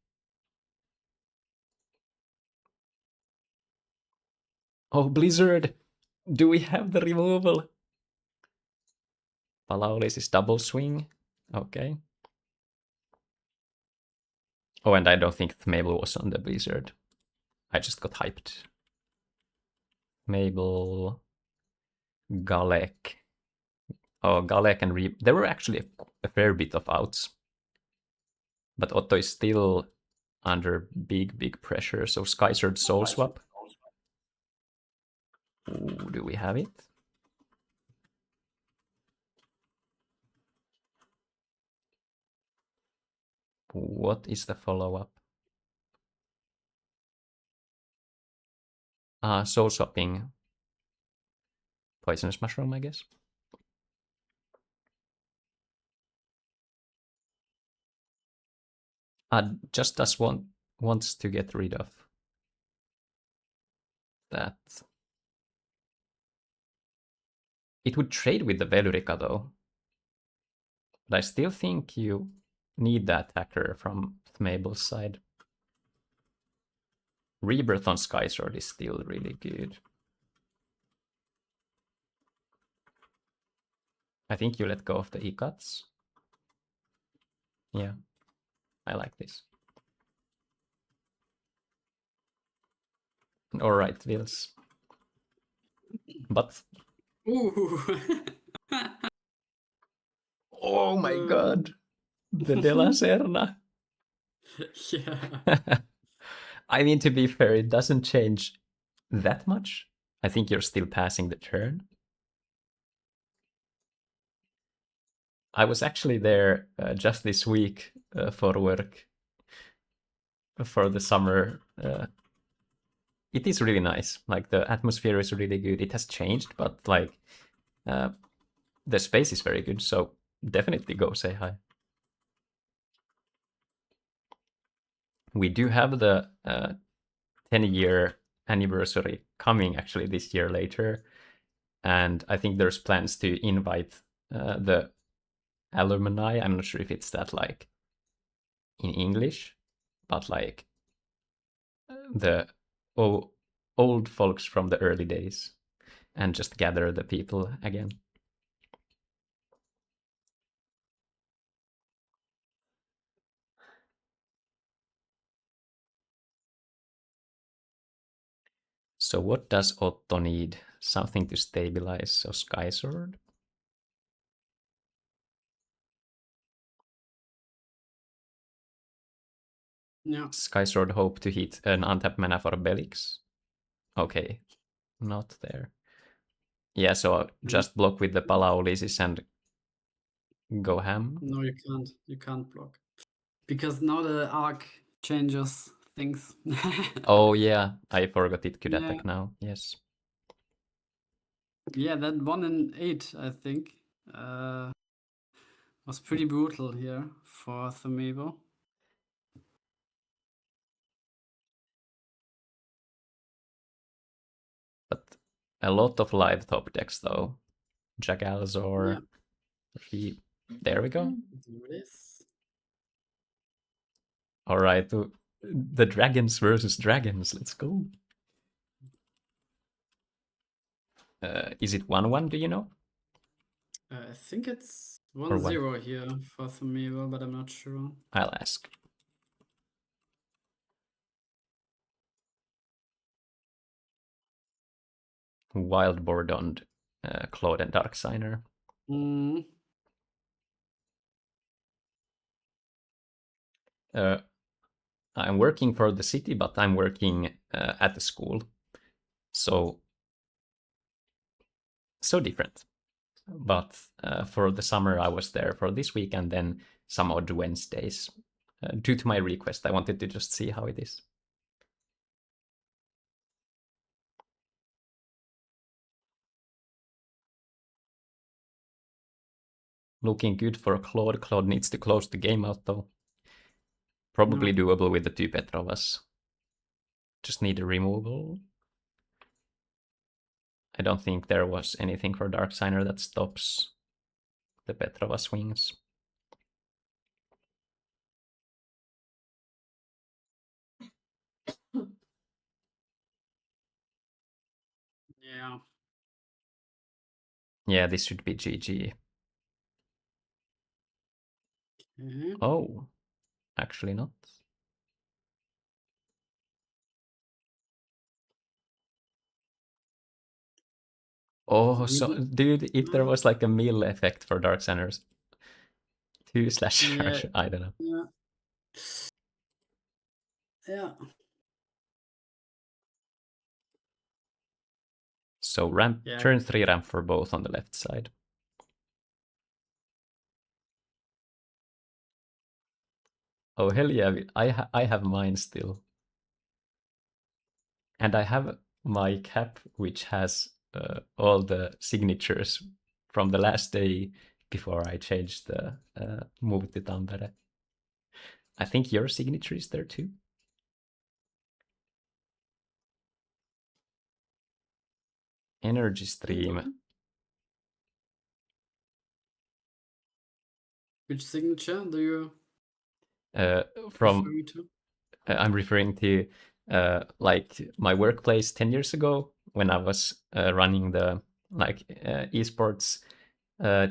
Oh, Blizzard! Do we have the removal? Palaulis is double swing. Okay. Oh, and I don't think Mabel was on the Blizzard. I just got hyped. Mabel... Galek. Oh, Galek and there were actually a fair bit of outs. But Otto is still under big pressure, so Sky Sword Soul Swap. Ooh, do we have it? What is the follow-up? Soul Swapping. Poisonous Mushroom, I guess. Just does wants to get rid of that. It would trade with the Velurica though. But I still think you need the attacker from Mabel's side. Rebirth on Sky Sword is still really good. I think you let go of the Ikats. Yeah, I like this. All right, Vils. But... Ooh. Oh my god! The De La Serna! Yeah. I mean, to be fair, it doesn't change that much. I think you're still passing the turn. I was actually there just this week for work, for the summer. It is really nice. Like the atmosphere is really good. It has changed, but like the space is very good. So definitely go say hi. We do have the 10-year anniversary coming actually this year later, and I think there's plans to invite the alumni. I'm not sure if it's that like in English, but like the old folks from the early days, and just gather the people again. So what does Otto need? Something to stabilize, so Sky Sword? Yeah. Sky Sword hope to hit an untapped mana for Belix? Okay, not there. Yeah, so just block with the Palaulisis and go ham? No, you can't. You can't block. Because now the arc changes things. Oh yeah, I forgot it could Yeah. attack now, yes. Yeah, that 1 in 8, I think, was pretty brutal here for Thumebo. But a lot of live top decks though. Jagalzor, there we go. Do this. All right, the dragons versus dragons. Let's go. Is it 1-1? Do you know? I think it's Or 1-0 here for Thumebo, but I'm not sure. I'll ask. Wild board on Claude and Darksigner. Mm. I'm working for the city, but I'm working at the school. So different. But for the summer, I was there for this week and then some odd Wednesdays. Due to my request, I wanted to just see how it is. Looking good for Claude. Claude needs to close the game out though. Probably doable with the 2 Petrovas. Just need a removal. I don't think there was anything for Darksigner that stops the Petrova swings. Yeah. Yeah, this should be GG. Okay. Oh, actually not. Oh, so dude, if there was like a mill effect for Darksiders, 2/, Yeah. I don't know. Yeah. Yeah. So ramp, Yeah. turn 3 ramp for both on the left side. Oh hell yeah, I have mine still. And I have my cap, which has all the signatures from the last day before I changed the move to Tampere. I think your signature is there too. Energy stream. Which signature do you From referring to? I'm referring to like my workplace 10 years ago when I was running the like esports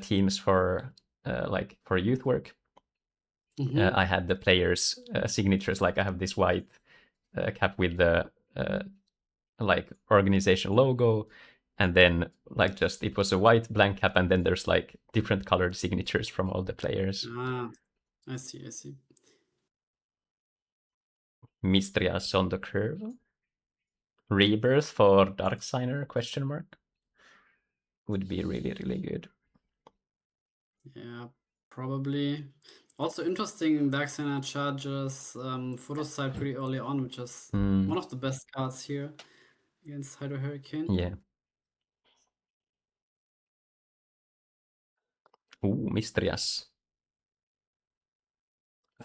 teams for like for youth work. I had the players' signatures. Like I have this white cap with the like organization logo, and then like just it was a white blank cap, and then there's like different colored signatures from all the players. Ah, I see. I see. Mistrias on the curve. Rebirth for Darksigner? Question mark. Would be really really good. Yeah, probably. Also interesting, Darkseid charges Photo Sight pretty early on, which is Mm, one of the best cards here against Hydro Hurricane. yeah. Ooh, Mysterious.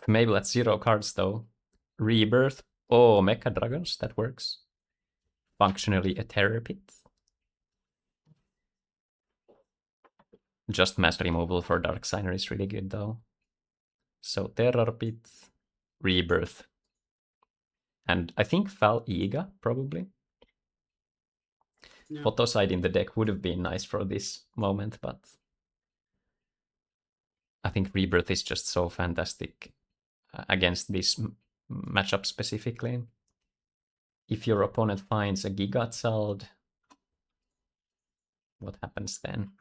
Maybe at 0 cards though. Rebirth. Oh, Mecha Dragons, that works. Functionally a Terror Pit. Just mass removal for Dark Signer is really good though. So Terror Pit, Rebirth. And I think Fal Iga, probably. Yeah. Photo Side in the deck would have been nice for this moment, but I think Rebirth is just so fantastic against this matchup specifically. If your opponent finds a Gigatzald, what happens then?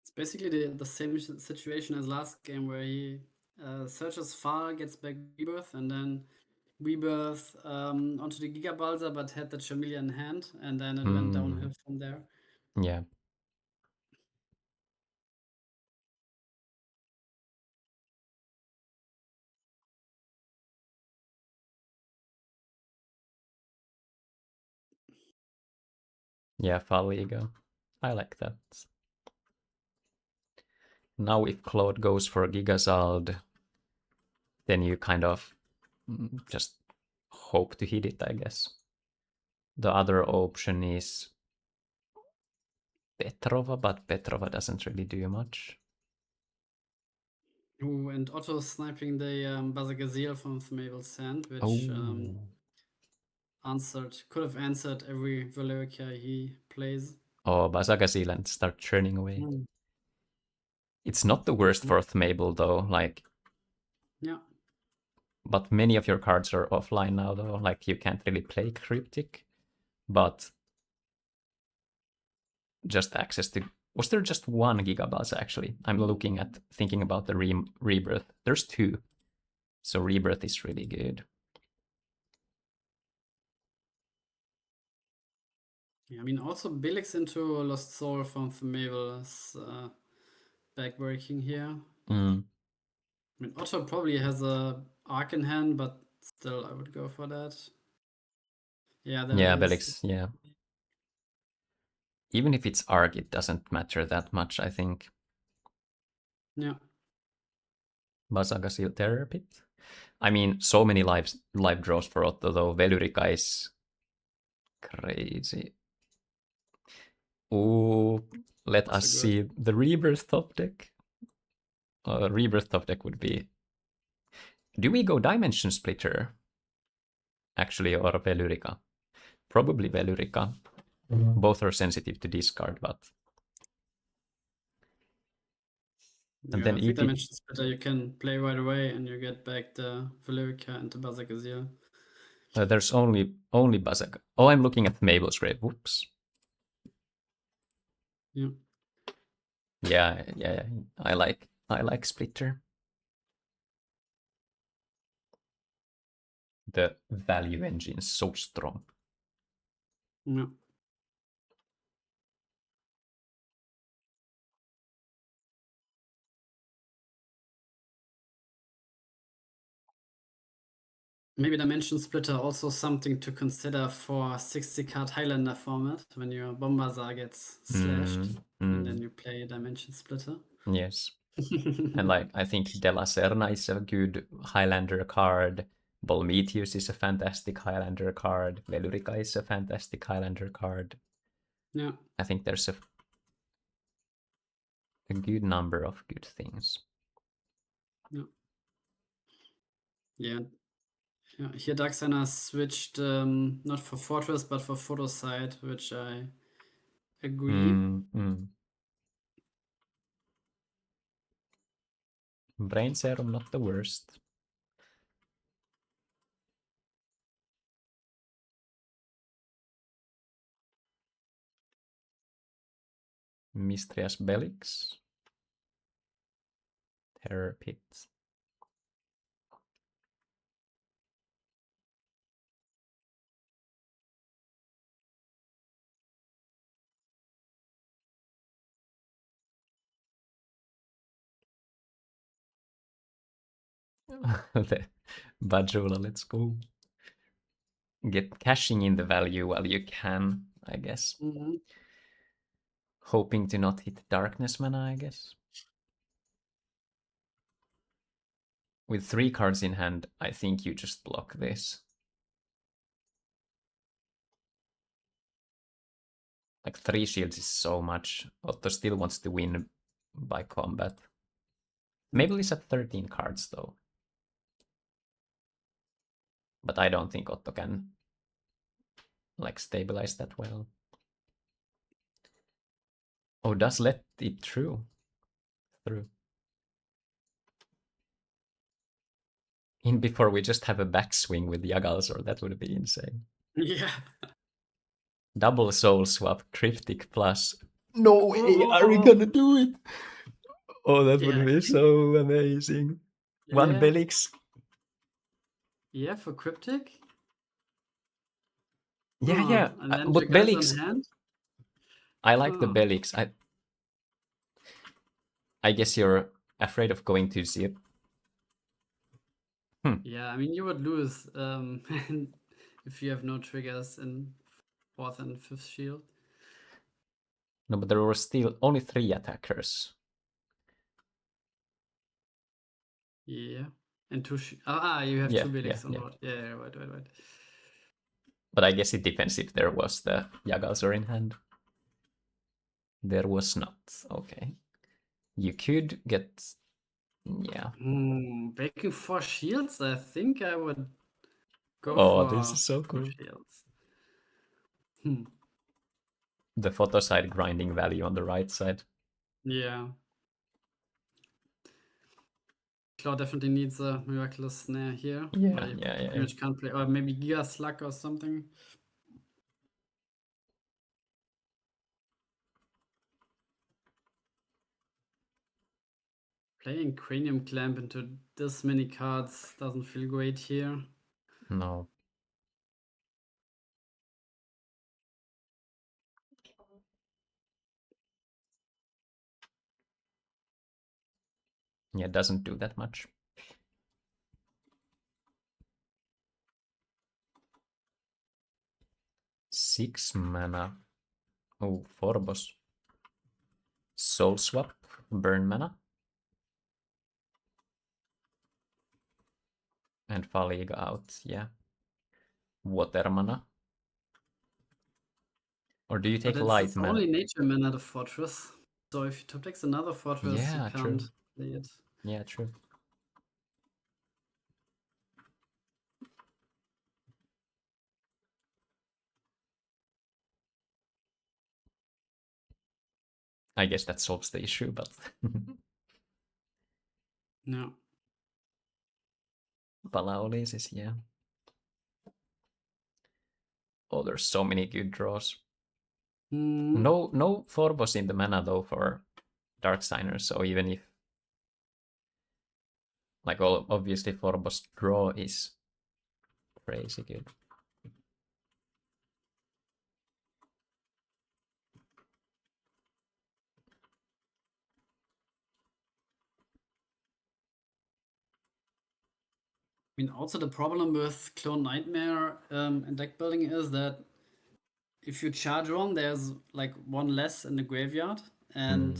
It's basically the same situation as last game where he searches far, gets back Rebirth, and then Rebirth onto the Giga Balsa, but had the Chameleon in hand, and then it went downhill from there. Yeah. Yeah, Faliga. I like that. Now if Claude goes for Gigazald, then you kind of just hope to hit it, I guess. The other option is Petrova, but Petrova doesn't really do much. Ooh, and Otto sniping the Bazagazil from Mabel's Sand, which could have answered every Valerica he plays. Oh, Bazagazil and start churning away. Mm. It's not the worst for Mabel though, like. Yeah. But many of your cards are offline now though, like you can't really play Cryptic. But just access to. Was there just one Gigabuzz actually? I'm looking at thinking about the Rebirth. There's 2. So Rebirth is really good. Yeah, I mean, also Bilix into Lost Soul from Mabel is backbreaking here. Mm. I mean, Otto probably has a Arc in hand, but still, I would go for that. Yeah, there Yeah, it is. Belix, yeah. Even if it's Arc, it doesn't matter that much, I think. Yeah. Bazagasil Terror Pit. I mean, so many live draws for Otto, though. Velurica is crazy. Ooh, let us see the Rebirth top deck. Rebirth top deck would be... Do we go Dimension Splitter? Actually, or Velurica? Probably Velurica. Both are sensitive to discard, but... And Yeah, then I think EP... Dimension Splitter you can play right away and you get back the Valerica and the Bazagazil. there's only Bazag. Oh, I'm looking at Mabel's Grave. Whoops. Yeah. Yeah. I like Splitter. The value engine is so strong. Yeah. Maybe Dimension Splitter also something to consider for 60-card Highlander format when your Bombazar gets slashed and then you play Dimension Splitter. Yes. And like I think De La Serna is a good Highlander card. Bolmetius is a fantastic Highlander card. Velurica is a fantastic Highlander card. Yeah. I think there's a good number of good things. Yeah. Yeah. Here Darkseid switched not for Fortress but for Photo Sight, which I agree. Brain Serum, not the worst. Mistrias Belix. Terror Pit. The Bajula, let's go. Get cashing in the value while you can, I guess. Mhm. Hoping to not hit darkness mana, I guess. With 3 cards in hand, I think you just block this. Like 3 shields is so much. Otto still wants to win by combat. Maybe he's at 13 cards though. But I don't think Otto can like stabilize that well. Oh, does let it through. In before we just have a backswing with Yagalzor, that would be insane. Yeah. Double soul swap, cryptic plus. No way, Oh, are we oh, oh. gonna do it? Oh, that Yeah, would be so amazing. One yeah. Belix. Yeah, for Cryptic. Yeah, Huh. yeah. And then But Jagger's Belix, on hand. I like the Huh. Belix. I guess you're afraid of going too zip. Yeah, I mean you would lose if you have no triggers in 4th and 5th shield. No, but there were still only 3 attackers. Yeah. And 2 you have Yeah, 2 yeah, Belix on yeah. board. Yeah, right. But I guess it depends if there was the Yagalzor in hand. There was not. Okay. You could get... Yeah. Breaking 4 shields? I think I would go Oh, for this is so 2 cool. shields. Hmm. The photo side grinding value on the right side. Yeah. Claw definitely needs a miraculous snare here. Yeah, Or you yeah. pretty much can't play, or maybe Giga Slug or something. Playing Cranium Clamp into this many cards doesn't feel great here. No. Yeah, it doesn't do that much. 6 mana. Oh, Forbos. Soul Swap. Burn mana. And Faliga out, yeah. Water mana. Or do you take But light it's mana? only nature mana, the Fortress. So if you top decks another Fortress, you Yeah, can't true. play it. Yeah, true. I guess that solves the issue, but... No. Palaolis is, yeah. Oh, there's so many good draws. No Forbos in the mana though for Dark Signers, so even if... Like, obviously Forbos draw is crazy good. I mean, also the problem with Clone Nightmare and deck building is that if you charge one, there's like one less in the graveyard, and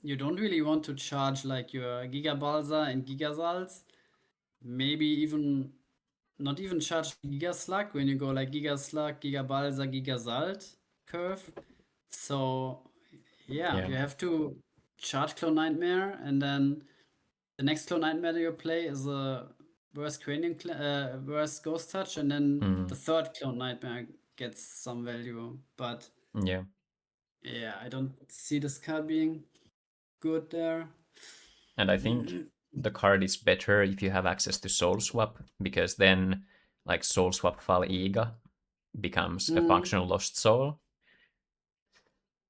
you don't really want to charge like your Giga Balsa and Giga Salz. Maybe even not even charge Giga Slug when you go like Giga Slug, Giga Balsa, Giga Salt curve. So yeah, you have to charge Clone Nightmare, and then the next Clone Nightmare you play is a worst Ghost Touch, and then the third Clone Nightmare gets some value. But Yeah. yeah, I don't see this card being good there. And I think the card is better if you have access to Soul Swap, because then like Soul Swap Faliga becomes a functional lost soul.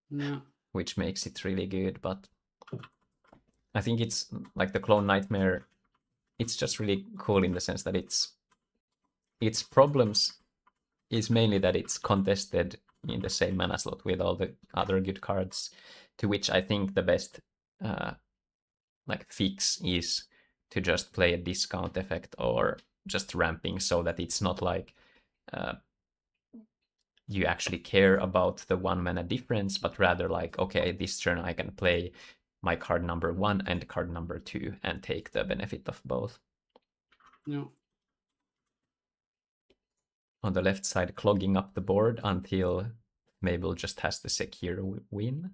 Yeah. Which makes it really good, but I think it's like the Clone Nightmare, it's just really cool in the sense that its problems is mainly that it's contested in the same mana slot with all the other good cards, to which I think the best like fix is to just play a discount effect or just ramping so that it's not like you actually care about the 1 mana difference, but rather like, okay, this turn I can play my card number 1 and card number 2 and take the benefit of both. Yeah. On the left side, clogging up the board until Mabel just has the secure win.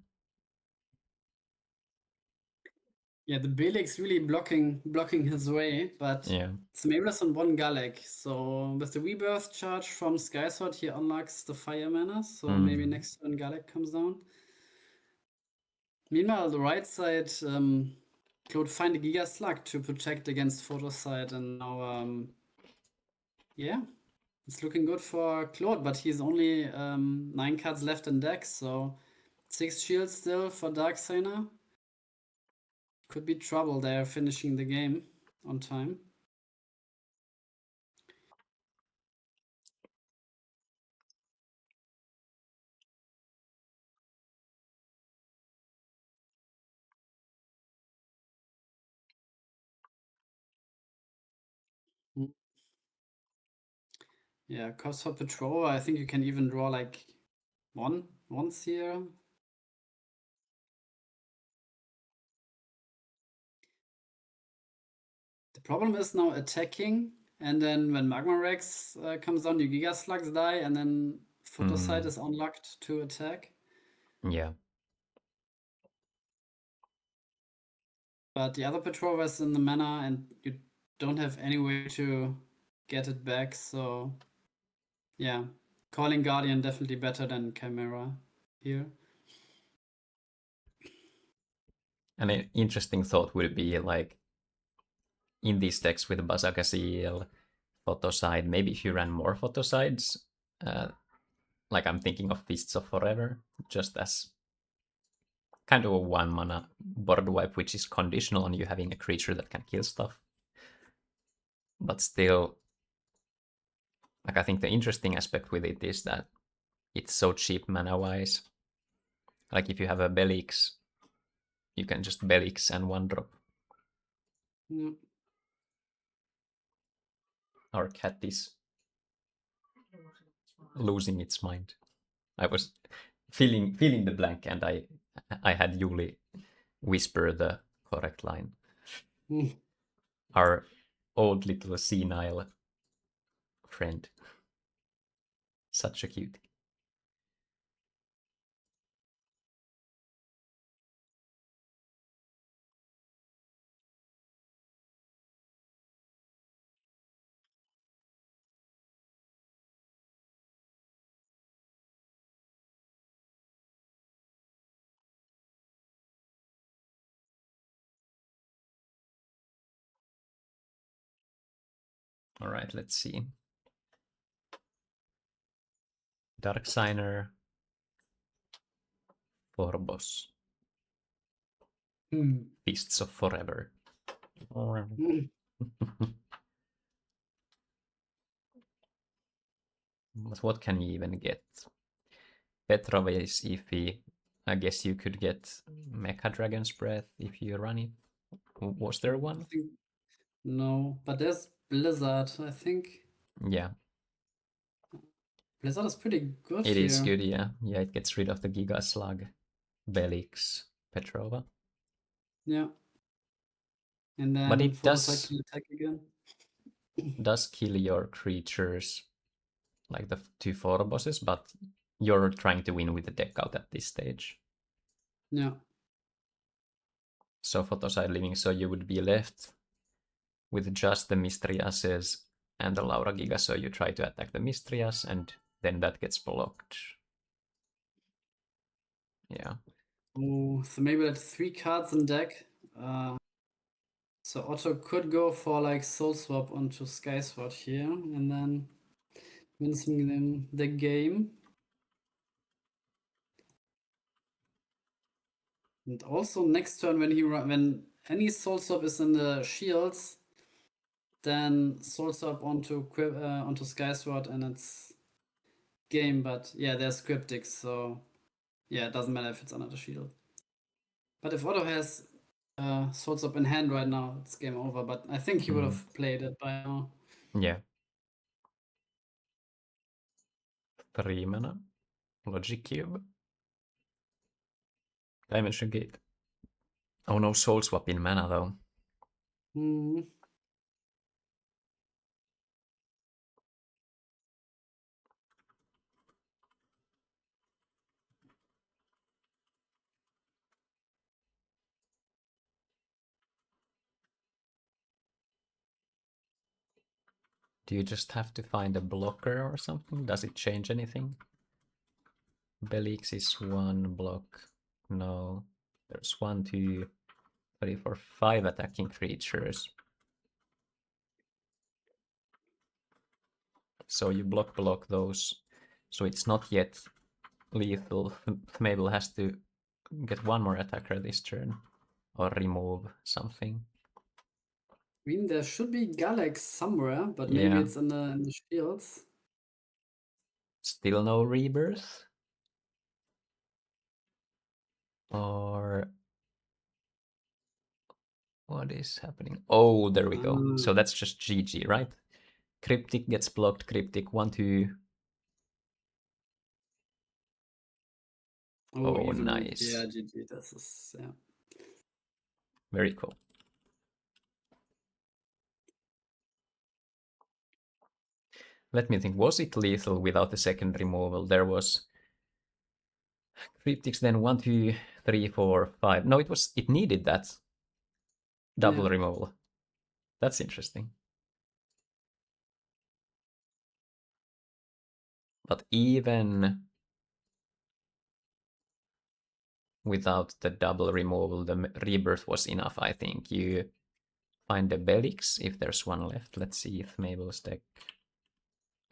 Yeah, the Belix really blocking his way, but Yeah. Mabel is on 1 Gallic, so with the rebirth charge from Skysword, he unlocks the fire mana, so maybe next turn Gallic comes down. Meanwhile, on the right side, Claude find a Giga Slug to protect against Photosite, and now, yeah, it's looking good for Claude, but he's only 9 cards left in deck, so 6 shields still for Darksaner. Could be trouble there finishing the game on time. Yeah, cost for Petrova, I think you can even draw like once here. The problem is now attacking, and then when Magma Rex comes down, your Giga Slugs die, and then Photosite is unlocked to attack. Yeah. But the other Petrova is in the mana, and you don't have any way to get it back, so yeah. Calling Guardian definitely better than Chimera here. And an interesting thought would be like in these decks with Bazaka Seal, Photoside, maybe if you ran more Photosides, like I'm thinking of Fists of Forever, just as kind of a 1 mana board wipe, which is conditional on you having a creature that can kill stuff. But still, like I think the interesting aspect with it is that it's so cheap mana-wise. Like if you have a Belix, you can just Belix and 1-drop. Yeah. Our cat is losing its mind. I was feeling the blank, and I had Yuli whisper the correct line. Our old little senile friend. Such a cutie. All right, let's see. Darksigner, Phobos, Fists of Forever. But what can you even get? Petrova is iffy. I guess you could get Mecha Dragon's Breath if you run it. Was there one? No, but there's Blizzard, I think. Yeah. Blizzard is pretty good It here. is good, yeah. Yeah, it gets rid of the Giga Slug, Belix, Petrova. Yeah. And then But it Photosite can attack again. does kill your creatures, like the 2 bosses, but you're trying to win with the deck out at this stage. Yeah. So Photoside living, so you would be left with just the Mistriases and the Laura Giga, so you try to attack the Mistrias, and then that gets blocked. Yeah. Oh, so maybe that's 3 cards in deck. So Otto could go for like Soul Swap onto Skysword here, and then wincing them the game. And also next turn when any Soul Swap is in the shields, then Soul Swap onto Skysword and it's game. But yeah, there's Cryptics, so yeah, it doesn't matter if it's under the shield. But if Otto has swords up in hand right now, it's game over. But I think he would have played it by now. Yeah. 3 mana. Logic Cube. Dimension Gate. Oh no, Soul Swap in mana though. Hmm. Do you just have to find a blocker or something? Does it change anything? Belix is 1 block. No. There's 1, 2, 3, 4, 5 attacking creatures. So you block those. So it's not yet lethal. Mabel has to get 1 more attacker this turn. Or remove something. I mean, there should be Galax somewhere, but maybe Yeah. it's in the shields. Still no rebirth? Or what is happening? Oh, there we go. So that's just GG, right? Cryptic gets blocked. Cryptic 1, 2. Oh, even, nice. Yeah, GG. This is yeah. Very cool. Let me think. Was it lethal without the second removal? There was cryptics, then 1, 2, 3, 4, 5. No, it needed that double Yeah. removal. That's interesting. But even without the double removal, the rebirth was enough, I think. You find the Belix, if there's one left. Let's see if Mabel's deck...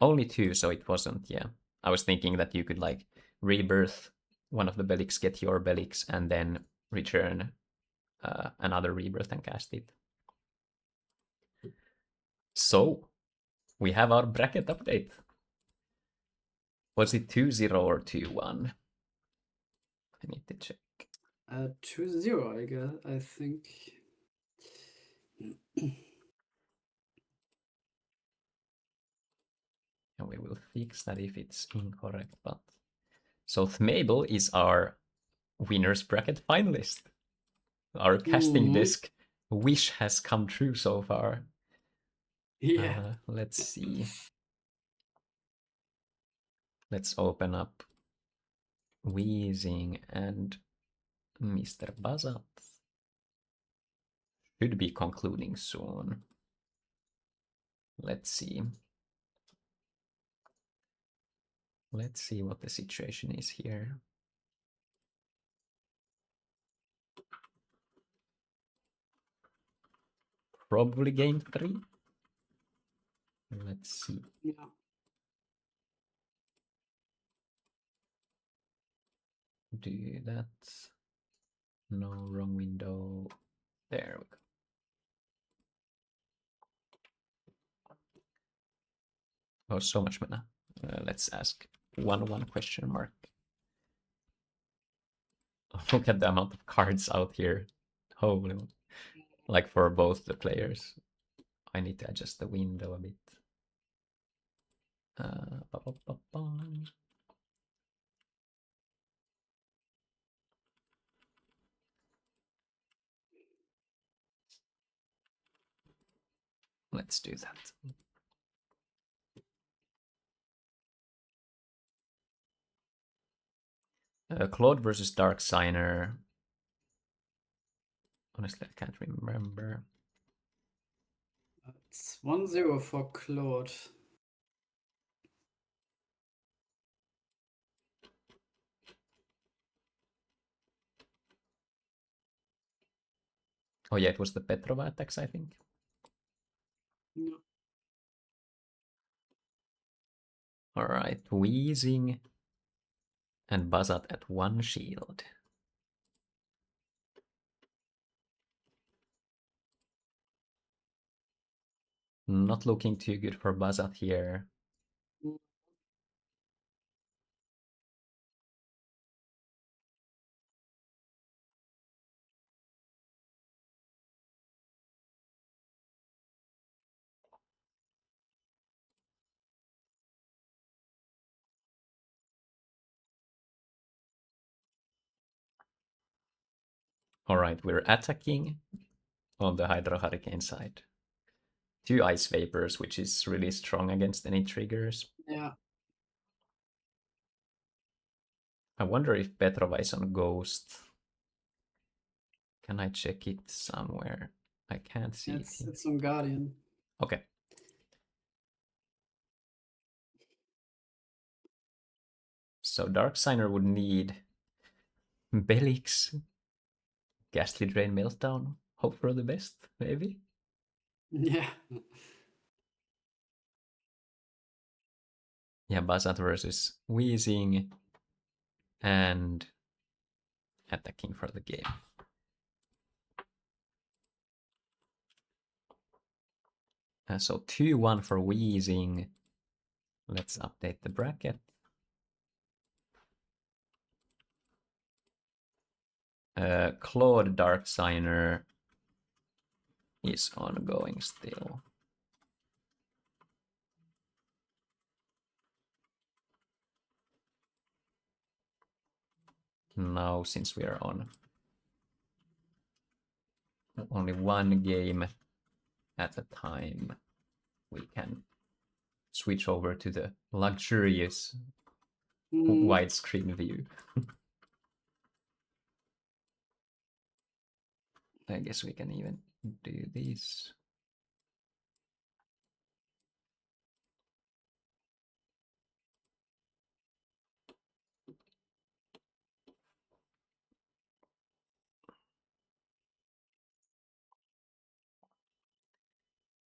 Only 2, so it wasn't, yeah. I was thinking that you could, like, rebirth one of the Belix, get your Belix, and then return another rebirth and cast it. So, we have our bracket update. Was it 2-0 or 2-1? I need to check. 2-0, I guess. I think. And we will fix that if it's incorrect. But so Thmabel is our winner's bracket finalist. Our casting disc wish has come true so far. Yeah. Let's see. Let's open up Wheezing and Mr. Bazat. Should be concluding soon. Let's see. Let's see what the situation is here. Probably game 3. Let's see. Yeah. Do that. No, wrong window. There we go. Oh, so much mana. Let's ask 1 question mark. Look at the amount of cards out here. Holy, like for both the players. I need to adjust the window a bit. Ba -ba -ba -ba. Let's do that. Claude versus Dark Signer. Honestly, I can't remember. It's 1-0 for Claude. Oh yeah, it was the Petrova attacks, I think. Yeah. All right, Wheezing and Bazat at 1 shield. Not looking too good for Bazat here. All right, we're attacking on the Hydro Hurricane side. 2 Ice Vapors, which is really strong against any triggers. Yeah. I wonder if Petrova is on Ghost. Can I check it somewhere? I can't see it here. It's on Guardian. Okay. So Dark Signer would need Belix, Ghastly Drain, Meltdown, hope for the best, maybe? Yeah. Yeah, Basant versus Wheezing and attacking for the game. So 2-1 for Wheezing. Let's update the bracket. Claude Dark Signer is ongoing still. Now, since we are on only one game at a time, we can switch over to the luxurious widescreen view. I guess we can even do this.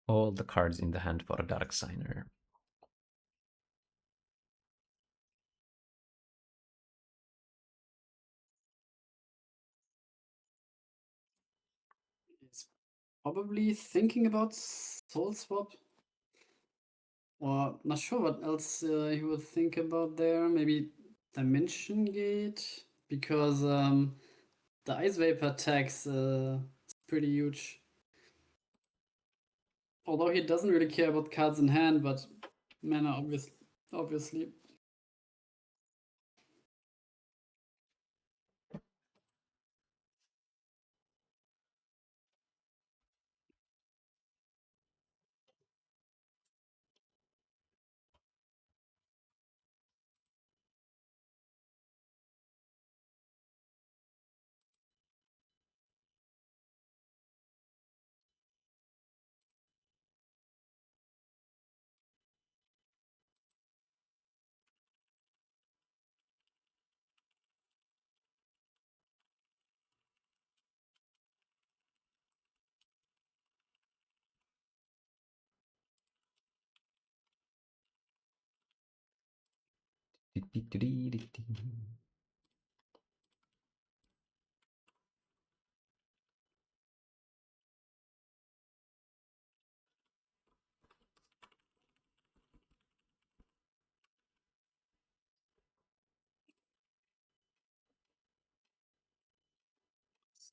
All the cards in the hand for a Dark Signer. He's probably thinking about Soul Swap. Or not sure what else he would think about there. Maybe Dimension Gate, because the Ice Vapor tax is pretty huge. Although he doesn't really care about cards in hand, but mana obviously.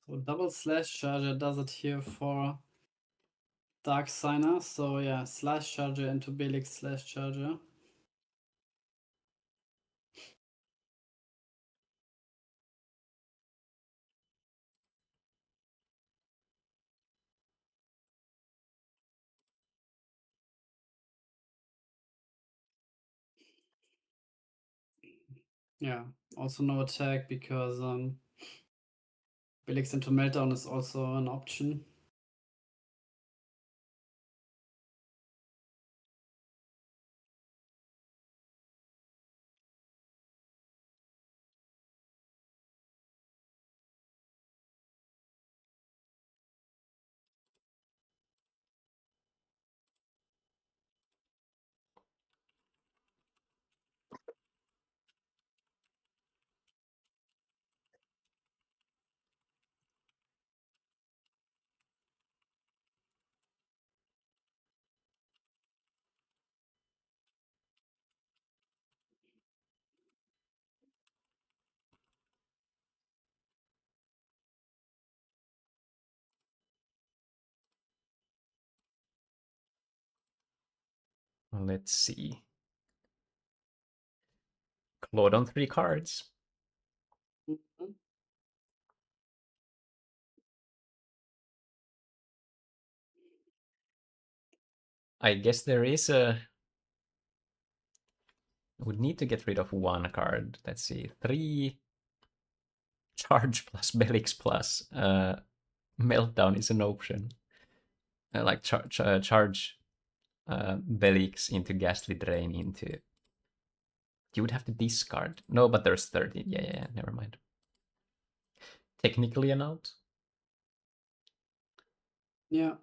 So double slash charger does it here for Dark Signer. So yeah, slash charger into Belix slash charger. Yeah, also no attack because Belix into Meltdown is also an option. Let's see. Claude on 3 cards. Mhm. I guess there is a... Would need to get rid of one card. Let's see. 3 charge plus Belix plus Meltdown is an option. Like charge Belix into Ghastly Drain into... You would have to discard. No, but there's 30. Yeah, never mind. Technically an out. Yeah.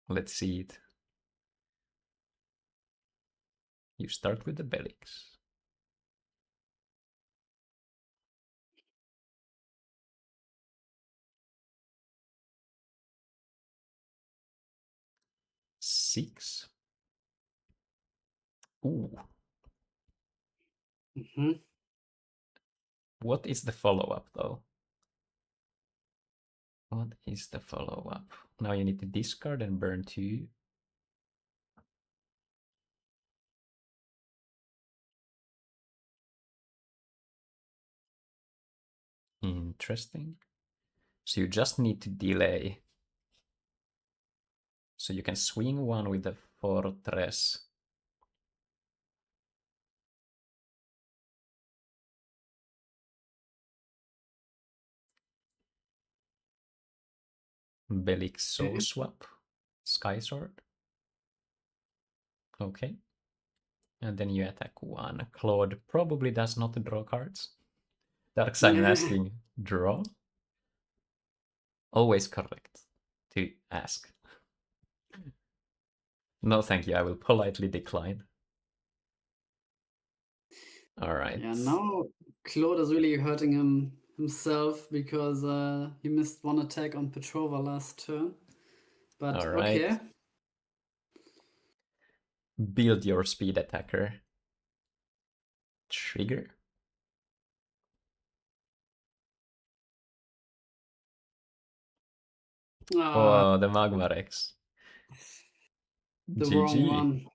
Let's see it. You start with the Belix. Six. Ooh. Mm-hmm. What is the follow-up, though? What is the follow-up? Now you need to discard and burn 2. Interesting. So you just need to delay. So you can swing one with the Fortress. Belix Soul Swap. Sky Sword. Okay. And then you attack one. Claude probably does not draw cards. Darkseid asking, draw? Always correct to ask. No, thank you. I will politely decline. All right. Yeah, now Claude is really hurting himself because he missed one attack on Petrova last turn. But All right. okay. Build your speed attacker. Trigger. Oh, the Magma Rex. The GG. wrong one.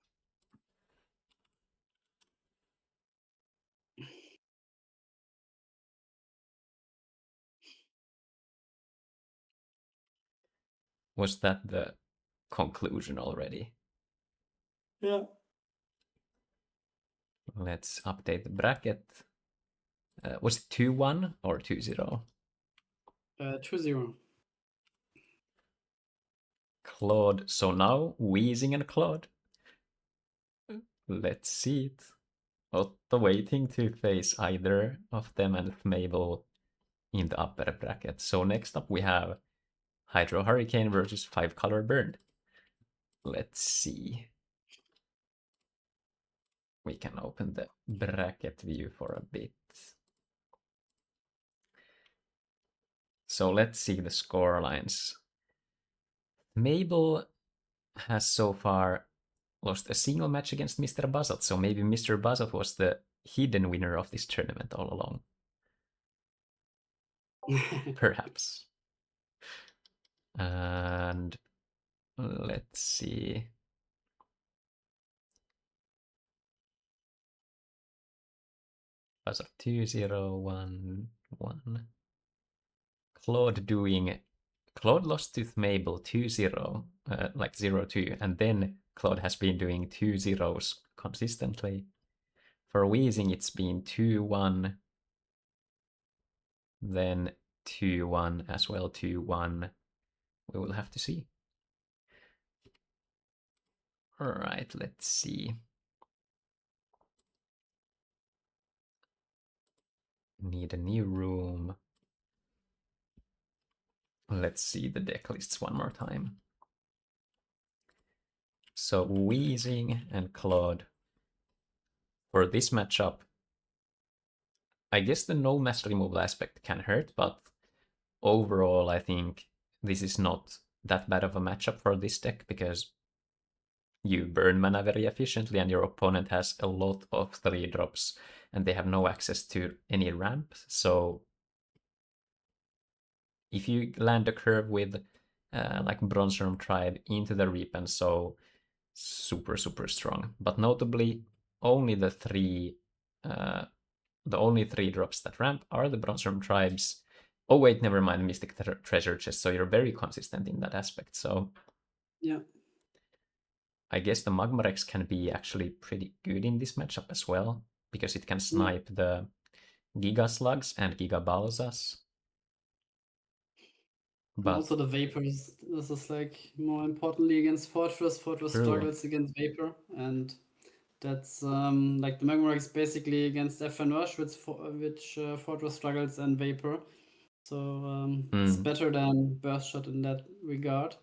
Was that the conclusion already? Yeah. Let's update the bracket. Was it 2-1 or 2-0? 2-0. Claude. So now Wheezing and Claude. Let's see it. Otto waiting to face either of them and Mabel in the upper bracket. So next up we have Hydro Hurricane versus 5-color Burn. Let's see. We can open the bracket view for a bit. So let's see the score lines. Mabel has so far lost a single match against Mr. Buzzot, so maybe Mr. Buzzot was the hidden winner of this tournament all along. Perhaps. And let's see. Buzzot 2-0-1-1. Claude lost to Mabel 2-0, like 0-2, and then Claude has been doing 2-0s consistently. For Wheezing, it's been 2-1, then 2-1 as well, 2-1. We will have to see. All right, let's see. Need a new room. Let's see the deck lists one more time. So Wheezing and Claude. For this matchup, I guess the no mass removal aspect can hurt, but overall I think this is not that bad of a matchup for this deck because you burn mana very efficiently and your opponent has a lot of 3-drops and they have no access to any ramp. So if you land a curve with like Bronzeworm Tribe into the Reap and so super strong. But notably, only the only 3-drops that ramp are the Bronzeworm Tribes Oh wait, never mind, Mystic Treasure Chest. So you're very consistent in that aspect. So Yeah. I guess the Magmarex can be actually pretty good in this matchup as well, because it can snipe the Giga Slugs and Giga Balsas. And also the Vapors. This is like more importantly against Fortress. Fortress True. struggles against Vapor, and that's like the Magmarex basically against FN Rush, which Fortress struggles and Vapor. So it's better than Burst Shot in that regard.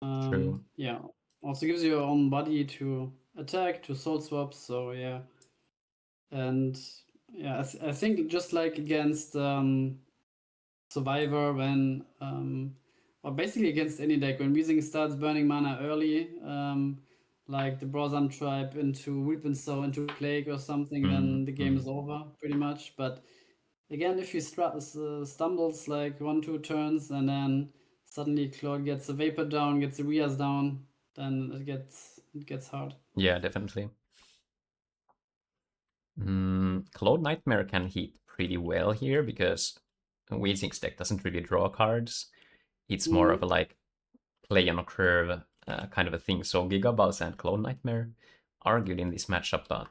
True. Yeah. Also gives you your own body to attack, to soul swap. So yeah. And yeah, I think just like against Survivor, when or basically against any deck, when Weezing starts burning mana early, like the Brosam Tribe into Weapon Soul into Plague or something, then the game is over pretty much. But again, if he stumbles like 1-2 turns and then suddenly Claude gets the Vapor down, gets the Rias down, then it gets hard. Yeah, definitely. Cloud Nightmare can hit pretty well here because Weezing's deck doesn't really draw cards. It's more of a like play on a curve kind of a thing. So Gigaballs and Cloud Nightmare are good in this matchup, but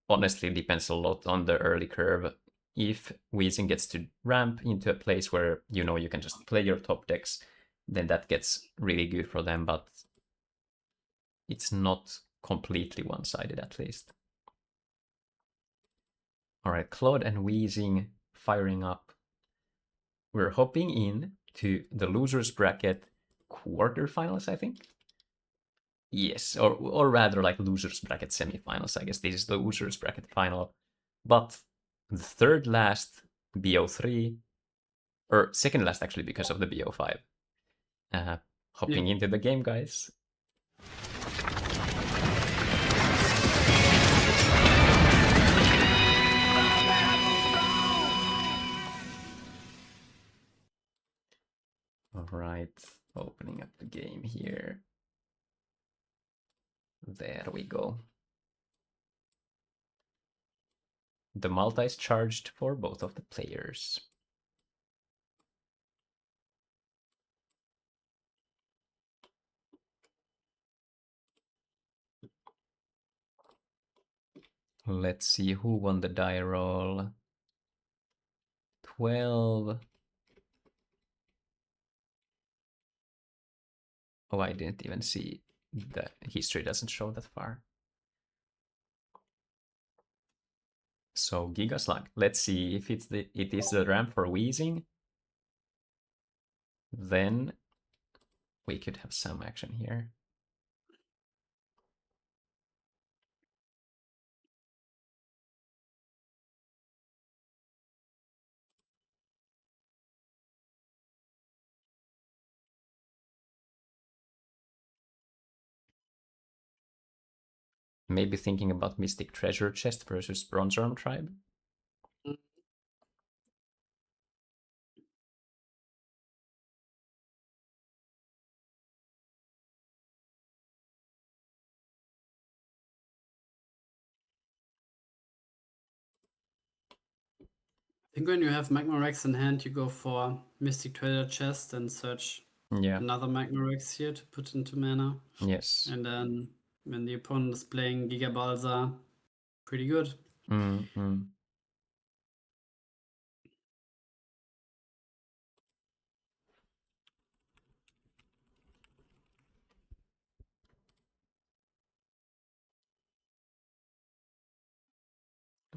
honestly depends a lot on the early curve. If Weezing gets to ramp into a place where you know you can just play your top decks, then that gets really good for them, but it's not completely one-sided at least. All right, Claude and Weezing firing up. We're hopping in to the losers bracket quarterfinals, I think. Yes, or rather like losers bracket semifinals. I guess this is the losers bracket final. But the third last BO3, or second last actually because of the BO5. Hopping into the game, guys. All right, opening up the game here. There we go. The multi is charged for both of the players. Let's see who won the die roll. 12. Oh, I didn't even see. The history doesn't show that far. So Giga Slug. Let's see if it is the ramp for Weezing. Then we could have some action here. Maybe thinking about Mystic Treasure Chest versus Bronze Arm Tribe. I think when you have Magmarex in hand, you go for Mystic Treasure Chest and search another Magmarex here to put into mana. Yes. And then when the opponent is playing Giga Balsa, pretty good. All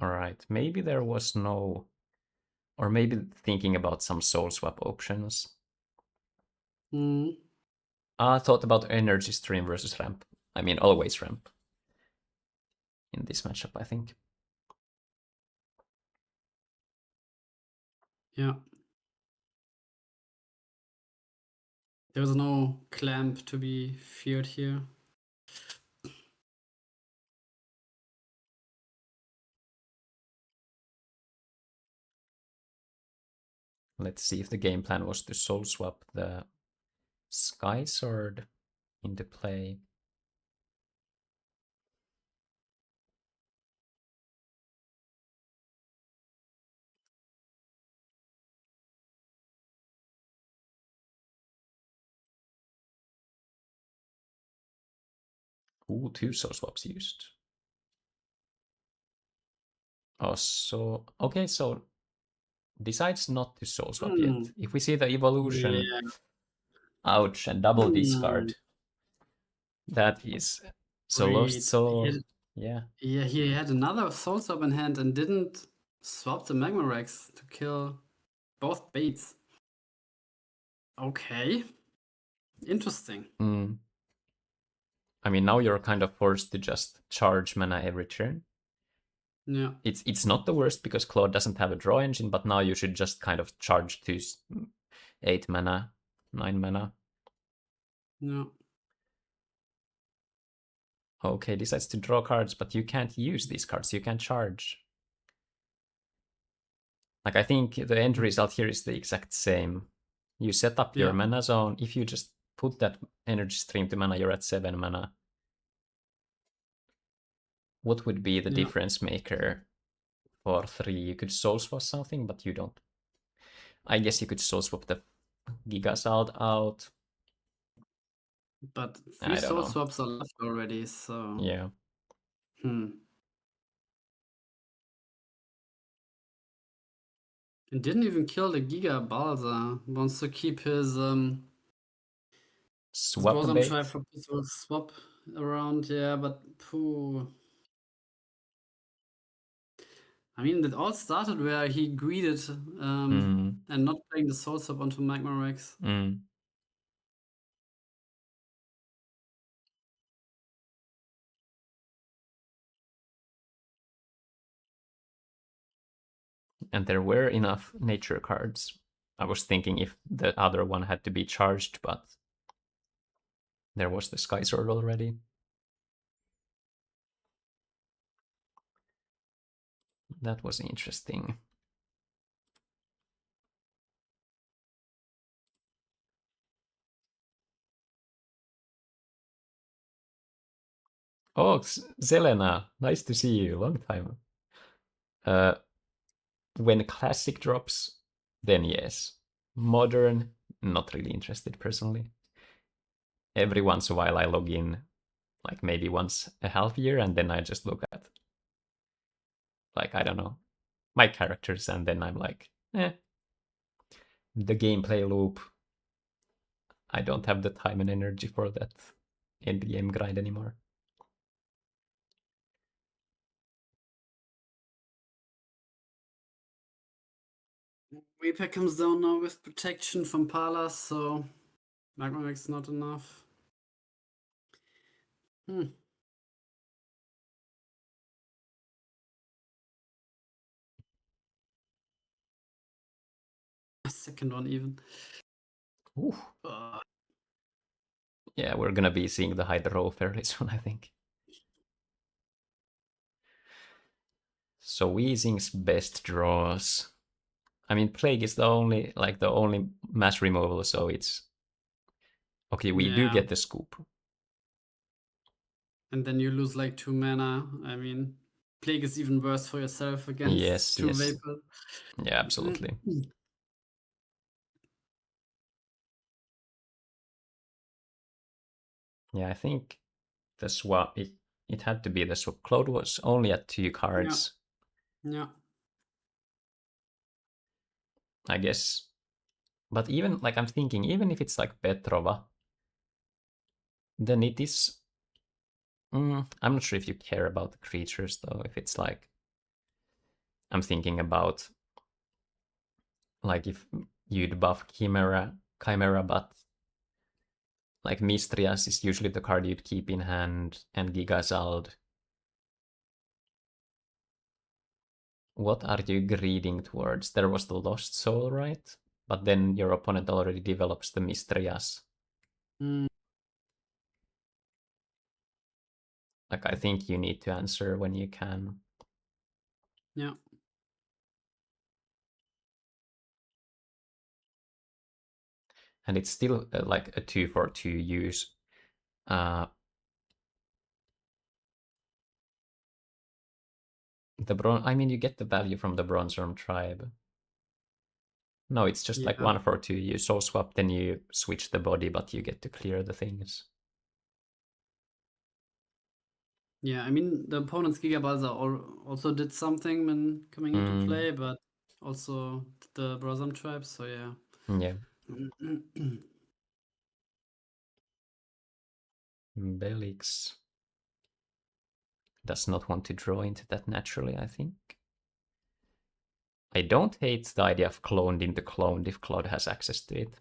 right. Maybe there was no, or maybe thinking about some soul swap options. Thought about energy stream versus ramp. I mean, always ramp in this matchup, I think. Yeah. There's no clamp to be feared here. Let's see if the game plan was to soul swap the Sky Sword into play. Ooh, 2 soul swaps used. Oh, so okay, so decides not to soul swap yet. If we see the evolution, Yeah. ouch, and double discard. That is so lost Wait, soul. Yeah. Yeah, he had another soul swap in hand and didn't swap the Magma Rex to kill both baits. Okay. Interesting. I mean, now you're kind of forced to just charge mana every turn. Yeah. It's not the worst because Claude doesn't have a draw engine, but now you should just kind of charge to 8 mana, 9 mana. Yeah. Okay, decides to draw cards, but you can't use these cards. You can't charge. Like, I think the end result here is the exact same. You set up your mana zone. If you just put that energy stream to mana, you're at 7 mana. What would be the difference maker for 3? You could soul swap something, but you don't. I guess you could soul swap the Gigasalt out. But I 3 don't soul know. swaps are left already, so. Yeah. He didn't even kill the Giga Balsa. Wants to keep his Swap boson bait. tribe for perpetual swap around, yeah, but poo. I mean, it all started where he greeded and not playing the soul swap onto Magma Rex. And there were enough nature cards. I was thinking if the other one had to be charged, but there was the Sky Sword already. That was interesting. Oh, Zelena, nice to see you. Long time. When classic drops, then yes. Modern, not really interested personally. Every once in a while I log in, like maybe once a half year, and then I just look at, like, I don't know, my characters, and then I'm like, the gameplay loop. I don't have the time and energy for that end game grind anymore. Reaper comes down now with protection from Palas, so Magma Rex not enough. A second one even. Yeah, we're gonna be seeing the Hydro fairly soon, I think. So Weezing's best draws. I mean, Plague is the only mass removal, so it's okay. We do get the scoop, and then you lose like 2 mana. I mean, Plague is even worse for yourself against 2 Vapor. Yeah, absolutely. Yeah, I think the swap it had to be the swap. Claude was only at 2 cards. Yeah. I guess. But even like I'm thinking, even if it's like Petrova, then it is. I'm not sure if you care about the creatures though. If it's like, I'm thinking about like if you'd buff Chimera, but like Mistrias is usually the card you'd keep in hand, and Gigazald. What are you greeding towards? There was the Lost Soul, right? But then your opponent already develops the Mistrias. Like, I think you need to answer when you can. Yeah. And it's still like a 2-for-2 use. The bronze, I mean, you get the value from the Bronze Worm Tribe. No, it's just like 1-for-2. You soul swap, then you switch the body, but you get to clear the things. Yeah, I mean, the opponent's Gigabalza also did something when coming into play, but also the Brosum tribe, so yeah. Yeah. Belix does not want to draw into that naturally, I think. I don't hate the idea of cloned into cloned if Cloud has access to it.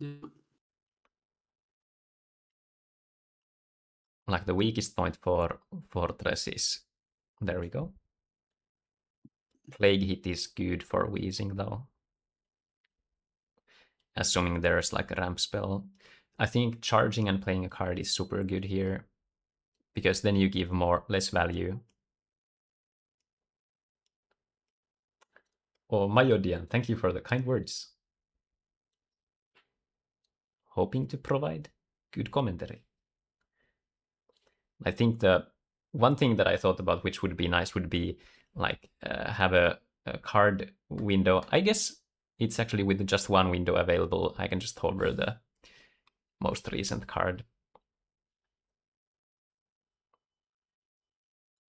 Yeah. Like the weakest point for Fortress is... There we go. Plague Hit is good for wheezing though. Assuming there's like a ramp spell. I think charging and playing a card is super good here, because then you give less value. Oh, Mayodian, thank you for the kind words. Hoping to provide good commentary. I think the one thing that I thought about which would be nice would be like have a card window. I guess it's actually with just one window available. I can just hover the most recent card.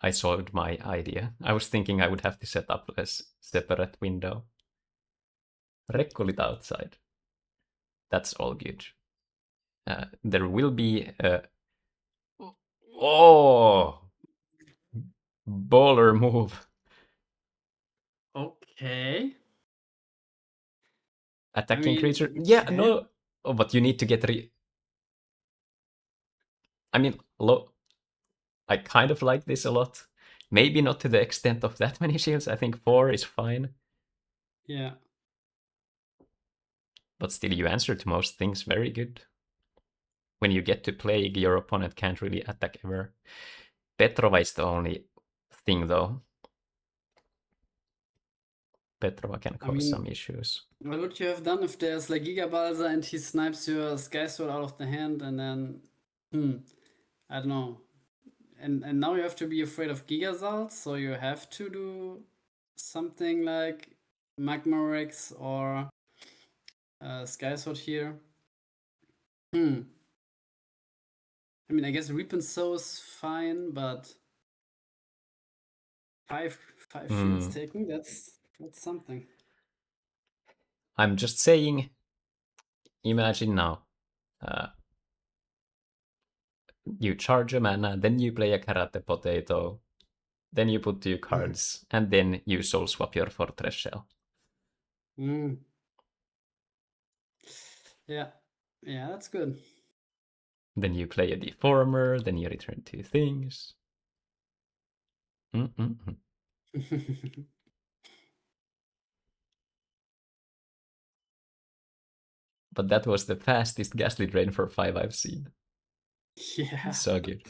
I solved my idea. I was thinking I would have to set up a separate window. Rekkolit outside. That's all good. There will be a... Oh! Baller move. Okay. Attacking mean, creature. Yeah, okay. no. Oh, but you need to get I mean, I kind of like this a lot. Maybe not to the extent of that many shields. I think 4 is fine. Yeah. But still, you answer to most things very good. When you get to Plague, your opponent can't really attack ever. Petrova is the only thing, though. Petrova can cause some issues. What would you have done if there's like Gigabalza and he snipes your Sky Sword out of the hand and then, I don't know. And now you have to be afraid of Gigazalt, so you have to do something like Magma Rex or Sky Sword here. I mean, I guess Reap and Sow is fine, but five shields taken, that's something. I'm just saying, imagine now. You charge a mana, then you play a Karate Potato, then you put 2 cards, and then you soul swap your Fortress Shell. Yeah, that's good. Then you play a Deformer, then you return 2 things. But that was the fastest Ghastly Drain for 5 I've seen. Yeah. So good.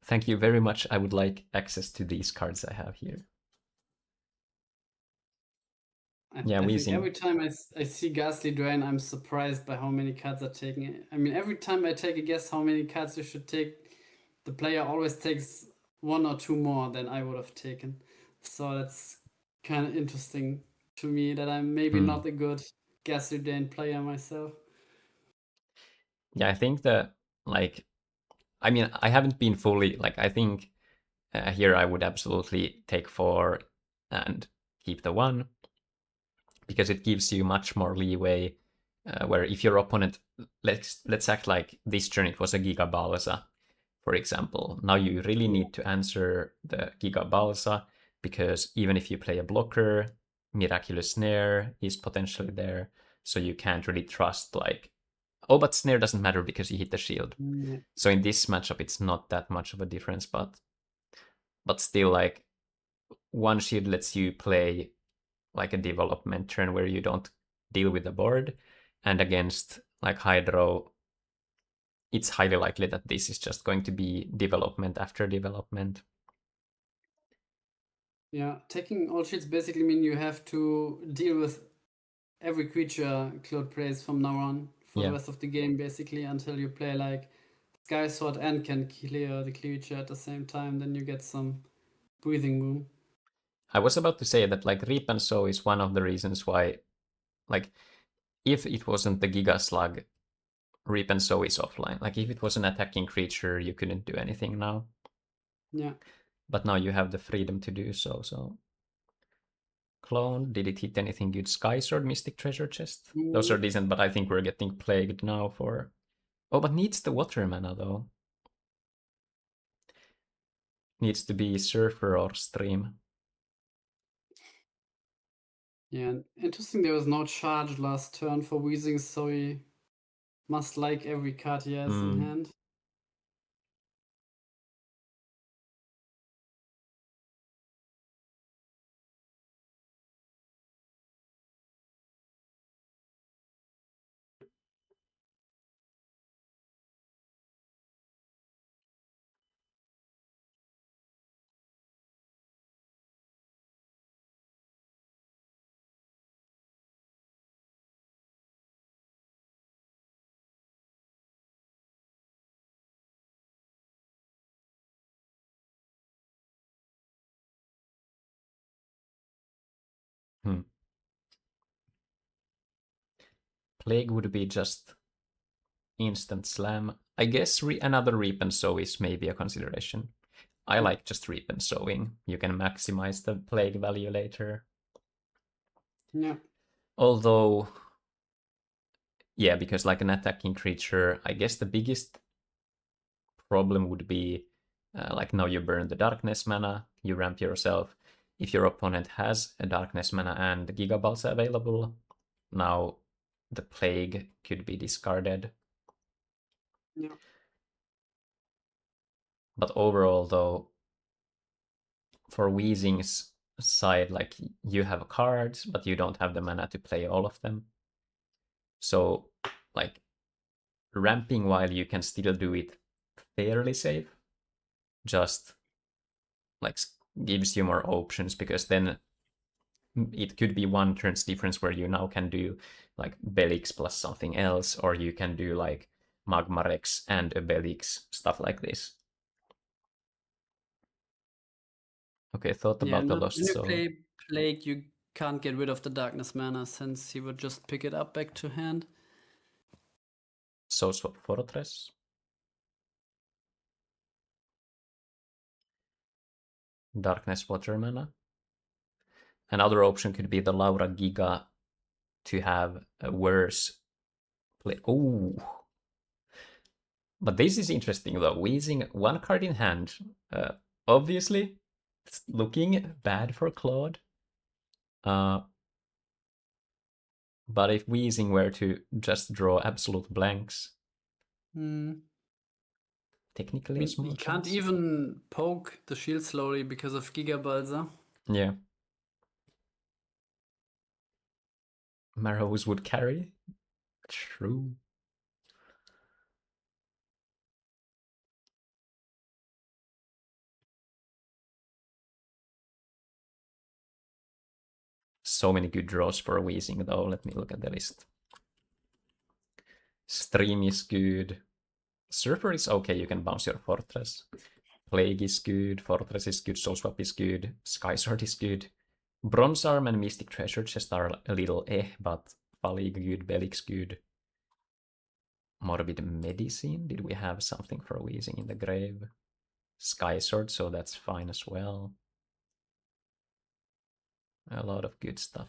Thank you very much. I would like access to these cards I have here. I think every time I see Ghastly Drain, I'm surprised by how many cards are taken. I mean, every time I take a guess how many cards you should take, the player always takes 1 or 2 more than I would have taken. So that's kind of interesting to me that I'm maybe not a good Ghastly Drain player myself. Yeah, I think that, like, I mean, I haven't been fully, like, I think here I would absolutely take 4 and keep the 1, because it gives you much more leeway, where if your opponent, let's act like this turn it was a Giga Balsa, for example. Now you really need to answer the Giga Balsa, because even if you play a blocker, Miraculous Snare is potentially there, so you can't really trust, like, oh, but Snare doesn't matter because you hit the shield. So in this matchup, it's not that much of a difference, but still, like, 1 shield lets you play like a development turn where you don't deal with the board, and against like Hydro, it's highly likely that this is just going to be development after development. Yeah, taking all shields basically mean you have to deal with every creature Claude plays from now on for the rest of the game, basically, until you play like Sky Sword and can clear the creature at the same time. Then you get some breathing room. I was about to say that, like, Reap and Sow is one of the reasons why, like, if it wasn't the Giga Slug, Reap and Sow is offline. Like if it was an attacking creature, you couldn't do anything now. Yeah. But now you have the freedom to do so. So Clone, did it hit anything good? Sky Sword, Mystic Treasure Chest? Those are decent, but I think we're getting plagued now for... Oh, but needs the water mana though. Needs to be Surfer or Stream. Yeah, interesting there was no charge last turn for Weezing, so he must like every card he has in hand. Plague would be just instant slam. I guess another Reap and Sow is maybe a consideration. I like just Reap and Sowing. You can maximize the Plague value later. Yeah. Although, yeah, because like an attacking creature, I guess the biggest problem would be like now you burn the darkness mana, you ramp yourself. If your opponent has a darkness mana and Gigaballs available, now the Plague could be discarded. Yeah. But overall, though, for Weezing's side, like you have cards, but you don't have the mana to play all of them. So, like, ramping while you can still do it fairly safe just like gives you more options, because then it could be one turn's difference where you now can do like Belix plus something else, or you can do like Magmarex and a Belix, stuff like this. Okay, thought about the Lost When you Soul. play Plague, you can't get rid of the darkness mana since he would just pick it up back to hand. Soul Swap Fortress. Darkness Water mana. Another option could be the Laura Giga to have a worse play. Oh, but this is interesting though. Weezing one card in hand. Obviously, it's looking bad for Claude. But if Weezing were to just draw absolute blanks, technically a small he can't chance. even poke the shield slowly because of Gigabalsa. Yeah. Marrows would carry. True. So many good draws for Weezing though. Let me look at the list. Stream is good. Surfer is okay, you can bounce your Fortress. Plague is good, Fortress is good, Soul Swap is good, Sky Sword is good. Bronze Arm and Mystic Treasure Chest are a little but Falig good, Belix good. Morbid Medicine, did we have something for Weezing in the grave? Sky Sword, so that's fine as well. A lot of good stuff.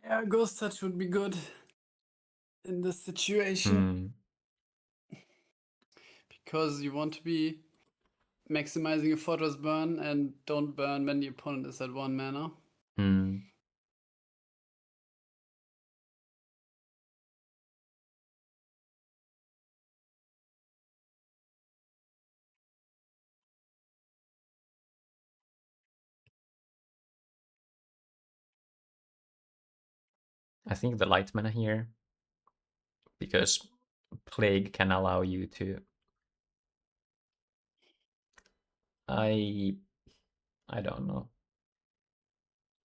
Yeah, Ghost Touch would be good in this situation. Because you want to be maximizing a Fortress burn and don't burn when the opponent is at 1 mana. I think the light mana here, because Plague can allow you to... I don't know.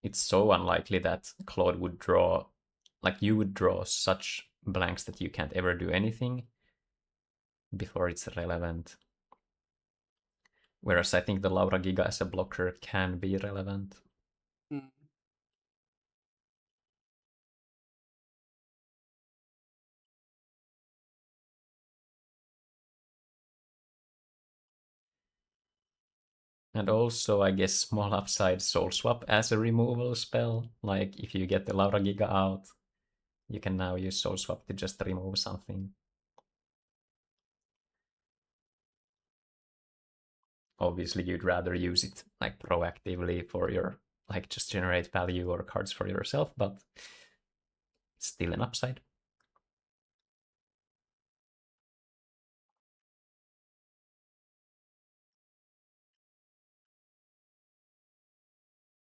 It's so unlikely that Claude would draw, like you would draw such blanks that you can't ever do anything before it's relevant. Whereas I think the Laura Giga as a blocker can be relevant. Mm. And also, I guess, small upside Soul Swap as a removal spell. Like, if you get the Laura Giga out, you can now use Soul Swap to just remove something. Obviously, you'd rather use it, like, proactively for your, like, just generate value or cards for yourself, but it's still an upside.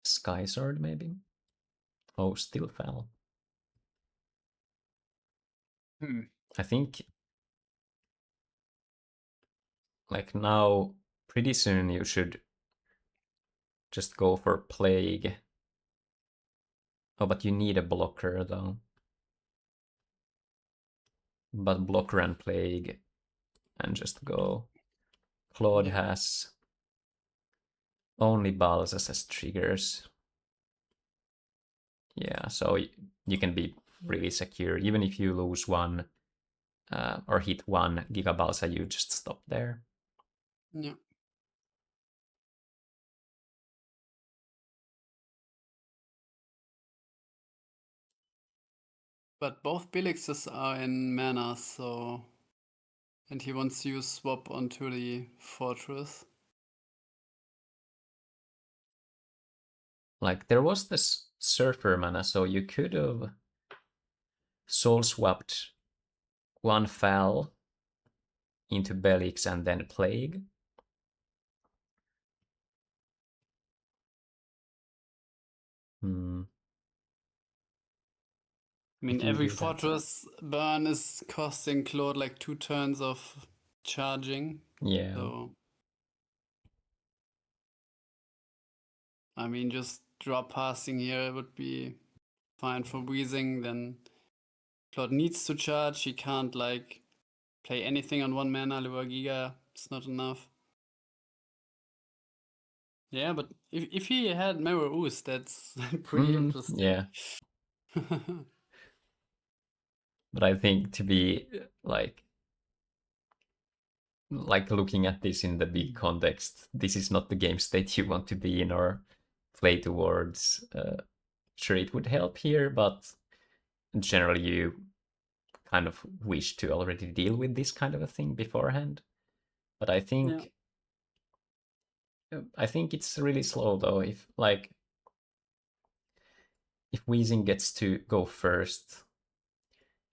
Sky Sword, maybe? Oh, still fell. I think, like, now, pretty soon you should just go for Plague. Oh, but you need a blocker, though. But blocker and Plague, and just go. Claude Yeah. has only Balsas as triggers. Yeah, so you can be really secure. Even if you lose one or hit one Giga Balsa, you just stop there. Yeah. But both Bilixes are in mana, so... And he wants to use swap onto the fortress. Like, there was this Surfer mana, so you could have soul swapped one Fel into Belix and then Plague. I mean, If you every do that. fortress burn is costing Claude like 2 turns of charging. Yeah. So, I mean, just drop passing here would be fine for Wheezing. Then Claude needs to charge. He can't like play anything on 1 mana. Lua Giga, it's not enough. Yeah, but if he had Mirror Ooze, that's pretty interesting. Yeah. But I think to be like looking at this in the big context, this is not the game state you want to be in or play towards. Sure, it would help here, but generally you kind of wish to already deal with this kind of a thing beforehand. But I think it's really slow though. If Weezing gets to go first,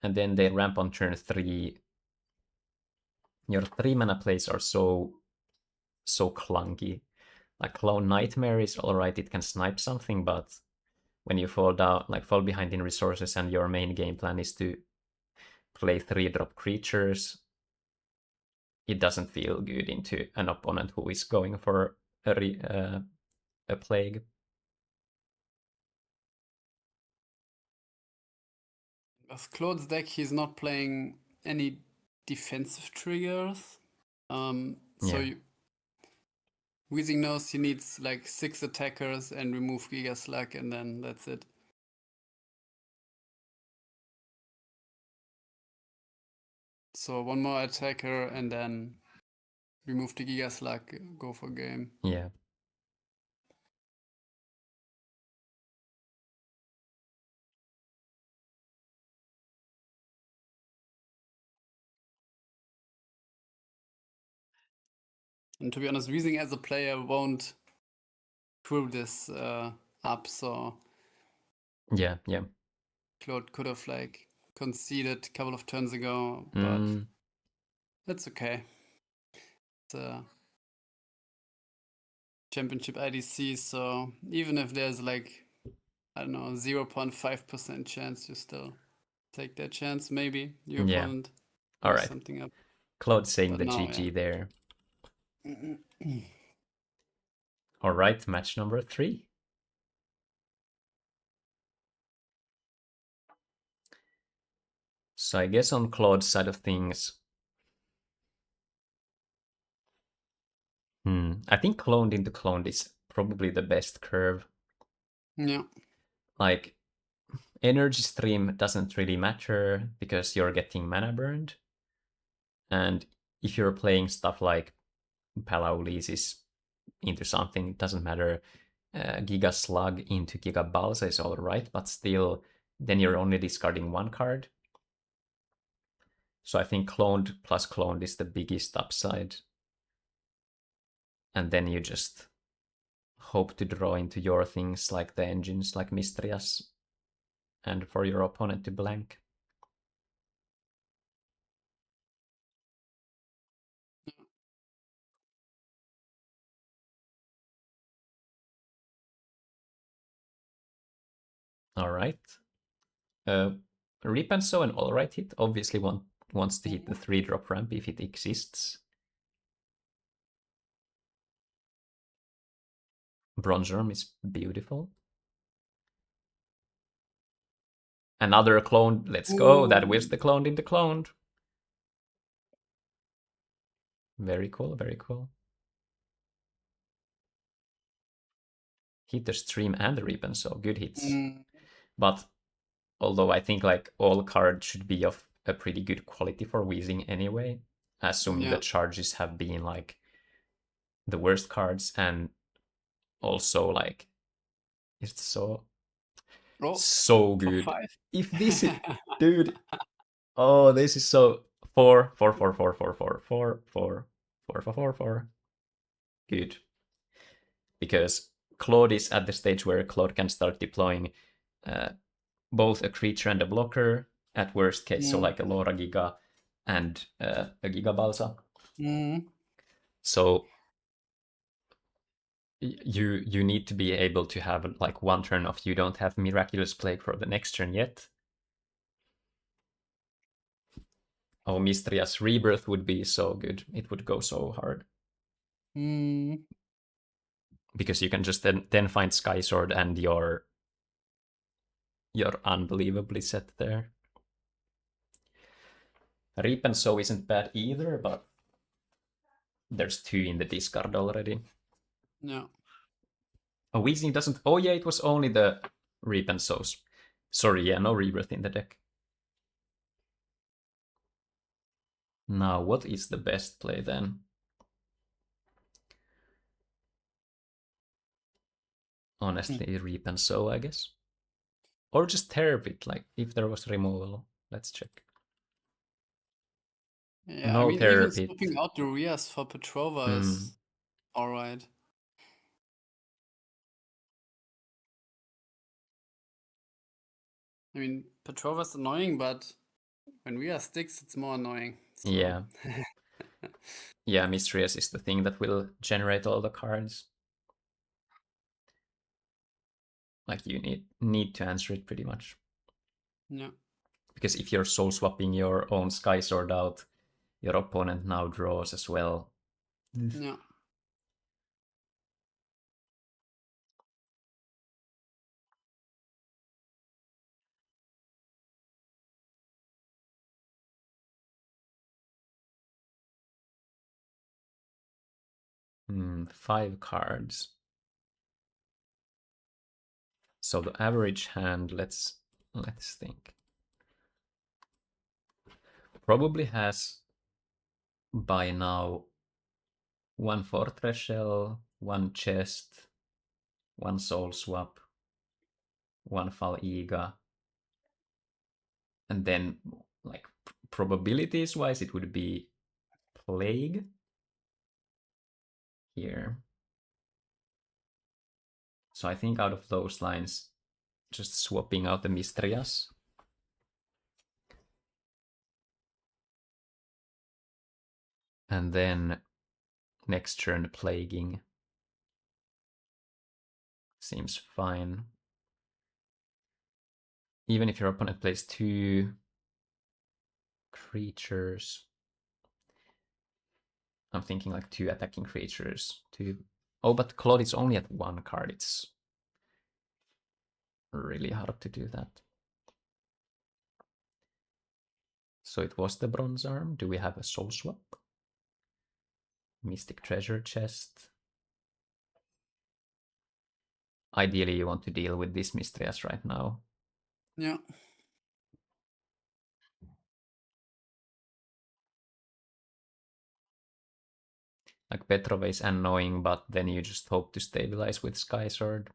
and then they ramp on turn 3, your 3 mana plays are so clunky. Like Clone Nightmare is alright, it can snipe something, but when you fall behind in resources and your main game plan is to play 3-drop creatures, it doesn't feel good into an opponent who is going for a Plague. With Claude's deck, he's not playing any defensive triggers. So Weezing knows he needs like 6 attackers and remove Giga Slug, and then that's it. So 1 more attacker and then remove the Giga Slug, go for game. Yeah. And to be honest, Weezing as a player won't screw this up, so Yeah. Claude could have like conceded a couple of turns ago, but that's okay. It's Championship IDC, so even if there's like, I don't know, 0.5% chance, you still take that chance. Maybe your opponent Alright. something up. Claude saying But the no, GG there. All right, match number 3. So I guess on Claude's side of things, I think cloned into cloned is probably the best curve. Yeah. Like, energy stream doesn't really matter because you're getting mana burned. And if you're playing stuff like Palaulisis into something, it doesn't matter. Giga Slug into Giga Balsa is alright, but still, then you're only discarding one card. So I think cloned plus cloned is the biggest upside. And then you just hope to draw into your things like the engines like Mistrias and for your opponent to blank. All right. Rip and Sow an alright hit. Obviously wants to hit the 3-drop ramp if it exists. Bronze Worm is beautiful. Another clone. Let's go. That was the cloned in the cloned. Very cool, very cool. Hit the stream and the Rip and Sow. Good hits. But although I think like all cards should be of a pretty good quality for Weezing anyway, assuming the charges have been like the worst cards, and also like it's so good. If this is, dude, oh, this is so 4, 4, 4, 4, 4, 4, 4, 4, 4, 4, 4, 4. Good. Because Claude is at the stage where Claude can start deploying both a creature and a blocker at worst case, so like a Laura Giga and a Giga Balsa. So you need to be able to have like one turn off. You don't have Miraculous Plague for the next turn yet. Oh, Mistria's Rebirth would be so good. It would go so hard. Because you can just then find Sky Sword and you're unbelievably set there. Reap and Sow isn't bad either, but there's 2 in the discard already. Yeah. Oh, Weezing doesn't... Oh yeah, it was only the Reap and Sows. Sorry, yeah, no Rebirth in the deck. Now, what is the best play then? Honestly, Reap and Sow, I guess. Or just Terror Pit, like, if there was removal. Let's check. Yeah, No I mean, Terror even Pit. swapping out the Rias for Petrova is alright. I mean, Petrova's annoying, but when Rias sticks, it's more annoying. So. Yeah. Yeah, Mistrius is the thing that will generate all the cards. Like, you need to answer it pretty much. Yeah. Because if you're soul swapping your own Sky Sword out, your opponent now draws as well. Yeah. 5 cards. So the average hand, let's think. Probably has by now 1 Fortress Shell, 1 Chest, 1 Soul Swap, 1 Fal'iga, and then like probabilities wise it would be Plague here. So I think out of those lines, just swapping out the Mistrias. And then next turn Plaguing. Seems fine. Even if your opponent plays 2 creatures. I'm thinking like 2 attacking creatures, 2 Oh, but Claude is only at 1 card. It's really hard to do that. So it was the Bronze Arm. Do we have a Soul Swap? Mystic Treasure Chest. Ideally, you want to deal with this Mistrias right now. Yeah. Like Petrova is annoying, but then you just hope to stabilize with Sky Sword.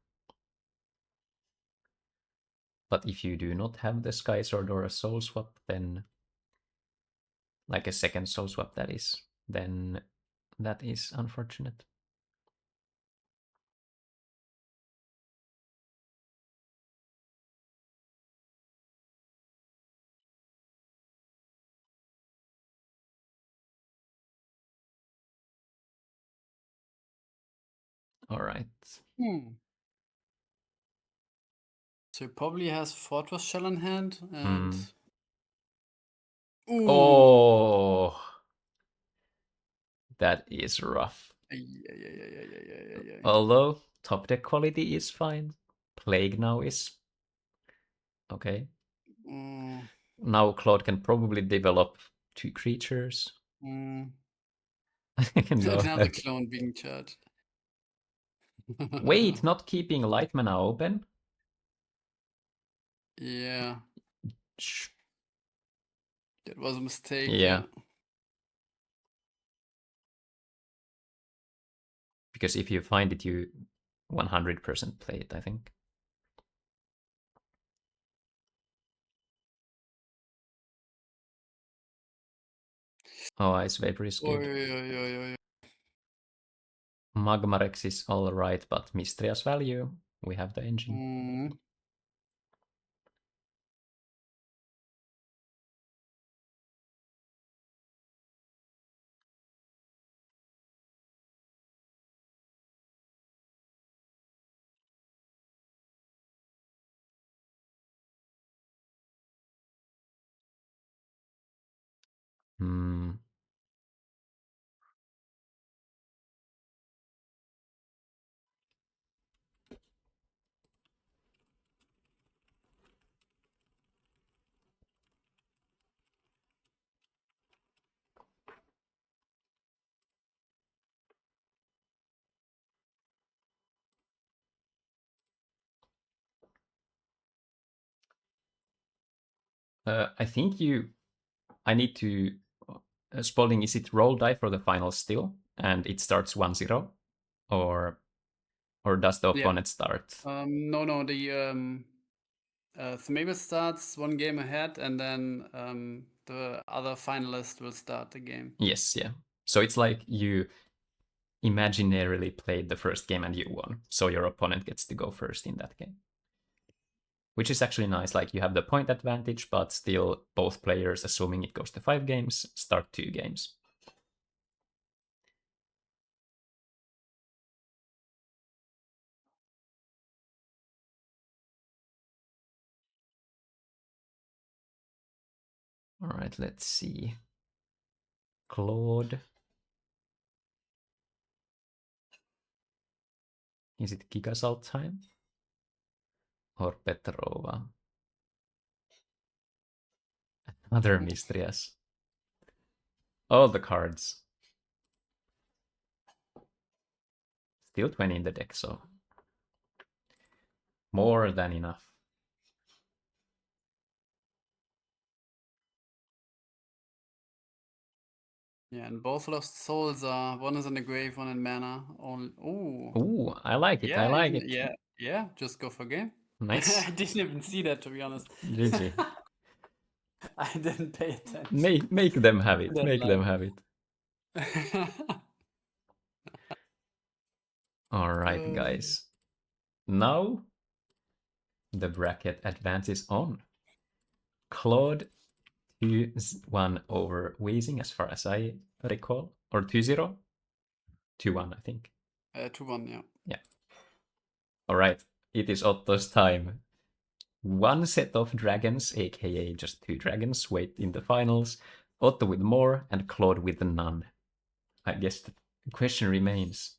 But if you do not have the Sky Sword or a Soul Swap, then like a second Soul Swap that is, then that is unfortunate. All right. So he probably has Fortress Shell in hand and. Ooh. Oh, that is rough. Yeah. Although top deck quality is fine, Plague now is okay. Now Claude can probably develop 2 creatures. No. Another clone being charged. Wait, not keeping Light Mana open? Yeah. That was a mistake. Yeah. Because if you find it, you 100% play it, I think. Oh, Ice Vapor is good. Magmarex is alright, but Mistria's value, we have the engine. I think I need to, Spaulding, is it roll die for the final still? And it starts 1-0? Or does the opponent start? No, the Themable starts 1 game ahead, and then the other finalist will start the game. Yes, yeah. So it's like you imaginarily played the first game and you won. So your opponent gets to go first in that game. Which is actually nice. Like you have the point advantage, but still both players, assuming it goes to 5 games, start 2 games. All right, let's see. Claude. Is it Gigasalt time? Or Petrova? Another Mistrias. All the cards. Still 20 in the deck, so more than enough. Yeah, and both Lost Souls are, one is in the grave, one in mana. Ooh, I like it, I like it. Yeah, just go for game. Nice. I didn't even see that, to be honest. GG. I didn't pay attention. Make them have it, make them have it. Alright, guys. Now, the bracket advances on. Claude 2-1 over Weezing, as far as I recall. Or 2-0? 2-1, I think. 2-1, yeah. Yeah. Alright, it is Otto's time. 1 set of dragons, aka just 2 dragons, wait in the finals. Otto with more, and Claude with none. I guess the question remains,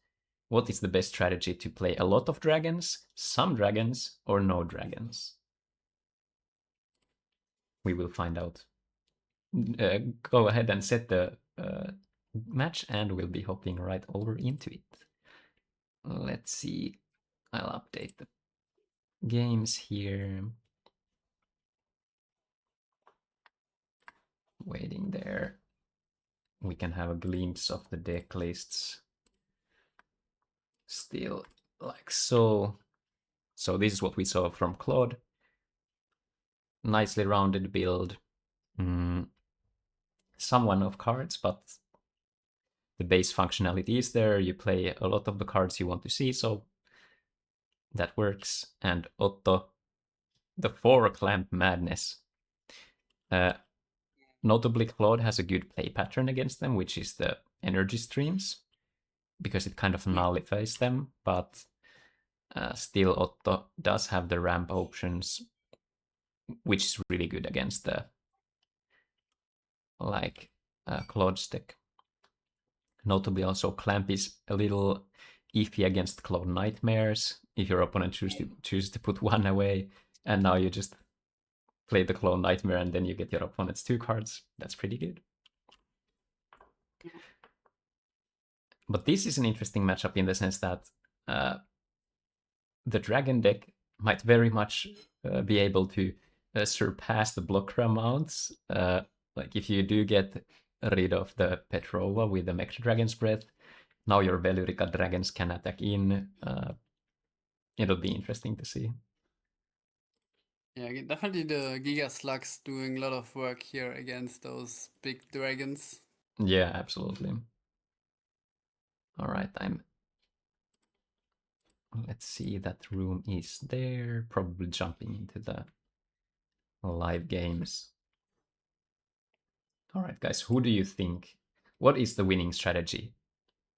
What is the best strategy to play? A lot of dragons, some dragons, or no dragons? We will find out. Go ahead and set the match, and we'll be hopping right over into it. Let's see. I'll update the games here. Waiting there. We can have a glimpse of the deck lists. Still like so. So this is what we saw from Claude. Nicely rounded build. Some one-off cards, but the base functionality is there. You play a lot of the cards you want to see, so that works. And Otto, the 4 clamp madness. Notably, Claude has a good play pattern against them, which is the energy streams, because it kind of nullifies them, but still Otto does have the ramp options, which is really good against the Claude's deck. Notably also Clamp is a little iffy against Claude Nightmares, if your opponent chooses to put 1 away, and now you just play the Claude Nightmare and then you get your opponent's 2 cards. That's pretty good. But this is an interesting matchup in the sense that the Dragon deck might very much be able to surpass the blocker amounts. Like if you do get rid of the Petrova with the Mecha Dragon's Breath, now your Velurica dragons can attack in. It'll be interesting to see. Yeah, definitely the Giga Slugs doing a lot of work here against those big dragons. Yeah, absolutely. All right, let's see, that room is there. Probably jumping into the live games. All right, guys, who do you think? What is the winning strategy?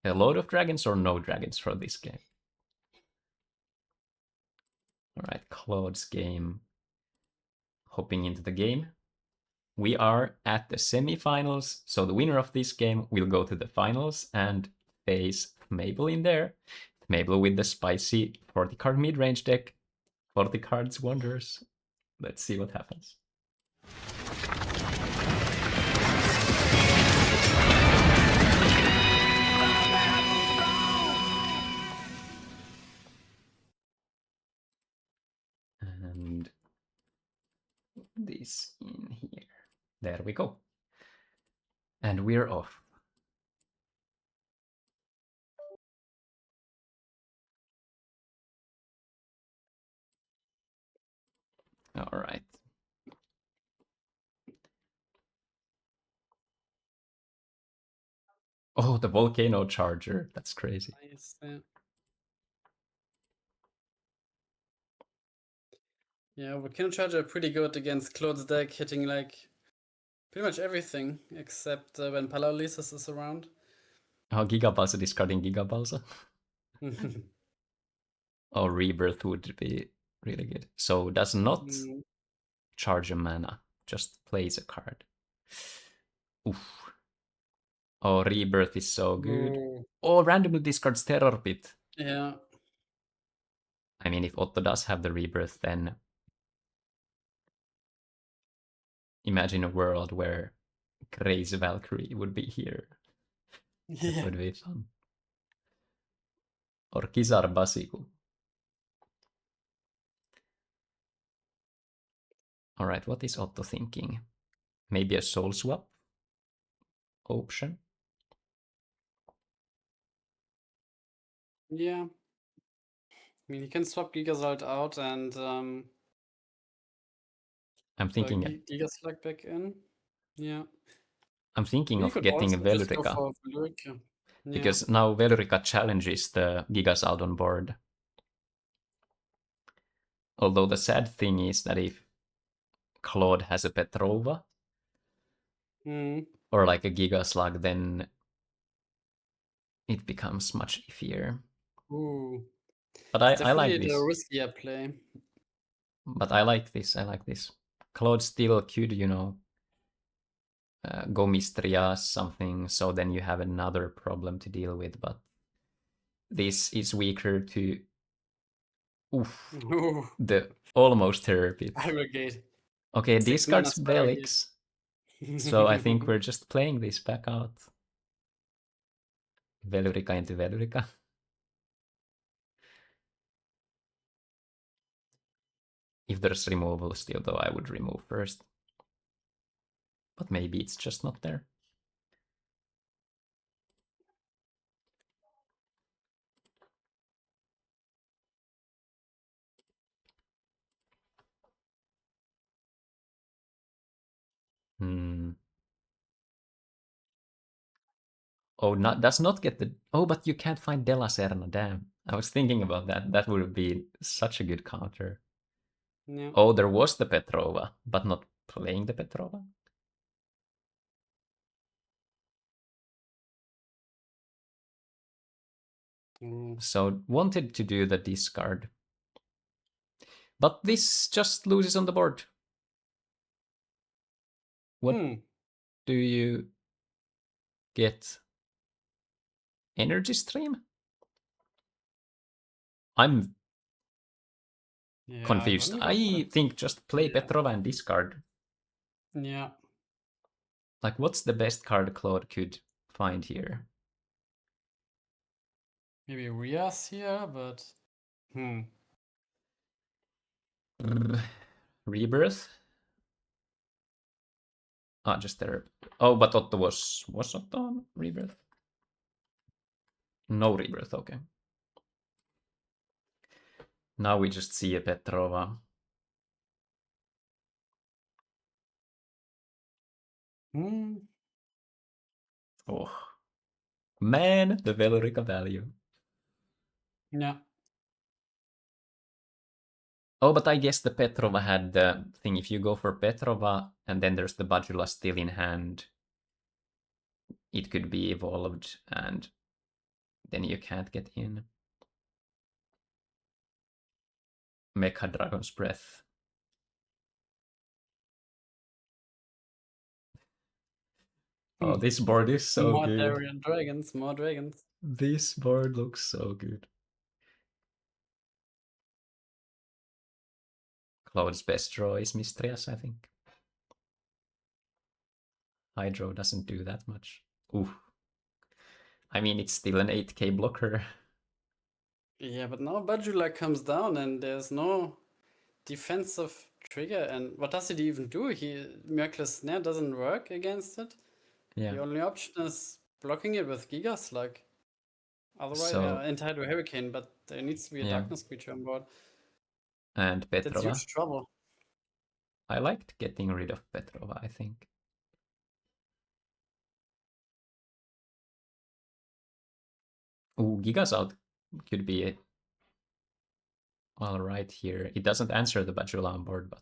A load of dragons or no dragons for this game? All right, Claude's game. Hopping into the game. We are at the semifinals, so the winner of this game will go to the finals and face Mabel in there. Mabel with the spicy 40-card mid-range deck. 40 cards wonders. Let's see what happens. And this in here. There we go. And we're off. All right. Oh, the volcano charger. That's crazy. Nice. Yeah, volcano charger pretty good against Claude's deck, hitting like pretty much everything except when Paralysis is around. Oh, Gigabalsa discarding Gigabalsa. Oh, Rebirth would be really good. So does not charge a mana, just plays a card. Oof. Oh, Rebirth is so good. Oh, randomly discards Terror Pit. Yeah. I mean, if Otto does have the Rebirth, then imagine a world where Crazy Valkyrie would be here. That would be fun. Or Kizar Basiku. Alright, what is Otto thinking? Maybe a soul swap option? Yeah. I mean, he can swap Gigasalt out and I'm thinking Gigaslug back in. Yeah. I'm thinking We of could getting a also just go Velurica. for Velurica. Yeah. Because now Velurica challenges the Gigasalt on board. Although the sad thing is that if Claude has a Petrova or like a Gigaslug, then it becomes much iffier. Ooh. But I like this. Definitely the riskier play. But I like this. I like this. Claude still could, you know, go Mistrias something, so then you have another problem to deal with. But this is weaker to oof, Ooh, the almost terror pit. Aggregate. Okay, 6 mana discards spell here. Velix. So I think we're just playing this back out. Velurica into Velurica. If there's removal still, though, I would remove first. But maybe it's just not there. Hmm. Oh, does not get the... Oh, but you can't find Della Serna, damn. I was thinking about that. That would be such a good counter. Yeah. Oh, there was the Petrova, but not playing the Petrova? So wanted to do the discard. But this just loses on the board. What do you get? Energy Stream? I'm confused. I think just play Petrova and discard. Yeah. Like, what's the best card Claude could find here? Maybe Rias here, but Rebirth? Ah, just there. Oh, but Otto was Otto on Rebirth? No Rebirth, okay. Now we just see a Petrova. Oh. Man, the Velurica value. Yeah. Oh, but I guess the Petrova had the thing. If you go for Petrova and then there's the Bajula still in hand, it could be evolved and then you can't get in. Mecha Dragon's Breath. Oh, this board is so more good. Darien dragons, more dragons. This board looks so good. Claude's best draw is Mistrias, I think. Hydro doesn't do that much. Ooh. I mean, it's still an 8k blocker. Yeah, but now Bajula comes down and there's no defensive trigger. And what does it even do? Miraculous Snare doesn't work against it. Yeah. The only option is blocking it with Giga Slug. Otherwise, So, Entire Hurricane, but there needs to be a yeah. Darkness creature on board. And That's Petrova. huge trouble. I liked getting rid of Petrova, I think. Ooh, Giga's out could be all right here. It doesn't answer the Bajula on board, but...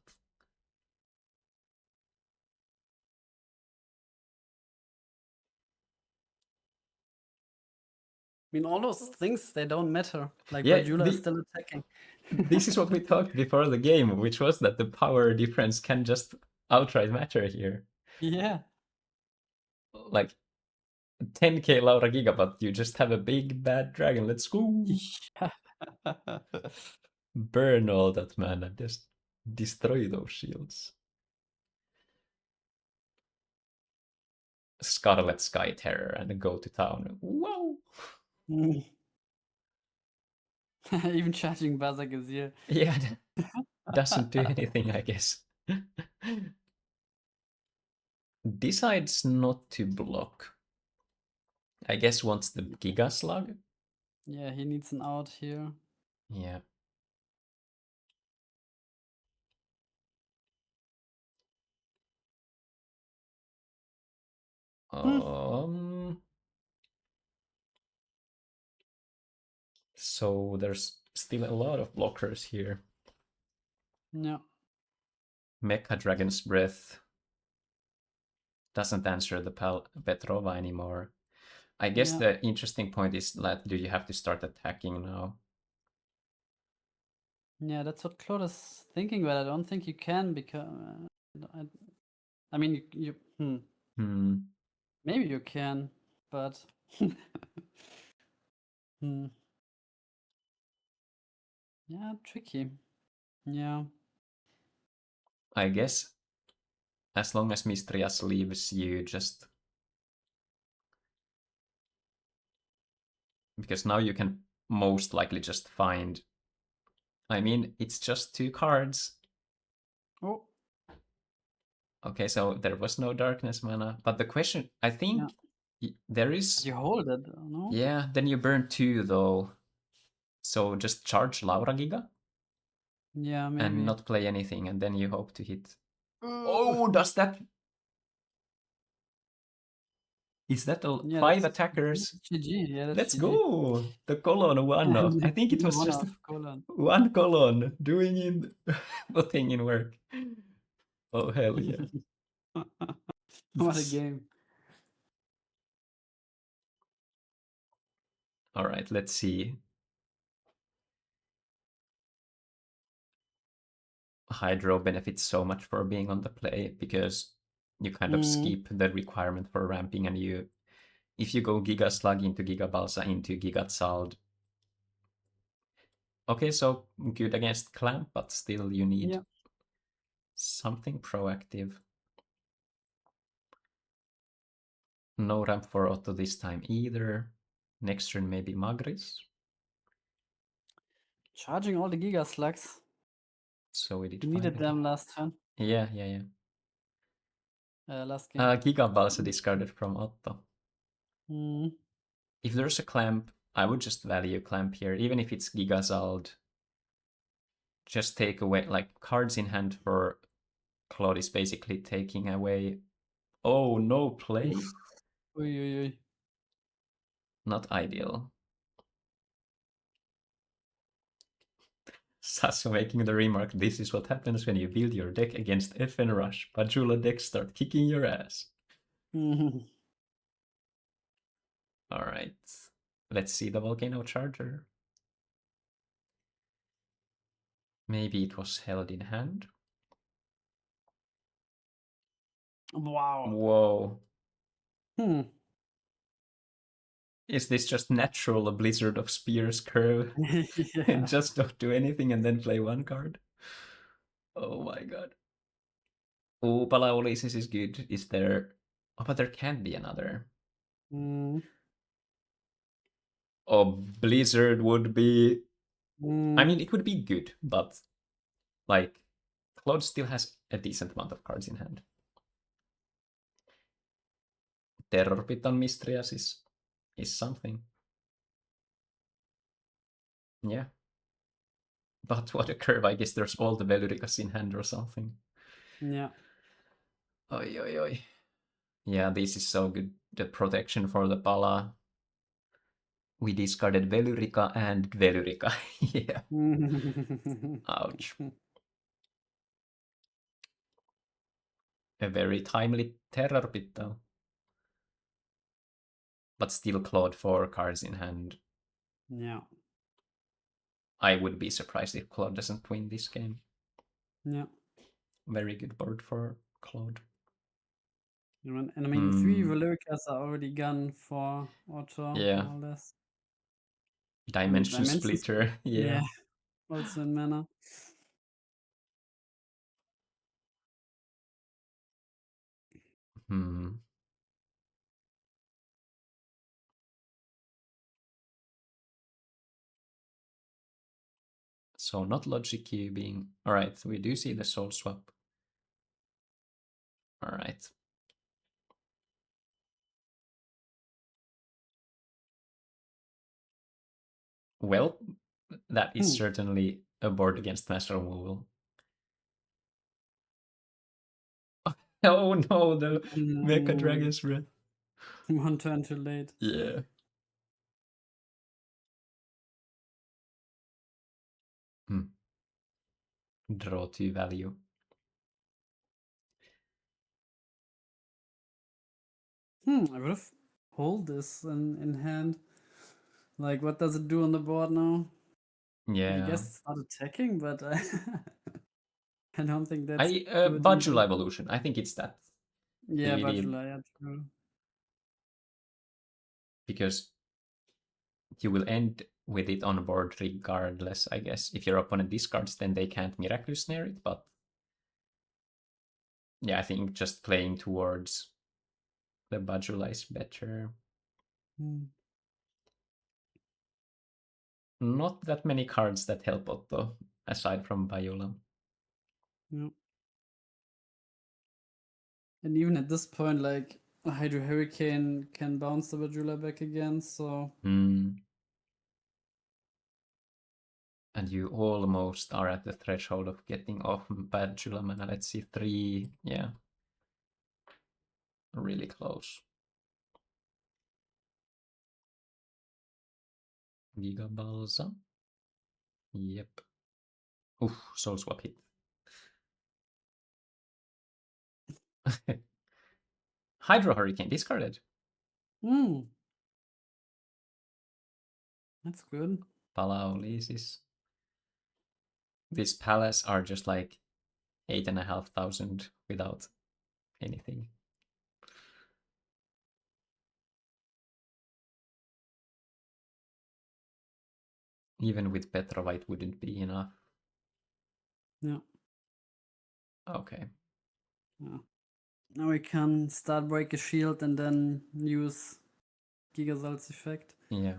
I mean, all those things, they don't matter. Like, Yeah, Bajula is still attacking. This is what we talked before the game, which was that the power difference can just outright matter here. Yeah. Like, 10k Laura Giga, but you just have a big bad dragon. Let's go! Burn all that mana, just destroy those shields. Scarlet Sky Terror and go to town. Whoa! Even charging Bazak is here. Yeah, doesn't do anything, I guess. Decides not to block. I guess wants the Giga Slug. Yeah, he needs an out here. Yeah. So there's still a lot of blockers here. Yeah. Mecha Dragon's Breath doesn't answer the Petrova anymore. I guess the interesting point is that do you have to start attacking now? Yeah, that's what Claude is thinking, but I don't think you can because I mean you maybe you can, but Yeah, tricky. Yeah. I guess as long as Mistrias leaves, you just... Because now you can most likely just find... I mean, it's just 2 cards. Oh. Okay, so there was no darkness mana. But the question, I think there is... You hold it, no? Yeah, then you burn 2 though. So just charge Laura Giga Yeah, maybe. and not play anything, and then you hope to hit. Oh, does that... Is that a 5 attackers? GG, yeah, that's Let's GG. go! The colon one-off. I think it was just one colon doing in... putting in work. Oh, hell yeah. What a game. All right, let's see. Hydro benefits so much for being on the play because you kind of skip the requirement for ramping, and you, if you go Giga Slug into Giga Balsa into Giga Tsald. Okay, so good against Clamp, but still you need something proactive. No ramp for Otto this time either. Next turn maybe Magris. Charging all the Giga Slugs. So we did You needed them last turn. Yeah. Last game. Giga Balsa discarded from Otto. Mm. If there's a Clamp, I would just value Clamp here, even if it's Giga Zald. Just take away, like, cards in hand for Claude is basically taking away... Oh, no play? Oy. Not ideal. Sasu making the remark, this is what happens when you build your deck against FN Rush. Pajula decks start kicking your ass. Alright. Let's see the Volcano Charger. Maybe it was held in hand. Wow. Whoa. Is this just natural, a Blizzard of Spears curve? And just don't do anything and then play 1 card? Oh my god. Oh, Palaolisis is good. Is there... Oh, but there can't be another. Oh, Blizzard would be... I mean, it would be good, but... Like, Claude still has a decent amount of cards in hand. Terror Pit on Mistrias is something. Yeah. But what a curve. I guess there's all the Veluricas in hand or something. Yeah. Oi. Yeah, this is so good. The protection for the Pala. We discarded Velurica and Velurica. Yeah. Ouch. A very timely Terror Pit though. But still Claude 4 cards in hand. Yeah. I would be surprised if Claude doesn't win this game. Yeah. Very good board for Claude. And I mean, 3 Veluricas are already gone for Otto. Yeah. All this. Dimension Splitter. Yeah. Also in mana. So not logic cubing. Alright, we do see the soul swap. Alright. Well, that is certainly a board against master removal. Oh no, the Mecha Dragon's Breath. 1 turn too late. Yeah. Draw 2 value. I would have hold this in hand. Like, what does it do on the board now? Yeah. I guess it's not attacking, but I don't think that's Bajula Evolution. I think it's that. Yeah, Bajula, yeah, true. Because you will end with it on board regardless, I guess. If your opponent discards, then they can't Miraculous Snare it, but yeah, I think just playing towards the Bajula is better. Not that many cards that help Otto, aside from Bajula. Yeah. And even at this point, like, a Hydro Hurricane can bounce the Bajula back again, so... And you almost are at the threshold of getting off Bajula mana. Let's see, 3, yeah. Really close. Giga Balsa. Yep. Oof, Soul Swap hit. Hydro Hurricane discarded. That's good. Palau Lysis. These palace are just like 8,500 without anything. Even with Petrova, it wouldn't be enough. Yeah. Okay. Yeah. Now we can start Break a Shield and then use Gigasalt's effect. Yeah.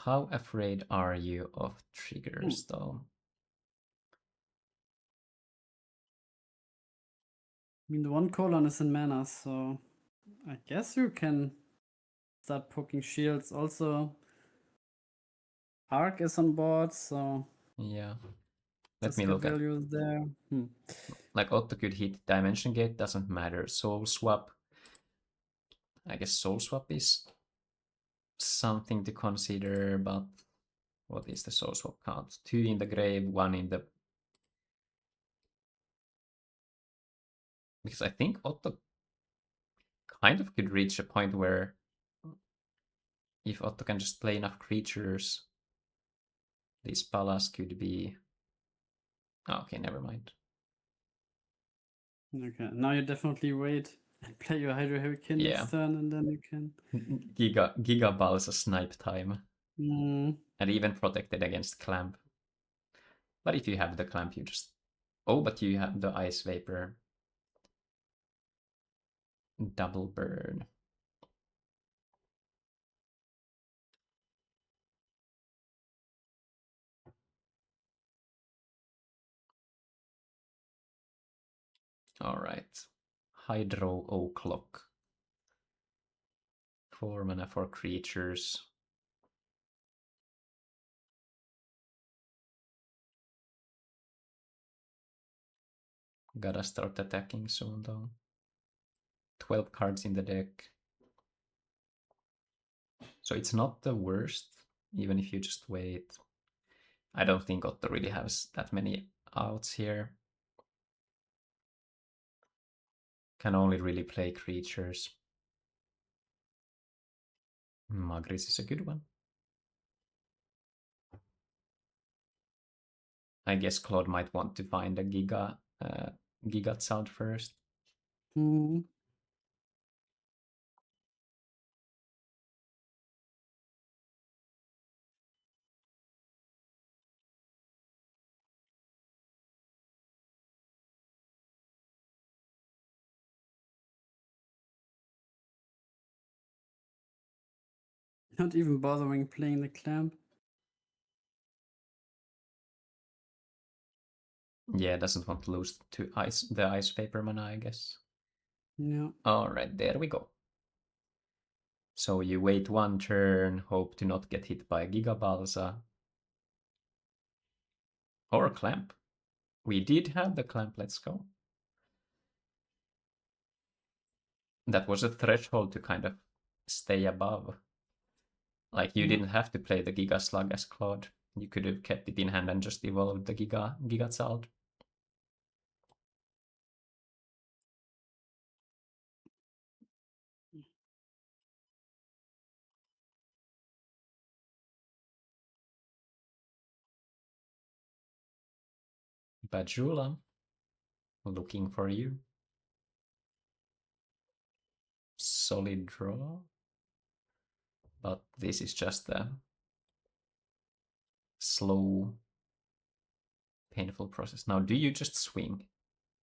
How afraid are you of triggers, though? I mean, the one colon is in mana, so I guess you can start poking shields. Also, Arc is on board, so Yeah. Let just me get look at. values there. Like Otto could hit Dimension Gate, doesn't matter. Soul Swap. I guess Soul Swap is something to consider, but what is the Soul Swap count? 2 in the grave, 1 in the... Because I think Otto kind of could reach a point where if Otto can just play enough creatures, this Palace could be... Oh, okay, never mind. Okay, now you definitely wait and play your Hydro Hurricane Yeah. next turn, and then you can... Giga Balsa snipe time. Mm. And even protected against Clamp. But if you have the Clamp, you just... Oh, but you have the Ice Vapor. Double burn. Alright. Hydro O'Clock. 4 mana for creatures. Gotta start attacking soon though. 12 cards in the deck. So it's not the worst, even if you just wait. I don't think Otto really has that many outs here. Can only really play creatures. Magris is a good one. I guess Claude might want to find a Giga sound first. Mm. Not even bothering playing the Clamp. Yeah, doesn't want to lose to the Ice Vapor mana, I guess. Yeah. Alright, there we go. So you wait 1 turn, hope to not get hit by Giga Balsa. Or Clamp. We did have the Clamp, let's go. That was a threshold to kind of stay above. Like, you didn't have to play the Giga Slug as Claude. You could have kept it in hand and just evolved the Giga Zald. Bajula, looking for you. solid draw. But this is just a slow, painful process. Now, do you just swing?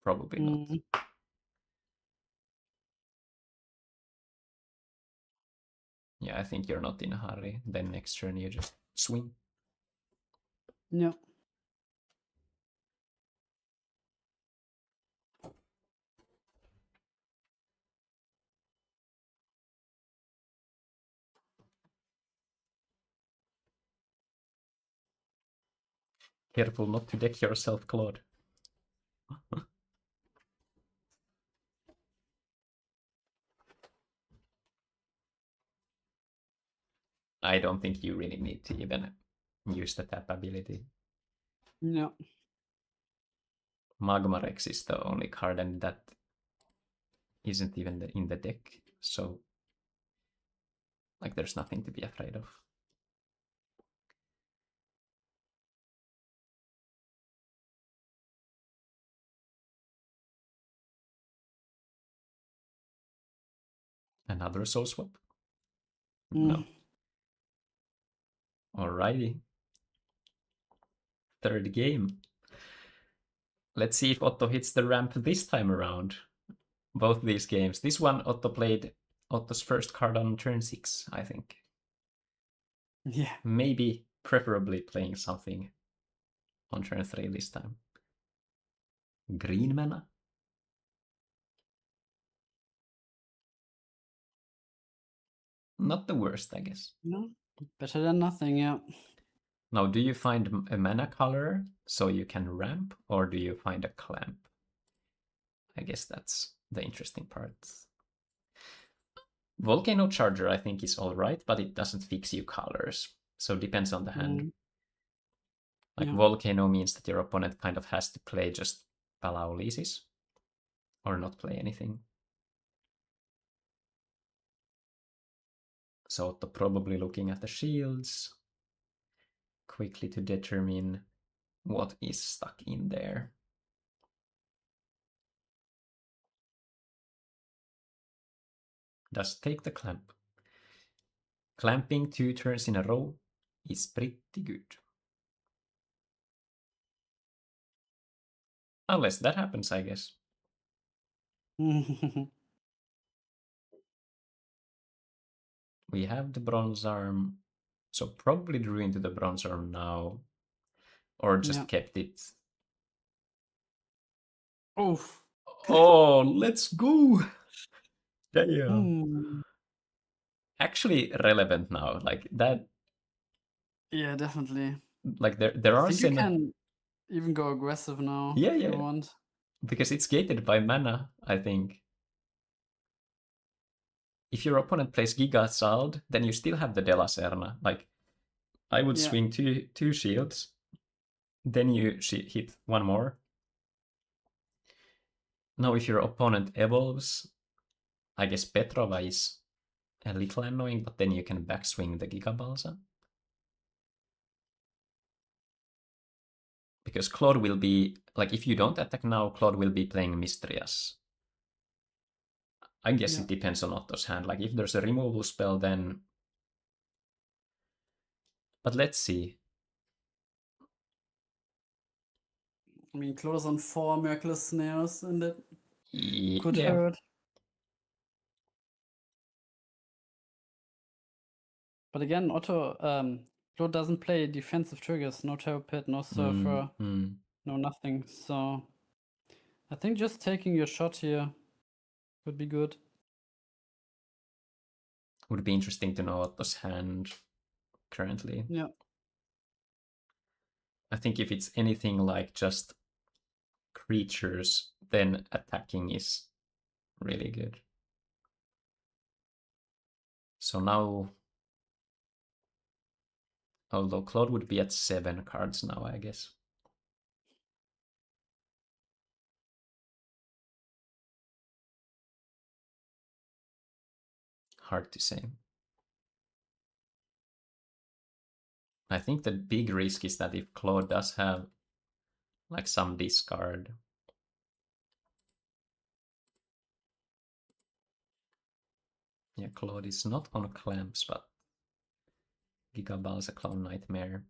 Probably not. Yeah, I think you're not in a hurry. Then next turn you just swing. Yeah. Careful not to deck yourself, Claude. I don't think you really need to even use the tap ability. Yeah. Magma Rex is the only card and that isn't even in the deck, so like there's nothing to be afraid of. Another soul swap? No. Alrighty. Third game. Let's see if Otto hits the ramp this time around. Both these games. This one, Otto played Otto's first card on turn 6, I think. Yeah. Maybe, preferably playing something on turn 3 this time. Green mana? Not the worst, I guess. No, better than nothing, yeah. Now, do you find a mana color so you can ramp, or do you find a clamp? I guess that's the interesting part. Volcano Charger, I think, is alright, but it doesn't fix you colors. So it depends on the hand. Like, Yeah. Volcano means that your opponent kind of has to play just Palau Lysis, or not play anything. So Otto probably looking at the shields, quickly to determine what is stuck in there. Does take the clamp. Clamping 2 turns in a row is pretty good. Unless that happens, I guess. We have the bronze arm, so probably drew into the bronze arm now, or just kept it. Oof. Oh, let's go! Damn. Actually relevant now, like that. Yeah, definitely. Like there I are think you can even go aggressive now if you want. Because it's gated by mana, I think. If your opponent plays Giga Sald, then you still have the De La Serna. Like, I would swing two shields, then you hit one more. Now, if your opponent evolves, I guess Petrova is a little annoying, but then you can backswing the Giga Balsa. Because Claude will be, like, if you don't attack now, Claude will be playing Mistrias. I guess it depends on Otto's hand. Like, if there's a removal spell, then... But let's see. I mean, Claude is on 4 Miraculous Snares, and that could hurt. But again, Claude doesn't play defensive triggers. No Terror Pit, no Surfer, no nothing. So I think just taking your shot here would be good. Would be interesting to know Otto's hand currently. Yeah. I think if it's anything like just creatures, then attacking is really good. So now, although Claude would be at 7 cards now, I guess. Hard to say. I think the big risk is that if Claude does have like some discard, Yeah, Claude is not on clamps, but Gigabal's a clone nightmare.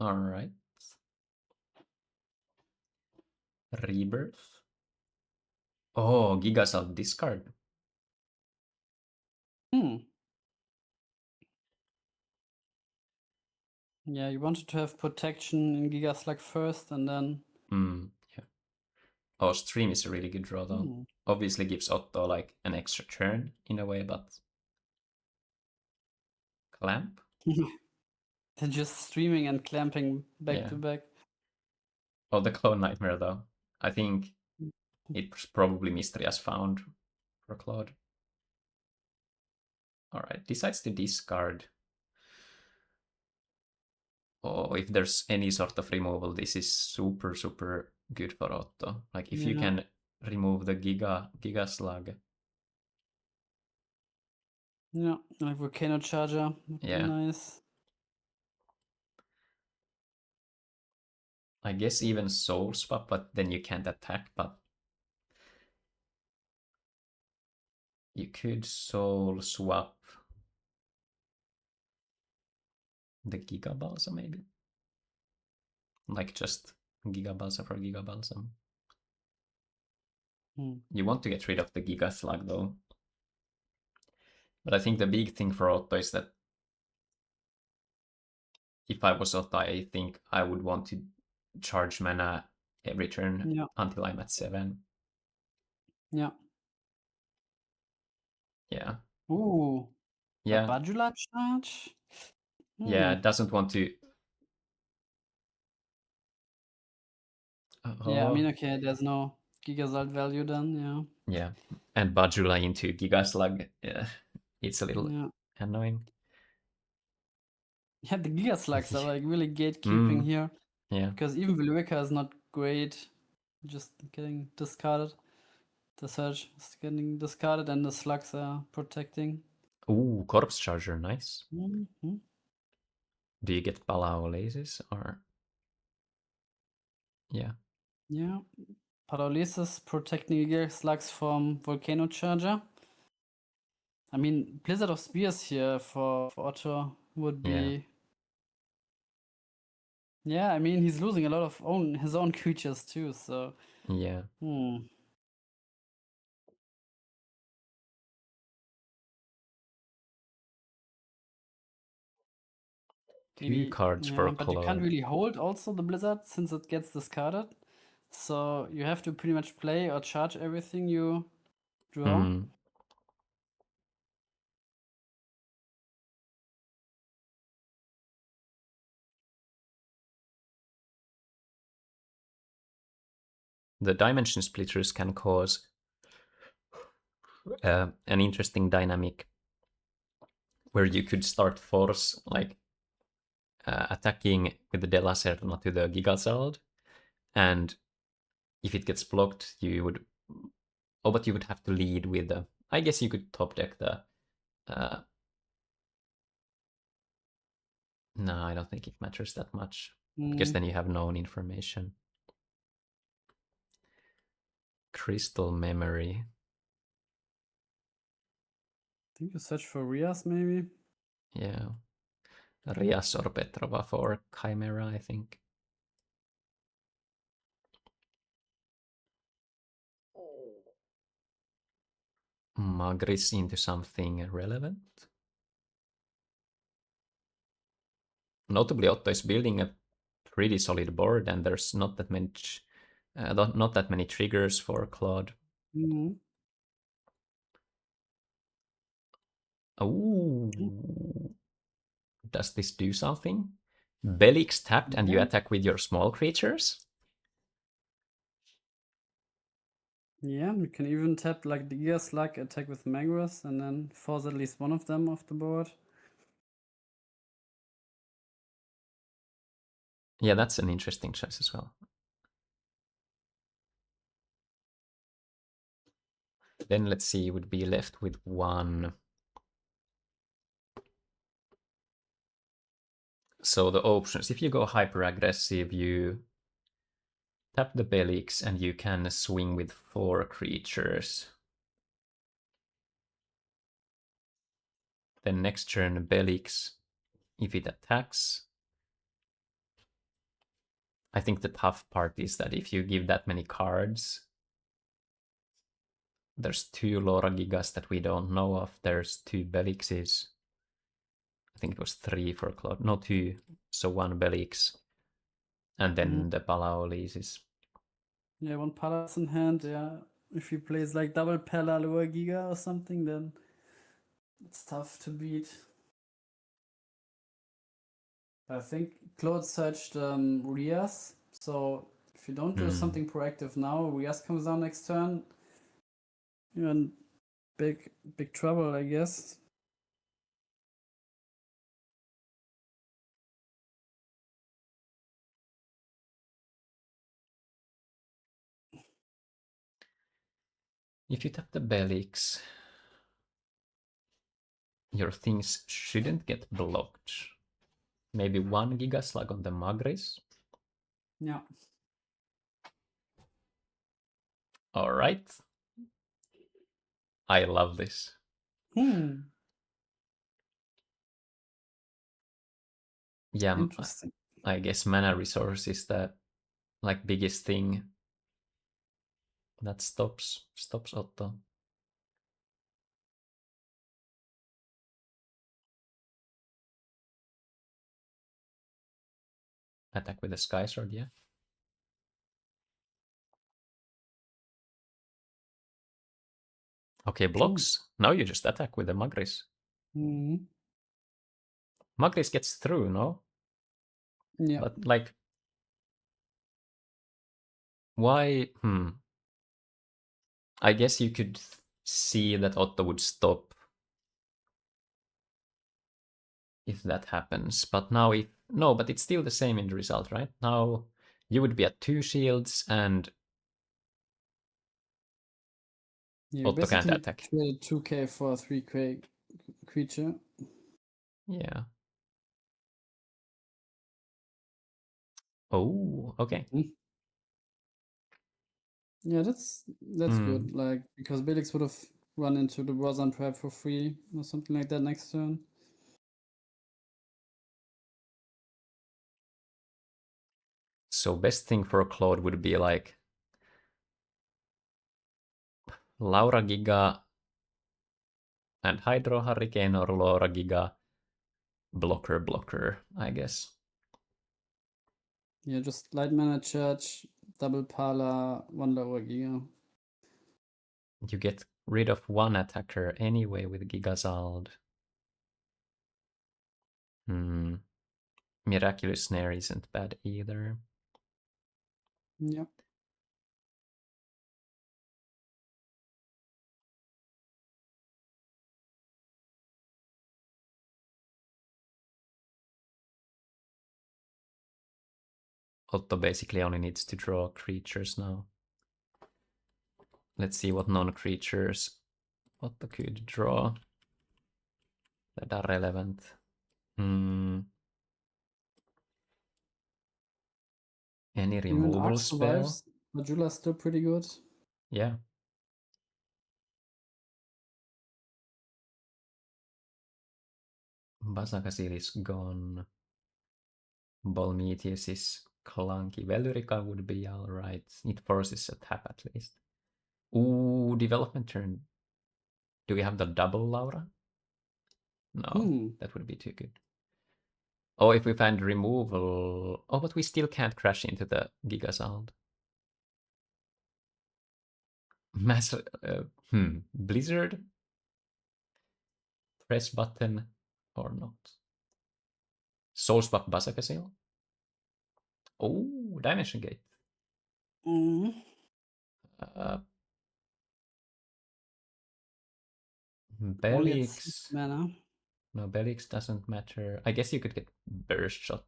Alright. Rebirth. Oh, Gigasalt discard. Yeah, you wanted to have protection in Gigaslug first and then... Yeah. Oh, Stream is a really good draw though. Obviously gives Otto like an extra turn in a way, but... Clamp? They're just streaming and clamping back to back. Oh, the Clone Nightmare though. I think it's probably Mystery as found for Claude. Alright, decides to discard. Oh, if there's any sort of removal, this is super, super good for Otto. Like, if you can remove the Giga Slug. Yeah, like Volcano Charger. Yeah. Nice. I guess even Soul Swap, but then you can't attack, but... You could Soul Swap the Giga Balsam, maybe? Like, just Giga Balsam for Giga Balsam. You want to get rid of the Giga Slug, though. But I think the big thing for Otto is that if I was Otto, I think I would want to charge mana every turn until I'm at 7. Yeah. Yeah. Ooh. Yeah. A Bajula charge? Yeah, doesn't want to... Yeah, I mean, okay, there's no Gigasalt value then, yeah. Yeah, and Bajula into Gigaslug, it's a little annoying. Yeah, the Gigaslugs are like really gatekeeping here. Yeah. Because even Velvika is not great. Just getting discarded. The Surge is getting discarded and the Slugs are protecting. Ooh, Corpse Charger, nice. Do you get Paralysis or... Yeah. Yeah. Paralysis protecting Gigaslugs from Volcano Charger. I mean, Blizzard of Spears here for Otto would be... Yeah, I mean, he's losing a lot of his own creatures too, so... Yeah. Maybe, 2 cards for but you can't Claude. really hold also the Blizzard since it gets discarded. So you have to pretty much play or charge everything you draw. The Dimension Splitters can cause an interesting dynamic where you could start force like attacking with the De La Serna to the Gigasald, and if it gets blocked, you would... Oh, but you would have to lead with the... I guess you could top deck the... No, I don't think it matters that much, because then you have known information. Crystal Memory. I think you search for Rias, maybe? Yeah. Rias or Petrova for Chimera, I think. Magris into something relevant. Notably, Otto is building a pretty solid board, and there's not that much, not that many triggers for Claude. Oh, does this do something? Belix tapped, and you attack with your small creatures? Yeah, you can even tap like the Gigaslug, attack with Magras, and then force at least one of them off the board. Yeah, that's an interesting choice as well. Then let's see, would be left with one. So the options, if you go hyper aggressive, you Tap the Belix and you can swing with 4 creatures. Then next turn Belix, if it attacks. I think the tough part is that if you give that many cards, there's 2 Laura Gigas that we don't know of. There's 2 Belixes. I think it was 3 for Claude. No, 2. So 1 Belix. And then the Palaolis is... Yeah, 1 Palace in hand, yeah. If he plays like double Pala, lower Giga or something, then it's tough to beat. I think Claude searched Rias, so if you don't do something proactive now, Rias comes down next turn, you're in big trouble, I guess. If you tap the Belix, your things shouldn't get blocked. Maybe 1 Gigaslug on the Magris. Yeah. All right. I love this. Yeah, Interesting. I guess mana resource is the biggest thing that stops Otto. Attack with the Sky Sword, yeah. Okay, blocks. Now you just attack with the Magris. Magris gets through, no? Yeah. But like, why? I guess you could see that Otto would stop if that happens. But now no, but it's still the same in the result, right? Now you would be at 2 shields and You Otto can't basically attack. traded 2k for a 3k creature. Yeah. Oh, okay. Yeah, that's good. Like, because Belix would have run into the Rosan Trap for free or something like that next turn. So best thing for Claude would be like Laura Giga and Hydro Hurricane or Laura Giga blocker, I guess. Yeah, just light mana church, double Pala, 1 lower Giga. You get rid of 1 attacker anyway with Gigazald. Miraculous Snare isn't bad either. Yeah. Otto basically only needs to draw creatures now. Let's see what non-creatures Otto could draw that are relevant. Any removal spell? Majula's still pretty good. Yeah. Basakasil is gone. Bolmetheus is clunky. Velurica would be alright. It forces a tap at least. Ooh, development turn. Do we have the double Laura? No, that would be too good. Oh, if we find removal... Oh, but we still can't crash into the Gigazald. Blizzard? Press button or not? Soulswap Basakasil? Oh, Dimension Gate. Belix. Mana. No, Belix doesn't matter. I guess you could get Burst Shot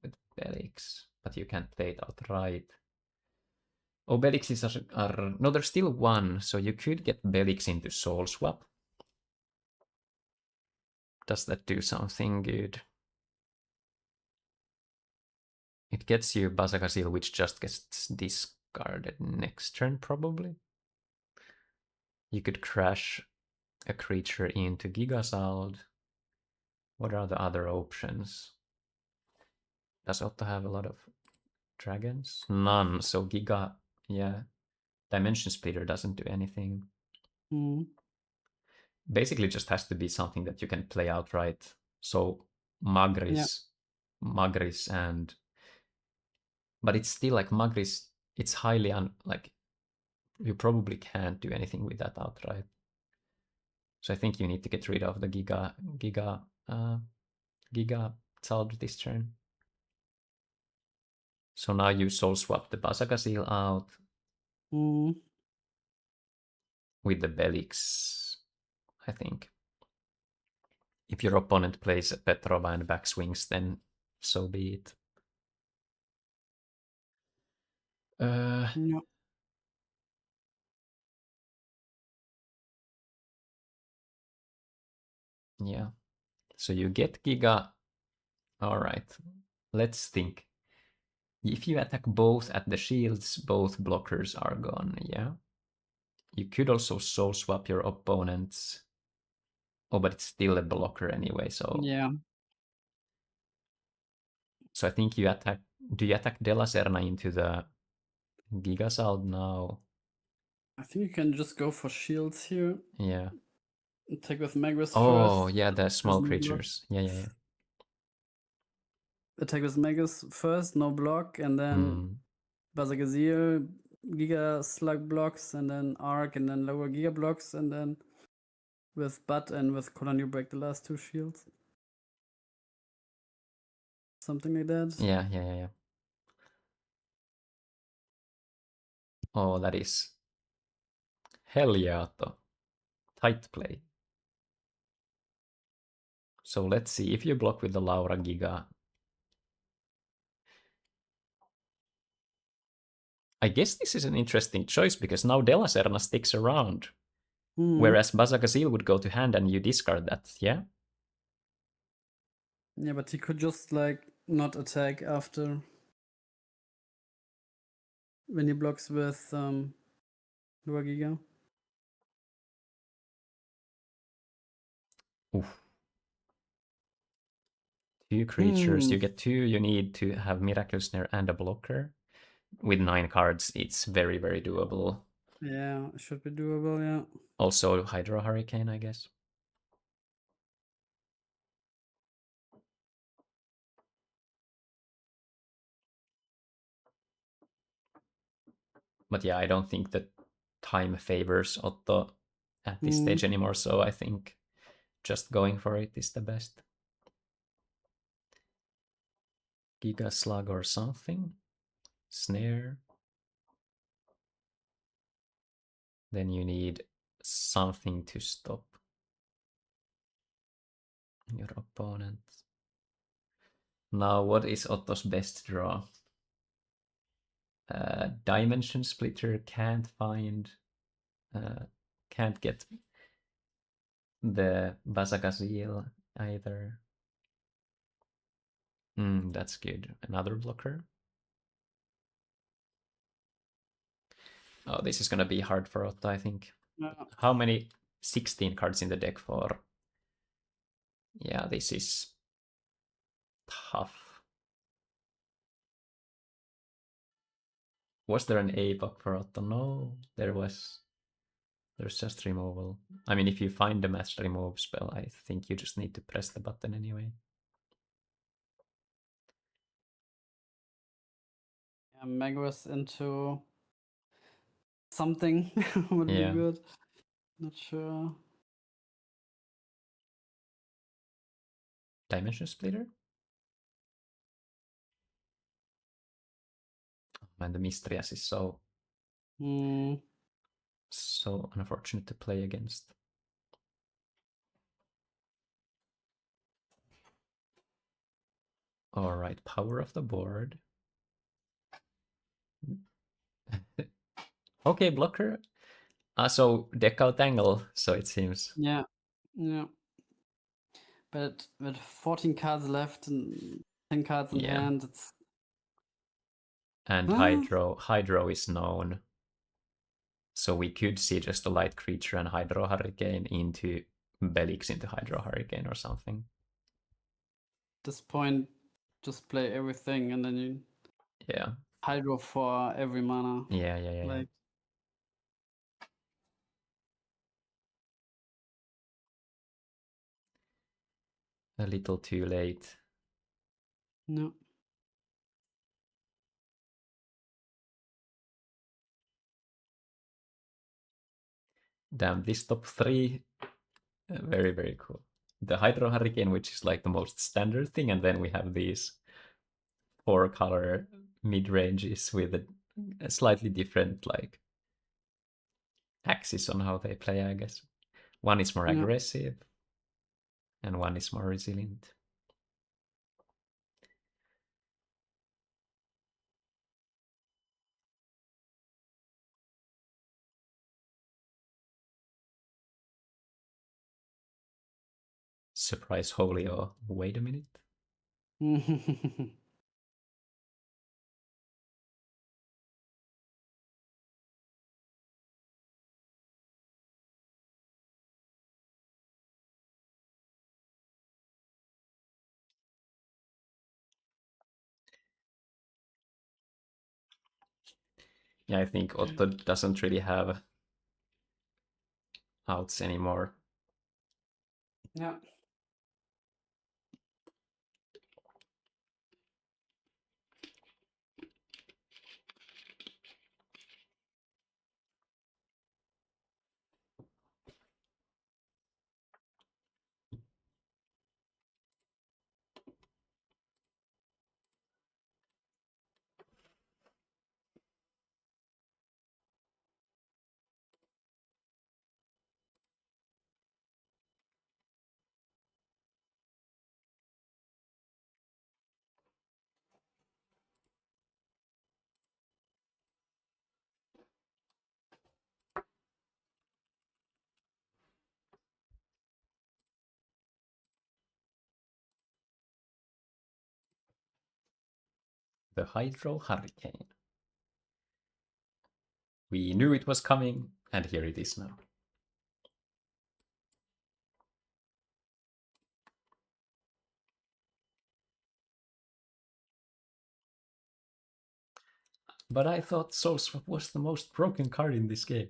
with Belix, but you can't play it outright. Oh, Belixes are... No, there's still 1, so you could get Belix into Soulswap. Does that do something good? It gets you Basakasil, which just gets discarded next turn, probably. You could crash a creature into Gigasald. What are the other options? Does Otto have a lot of dragons? None, so Giga, yeah. Dimension Splitter doesn't do anything. Basically just has to be something that you can play outright. So Magris and... But it's still like Magris, it's highly like you probably can't do anything with that outright. So I think you need to get rid of the Giga Child this turn. So now you soul swap the Basakasil out with the Belix, I think. If your opponent plays Petrova and backswings, then so be it. Yeah. So you get Giga. All right. Let's think. If you attack both at the shields, both blockers are gone, yeah? You could also soul swap your opponents. Oh, but it's still a blocker anyway, so... Yeah. So I think you attack... Do you attack Della Serna into the Gigasald now? I think you can just go for shields here. Yeah. Attack with Magris first. Oh, yeah, the small creatures. Yeah. Attack with Magris first, no block, and then Basakasil, Giga Slug blocks, and then Arc, and then lower Giga blocks, and then with Butt and with Colon you break the last two shields. Something like that. Yeah. Oh, that is... Hell yeah, Otto. Tight play. So let's see, if you block with the Laura Giga... I guess this is an interesting choice, because now Della Serna sticks around. Whereas Basakasil would go to hand and you discard that, yeah? Yeah, but he could just, like, not attack after... when he blocks with lower Giga. Oof. 2 creatures, you get 2, you need to have Miracle Snare and a blocker. With 9 cards, it's very, very doable. Yeah, it should be doable, yeah. Also Hydro Hurricane, I guess. But yeah, I don't think that time favors Otto at this stage anymore, so I think just going for it is the best. Giga Slug or something. Snare. Then you need something to stop your opponent. Now, what is Otto's best draw? Dimension Splitter, can't find... can't get the Basakasil either. That's good. Another blocker. Oh, this is gonna be hard for Otto, I think. How many? 16 cards in the deck for... Yeah, this is tough. Was there an APOC for Otto? No, there was. There's just removal. I mean, if you find the match remove spell, I think you just need to press the button anyway. Yeah, Magris into something would be good. Not sure. Dimension Splitter? Man, the Mistrias is so... so unfortunate to play against. Alright, power of the board. Okay, blocker. So deck out angle, so it seems. Yeah. But with 14 cards left and 10 cards in hand, it's And Hydro is known. So we could see just a light creature and Hydro Hurricane into Belix into Hydro Hurricane or something. At this point, just play everything and then you Hydro for every mana. Yeah. Like a little too late. no. Damn, this top 3, very, very cool. The Hydro Hurricane, which is like the most standard thing, and then we have these 4-color mid-ranges with a slightly different like axis on how they play, I guess. One is more aggressive, and one is more resilient. Surprise Holy, oh, wait a minute. Yeah, I think Otto doesn't really have outs anymore. Yeah. The Hydro Hurricane. We knew it was coming, and here it is now. But I thought Soul Swap was the most broken card in this game.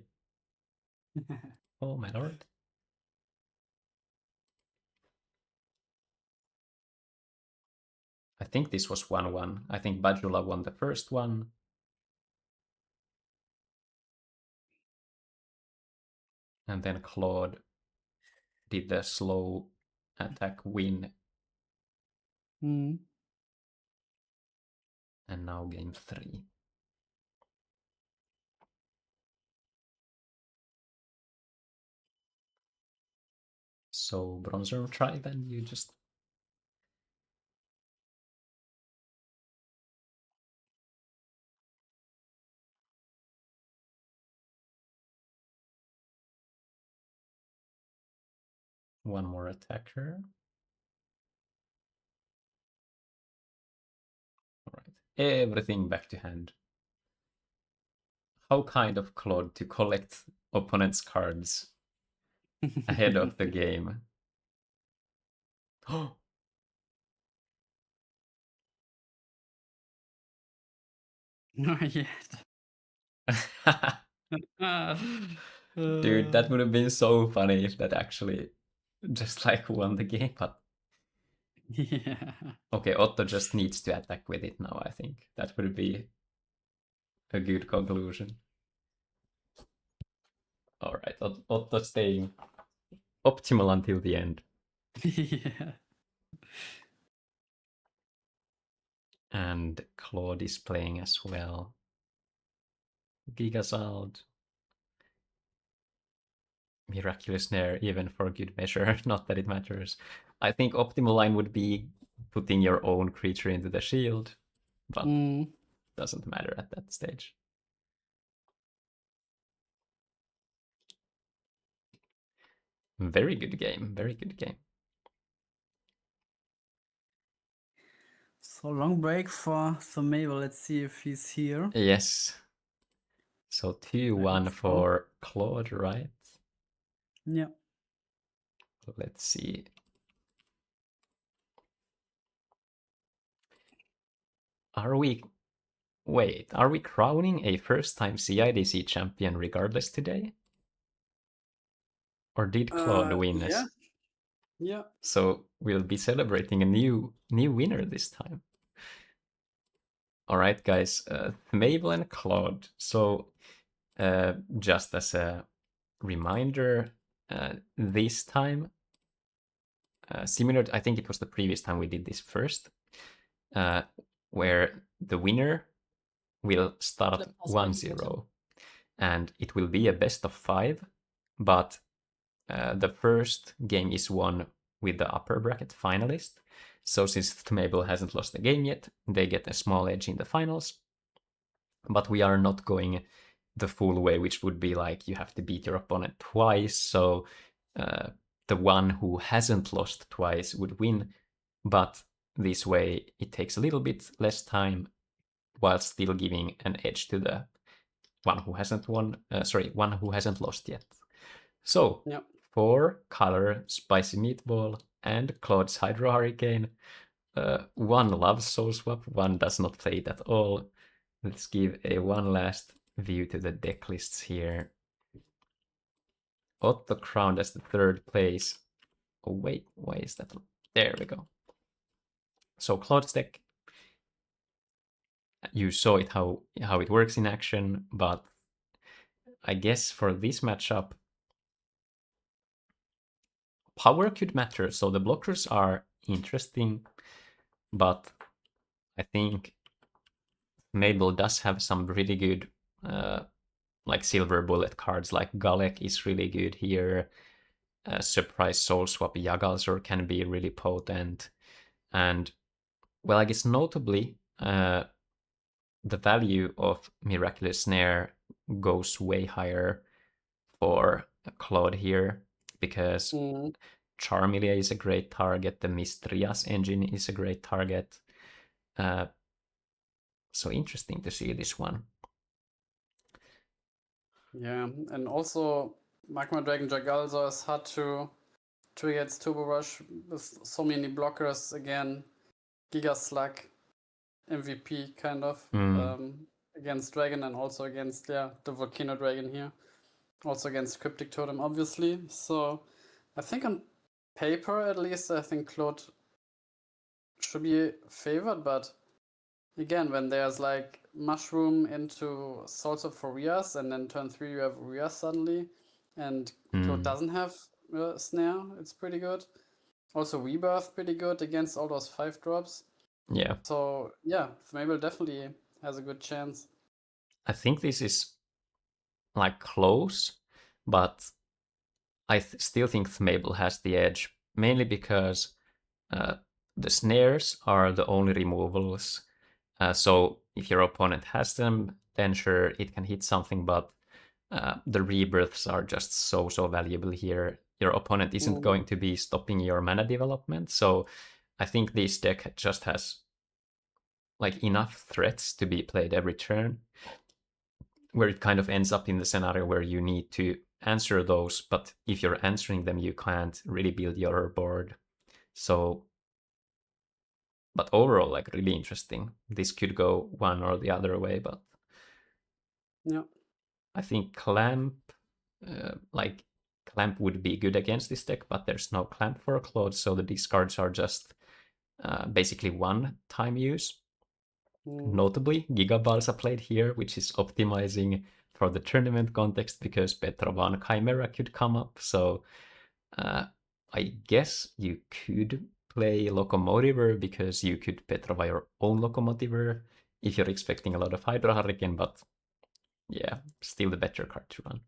Oh my lord. I think this was 1-1. I think Bajula won the first one. And then Claude did the slow attack win. Mm. And now game 3. So Bronzer try, then you just... One more attacker. Alright, everything back to hand. How kind of Claude to collect opponent's cards ahead of the game. Oh! Not yet. Dude, that would have been so funny if that actually just like won the game, but... Yeah. Okay, Otto just needs to attack with it now, I think. That would be a good conclusion. Alright, Otto staying optimal until the end. Yeah. And Claude is playing as well. Gigasalt. Miraculous Nair, even for good measure, not that it matters. I think optimal line would be putting your own creature into the shield, but doesn't matter at that stage. Very good game, very good game. So long break for Mabel. Let's see if he's here. Yes. So 2-1 for Claude, right? Yeah. Let's see. Are we crowning a first-time CIDC champion regardless today? Or did Claude win? Yeah. Yeah. So we'll be celebrating a new winner this time. All right, guys. Mabel and Claude. So just as a reminder, this time, similar, I think it was the previous time we did this first, where the winner will start 1-0, and it will be a best of 5, but the first game is won with the upper bracket finalist. So since Mabel hasn't lost the game yet, they get a small edge in the finals. But we are not going the full way, which would be like you have to beat your opponent twice. So the one who hasn't lost twice would win. But this way, it takes a little bit less time while still giving an edge to the one who hasn't one who hasn't lost yet. So, for Color, Spicy Meatball, and Claude's Hydro Hurricane, one loves Soul Swap, one does not play it at all. Let's give one last view to the deck lists here. Otto crowned as the 3rd place. Oh wait, why is that? There we go. So Claude's deck, you saw it how it works in action, but I guess for this matchup, power could matter. So the blockers are interesting, but I think Mabel does have some really good like silver bullet cards, like Galek is really good here. Surprise Soul Swap Yaggalzor can be really potent. And, well, I guess notably, the value of Miraculous Snare goes way higher for Claude here, because Charmilia is a great target, the Mistrias engine is a great target. So interesting to see this one. Yeah, and also Magma Dragon Jaggalzor is hard to against Turbo Rush with so many blockers again. Giga Slug, MVP kind of against Dragon, and also against the Volcano Dragon here. Also against Cryptic Totem, obviously. So I think on paper, at least, I think Claude should be favored, but again, when there's like Mushroom into Soul Swap for Rias, and then turn 3 you have Rias suddenly, and Claude doesn't have Snare, it's pretty good. Also Rebirth pretty good against all those 5 drops. Yeah. So yeah, Mabel definitely has a good chance. I think this is like close, but I still think Mabel has the edge, mainly because the snares are the only removals. So if your opponent has them, then sure, it can hit something, but the rebirths are just so valuable here. Your opponent isn't going to be stopping your mana development, so I think this deck just has like enough threats to be played every turn, where it kind of ends up in the scenario where you need to answer those, but if you're answering them, you can't really build your board. So, but overall, like, really interesting. This could go one or the other way, but yeah, I think Clamp, Clamp would be good against this deck, but there's no Clamp for Claude, so the discards are just basically one-time use. Notably, Gigabalsa played here, which is optimizing for the tournament context because Petrovan Chimera could come up. So I guess you could play Locomotiver because you could Petrova your own Locomotiver if you're expecting a lot of Hydro Hurricane, but yeah, still the better card to run.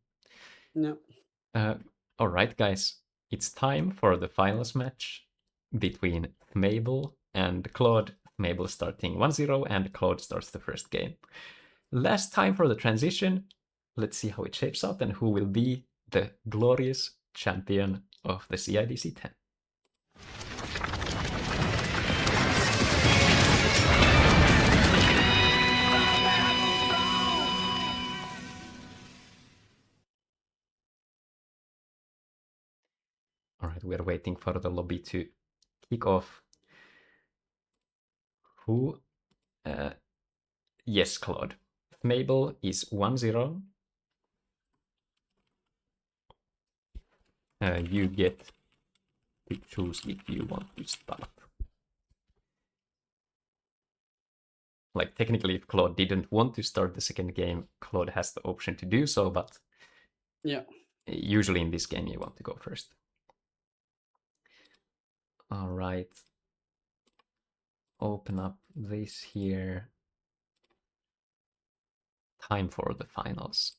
Yeah. All right, guys, it's time for the finals match between Mabel and Claude. Mabel starting 1-0 and Claude starts the first game. Last time for the transition. Let's see how it shapes out and who will be the glorious champion of the CIDC 10. Right, we're waiting for the lobby to kick off. Who? Yes, Claude. Mabel is 1-0. You get to choose if you want to start. Like, technically, if Claude didn't want to start the second game, Claude has the option to do so, but Yeah. usually in this game, you want to go first. All right. Open up this here. Time for the finals.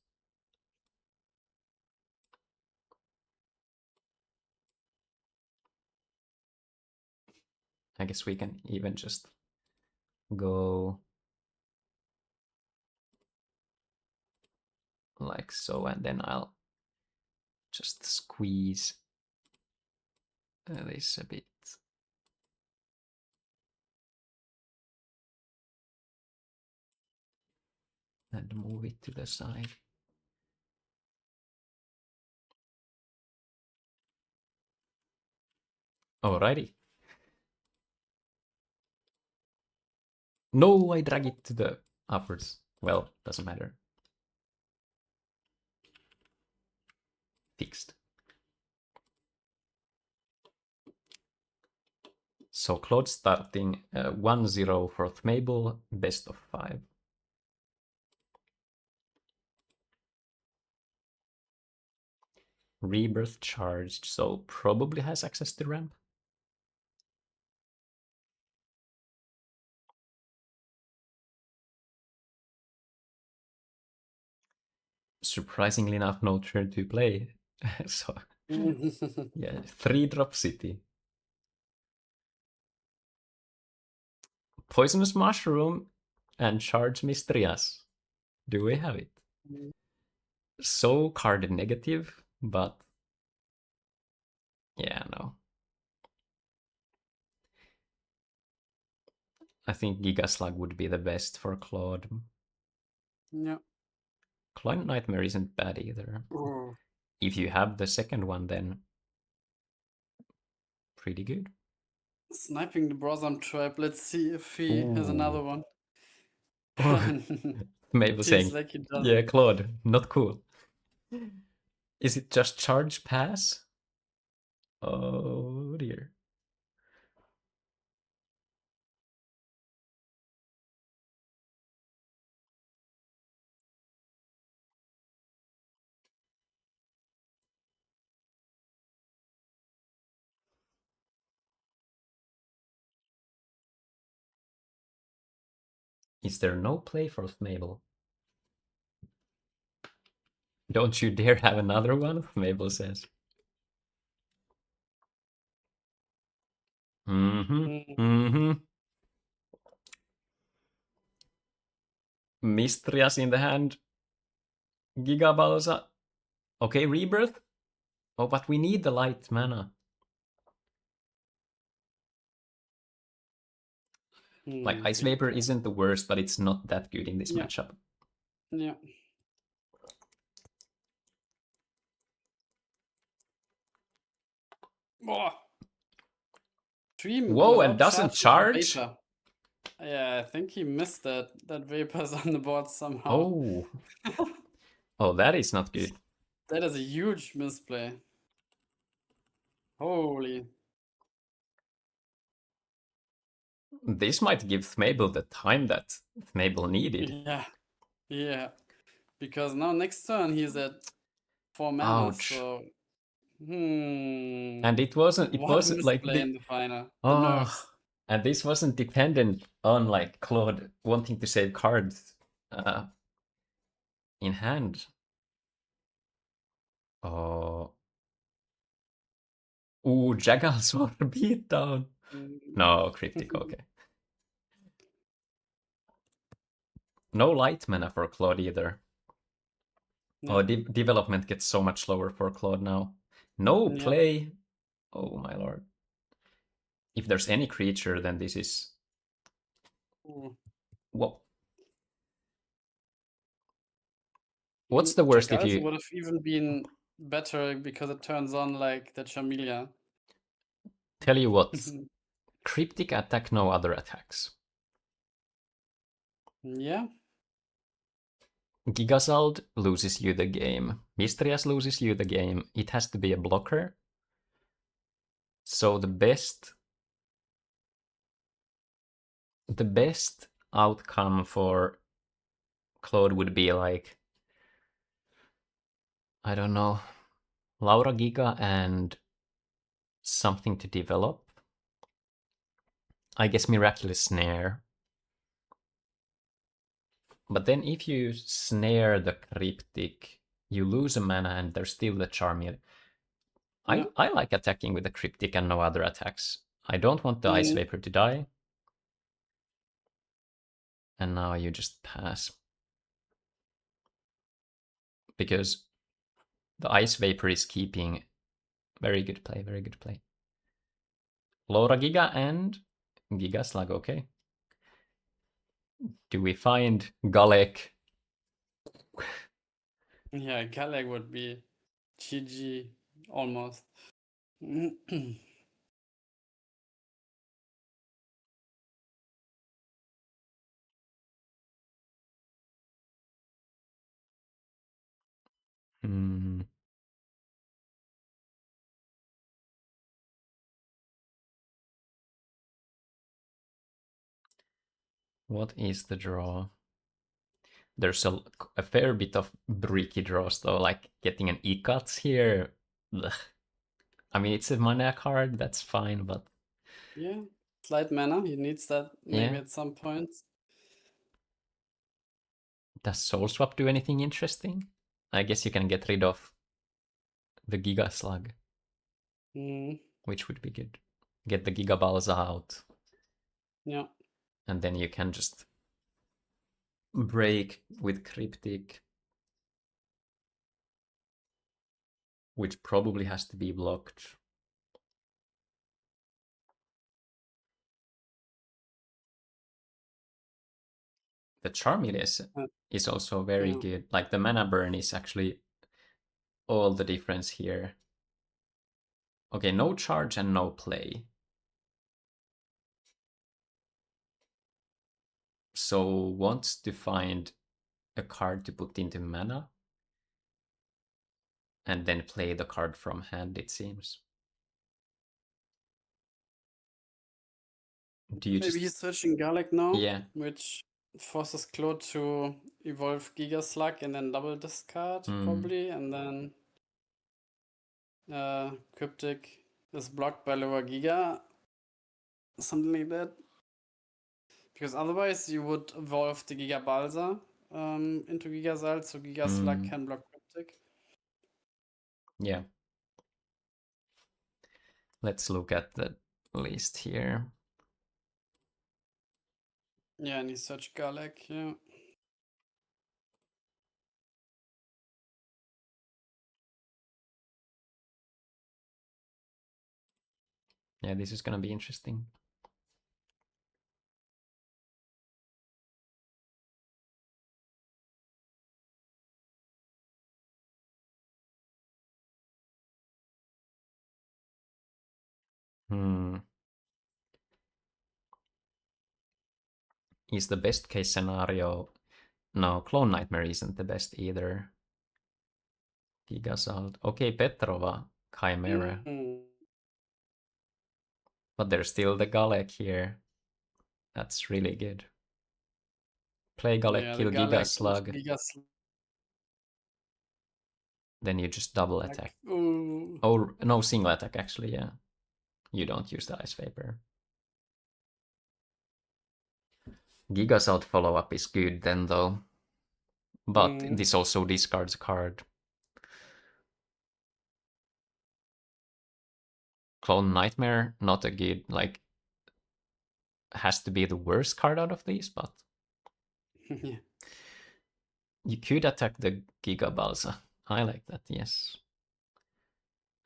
I guess we can even just go like so, and then I'll just squeeze this a bit. And move it to the side. Alrighty. No, I drag it to the upwards. Well, doesn't matter. Fixed. So Claude starting 1-0 for Mabel, best of 5. Rebirth charged, so probably has access to ramp. Surprisingly enough, no turn to play. So, yeah, 3-drop city. Poisonous Mushroom and Charge Mistrias. Do we have it? So card negative, but yeah, no. I think Gigaslug would be the best for Claude. Yeah. Climate Nightmare isn't bad either. Ooh. If you have the second one, then pretty good. Sniping the Brosam Tribe. Let's see if he has another one. Mabel saying, like he yeah, Claude, not cool. Is it just charge pass? Oh dear. Is there no play for Mabel? Don't you dare have another one, Mabel says. Mistrias in the hand. Gigabalsa. Okay, Rebirth. Oh, but we need the light mana. Like, Ice Vapor isn't the worst, but it's not that good in this matchup. Yeah. Oh. Dream. Whoa, and doesn't charge? Yeah, I think he missed that Vapor's on the board somehow. Oh. Oh, that is not good. That is a huge misplay. Holy. This might give Mabel the time that Mabel needed. Yeah. Yeah. Because now next turn he's at 4 mana. Ouch. So And it wasn't like in the final. Oh, The nerfs. and this wasn't dependent on like Claude wanting to save cards in hand. Oh. Ooh, Jaggalsword beatdown. No, Cryptic, okay. No light mana for Claude either. Yeah. Oh, development gets so much slower for Claude now. No play. Oh my lord. If there's any creature, then this is... Whoa. What's the worst if you... would have even been better because it turns on like the Charmelia. Tell you what, cryptic attack, no other attacks. Yeah. Gigasald loses you the game. Mistrias loses you the game. It has to be a blocker. So the best outcome for Claude would be like, I don't know, Laura Giga and something to develop. I guess Miraculous Snare. But then if you snare the Cryptic, you lose a mana and there's still the Charmian. Yeah. I like attacking with the Cryptic and no other attacks. I don't want the Ice Vapor to die. And now you just pass. Because the Ice Vapor is keeping... Very good play, very good play. Laura Giga and Giga Slug, okay. Do we find Galek? Yeah, Galek would be GG almost. Hmm. What is the draw? There's a fair bit of bricky draws though, like getting an Ikats here. Ugh. I mean, it's a mana card, that's fine, but... Yeah, slight mana, he needs that maybe Yeah. at some point. Does Soul Swap do anything interesting? I guess you can get rid of the Giga Slug, which would be good. Get the Giga Balza out. Yeah. And then you can just break with Cryptic, which probably has to be blocked. The Charmeleon is also very good. Like the mana burn is actually all the difference here. Okay, no charge and no play. So wants to find a card to put into mana and then play the card from hand, it seems. Do you Maybe he's searching Galek now, Yeah. which forces Claude to evolve Giga Slug and then double discard probably, and then Cryptic is blocked by lower Giga, something like that. Because otherwise you would evolve the Giga Balsa into Giga Salt, so Giga Slug can block Cryptic. Yeah. Let's look at the list here. Yeah, and he searched Galek, yeah. Yeah, this is gonna be interesting. Is the best case scenario... No, Clone Nightmare isn't the best either. Gigasalt. Okay, Petrova, Chimera. But there's still the Galek here. That's really good. Play Galek, kill Giga Slug. Then you just double attack. Oh, no, single attack actually, yeah. You don't use the Ice Vapor. Gigasalt follow-up is good then though. But this also discards a card. Clone Nightmare, not a good, like... Has to be the worst card out of these, but... Yeah. You could attack the Giga Balsa. I like that, yes.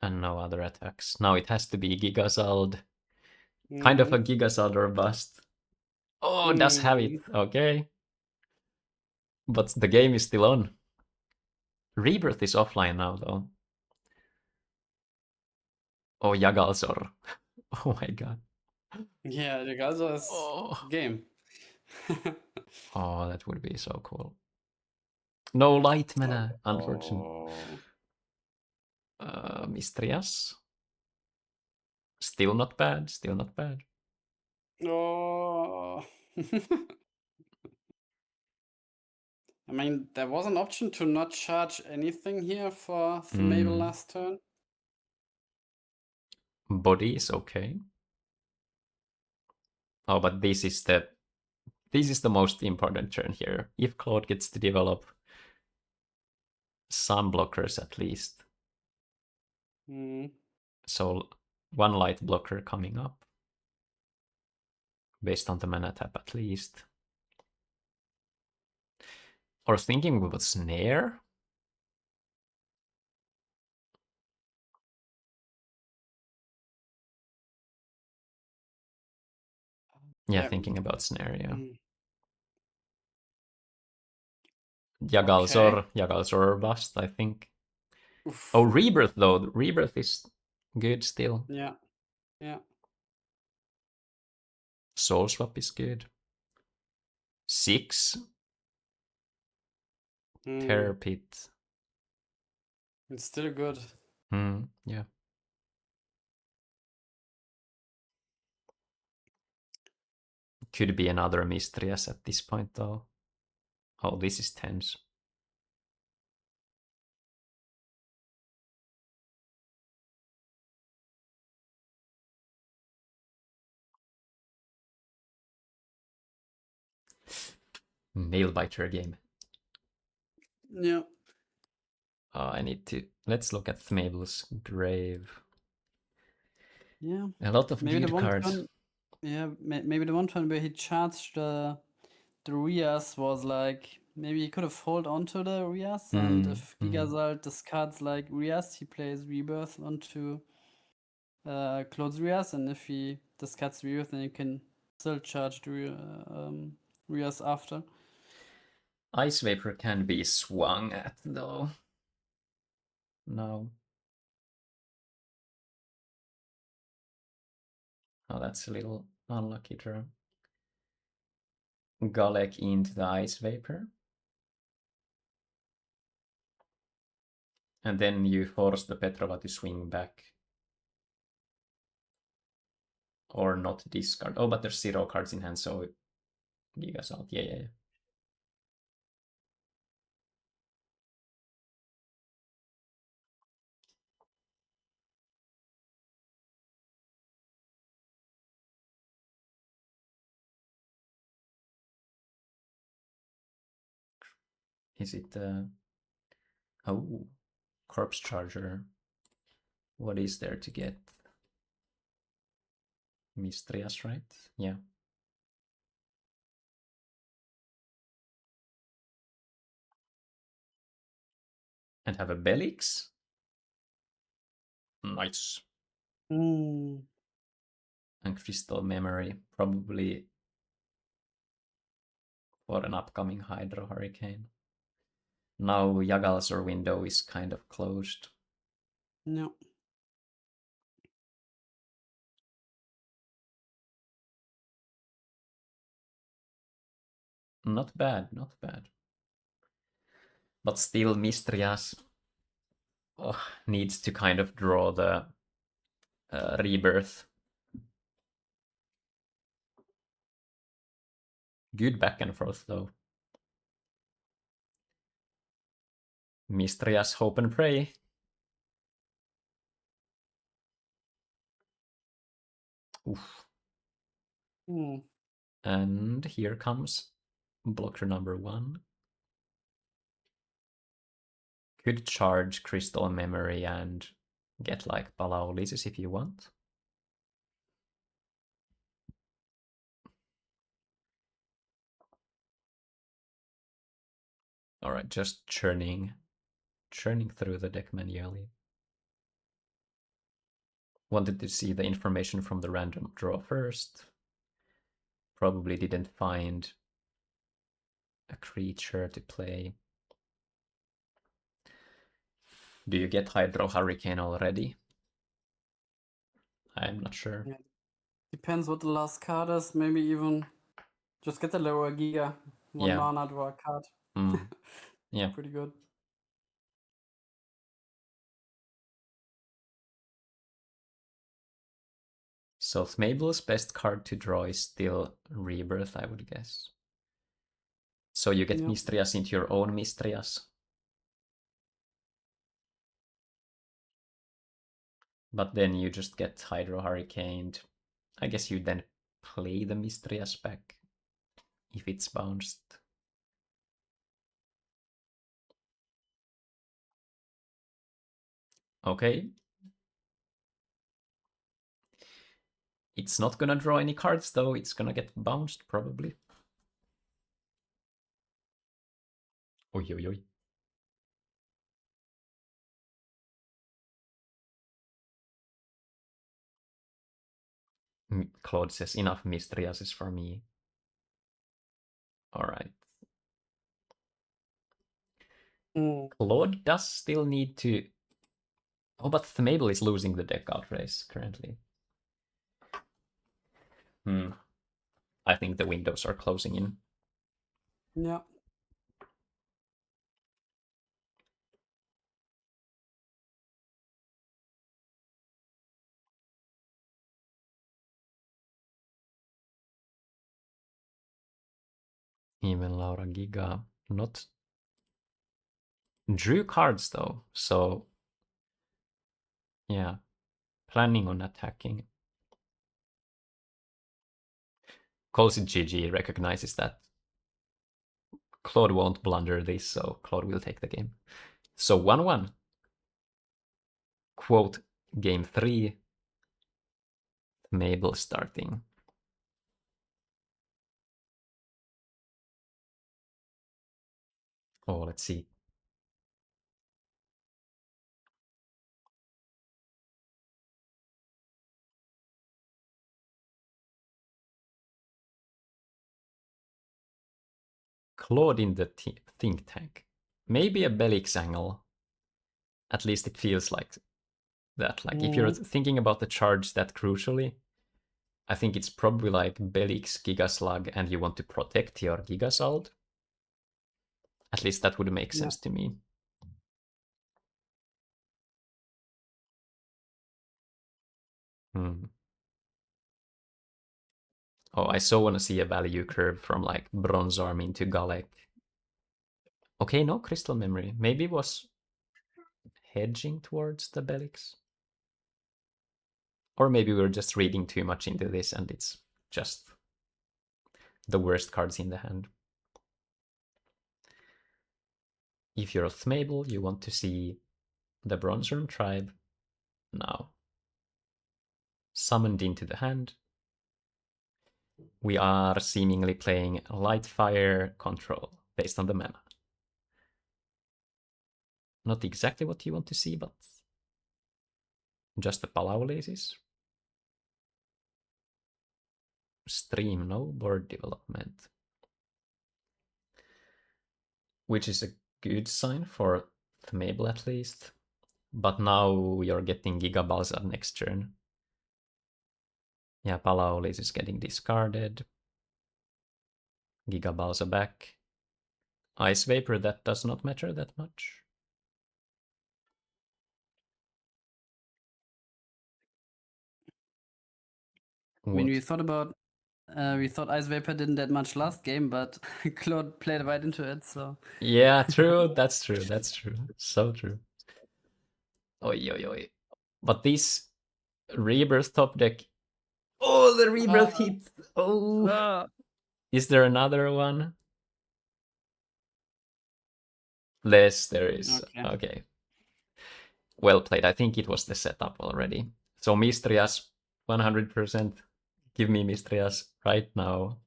And no other attacks. Now it has to be Gigasald. Kind of a Gigasald or bust. Oh, does have it. Okay. But the game is still on. Rebirth is offline now, though. Oh, Yagalzor. Oh my god. Yeah, the Galzo is Oh. game. Oh, that would be so cool. No light mana, unfortunately. Oh. Mistrias. Still not bad, still not bad. Oh. I mean, there was an option to not charge anything here for Themable last turn. Body is okay. Oh, but this is the most important turn here. If Claude gets to develop some blockers at least. So one light blocker coming up. Based on the mana tap at least. Or thinking with a snare? Yeah, thinking about snare, yeah. Yagalzor or bust, I think. Oof. Oh, Rebirth though. Rebirth is good still. Yeah, yeah. Soul Swap is good. 6. Terror Pit. It's still good. Yeah. Could be another Mistrias at this point though. Oh, this is tense. Nailbiter game. Yeah. I need to... Let's look at Themable's Grave. Yeah. A lot of Maybe good the one cards. turn, yeah, maybe the one turn where he charged the Rias was like, maybe he could have hold onto the Rias, and if Gigazal discards like Rias, he plays Rebirth onto Claude's Rias, and if he discards Rebirth, then you can still charge the Rias after. Ice Vapor can be swung at though. No. Oh, that's a little unlucky turn. Galek into the Ice Vapor. And then you force the Petrova to swing back. Or not discard. Oh, but there's 0 cards in hand, so Giga's out. Yeah. Is it oh, Corpse Charger. What is there to get? Mistrias, right? Yeah. And have a Belix? Nice. And Crystal Memory, probably for an upcoming Hydro Hurricane. Now Yagalzor window is kind of closed. No. Not bad, not bad. But still Mistrias needs to kind of draw the Rebirth. Good back and forth though. Mistrias Hope and Pray. Oof. And here comes blocker number 1. Could charge Crystal Memory and get like Palaulisis if you want. Alright, just churning through the deck manually. Wanted to see the information from the random draw first. Probably didn't find a creature to play. Do you get Hydro Hurricane already? I'm not sure. Yeah, Depends what the last card is. Maybe even just get the lower Giga. One Yeah. mana, draw a card. Yeah. Pretty good. So Thmable's best card to draw is still Rebirth, I would guess. So you get Yep. Mistrias into your own Mistrias. But then you just get Hydro Hurricaned. I guess you then play the Mistrias back if it's bounced. Okay. It's not gonna draw any cards though, it's gonna get bounced probably. Oi, oi, oi. Claude says enough Mistriases for me. Alright. Claude does still need to... Oh, but Thmable is losing the deck out race currently. I think the windows are closing in. Yeah. Even Laura Giga not drew cards though, so yeah, planning on attacking. Calls it GG, recognizes that Claude won't blunder this, so Claude will take the game. So 1-1. Quote, game 3. Mabel starting. Oh, let's see. Claude in the think tank. Maybe a Belix angle. At least it feels like that. Like if you're thinking about the charge that crucially, I think it's probably like Belix Gigaslug and you want to protect your Gigasalt. At least that would make sense to me. Oh, I so want to see a value curve from like Bronze Army into Galek. Okay, no Crystal Memory. Maybe it was hedging towards the Belix. Or maybe we're just reading too much into this and it's just the worst cards in the hand. If you're a Thmable, you want to see the Bronze Room Tribe now. Summoned into the hand. We are seemingly playing Light Fire Control based on the mana. Not exactly what you want to see, but just the Palau laces. Stream, no board development. Which is a good sign for Thmable at least. But now you're getting Giga Balsa next turn. Yeah, Palaulis is getting discarded. Giga Balsa back. Ice Vapor, that does not matter that much. I mean, we thought Ice Vapor didn't that much last game, but Claude played right into it, so. Yeah, true. That's true. That's true. So true. Oi, oi, oi. But this Rebirth top deck. Oh, the Rebirth hit. Oh. Is there another one? Yes, there is. Okay. Well played. I think it was the setup already. So Mistrias, 100%. Give me Mistrias right now.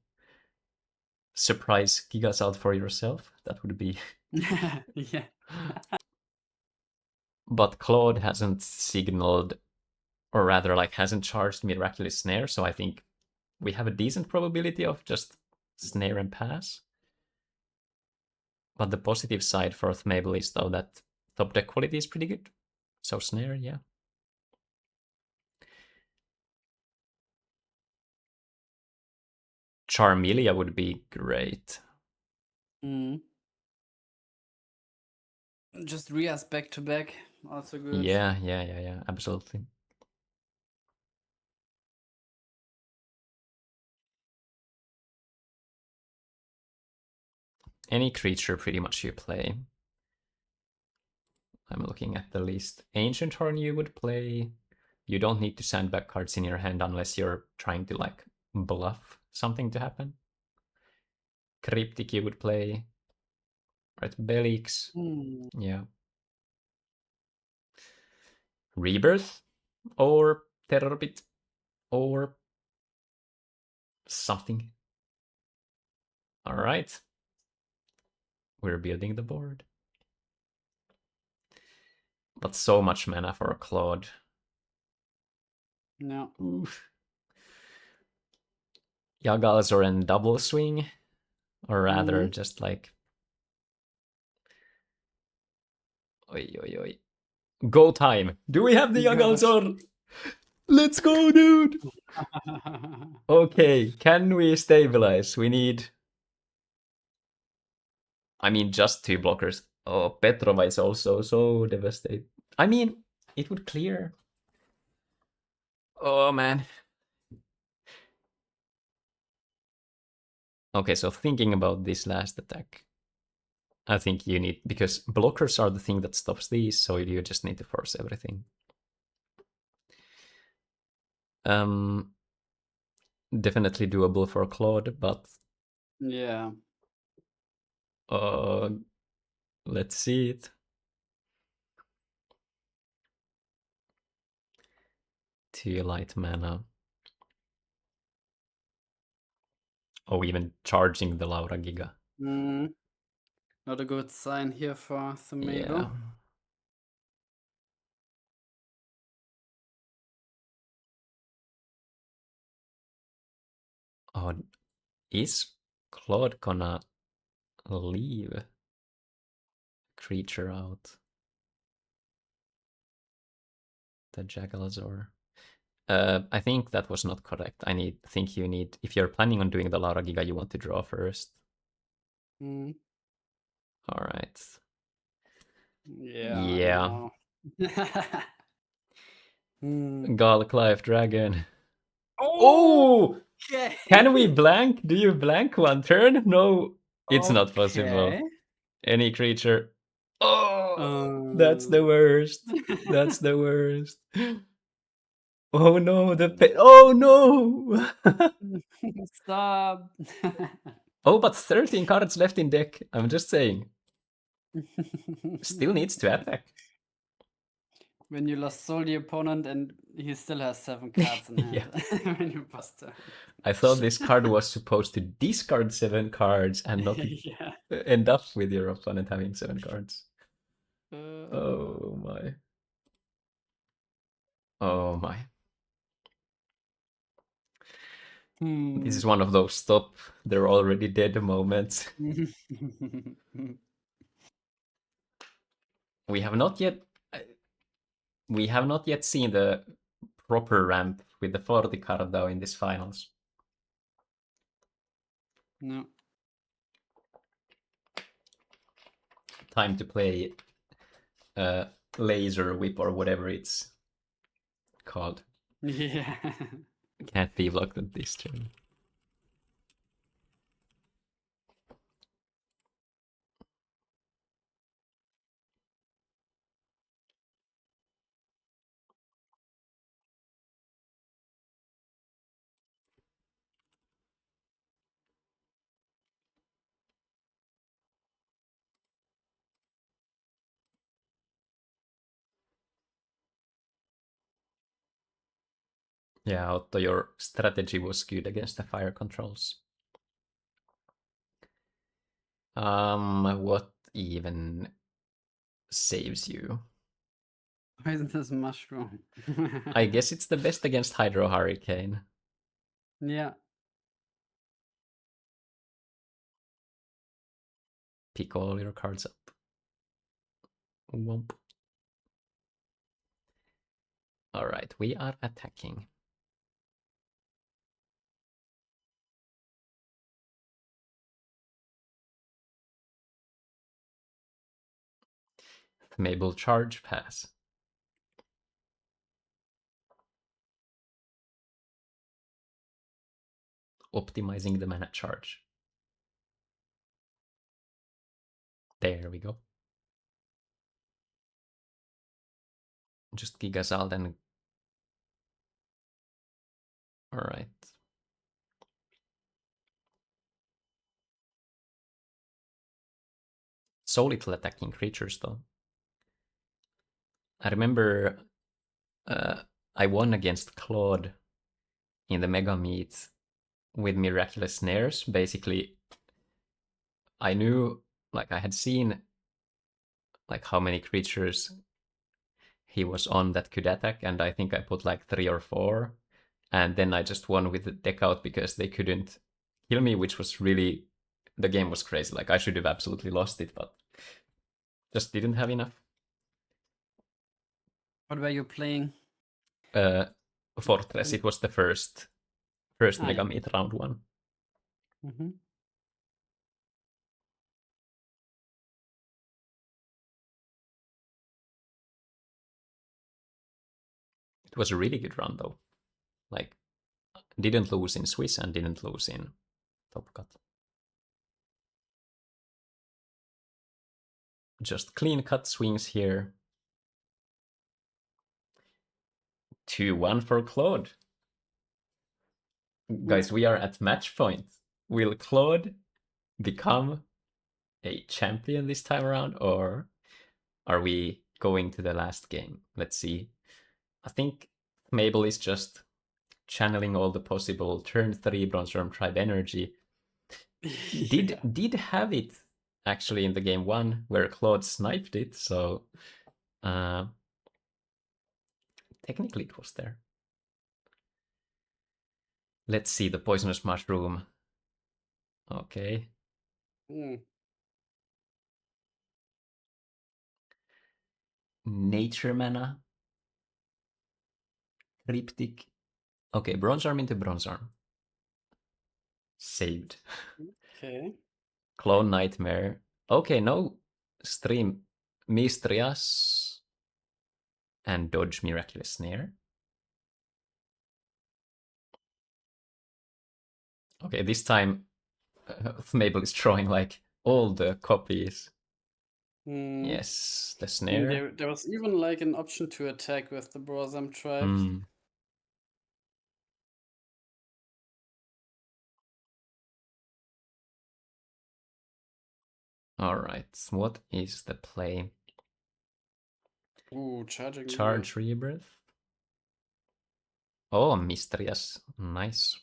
Surprise Gigasalt for yourself. That would be... Yeah. But Claude hasn't signaled, or rather like hasn't charged Miraculous Snare, so I think we have a decent probability of just snare and pass. But the positive side for Thmable is though that top deck quality is pretty good. So snare, yeah. Charmelia would be great. Just Rias back to back, also good. Yeah, absolutely. Any creature pretty much you play. I'm looking at the list. Ancient Horn you would play. You don't need to sandbag cards in your hand unless you're trying to like bluff something to happen. Cryptic you would play. Right, Belix. Yeah. Rebirth or Terrorbit or something. All right. We're building the board. But so much mana for a Claude. No. Oof. Yagalzor and double swing, or rather just like oi oi oi. Go time. Do we have the Yagalzor? Let's go, dude. Okay, can we stabilize? We need. I mean, just 2 blockers. Oh, Petrova is also so devastated. I mean, it would clear. Oh man. Okay, so thinking about this last attack, I think you need, because blockers are the thing that stops these, so you just need to force everything. Definitely doable for Claude, but yeah. Let's see it. Two light mana. Oh, even charging the Laura Giga. Not a good sign here for Thumelo. Yeah. Oh, is Claude gonna leave creature out? The Jagalazor. I think that was not correct. Think you need, if you're planning on doing the Laura Giga, you want to draw first. All right. Yeah. Galclive Dragon. Oh! Okay. Can we blank? Do you blank one turn? No, it's not possible. Any creature. Oh, that's the worst. That's the worst. Oh no, oh no! Stop. Oh, but 13 cards left in deck. I'm just saying. Still needs to attack. When you lost Soul the opponent and he still has 7 cards in hand. When you bust turn. I thought this card was supposed to discard 7 cards and not end up with your opponent having 7 cards. Oh my. Oh my. This is one of those stop, they're already dead moments. We have not yet seen the proper ramp with the 40 card though in this finals. No. Time to play laser whip or whatever it's called. Yeah. Can't be blocked at this turn. Yeah, Otto, your strategy was good against the fire controls. What even saves you? Poisonous mushroom. I guess it's the best against Hydro Hurricane. Yeah. Pick all your cards up. Womp. Alright, we are attacking. Mabel charge pass. Optimizing the mana charge. There we go. Just Gigasal then. Alright. So little attacking creatures though. I remember I won against Claude in the Mega Meet with Miraculous Snares. Basically, I knew, like I had seen like how many creatures he was on that could attack, and I think I put like 3 or 4. And then I just won with the deck out because they couldn't kill me, which was really, the game was crazy. Like I should have absolutely lost it, but just didn't have enough. What were you playing? Fortress. It was the first Mega yeah. Meet round 1. Mm-hmm. It was a really good run though. Like, didn't lose in Swiss and didn't lose in Top Cut. Just clean cut swings here. 2-1 for Claude. Guys, we are at match point. Will Claude become a champion this time around, or are we going to the last game? Let's see. I think Mabel is just channeling all the possible turn 3 Bronze Worm Tribe energy. Did have it actually in the game 1 where Claude sniped it, so technically it was there. Let's see the Poisonous Mushroom. Okay. Nature Mana. Cryptic. Okay, Bronze Arm into Bronze Arm. Saved. Okay. Clone Nightmare. Okay, no stream. Mistrias. And dodge Miraculous Snare. Okay, this time Mabel is drawing like all the copies. Yes, the snare. There was even like an option to attack with the Brosam tribe. Alright, what is the play? Ooh, charging. Charge Rebirth. Oh, Mistrias. Nice.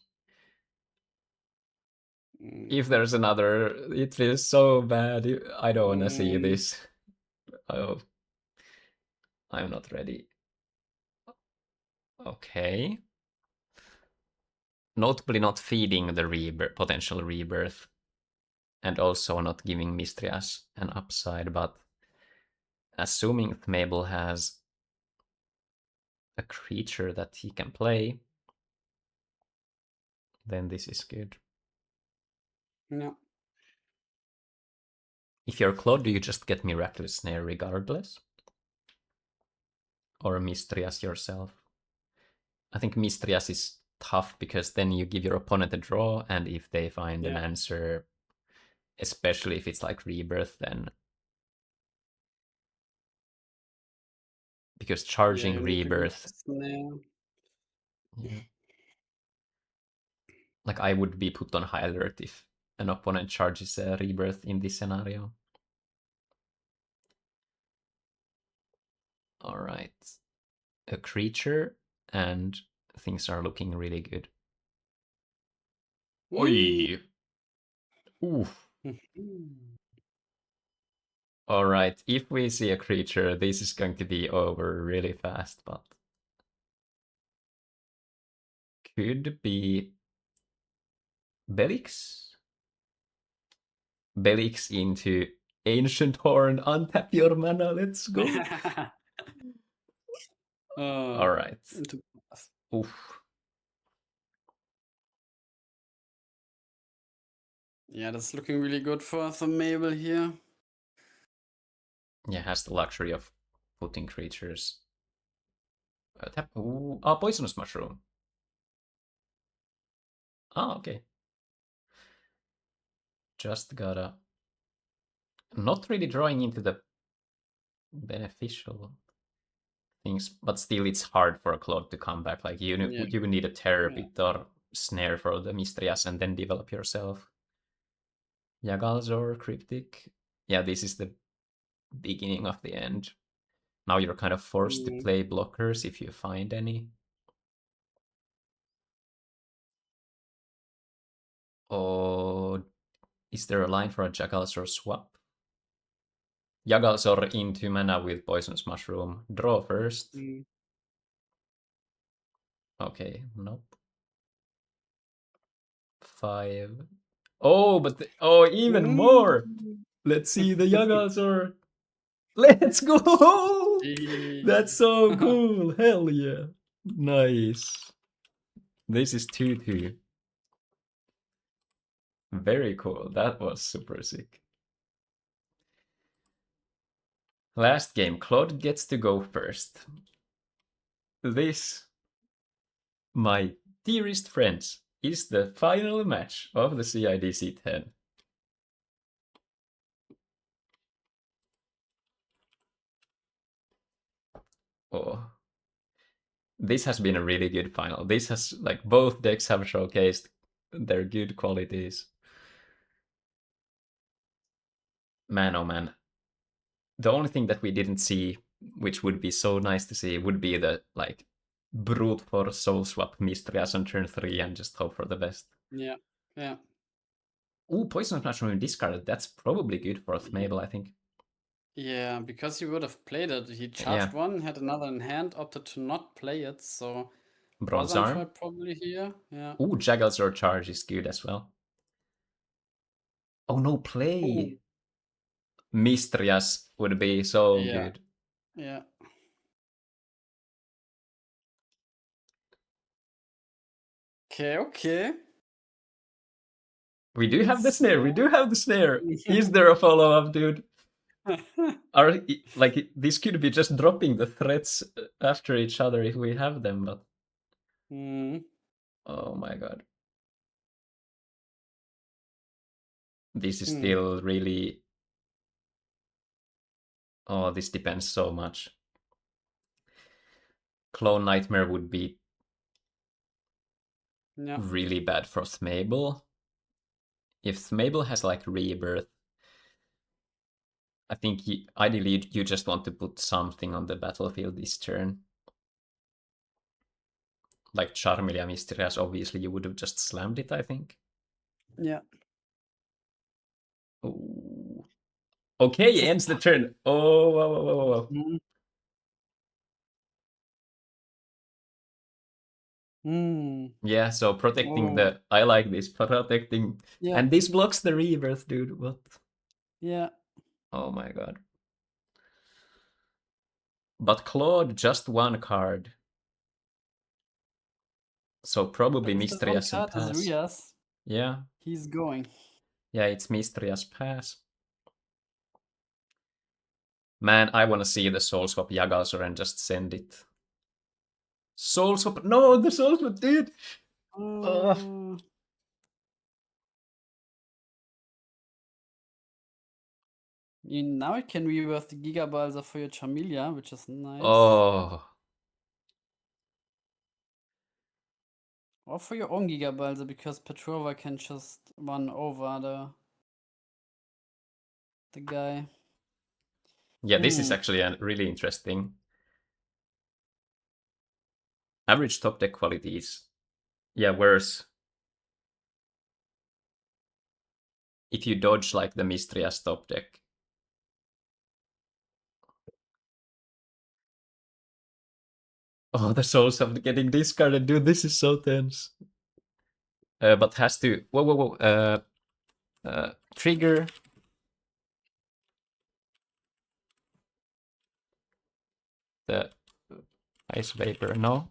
If there's another, it feels so bad. I don't want to see this. Oh, I'm not ready. Okay. Notably not feeding the potential rebirth, and also not giving Mistrias an upside, but assuming Mabel has a creature that he can play, then this is good. No. If you're Claude, do you just get Miraculous Snare regardless? Or Mistrias yourself? I think Mistrias is tough because then you give your opponent a draw, and if they find an answer, especially if it's like Rebirth, then... Because charging Rebirth... Yeah. Like, I would be put on high alert if an opponent charges a Rebirth in this scenario. Alright. A creature, and things are looking really good. Oi! Oof. Alright, if we see a creature, this is going to be over really fast, but... Could be... Belix? Belix into Ancient Horn, untap your mana, let's go! Alright. Oof. Yeah, that's looking really good for the Mabel here. Yeah, has the luxury of putting creatures. Tap. Ooh, poisonous mushroom. Oh, okay. Just gotta. Not really drawing into the beneficial things, but still it's hard for a Claude to come back. Like you need a Terror Pit or Snare for the Mistrias and then develop yourself. Yagalzor, Cryptic. Yeah, this is the beginning of the end. Now you're kind of forced to play blockers if you find any. Or is there a line for a Jagalzor swap? Jagalzor into mana with Poisonous Mushroom. Draw first. Okay, nope. 5. Oh, but even more. Let's see the Jagalzor. Let's go! That's so cool. Hell yeah. Nice. This is 2-2. Very cool. That was super sick. Last game, Claude gets to go first. This, my dearest friends, is the final match of the CIDC 10. Oh, this has been a really good final. This has, like, both decks have showcased their good qualities. Man, oh man. The only thing that we didn't see, which would be so nice to see, would be the, like, brute force soul swap Mistrias on turn 3 and just hope for the best. Yeah. Ooh, Poison Mushroom discarded. That's probably good for Mabel, I think. Yeah, because he would have played it. He charged one, had another in hand, opted to not play it, so Bronze was Arm. probably here. Yeah. Ooh, Jagalzor charge is good as well. Oh no, play! Mistrias would be so good. Yeah. Okay. We do have the snare. We do have the snare. Is there a follow-up, dude? This could be just dropping the threats after each other if we have them, but oh my god. This is still really... Oh, this depends so much. Clone Nightmare would be really bad for Thmabel. If Thmabel has like Rebirth, I think ideally you just want to put something on the battlefield this turn. Like Charmilia Mistrias, obviously you would have just slammed it, I think. Yeah. Ooh. Okay, ends the turn. Oh, whoa. Yeah, so protecting the... I like this, protecting... Yeah. And this blocks the Rebirth, dude. What? Yeah. Oh my god. But Claude, just one card. So probably Mistrias and pass. Yeah. He's going. Yeah, it's Mistrias pass. Man, I want to see the Soul Swap Jagalzor and just send it. Soul Swap... No, the Soul Swap, dude! Now it can reworth the Gigabalzer for your Charmilia, which is nice. Oh. Or for your own Gigabalzer, because Petrova can just run over the guy. Yeah, this is actually a really interesting. Average top deck qualities. Yeah, worse. If you dodge like the Mistrias top deck. Oh, the souls of getting discarded, dude. This is so tense. But has to... Whoa. Trigger. The Ice Vapor, no.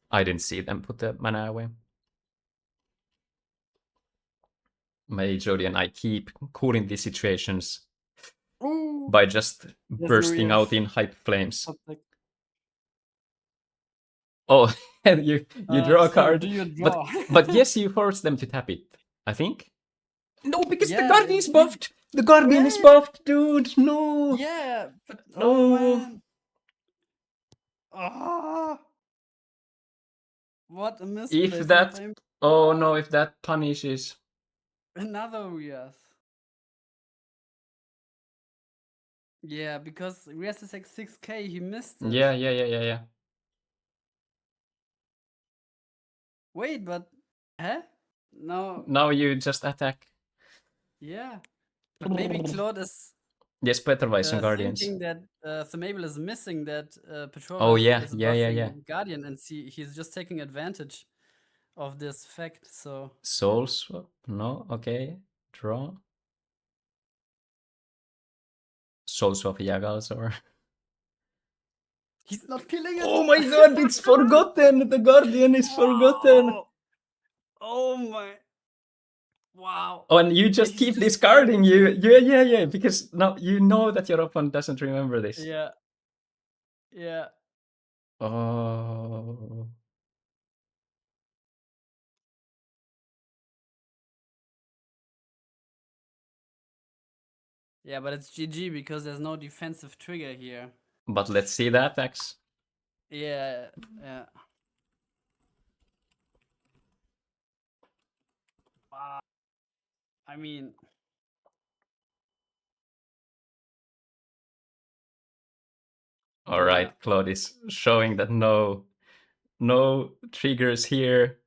I didn't see them put the mana away. Jody and I keep cooling these situations Ooh, by just yes, bursting Marius. out in hype flames. Something. Oh, you draw a So card, do you draw? but yes, you force them to tap it, I think. No, because the Yeah, Guardian is buffed! The Guardian is buffed, dude! No! Yeah, but No! oh man. Ah, what a If misplay that... sometimes. Oh no, if that punishes... Another Rias. Yeah, because Rias is like 6k, he missed it. Yeah. Wait, but... Huh? No, Now you just attack. yeah. But maybe Claude is Yes, Petroweiss Guardians. thinking that Themable is missing that Petrova Oh yeah, is yeah. buffing Guardian, and he's just taking advantage of this fact, so... Soul Swap? No, okay. Draw. Soul Swap Yagals or... He's not killing it! Oh my god, it's forgotten! The Guardian is forgotten! Wow. Oh my... Wow. Oh, and you just He's keep just discarding playing yeah, because now you know that your opponent doesn't remember this. Yeah. Yeah. Oh. Yeah, but it's GG because there's no defensive trigger here. But let's see the attacks. Yeah. Wow. I mean... All right, Claude is showing that no triggers here.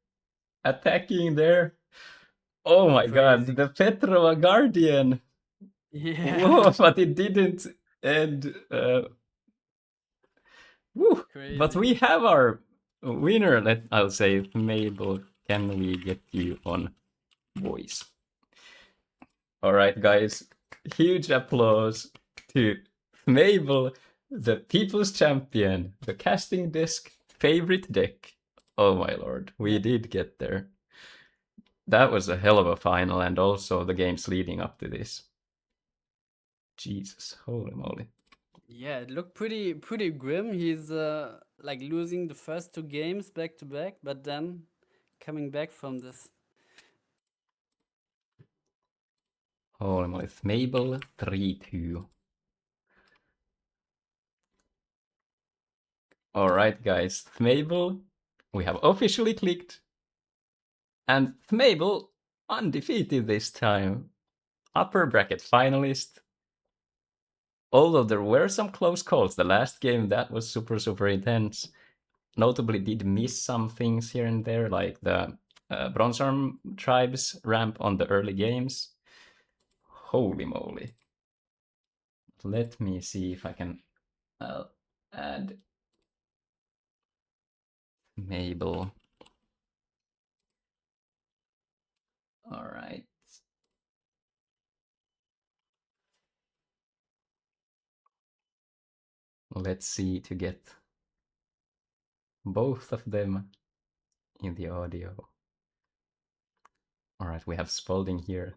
Attacking there. Oh my god, the Petrova Guardian. Yeah. Whoa, but it didn't end. Woo. But we have our winner. I'll say, Mabel, can we get you on voice? All right, guys. Huge applause to Mabel, the people's champion, the casting desk favorite deck. Oh my lord, we did get there. That was a hell of a final, and also the games leading up to this. Jesus, holy moly. Yeah, it looked pretty grim. He's like losing the first 2 games back to back, but then coming back from this. Holy moly, Mabel 3-2. Alright guys, Mabel, we have officially clicked. And Mabel, undefeated this time. Upper bracket finalist. Although there were some close calls, the last game that was super intense. Notably did miss some things here and there, like the Bronze Arm Tribes ramp on the early games. Holy moly. Let me see if I can add Mabel. All right. Let's see to get both of them in the audio. All right, we have Spaulding here.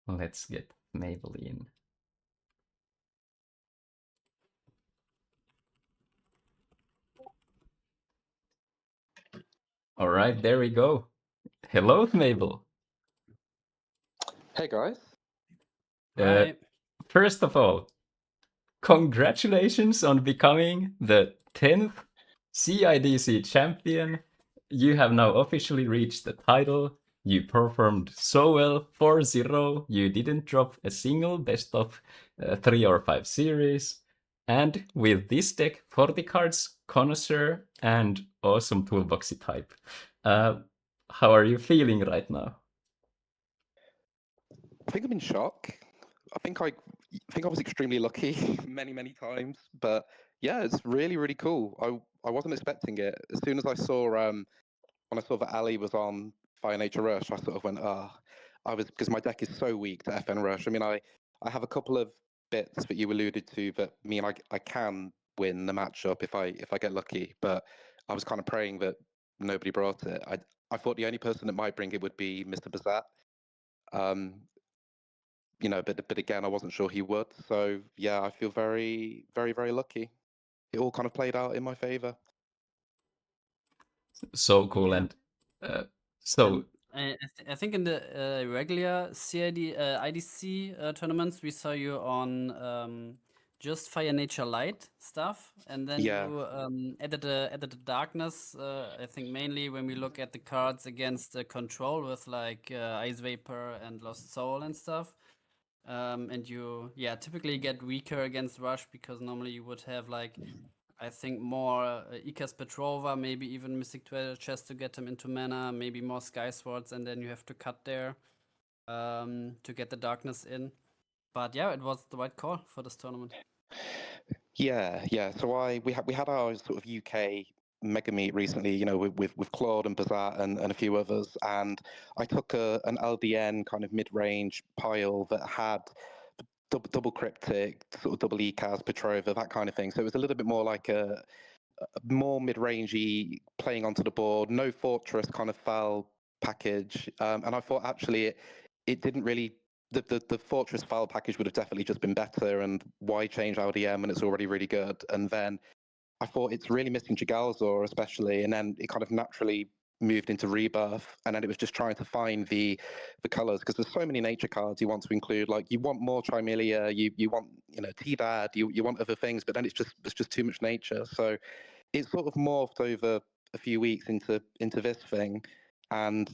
Let's get Mabel in. All right, there we go. Hello, Mabel. Hey, guys. First of all, congratulations on becoming the 10th CIDC champion. You have now officially reached the title. You performed so well, 4-0. You didn't drop a single best of 3 or 5 series. And with this deck, 40 cards, connoisseur, and awesome toolboxy type. How are you feeling right now? I think I'm in shock. I think I was extremely lucky many times, but yeah, it's really cool. I wasn't expecting it. As soon as I saw when I saw that Ali was on Fire Nature Rush, I sort of went, because my deck is so weak to FN Rush. I mean, I have a couple of bits that you alluded to that mean I can win the matchup if I get lucky, but I was kind of praying that nobody brought it. I thought the only person that might bring it would be Mr. Bazat. You know, but again, I wasn't sure he would. So yeah, I feel very, very, very lucky. It all kind of played out in my favor. So cool. Yeah. And so I think in the regular IDC tournaments, we saw you on just Fire Nature Light stuff, and then Yeah. you added the darkness. I think mainly when we look at the cards against the control with like Ice Vapor and Lost Soul and stuff. And you, typically get weaker against Rush because normally you would have like, I think more Ikas Petrova, maybe even Mystic Treasure Chest to get him into mana, maybe more Sky Swords, and then you have to cut there to get the darkness in. But yeah, it was the right call for this tournament. Yeah, yeah. So we had our sort of UK mega meet recently, you know, with Claude and Bazat and a few others, and I took an LDN kind of mid-range pile that had double cryptic, sort of double ECAS, Petrova, that kind of thing. So it was a little bit more like a more mid-rangey playing onto the board, no fortress kind of foul package, and I thought actually it didn't really. The Fortress file package would have definitely just been better, and why change LDM when it's already really good? And then I thought it's really missing Jigalzor especially, and then it kind of naturally moved into Rebirth, and then it was just trying to find the colors because there's so many nature cards you want to include. Like you want more Trimelia, you want T-Dad, you want other things, but then it's just too much nature. So it sort of morphed over a few weeks into this thing, and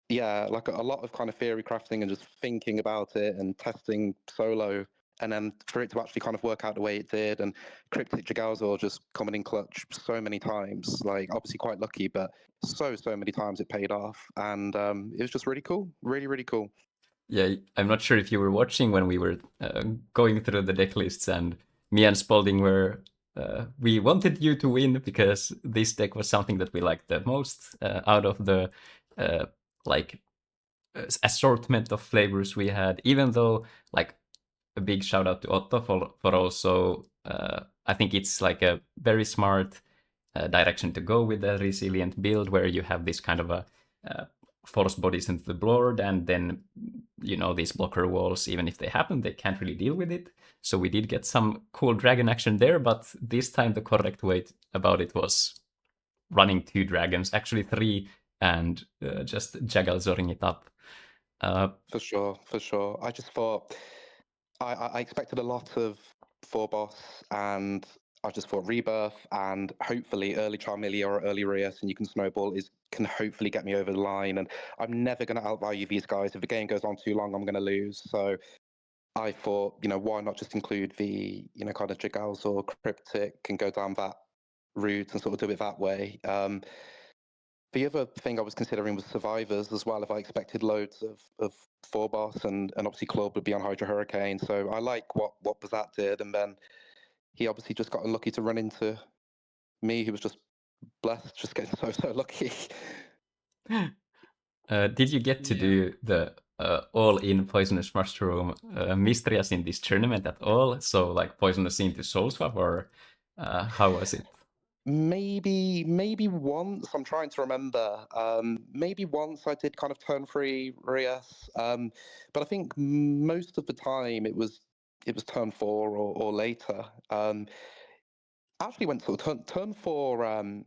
yeah, like a lot of kind of theory crafting and just thinking about it and testing solo, and then for it to actually kind of work out the way it did, and Cryptic Jigalzor just coming in clutch so many times, like obviously quite lucky, but so many times it paid off, and it was just really cool, really cool. yeah, I'm not sure if you were watching when we were going through the deck lists, and me and Spaulding were. We wanted you to win because this deck was something that we liked the most out of the like assortment of flavors we had. Even though, like, a big shout out to Otto for also. I think it's like a very smart direction to go with a resilient build where you have this kind of a force bodies into the board, and then these blocker walls, even if they happen, they can't really deal with it. So we did get some cool dragon action there, but this time the correct way about it was running 2 dragons, actually 3, and just Jaggalzoring it up. For sure. I just thought I expected a lot of 4-boss, and I just thought Rebirth and hopefully early Charmilia or early Rias and you can snowball can hopefully get me over the line. And I'm never going to outvalue these guys. If the game goes on too long, I'm going to lose. So I thought, why not just include the, kind of Jigals or Cryptic and go down that route and sort of do it that way. The other thing I was considering was Survivors as well. If I expected loads of 4-boss and obviously Claude would be on Hydra Hurricane. So I like what Bazat did, and then he obviously just got unlucky to run into me, who was just blessed, just getting so lucky. Did you get to do the all-in Poisonous Mushroom Mistrias in this tournament at all? So like Poisonous into Soul Swap, or how was it? Maybe once. I'm trying to remember. Maybe once I did kind of turn 3 Rias, but I think most of the time it was turn 4 or later. Actually went to turn 4.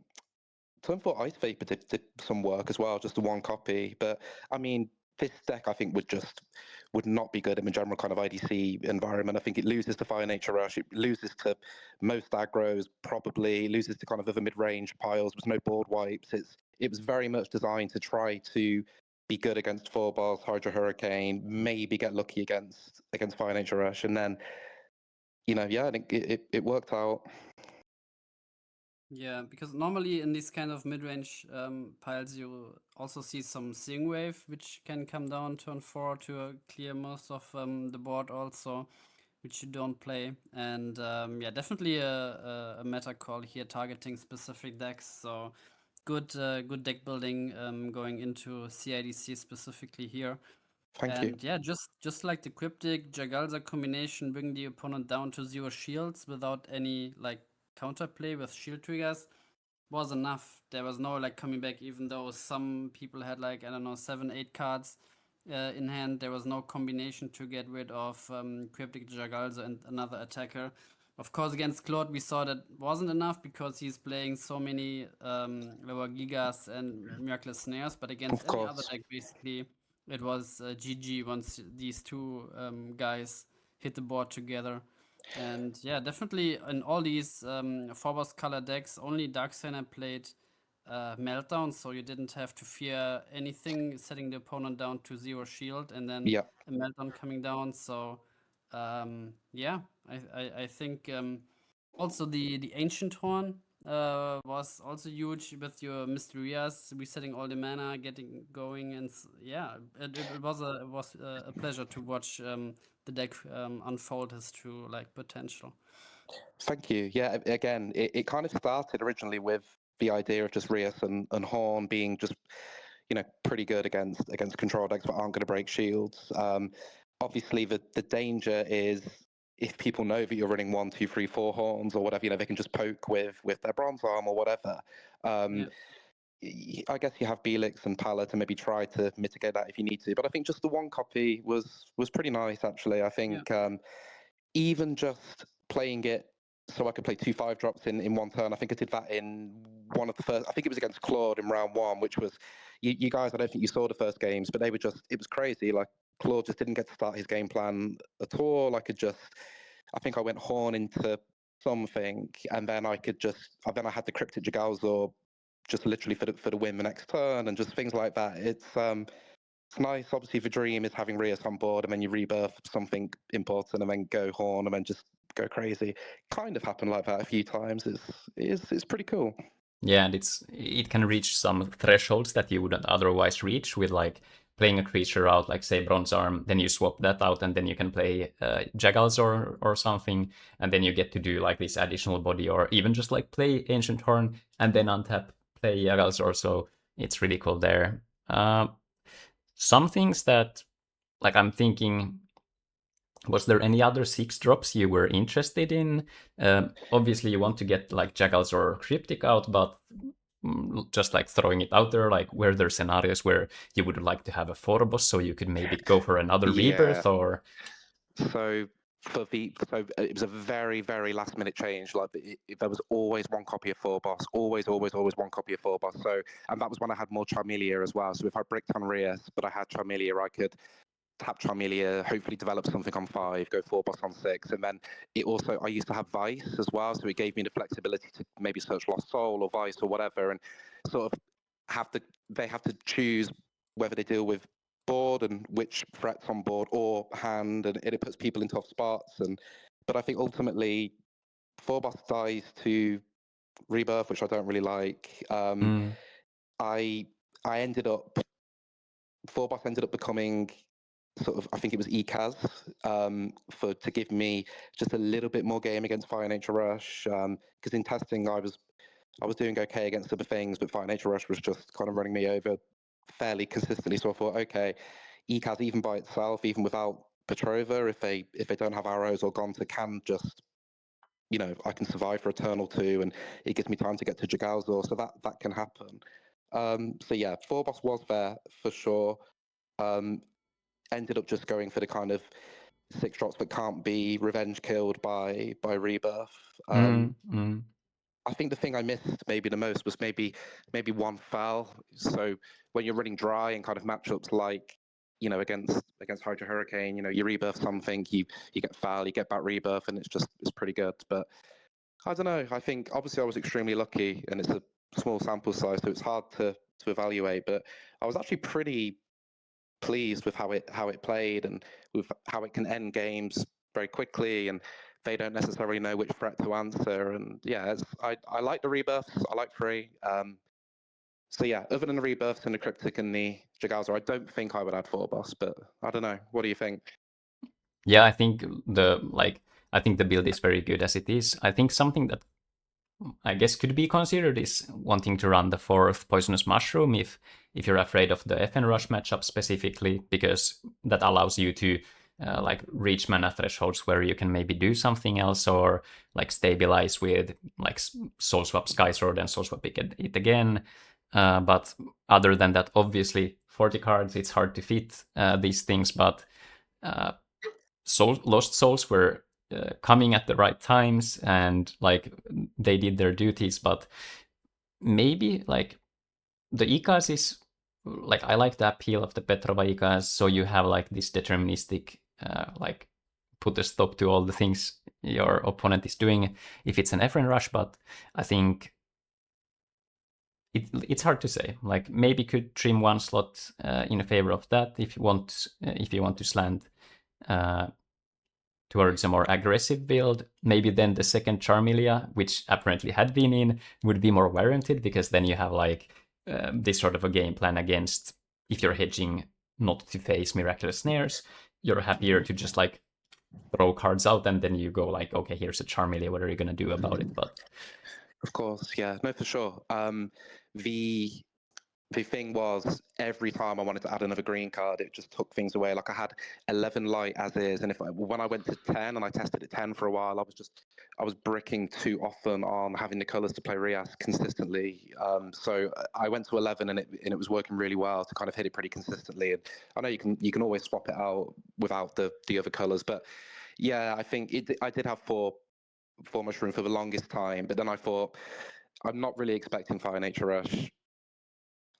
Turn 4 Ice Vapor did some work as well, just the 1 copy. But I mean, this deck I think would not be good in the general kind of IDC environment. I think it loses to Fire Nature Rush, it loses to most aggros, probably loses to kind of other mid-range piles. There's no board wipes. It was very much designed to try to be good against 4-boss, Hydra Hurricane, maybe get lucky against Fire Nature Rush, and then I think it worked out. Yeah, because normally in these kind of mid-range piles, you also see some Sing Wave, which can come down turn 4 to clear most of the board also, which you don't play. And definitely a meta call here, targeting specific decks. So good deck building going into CIDC specifically here. Thank you. And yeah, just like the Cryptic Jagalza combination, bring the opponent down to 0 shields without any like counterplay with shield triggers. was enough. There was no like coming back, even though some people had like, I don't know, 7, 8 cards in hand. There was no combination to get rid of Cryptic Jagalzo and another attacker. Of course, against Claude, we saw that wasn't enough because he's playing so many lower Gigas and Miraculous Snares. But against Of any other course. deck, basically, it was GG once these two guys hit the board together. And yeah, definitely in all these Phobos color decks, only Darkseid played Meltdown, so you didn't have to fear anything, setting the opponent down to 0 shield and then Yeah. a Meltdown coming down. So yeah, I think also the Ancient Horn was also huge with your Mysterias, resetting all the mana, getting going, and yeah, it was a pleasure to watch the deck unfold his true like potential. Thank you. Yeah, again, it kind of started originally with the idea of just Rias and Horn being just, pretty good against control decks that aren't going to break shields. Obviously, the danger is if people know that you're running 1, 2, 3, 4 Horns or whatever, they can just poke with their bronze arm or whatever. Yeah. I guess you have Belix and Pala to maybe try to mitigate that if you need to. But I think just the one copy was pretty nice, actually. I think even just playing it so I could play 2 5-drops in one turn. I think I did that in one of the first, I think it was against Claude in round 1, which was, you guys, I don't think you saw the first games, but they were just, it was crazy. Like, Claude just didn't get to start his game plan at all. I think I went Horn into something, and then I had the Cryptic Jagalzor just literally for the win the next turn, and just things like that. It's nice. Obviously, the dream is having Rias on board, and then you rebirth something important, and then go Horn, and then just go crazy. Kind of happened like that a few times. It's pretty cool. Yeah, and it can reach some thresholds that you wouldn't otherwise reach with like playing a creature out, like say Bronze Arm, then you swap that out, and then you can play Jagalzor or something, and then you get to do like this additional body, or even just like play Ancient Horn and then untap, play Jagalzor. So it's really cool there. Some things that like I'm thinking, was there any other 6-drops you were interested in? Obviously, you want to get like Jackals or Cryptic out, but just like throwing it out there, like were there scenarios where you would like to have a Phobos so you could maybe go for another rebirth? Or so it was a very, very last minute change. Like there was always one copy of Phobos, always one copy of Phobos. So, and that was when I had more Charmelia as well. So if I bricked on Rias, but I had Charmelia, I could tap Charmelia, hopefully develop something on 5, go Phobos on 6, and then I used to have Vice as well, so it gave me the flexibility to maybe search Lost Soul or Vice or whatever, and sort of they have to choose whether they deal with board and which threats on board or hand, and it puts people in tough spots. But I think ultimately Phobos dies to Rebirth, which I don't really like. I ended up Phobos ended up becoming sort of, I think it was ECAS, to give me just a little bit more game against Fire Nature Rush. Because in testing, I was doing okay against other things, but Fire Nature Rush was just kind of running me over fairly consistently. So I thought, okay, ECAS even by itself, even without Petrova, if they don't have arrows or Gonta, can just, I can survive for a turn or two, and it gives me time to get to Jagalzor, so that can happen. So yeah, Phobos was there for sure. Ended up just going for the kind of 6-drops that can't be revenge killed by Rebirth. I think the thing I missed maybe the most was maybe one foul. So when you're running dry and kind of matchups like, against Hydra Hurricane, you rebirth something, you get foul, you get back rebirth, and it's pretty good. But I don't know. I think obviously I was extremely lucky, and it's a small sample size, so it's hard to evaluate. But I was actually pretty pleased with how it played, and with how it can end games very quickly, and they don't necessarily know which threat to answer. And yeah, I like the rebirths. I like 3. So yeah, other than the rebirths and the Cryptic and the Jagalzor, I don't think I would add Phobos, but I don't know. What do you think? Yeah, I think the build is very good as it is. I think something that I guess could be considered is wanting to run the 4th Poisonous Mushroom if you're afraid of the FN Rush matchup specifically, because that allows you to like reach mana thresholds where you can maybe do something else, or like stabilize with like soul swap Sky Sword and soul swap it again. But other than that, obviously 40 cards, it's hard to fit these things, but Lost Souls were coming at the right times, and like they did their duties. But maybe like the Ikas is like, I like the appeal of the Petrova Ikas, so you have like this deterministic like put a stop to all the things your opponent is doing if it's an Efren rush. But I think it's hard to say. Like maybe could trim one slot in favor of that if you want to slant towards a more aggressive build. Maybe then the second Charmilia, which apparently had been in, would be more warranted, because then you have like this sort of a game plan against, if you're hedging not to face Miraculous Snares, you're happier to just like throw cards out, and then you go like, okay, here's a Charmilia, what are you going to do about it? But of course, yeah, no, for sure. The thing was, every time I wanted to add another green card, it just took things away. Like I had 11 light as is, and when I went to 10 and I tested at 10 for a while, I was bricking too often on having the colors to play Rias consistently. So I went to 11, and it was working really well to kind of hit it pretty consistently. And I know you can always swap it out without the other colors, but yeah, I think I did have four mushroom for the longest time, but then I thought, I'm not really expecting Fire Nature Rush.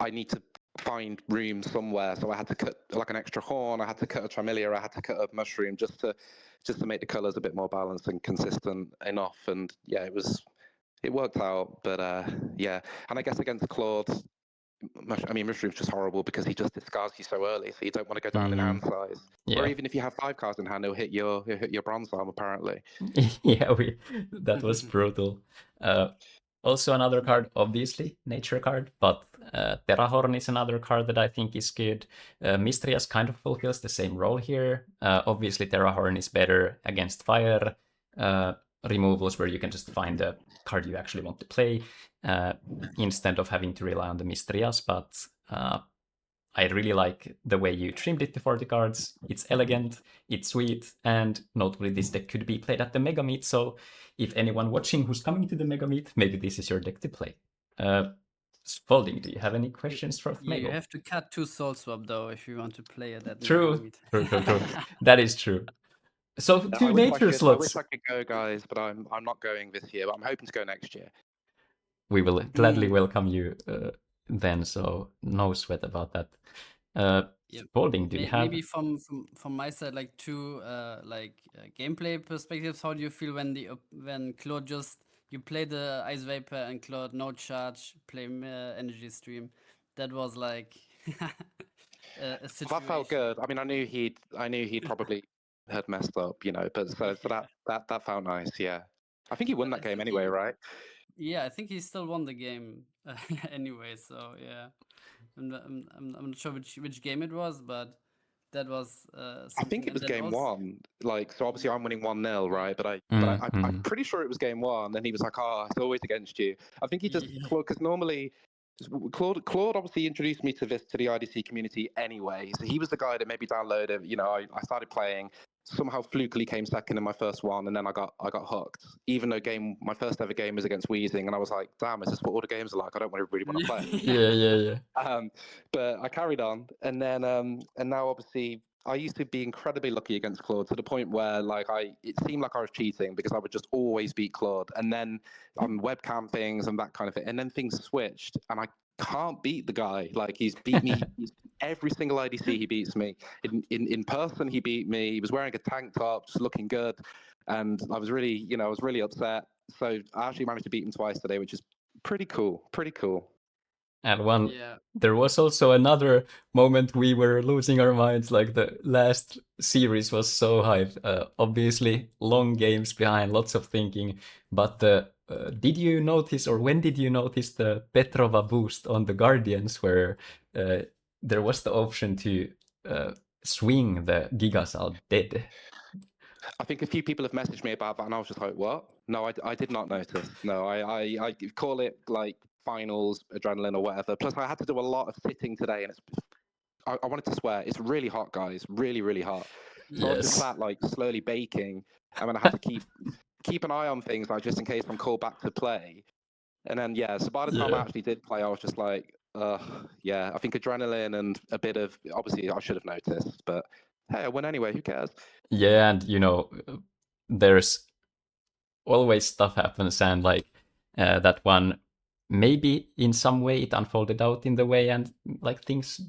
I need to find room somewhere, so I had to cut like an extra horn. I had to cut a Charmilia. I had to cut a mushroom just to make the colors a bit more balanced and consistent enough. And yeah, it worked out. But yeah, and I guess against Claude, mushroom's just horrible because he just discards you so early, so you don't want to go down in hand size. yeah. Or even if you have 5 cards in hand, he'll hit your bronze arm apparently. Yeah, that was brutal. Also another card, obviously, nature card, but Terrahorn is another card that I think is good. Mistrias kind of fulfills the same role here. Obviously, Terrahorn is better against fire removals, where you can just find the card you actually want to play instead of having to rely on the Mistrias. But I really like the way you trimmed it to 40 cards. It's elegant, it's sweet, and notably this deck could be played at the Mega Meet, so if anyone watching who's coming to the Mega Meet, maybe this is your deck to play. Spaulding, do you have any questions for Yeah, you Mego? have to cut 2 Soul Swap though if you want to play it at True. Mega Meet. True. That is true. So Yeah, 2 nature I slots. wish I could go, guys, but I'm not going this year, but I'm hoping to go next year. We will gladly welcome you then, so no sweat about that. Spaulding, do you have... Maybe from my side, like 2 gameplay perspectives, how do you feel when Claude you play the Ice Vapor and Claude no charge, play Energy Stream? That was like a situation. That felt good. I mean, I knew he'd probably had messed up, but so that felt nice. Yeah, I think he won that game anyway, right? Yeah, I think he still won the game anyway. So yeah, I'm not sure which game it was, but that was something. I think it was game 1. Like, so obviously I'm winning 1-0, right? But I'm pretty sure it was game 1. And he was like, "Oh, it's always against you." I think he just because normally Claude obviously introduced me to the IDC community anyway. So he was the guy that made me download it. I started playing. Somehow flukily came second in my first one, and then I got hooked. Even though my first ever game was against Wheezing, and I was like, "Damn, is this what all the games are like? I don't really want to play." Yeah. But I carried on, and then and now obviously I used to be incredibly lucky against Claude to the point where it seemed like I was cheating because I would just always beat Claude, and then on webcam things and that kind of thing, and then things switched, and I can't beat the guy. Like, he's beat me. Every single IDC he beats me. In person he beat me. He was wearing a tank top, just looking good, and I was really upset. So I actually managed to beat him twice today, which is pretty cool. And there was also another moment we were losing our minds. Like, the last series was so hyped. Obviously, long games behind, lots of thinking. But did you notice, or when did you notice the Petrova boost on the Guardians, where there was the option to swing the Gigasal dead? I think a few people have messaged me about that, and I was just like, "What? No, I did not notice. No, I call it like finals adrenaline or whatever. Plus, I had to do a lot of sitting today, and I wanted to swear. It's really hot, guys. Really, really hot. So I was just Yes. sat like slowly baking, and then I had to keep an eye on things like just in case I'm called back to play. And then so by the time I Yeah. actually did play, I was just like, yeah, I think adrenaline and a bit of, obviously I should have noticed, but hey, I won anyway, who cares? Yeah, and there's always stuff happens, and like that one, maybe in some way it unfolded out in the way, and like things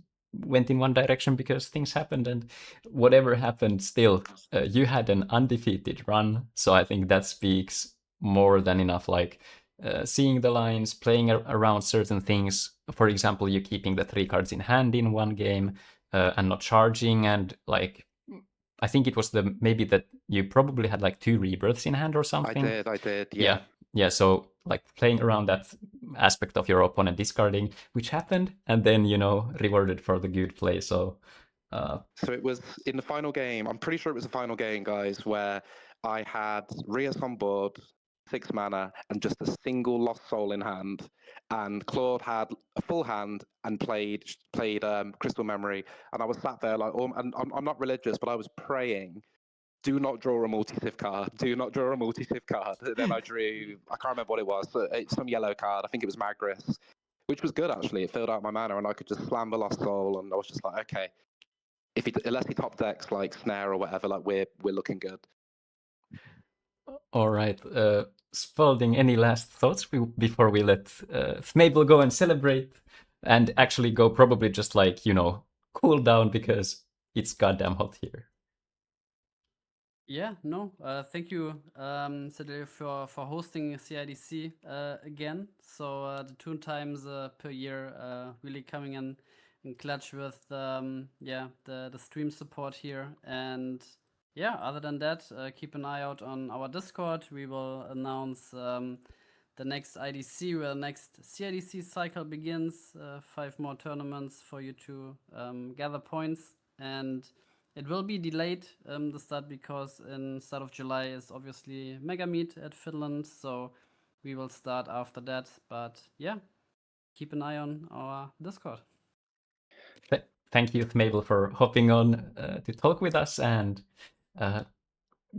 went in one direction because things happened, and whatever happened, still you had an undefeated run. So I think that speaks more than enough. Like seeing the lines, playing around certain things. For example, you keeping the 3 cards in hand in one game and not charging, and like I think it was maybe that you probably had like 2 rebirths in hand or something. I did, yeah. Yeah, so like playing around that aspect of your opponent discarding, which happened, and then, rewarded for the good play. So it was in the final game, I'm pretty sure it was the final game, guys, where I had Rias on board, 6 mana, and just a single Lost Soul in hand. And Claude had a full hand and played Crystal Memory. And I was sat there like, and I'm not religious, but I was praying, do not draw a multi-sieve card. Do not draw a multi-sieve card. Then I drew, I can't remember what it was, some yellow card. I think it was Magris, which was good, actually. It filled out my mana, and I could just slam the Lost Soul, and I was just like, okay. Unless he top decks like Snare or whatever, like we're looking good. all right. Spaulding, any last thoughts before we let Mabel go and celebrate and actually go probably just like, cool down because it's goddamn hot here. Yeah, no, thank you, Sydelio, for hosting CIDC again. So the 2 times per year, really coming in clutch with the stream support here. And yeah, other than that, keep an eye out on our Discord. We will announce the next IDC, where the next CIDC cycle begins. 5 more tournaments for you to gather points, and it will be delayed, the start, because in start of July is obviously Mega Meet at Finland, so we will start after that. But yeah, keep an eye on our Discord. Thank you, Mabel, for hopping on to talk with us, and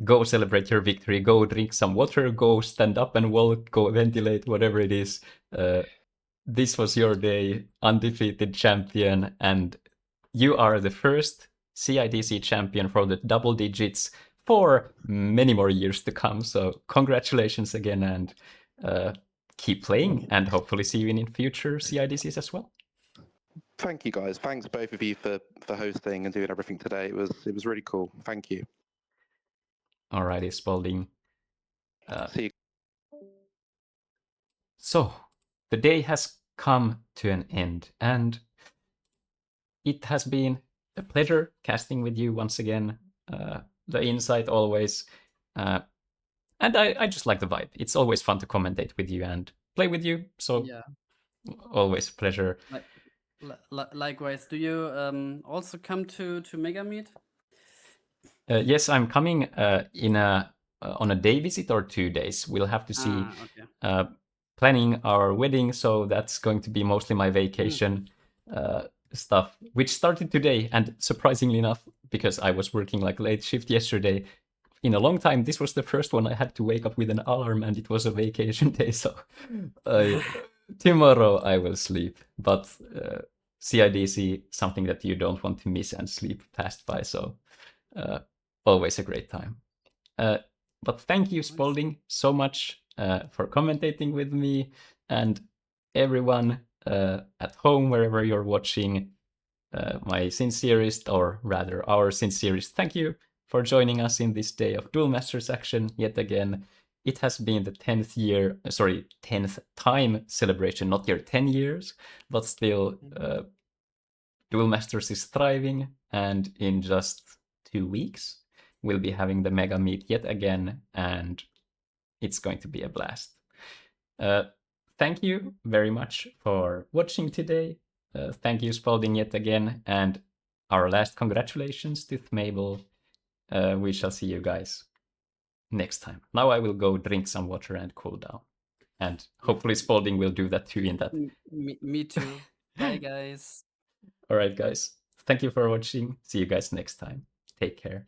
go celebrate your victory. Go drink some water, go stand up and walk, go ventilate, whatever it is. This was your day, undefeated champion, and you are the first CIDC champion for the double digits for many more years to come. So congratulations again, and keep playing, and hopefully see you in future CIDCs as well. Thank you, guys. Thanks both of you for hosting and doing everything today. It was really cool. Thank you. Alrighty, Spaulding. See you. So the day has come to an end, and it has been a pleasure casting with you once again. The insight always, and I just like the vibe. It's always fun to commentate with you and play with you. So Yeah, always a pleasure. likewise. Do you also come to Mega Meet? Yes, I'm coming on a day visit or 2 days. We'll have to see. Okay. Planning our wedding, so that's going to be mostly my vacation stuff, which started today. And surprisingly enough, because I was working like late shift yesterday, in a long time, this was the first one I had to wake up with an alarm, and it was a vacation day. So tomorrow I will sleep. But CIDC, something that you don't want to miss and sleep past by. So always a great time. But thank you, Spaulding, so much for commentating with me, and everyone at home, wherever you're watching. My sincerest, or rather our sincerest, thank you for joining us in this day of Duel Masters action yet again. It has been the 10th time celebration, not your 10 years, but still Duel Masters is thriving, and in just 2 weeks we'll be having the Mega Meet yet again, and it's going to be a blast. Thank you very much for watching today. Thank you, Spaulding, yet again, and our last congratulations to Mabel. We shall see you guys next time. Now I will go drink some water and cool down, and hopefully Spaulding will do that too in that. Me too. Bye, guys. All right, guys. Thank you for watching. See you guys next time. Take care.